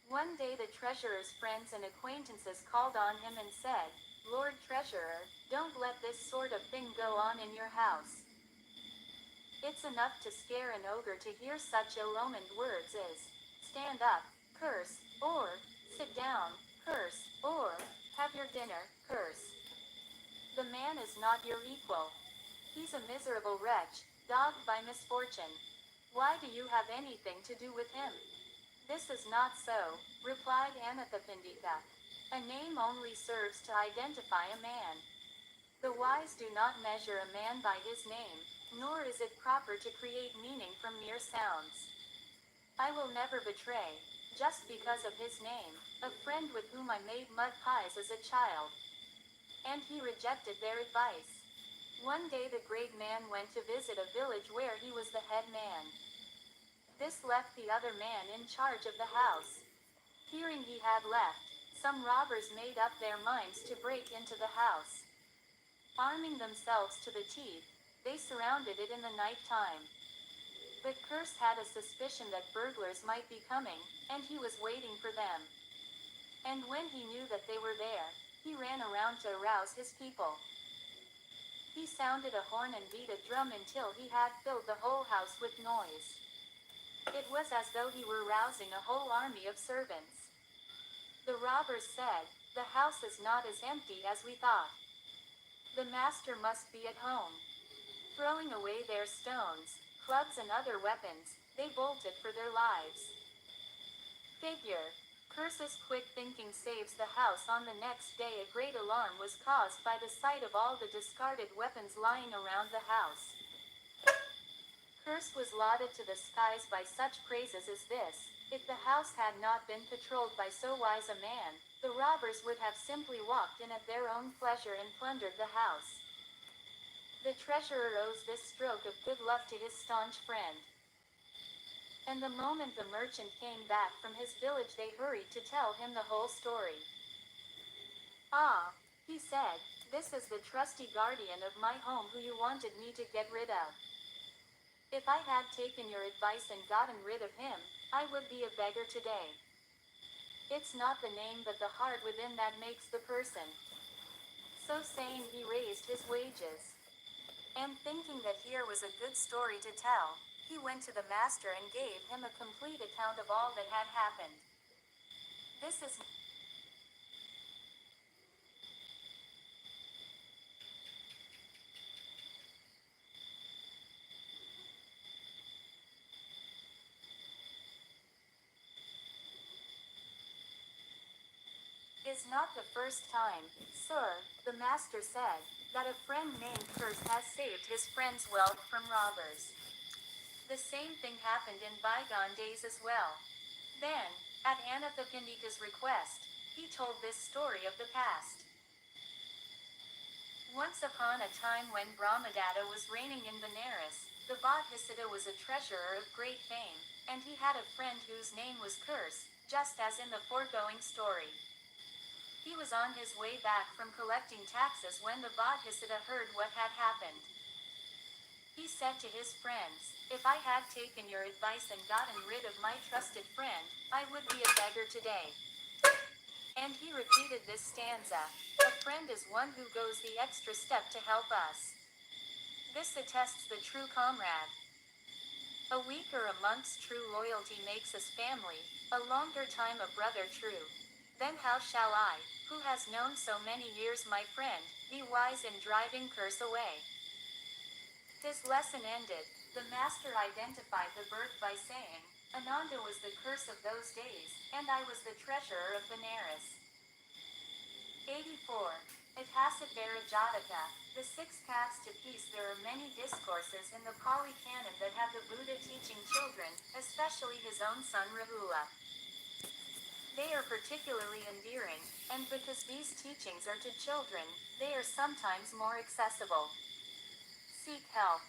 One day the treasurer's friends and acquaintances called on him and said, "Lord Treasurer, don't let this sort of thing go on in your house. It's enough to scare an ogre to hear such ill-omened words as, 'Stand up, Curse,' or 'Sit down, Curse,' or 'Have your dinner, Curse.' The man is not your equal. He's a miserable wretch, dogged by misfortune. Why do you have anything to do with him?" "This is not so," replied Anathapindika. "A name only serves to identify a man. The wise do not measure a man by his name, nor is it proper to create meaning from mere sounds. I will never betray, just because of his name, a friend with whom I made mud pies as a child." And he rejected their advice. One day the great man went to visit a village where he was the head man. This left the other man in charge of the house. Hearing he had left, some robbers made up their minds to break into the house. Arming themselves to the teeth, they surrounded it in the night time. But Curse had a suspicion that burglars might be coming, and he was waiting for them. And when he knew that they were there, he ran around to arouse his people. He sounded a horn and beat a drum until he had filled the whole house with noise. It was as though he were rousing a whole army of servants. The robbers said, "The house is not as empty as we thought. The master must be at home." Throwing away their stones, clubs and other weapons, they bolted for their lives. Figure. Curse's quick thinking saves the house. On the next day a great alarm was caused by the sight of all the discarded weapons lying around the house. Curse was lauded to the skies by such praises as this: "If the house had not been patrolled by so wise a man, the robbers would have simply walked in at their own pleasure and plundered the house." The treasurer owes this stroke of good luck to his staunch friend. And the moment the merchant came back from his village they hurried to tell him the whole story. "Ah," he said, "this is the trusty guardian of my home who you wanted me to get rid of. If I had taken your advice and gotten rid of him, I would be a beggar today. It's not the name but the heart within that makes the person." So saying he raised his wages. And thinking that here was a good story to tell, he went to the master and gave him a complete account of all that had happened. This is not the first time, sir, the master said, that a friend named Curse has saved his friend's wealth from robbers. The same thing happened in bygone days as well. Then, at Anathapindika's request, he told this story of the past. Once upon a time when Brahmadatta was reigning in Benares, the Bodhisattva was a treasurer of great fame, and he had a friend whose name was Curse, just as in the foregoing story. He was on his way back from collecting taxes when the Bodhisattva heard what had happened. He said to his friends, "If I had taken your advice and gotten rid of my trusted friend, I would be a beggar today." And he repeated this stanza: "A friend is one who goes the extra step to help us." This attests the true comrade. "A weaker a monk's true loyalty makes us family, a longer time a brother true. Then how shall I, who has known so many years my friend, be wise in driving Curse away?" His lesson ended, the master identified the birth by saying, "Ananda was the Curse of those days, and I was the treasurer of Benares." 84. Itacitvara Jataka. The six paths to peace. There are many discourses in the Pali Canon that have the Buddha teaching children, especially his own son Rahula. They are particularly endearing, and because these teachings are to children, they are sometimes more accessible. Seek help.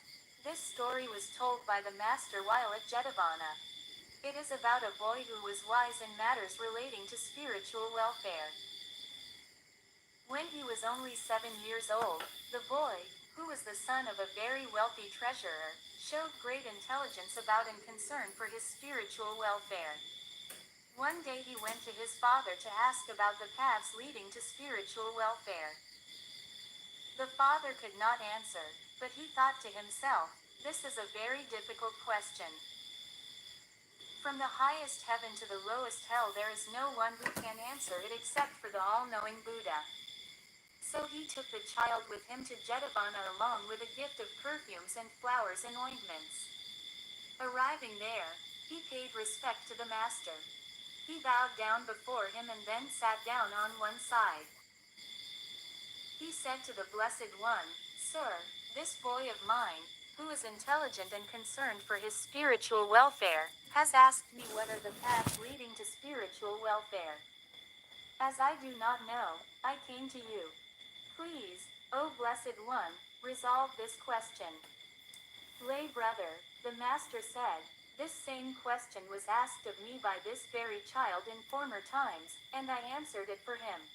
This story was told by the master while at Jetavana. It is about a boy who was wise in matters relating to spiritual welfare. When he was only 7 years old, the boy, who was the son of a very wealthy treasurer, showed great intelligence about and concern for his spiritual welfare. One day he went to his father to ask about the paths leading to spiritual welfare. The father could not answer, but he thought to himself, "This is a very difficult question. From the highest heaven to the lowest hell there is no one who can answer it except for the all-knowing Buddha." So he took the child with him to Jetavana along with a gift of perfumes and flowers and ointments. Arriving there, he paid respect to the master. He bowed down before him and then sat down on one side. He said to the Blessed One, "Sir, this boy of mine, who is intelligent and concerned for his spiritual welfare, has asked me what are the paths leading to spiritual welfare. As I do not know, I came to you. Please, O Blessed One, resolve this question." "Lay brother," the master said, "this same question was asked of me by this very child in former times, and I answered it for him.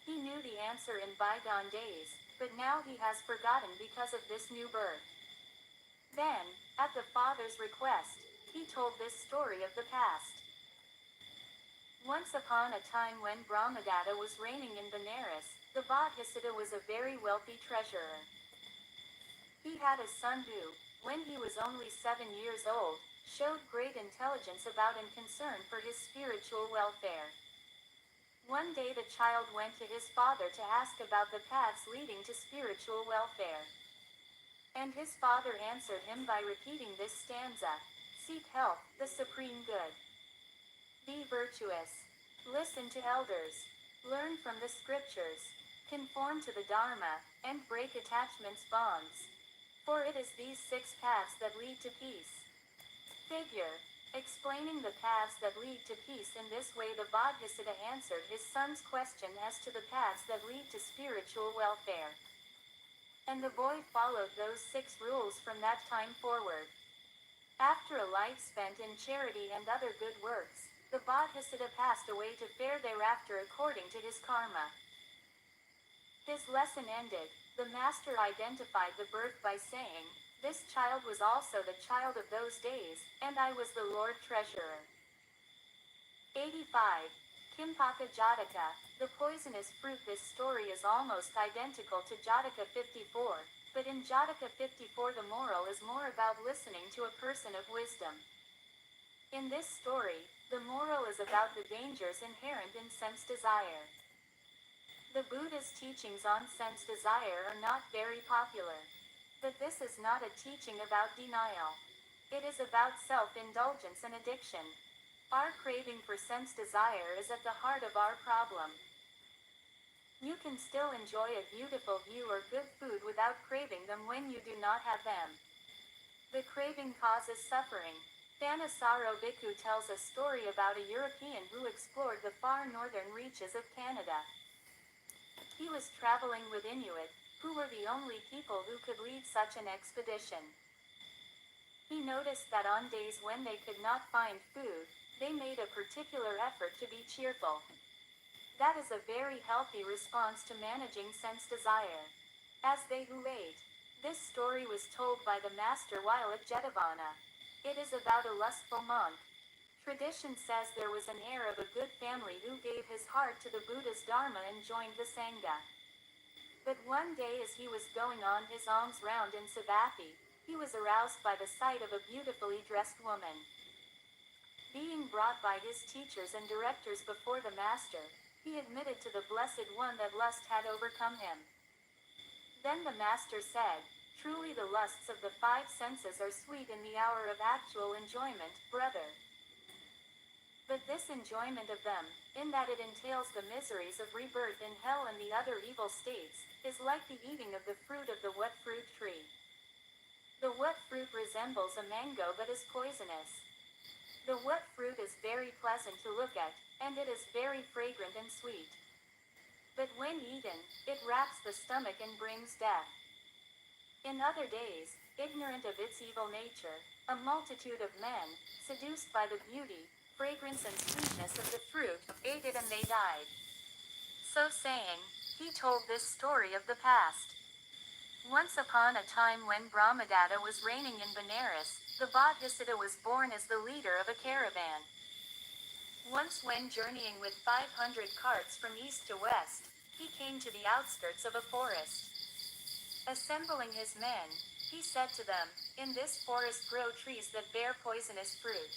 He knew the answer in bygone days, but now he has forgotten because of this new birth." Then, at the father's request, he told this story of the past. Once upon a time when Brahmadatta was reigning in Benares, the Bodhisattva was a very wealthy treasurer. He had a son who, when he was only 7 years old, showed great intelligence about and concern for his spiritual welfare. One day the child went to his father to ask about the paths leading to spiritual welfare. And his father answered him by repeating this stanza: "Seek health, the supreme good. Be virtuous. Listen to elders. Learn from the scriptures. Conform to the Dharma, and break attachment's bonds. For it is these six paths that lead to peace." Figure. Explaining the paths that lead to peace in this way, the Bodhisattva answered his son's question as to the paths that lead to spiritual welfare. And the boy followed those 6 rules from that time forward. After a life spent in charity and other good works, the Bodhisattva passed away to fare thereafter according to his karma. His lesson ended, the master identified the birth by saying, "This child was also the child of those days, and I was the Lord Treasurer." 85. Kimpaka Jataka, the poisonous fruit. This story is almost identical to Jataka 54, but in Jataka 54 the moral is more about listening to a person of wisdom. In this story, the moral is about the dangers inherent in sense desire. The Buddha's teachings on sense desire are not very popular. But this is not a teaching about denial. It is about self-indulgence and addiction. Our craving for sense desire is at the heart of our problem. You can still enjoy a beautiful view or good food without craving them when you do not have them. The craving causes suffering. Thanissaro Bhikkhu tells a story about a European who explored the far northern reaches of Canada. He was traveling with Inuit, who were the only people who could lead such an expedition. He noticed that on days when they could not find food, they made a particular effort to be cheerful. That is a very healthy response to managing sense desire. As they who ate. This story was told by the master while at Jetavana. It is about a lustful monk. Tradition says there was an heir of a good family who gave his heart to the Buddha's Dharma and joined the Sangha. But one day as he was going on his alms round in Savatthi, he was aroused by the sight of a beautifully dressed woman. Being brought by his teachers and directors before the master, he admitted to the Blessed One that lust had overcome him. Then the master said, "Truly the lusts of the 5 senses are sweet in the hour of actual enjoyment, brother." But this enjoyment of them, in that it entails the miseries of rebirth in hell and the other evil states, is like the eating of the fruit of the what fruit tree. The what fruit resembles a mango but is poisonous. The what fruit is very pleasant to look at, and it is very fragrant and sweet. But when eaten, it wraps the stomach and brings death. In other days, ignorant of its evil nature, a multitude of men, seduced by the beauty, fragrance and sweetness of the fruit, ate it and they died. So saying, he told this story of the past. Once upon a time when Brahmadatta was reigning in Benares, the Bodhisattva was born as the leader of a caravan. Once when journeying with 500 carts from east to west, he came to the outskirts of a forest. Assembling his men, he said to them, "In this forest grow trees that bear poisonous fruit.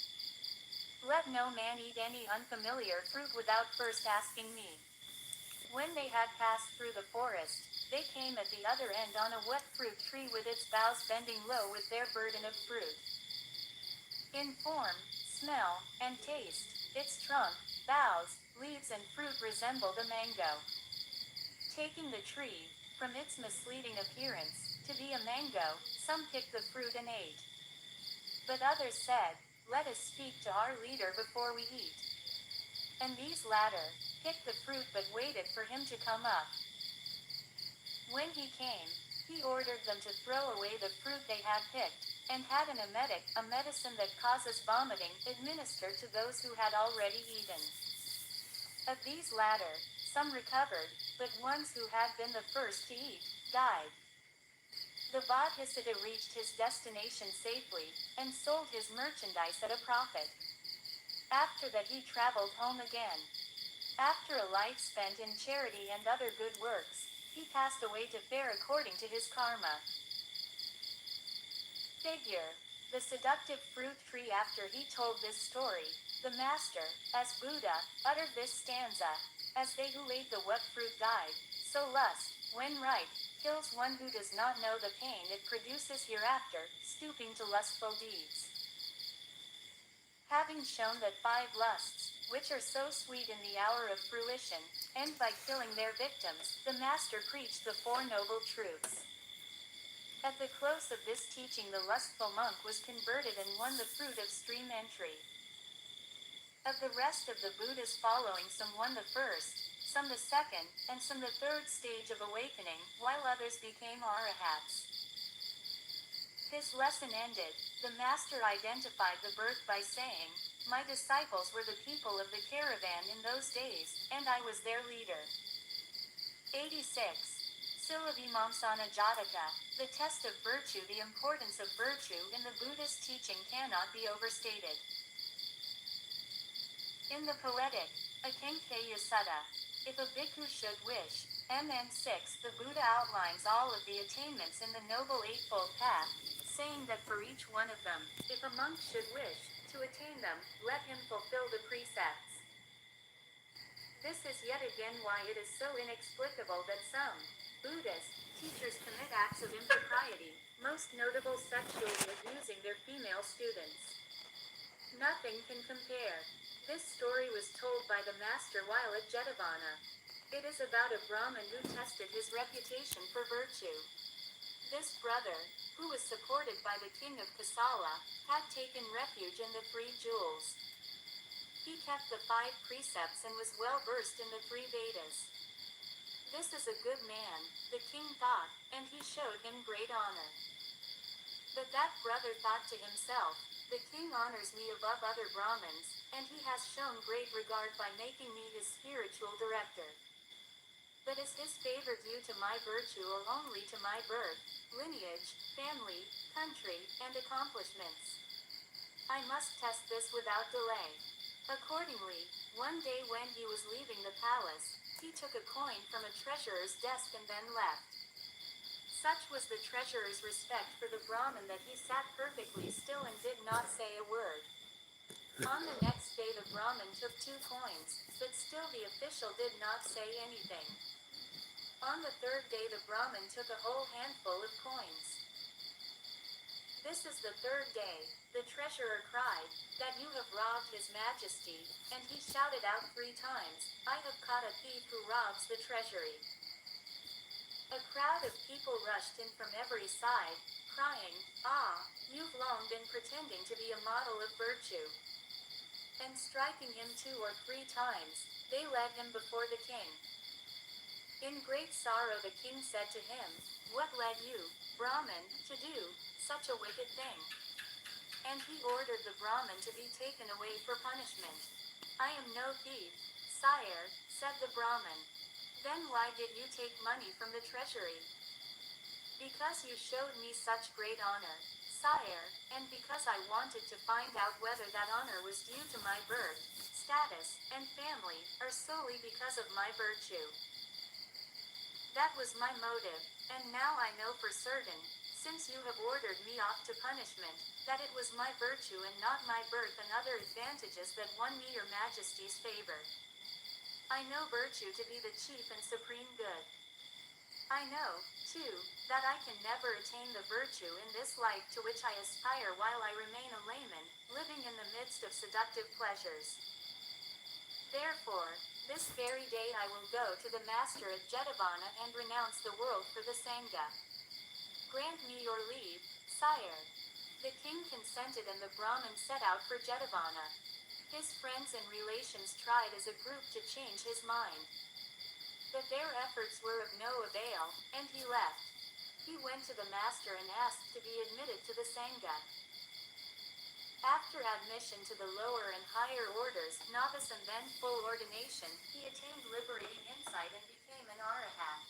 Let no man eat any unfamiliar fruit without first asking me." When they had passed through the forest, they came at the other end on a what fruit tree with its boughs bending low with their burden of fruit. In form, smell, and taste, its trunk, boughs, leaves and fruit resembled a mango. Taking the tree, from its misleading appearance, to be a mango, some picked the fruit and ate. But others said, "Let us speak to our leader before we eat." And these latter picked the fruit but waited for him to come up. When he came, he ordered them to throw away the fruit they had picked, and had an emetic, a medicine that causes vomiting, administered to those who had already eaten. Of these latter, some recovered, but ones who had been the first to eat, died. The Bodhisattva reached his destination safely, and sold his merchandise at a profit. After that he traveled home again. After a life spent in charity and other good works, he passed away to fare according to his karma. Figure. The seductive fruit tree. After he told this story, the master, as Buddha, uttered this stanza, "As they who ate the what fruit died, so lust, when ripe, kills one who does not know the pain it produces hereafter, stooping to lustful deeds." Having shown that 5 lusts, which are so sweet in the hour of fruition, end by killing their victims, the master preached the 4 noble truths. At the close of this teaching the lustful monk was converted and won the fruit of stream entry. Of the rest of the Buddhas following, some won the first, some the second, and some the third stage of awakening, while others became arahats. His lesson ended, the master identified the birth by saying, "My disciples were the people of the caravan in those days, and I was their leader." 86. Silavimamsana Jataka, the test of virtue. The importance of virtue in the Buddhist teaching cannot be overstated. In the poetic, Akankhya Sutta, if a bhikkhu should wish, MN 6, the Buddha outlines all of the attainments in the Noble Eightfold Path, saying that for each one of them, if a monk should wish to attain them, let him fulfill the precepts. This is yet again why it is so inexplicable that some Buddhist teachers commit acts of impropriety, most notable sexually abusing their female students. Nothing can compare. This story was told by the master while at Jetavana. It is about a Brahmin who tested his reputation for virtue. This brother, who was supported by the king of Kosala, had taken refuge in the 3 jewels. He kept the 5 precepts and was well versed in the 3 Vedas. This is a good man, the king thought, and he showed him great honor. But that brother thought to himself, "The king honors me above other Brahmins, and he has shown great regard by making me his spiritual director. But is his favor due to my virtue or only to my birth, lineage, family, country, and accomplishments? I must test this without delay." Accordingly, one day when he was leaving the palace, he took a coin from a treasurer's desk and then left. Such was the treasurer's respect for the Brahmin that he sat perfectly still and did not say a word. On the next day the Brahmin took 2 coins, but still the official did not say anything. On the 3rd day the Brahmin took a whole handful of coins. This is the third day, the treasurer cried, that you have robbed his majesty, and he shouted out 3 times, I have caught a thief who robs the treasury. A crowd of people rushed in from every side, crying, Ah, you've long been pretending to be a model of virtue. And striking him 2 or 3 times, they led him before the king. In great sorrow the king said to him, What led you, Brahmin, to do such a wicked thing? And he ordered the Brahmin to be taken away for punishment. I am no thief, sire, said the Brahmin. Then why did you take money from the treasury? Because you showed me such great honor, sire, and because I wanted to find out whether that honor was due to my birth, status, and family, or solely because of my virtue. That was my motive, and now I know for certain, since you have ordered me off to punishment, that it was my virtue and not my birth and other advantages that won me your majesty's favor. I know virtue to be the chief and supreme good. I know, too, that I can never attain the virtue in this life to which I aspire while I remain a layman, living in the midst of seductive pleasures. Therefore, this very day I will go to the master at Jetavana and renounce the world for the Sangha. Grant me your leave, sire. The king consented and the Brahmin set out for Jetavana. His friends and relations tried as a group to change his mind. But their efforts were of no avail, and he left. He went to the master and asked to be admitted to the Sangha. After admission to the lower and higher orders, novice and then full ordination, he attained liberating insight and became an arahat.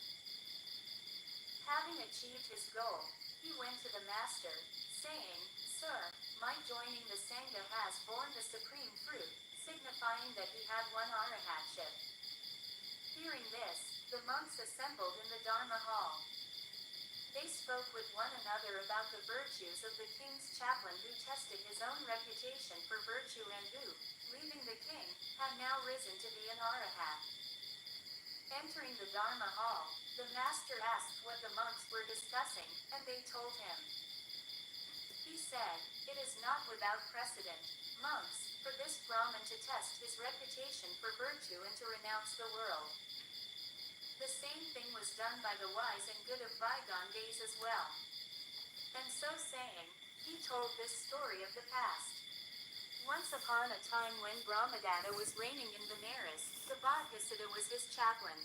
Having achieved his goal, he went to the master, saying, Sir, my joining the Sangha has borne the supreme fruit, signifying that he had won arahatship. Hearing this, the monks assembled in the Dharma hall. They spoke with one another about the virtues of the king's chaplain who tested his own reputation for virtue and who, leaving the king, had now risen to be an arahat. Entering the Dharma hall, the master asked what the monks were discussing, and they told him. He said, It is not without precedent, monks, for this Brahmin to test his reputation for virtue and to renounce the world. The same thing was done by the wise and good of bygone days as well. And so saying, he told this story of the past. Once upon a time when Brahmadatta was reigning in Benares, the Bodhisattva was his chaplain.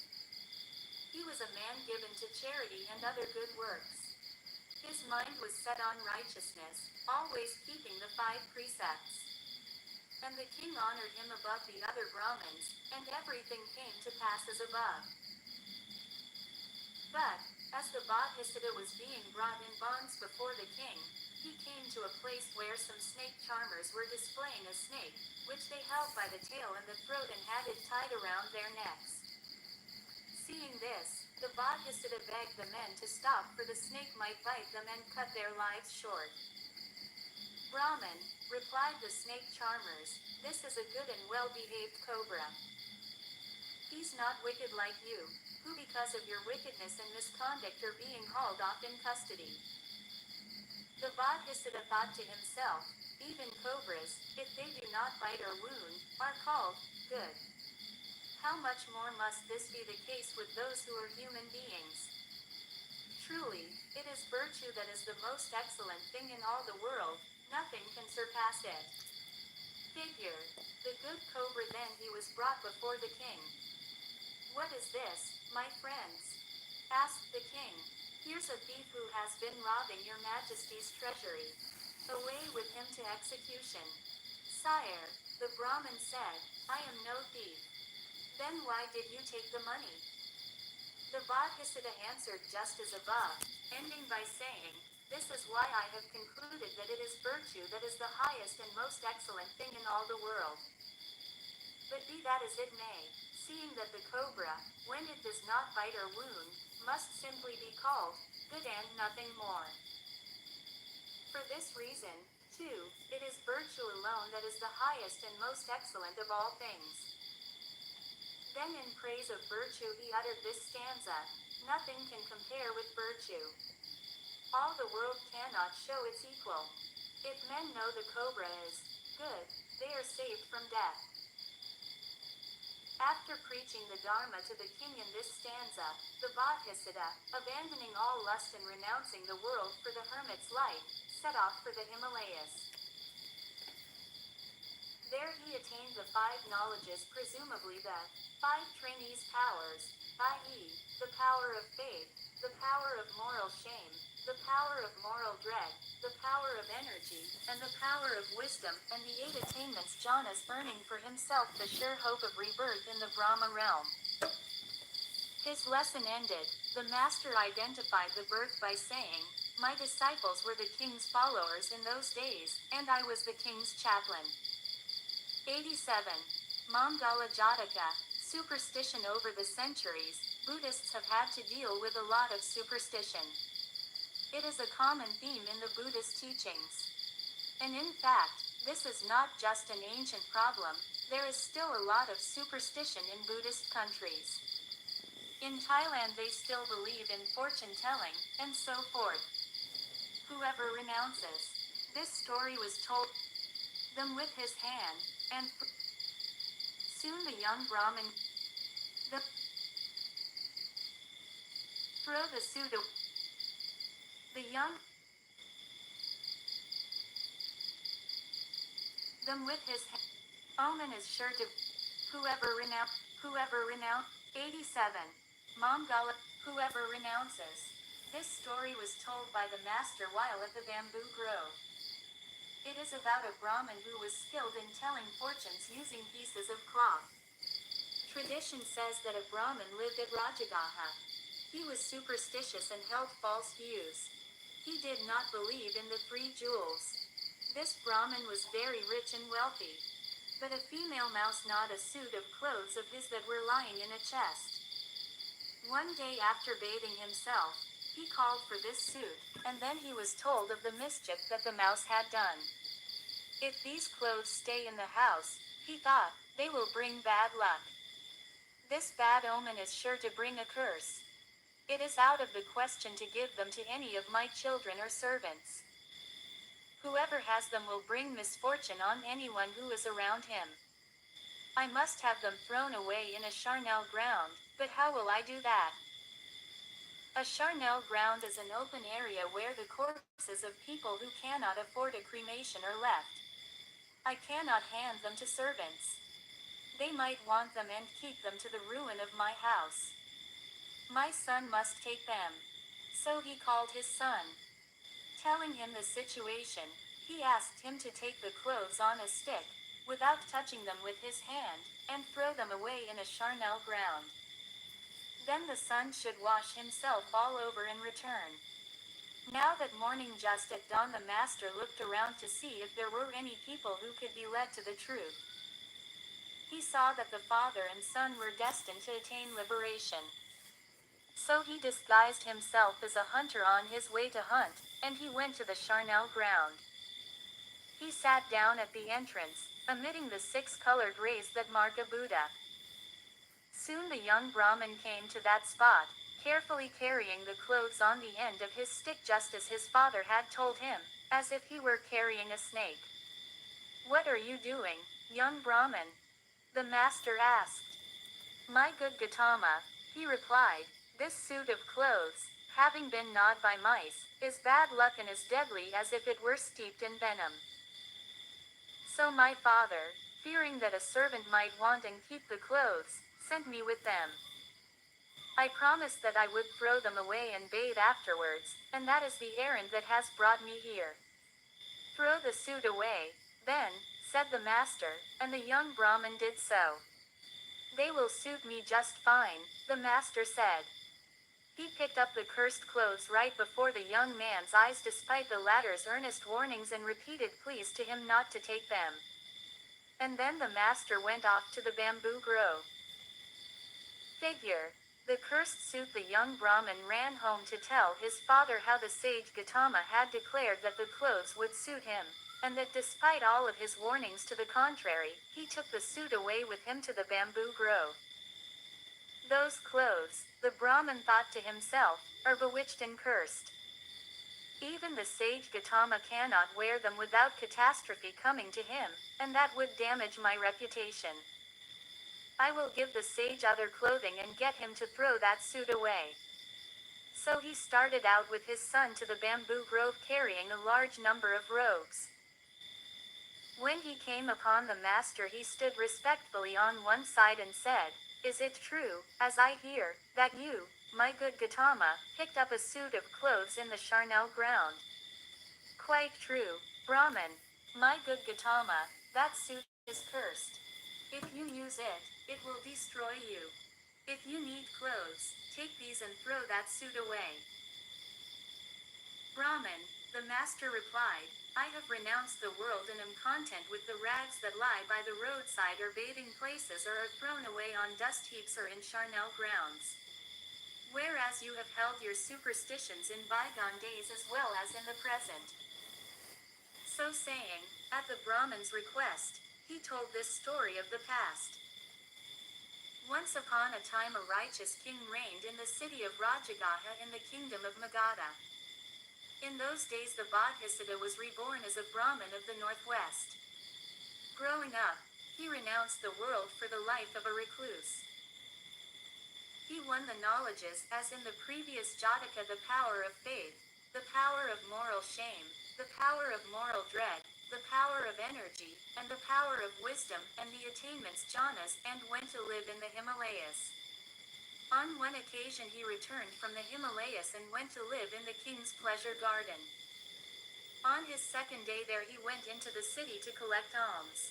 He was a man given to charity and other good works. His mind was set on righteousness, always keeping the 5 precepts. And the king honored him above the other Brahmins, and everything came to pass as above. But, as the Bodhisattva was being brought in bonds before the king, he came to a place where some snake charmers were displaying a snake, which they held by the tail and the throat and had it tied around their necks. Seeing this, the Bodhisattva begged the men to stop for the snake might bite them and cut their lives short. Brahmin, replied the snake charmers, this is a good and well-behaved cobra. He's not wicked like you, who because of your wickedness and misconduct are being hauled off in custody. The Bodhisattva thought to himself, even cobras, if they do not bite or wound, are called good. How much more must this be the case with those who are human beings? Truly, it is virtue that is the most excellent thing in all the world, nothing can surpass it. Figure. The good cobra then he was brought before the king. What is this, my friends? Asked the king. Here's a thief who has been robbing your majesty's treasury. Away with him to execution. Sire, the Brahmin said, I am no thief. Then why did you take the money? The Bodhisattva answered just as above, ending by saying, This is why I have concluded that it is virtue that is the highest and most excellent thing in all the world. But be that as it may, seeing that the cobra, when it does not bite or wound, must simply be called good and nothing more. For this reason, too, it is virtue alone that is the highest and most excellent of all things. Then in praise of virtue he uttered this stanza, Nothing can compare with virtue. All the world cannot show its equal. If men know the cobra is good, they are saved from death. After preaching the Dharma to the king in this stanza, the Bodhisattva, abandoning all lust and renouncing the world for the hermit's life, set off for the Himalayas. There he attained the five knowledges, presumably the five trainees' powers, i.e., the power of faith, the power of moral shame, the power of moral dread, the power of energy, and the power of wisdom, and the eight attainments jhanas, earning for himself the sure hope of rebirth in the Brahma realm. His lesson ended, the master identified the birth by saying, "My disciples were the king's followers in those days, and I was the king's chaplain." 87. Mangala Jataka, superstition. Over the centuries, Buddhists have had to deal with a lot of superstition. It is a common theme in the Buddhist teachings. And in fact, this is not just an ancient problem, there is still a lot of superstition in Buddhist countries. In Thailand they still believe in fortune telling, and so forth. Whoever renounces this story was told them with his hand, and soon the young Brahmin throw the suit the young them with his hand. Omen is sure to whoever renounce 87. Mangala, whoever renounces. This story was told by the master while at the bamboo grove. It is about a Brahmin who was skilled in telling fortunes using pieces of cloth. Tradition says that a Brahmin lived at Rajagaha. He was superstitious and held false views. He did not believe in the three jewels. This Brahmin was very rich and wealthy. But a female mouse gnawed a suit of clothes of his that were lying in a chest. One day after bathing himself, he called for this suit, and then he was told of the mischief that the mouse had done. If these clothes stay in the house, he thought, they will bring bad luck. This bad omen is sure to bring a curse. It is out of the question to give them to any of my children or servants. Whoever has them will bring misfortune on anyone who is around him. I must have them thrown away in a charnel ground, but how will I do that? A charnel ground is an open area where the corpses of people who cannot afford a cremation are left. I cannot hand them to servants. They might want them and keep them to the ruin of my house. My son must take them. So he called his son. Telling him the situation, he asked him to take the clothes on a stick, without touching them with his hand, and throw them away in a charnel ground. Then the son should wash himself all over and return. Now that morning just at dawn the master looked around to see if there were any people who could be led to the truth. He saw that the father and son were destined to attain liberation. So he disguised himself as a hunter on his way to hunt, and he went to the charnel ground. He sat down at the entrance, emitting the six-colored rays that mark a Buddha. Soon the young Brahmin came to that spot, carefully carrying the clothes on the end of his stick just as his father had told him, as if he were carrying a snake. "What are you doing, young Brahmin?" the master asked. "My good Gautama," he replied, "this suit of clothes, having been gnawed by mice, is bad luck and as deadly as if it were steeped in venom. So my father, fearing that a servant might want and keep the clothes, sent me with them. I promised that I would throw them away and bathe afterwards, and that is the errand that has brought me here." "Throw the suit away, then," said the master, and the young Brahmin did so. "They will suit me just fine," the master said. He picked up the cursed clothes right before the young man's eyes despite the latter's earnest warnings and repeated pleas to him not to take them. And then the master went off to the bamboo grove. Figure. The cursed suit. The young Brahmin ran home to tell his father how the sage Gautama had declared that the clothes would suit him, and that despite all of his warnings to the contrary, he took the suit away with him to the bamboo grove. Those clothes, the Brahmin thought to himself, are bewitched and cursed. Even the sage Gautama cannot wear them without catastrophe coming to him, and that would damage my reputation. I will give the sage other clothing and get him to throw that suit away." So he started out with his son to the bamboo grove carrying a large number of robes. When he came upon the master, he stood respectfully on one side and said, "Is it true, as I hear, that you, my good Gautama, picked up a suit of clothes in the charnel ground?" "Quite true, Brahmin. My good Gautama, that suit is cursed. If you use it, it will destroy you. If you need clothes, take these and throw that suit away." "Brahmin," the master replied, "I have renounced the world and am content with the rags that lie by the roadside or bathing places or are thrown away on dust heaps or in charnel grounds. Whereas you have held your superstitions in bygone days as well as in the present." So saying, at the Brahmin's request, he told this story of the past. Once upon a time a righteous king reigned in the city of Rajagaha in the kingdom of Magadha. In those days the Bodhisattva was reborn as a Brahmin of the northwest. Growing up, he renounced the world for the life of a recluse. He won the knowledges, as in the previous Jataka, the power of faith, the power of moral shame, the power of moral dread, the power of energy, and the power of wisdom, and the attainments jhanas, and went to live in the Himalayas. On one occasion he returned from the Himalayas and went to live in the king's pleasure garden. On his second day there he went into the city to collect alms.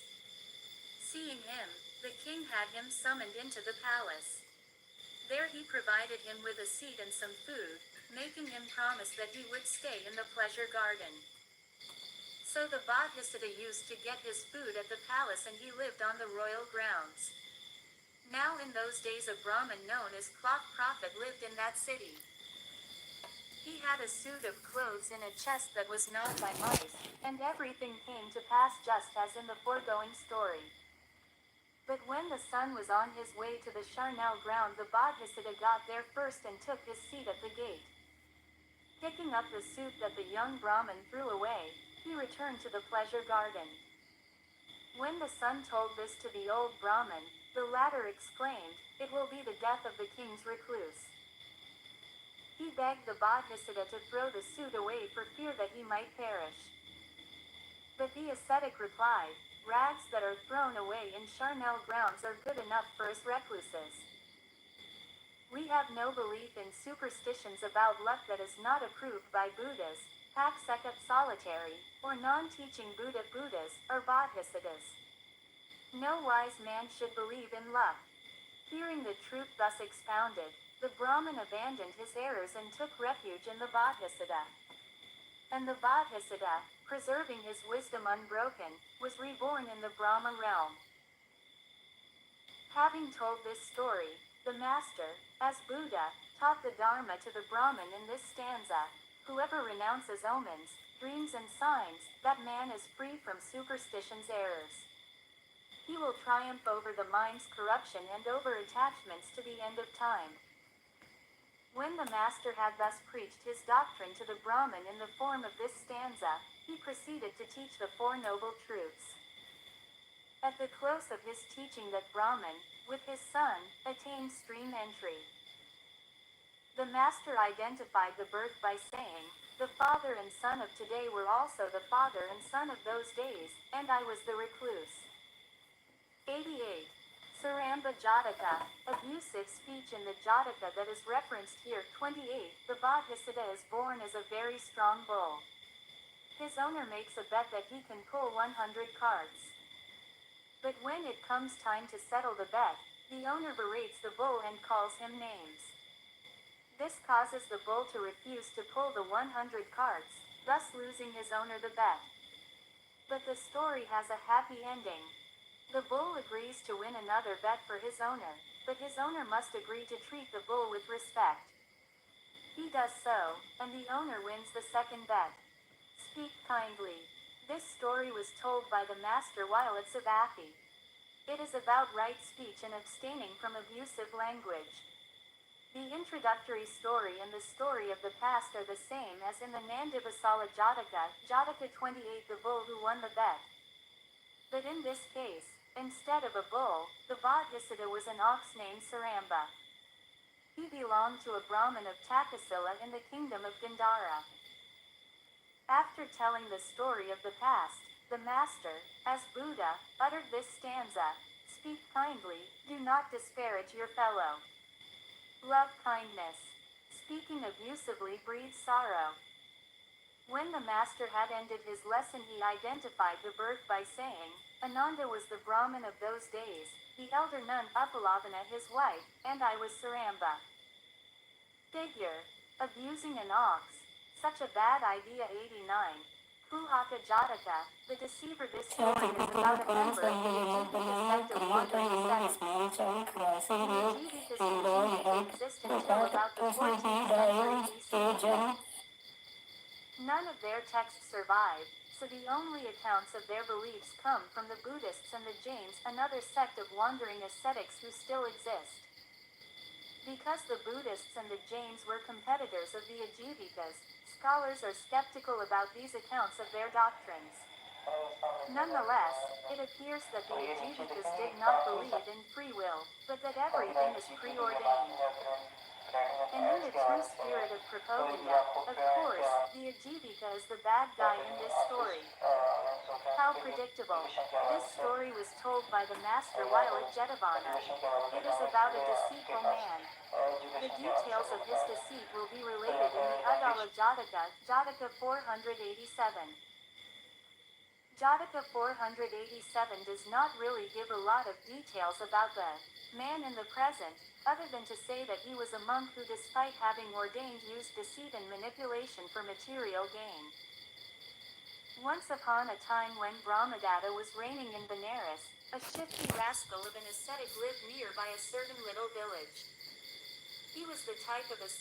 Seeing him, the king had him summoned into the palace. There he provided him with a seat and some food, making him promise that he would stay in the pleasure garden. So the Bodhisattva used to get his food at the palace and he lived on the royal grounds. Now in those days a Brahmin known as Cloth Prophet lived in that city. He had a suit of clothes in a chest that was gnawed by mice, and everything came to pass just as in the foregoing story. But when the sun was on his way to the charnel ground, the Bodhisattva got there first and took his seat at the gate. Picking up the suit that the young Brahmin threw away, he returned to the pleasure garden. When the son told this to the old Brahmin, the latter exclaimed, "It will be the death of the king's recluse." He begged the Bodhisattva to throw the suit away for fear that he might perish. But the ascetic replied, "Rags that are thrown away in charnel grounds are good enough for us recluses. We have no belief in superstitions about luck that is not approved by Buddhas, Paksekat solitary, or non-teaching Buddhas, or Bodhisattvas. No wise man should believe in luck." Hearing the truth thus expounded, the Brahmin abandoned his errors and took refuge in the Bodhisattva. And the Bodhisattva, preserving his wisdom unbroken, was reborn in the Brahma realm. Having told this story, the master, as Buddha, taught the Dharma to the Brahmin in this stanza: "Whoever renounces omens, dreams and signs, that man is free from superstition's errors. He will triumph over the mind's corruption and over attachments to the end of time." When the master had thus preached his doctrine to the Brahmin in the form of this stanza, he proceeded to teach the Four Noble Truths. At the close of his teaching, that Brahmin, with his son, attained stream entry. The master identified the birth by saying, "The father and son of today were also the father and son of those days, and I was the recluse." 88. Saramba Jataka, abusive speech in the Jataka that is referenced here. 28. The Bodhisattva is born as a very strong bull. His owner makes a bet that he can pull 100 carts. But when it comes time to settle the bet, the owner berates the bull and calls him names. This causes the bull to refuse to pull the 100 carts, thus losing his owner the bet. But the story has a happy ending. The bull agrees to win another bet for his owner, but his owner must agree to treat the bull with respect. He does so, and the owner wins the second bet. Speak kindly. This story was told by the master while at Savatthi. It is about right speech and abstaining from abusive language. The introductory story and the story of the past are the same as in the Nandivasala Jataka, Jataka 28, the bull who won the bet. But in this case, instead of a bull, the Bodhisattva was an ox named Saramba. He belonged to a Brahmin of Takasila in the kingdom of Gandhara. After telling the story of the past, the master, as Buddha, uttered this stanza: "Speak kindly, do not disparage your fellow. Love kindness. Speaking abusively breeds sorrow." When the master had ended his lesson, he identified the birth by saying, "Ananda was the Brahmin of those days, the elder nun Upalavana his wife, and I was Saramba." Figure. Abusing an ox. Such a bad idea. 89. Kuhaka Jataka, the deceiver. This story is about a member of the Ajivika sect of wandering ascetics. The Ajivikas continued to exist until about the 14th century BC. None of their texts survive, so the only accounts of their beliefs come from the Buddhists and the Jains, another sect of wandering ascetics who still exist. Because the Buddhists and the Jains were competitors of the Ajivikas, scholars are skeptical about these accounts of their doctrines. Nonetheless, it appears that the Ajivikas did not believe in free will, but that everything is preordained. And in the true spirit of Prabodhana, of course, the Ajivika is the bad guy in this story. How predictable. This story was told by the master while at Jetavana. It is about a deceitful man. The details of his deceit will be related in the Udala Jataka, Jataka 487. Jataka 487 does not really give a lot of details about the man in the present, other than to say that he was a monk who, despite having ordained, used deceit and manipulation for material gain. Once upon a time, when Brahmadatta was reigning in Benares, a shifty rascal of an ascetic lived near by a certain little village. He was the type of ascetic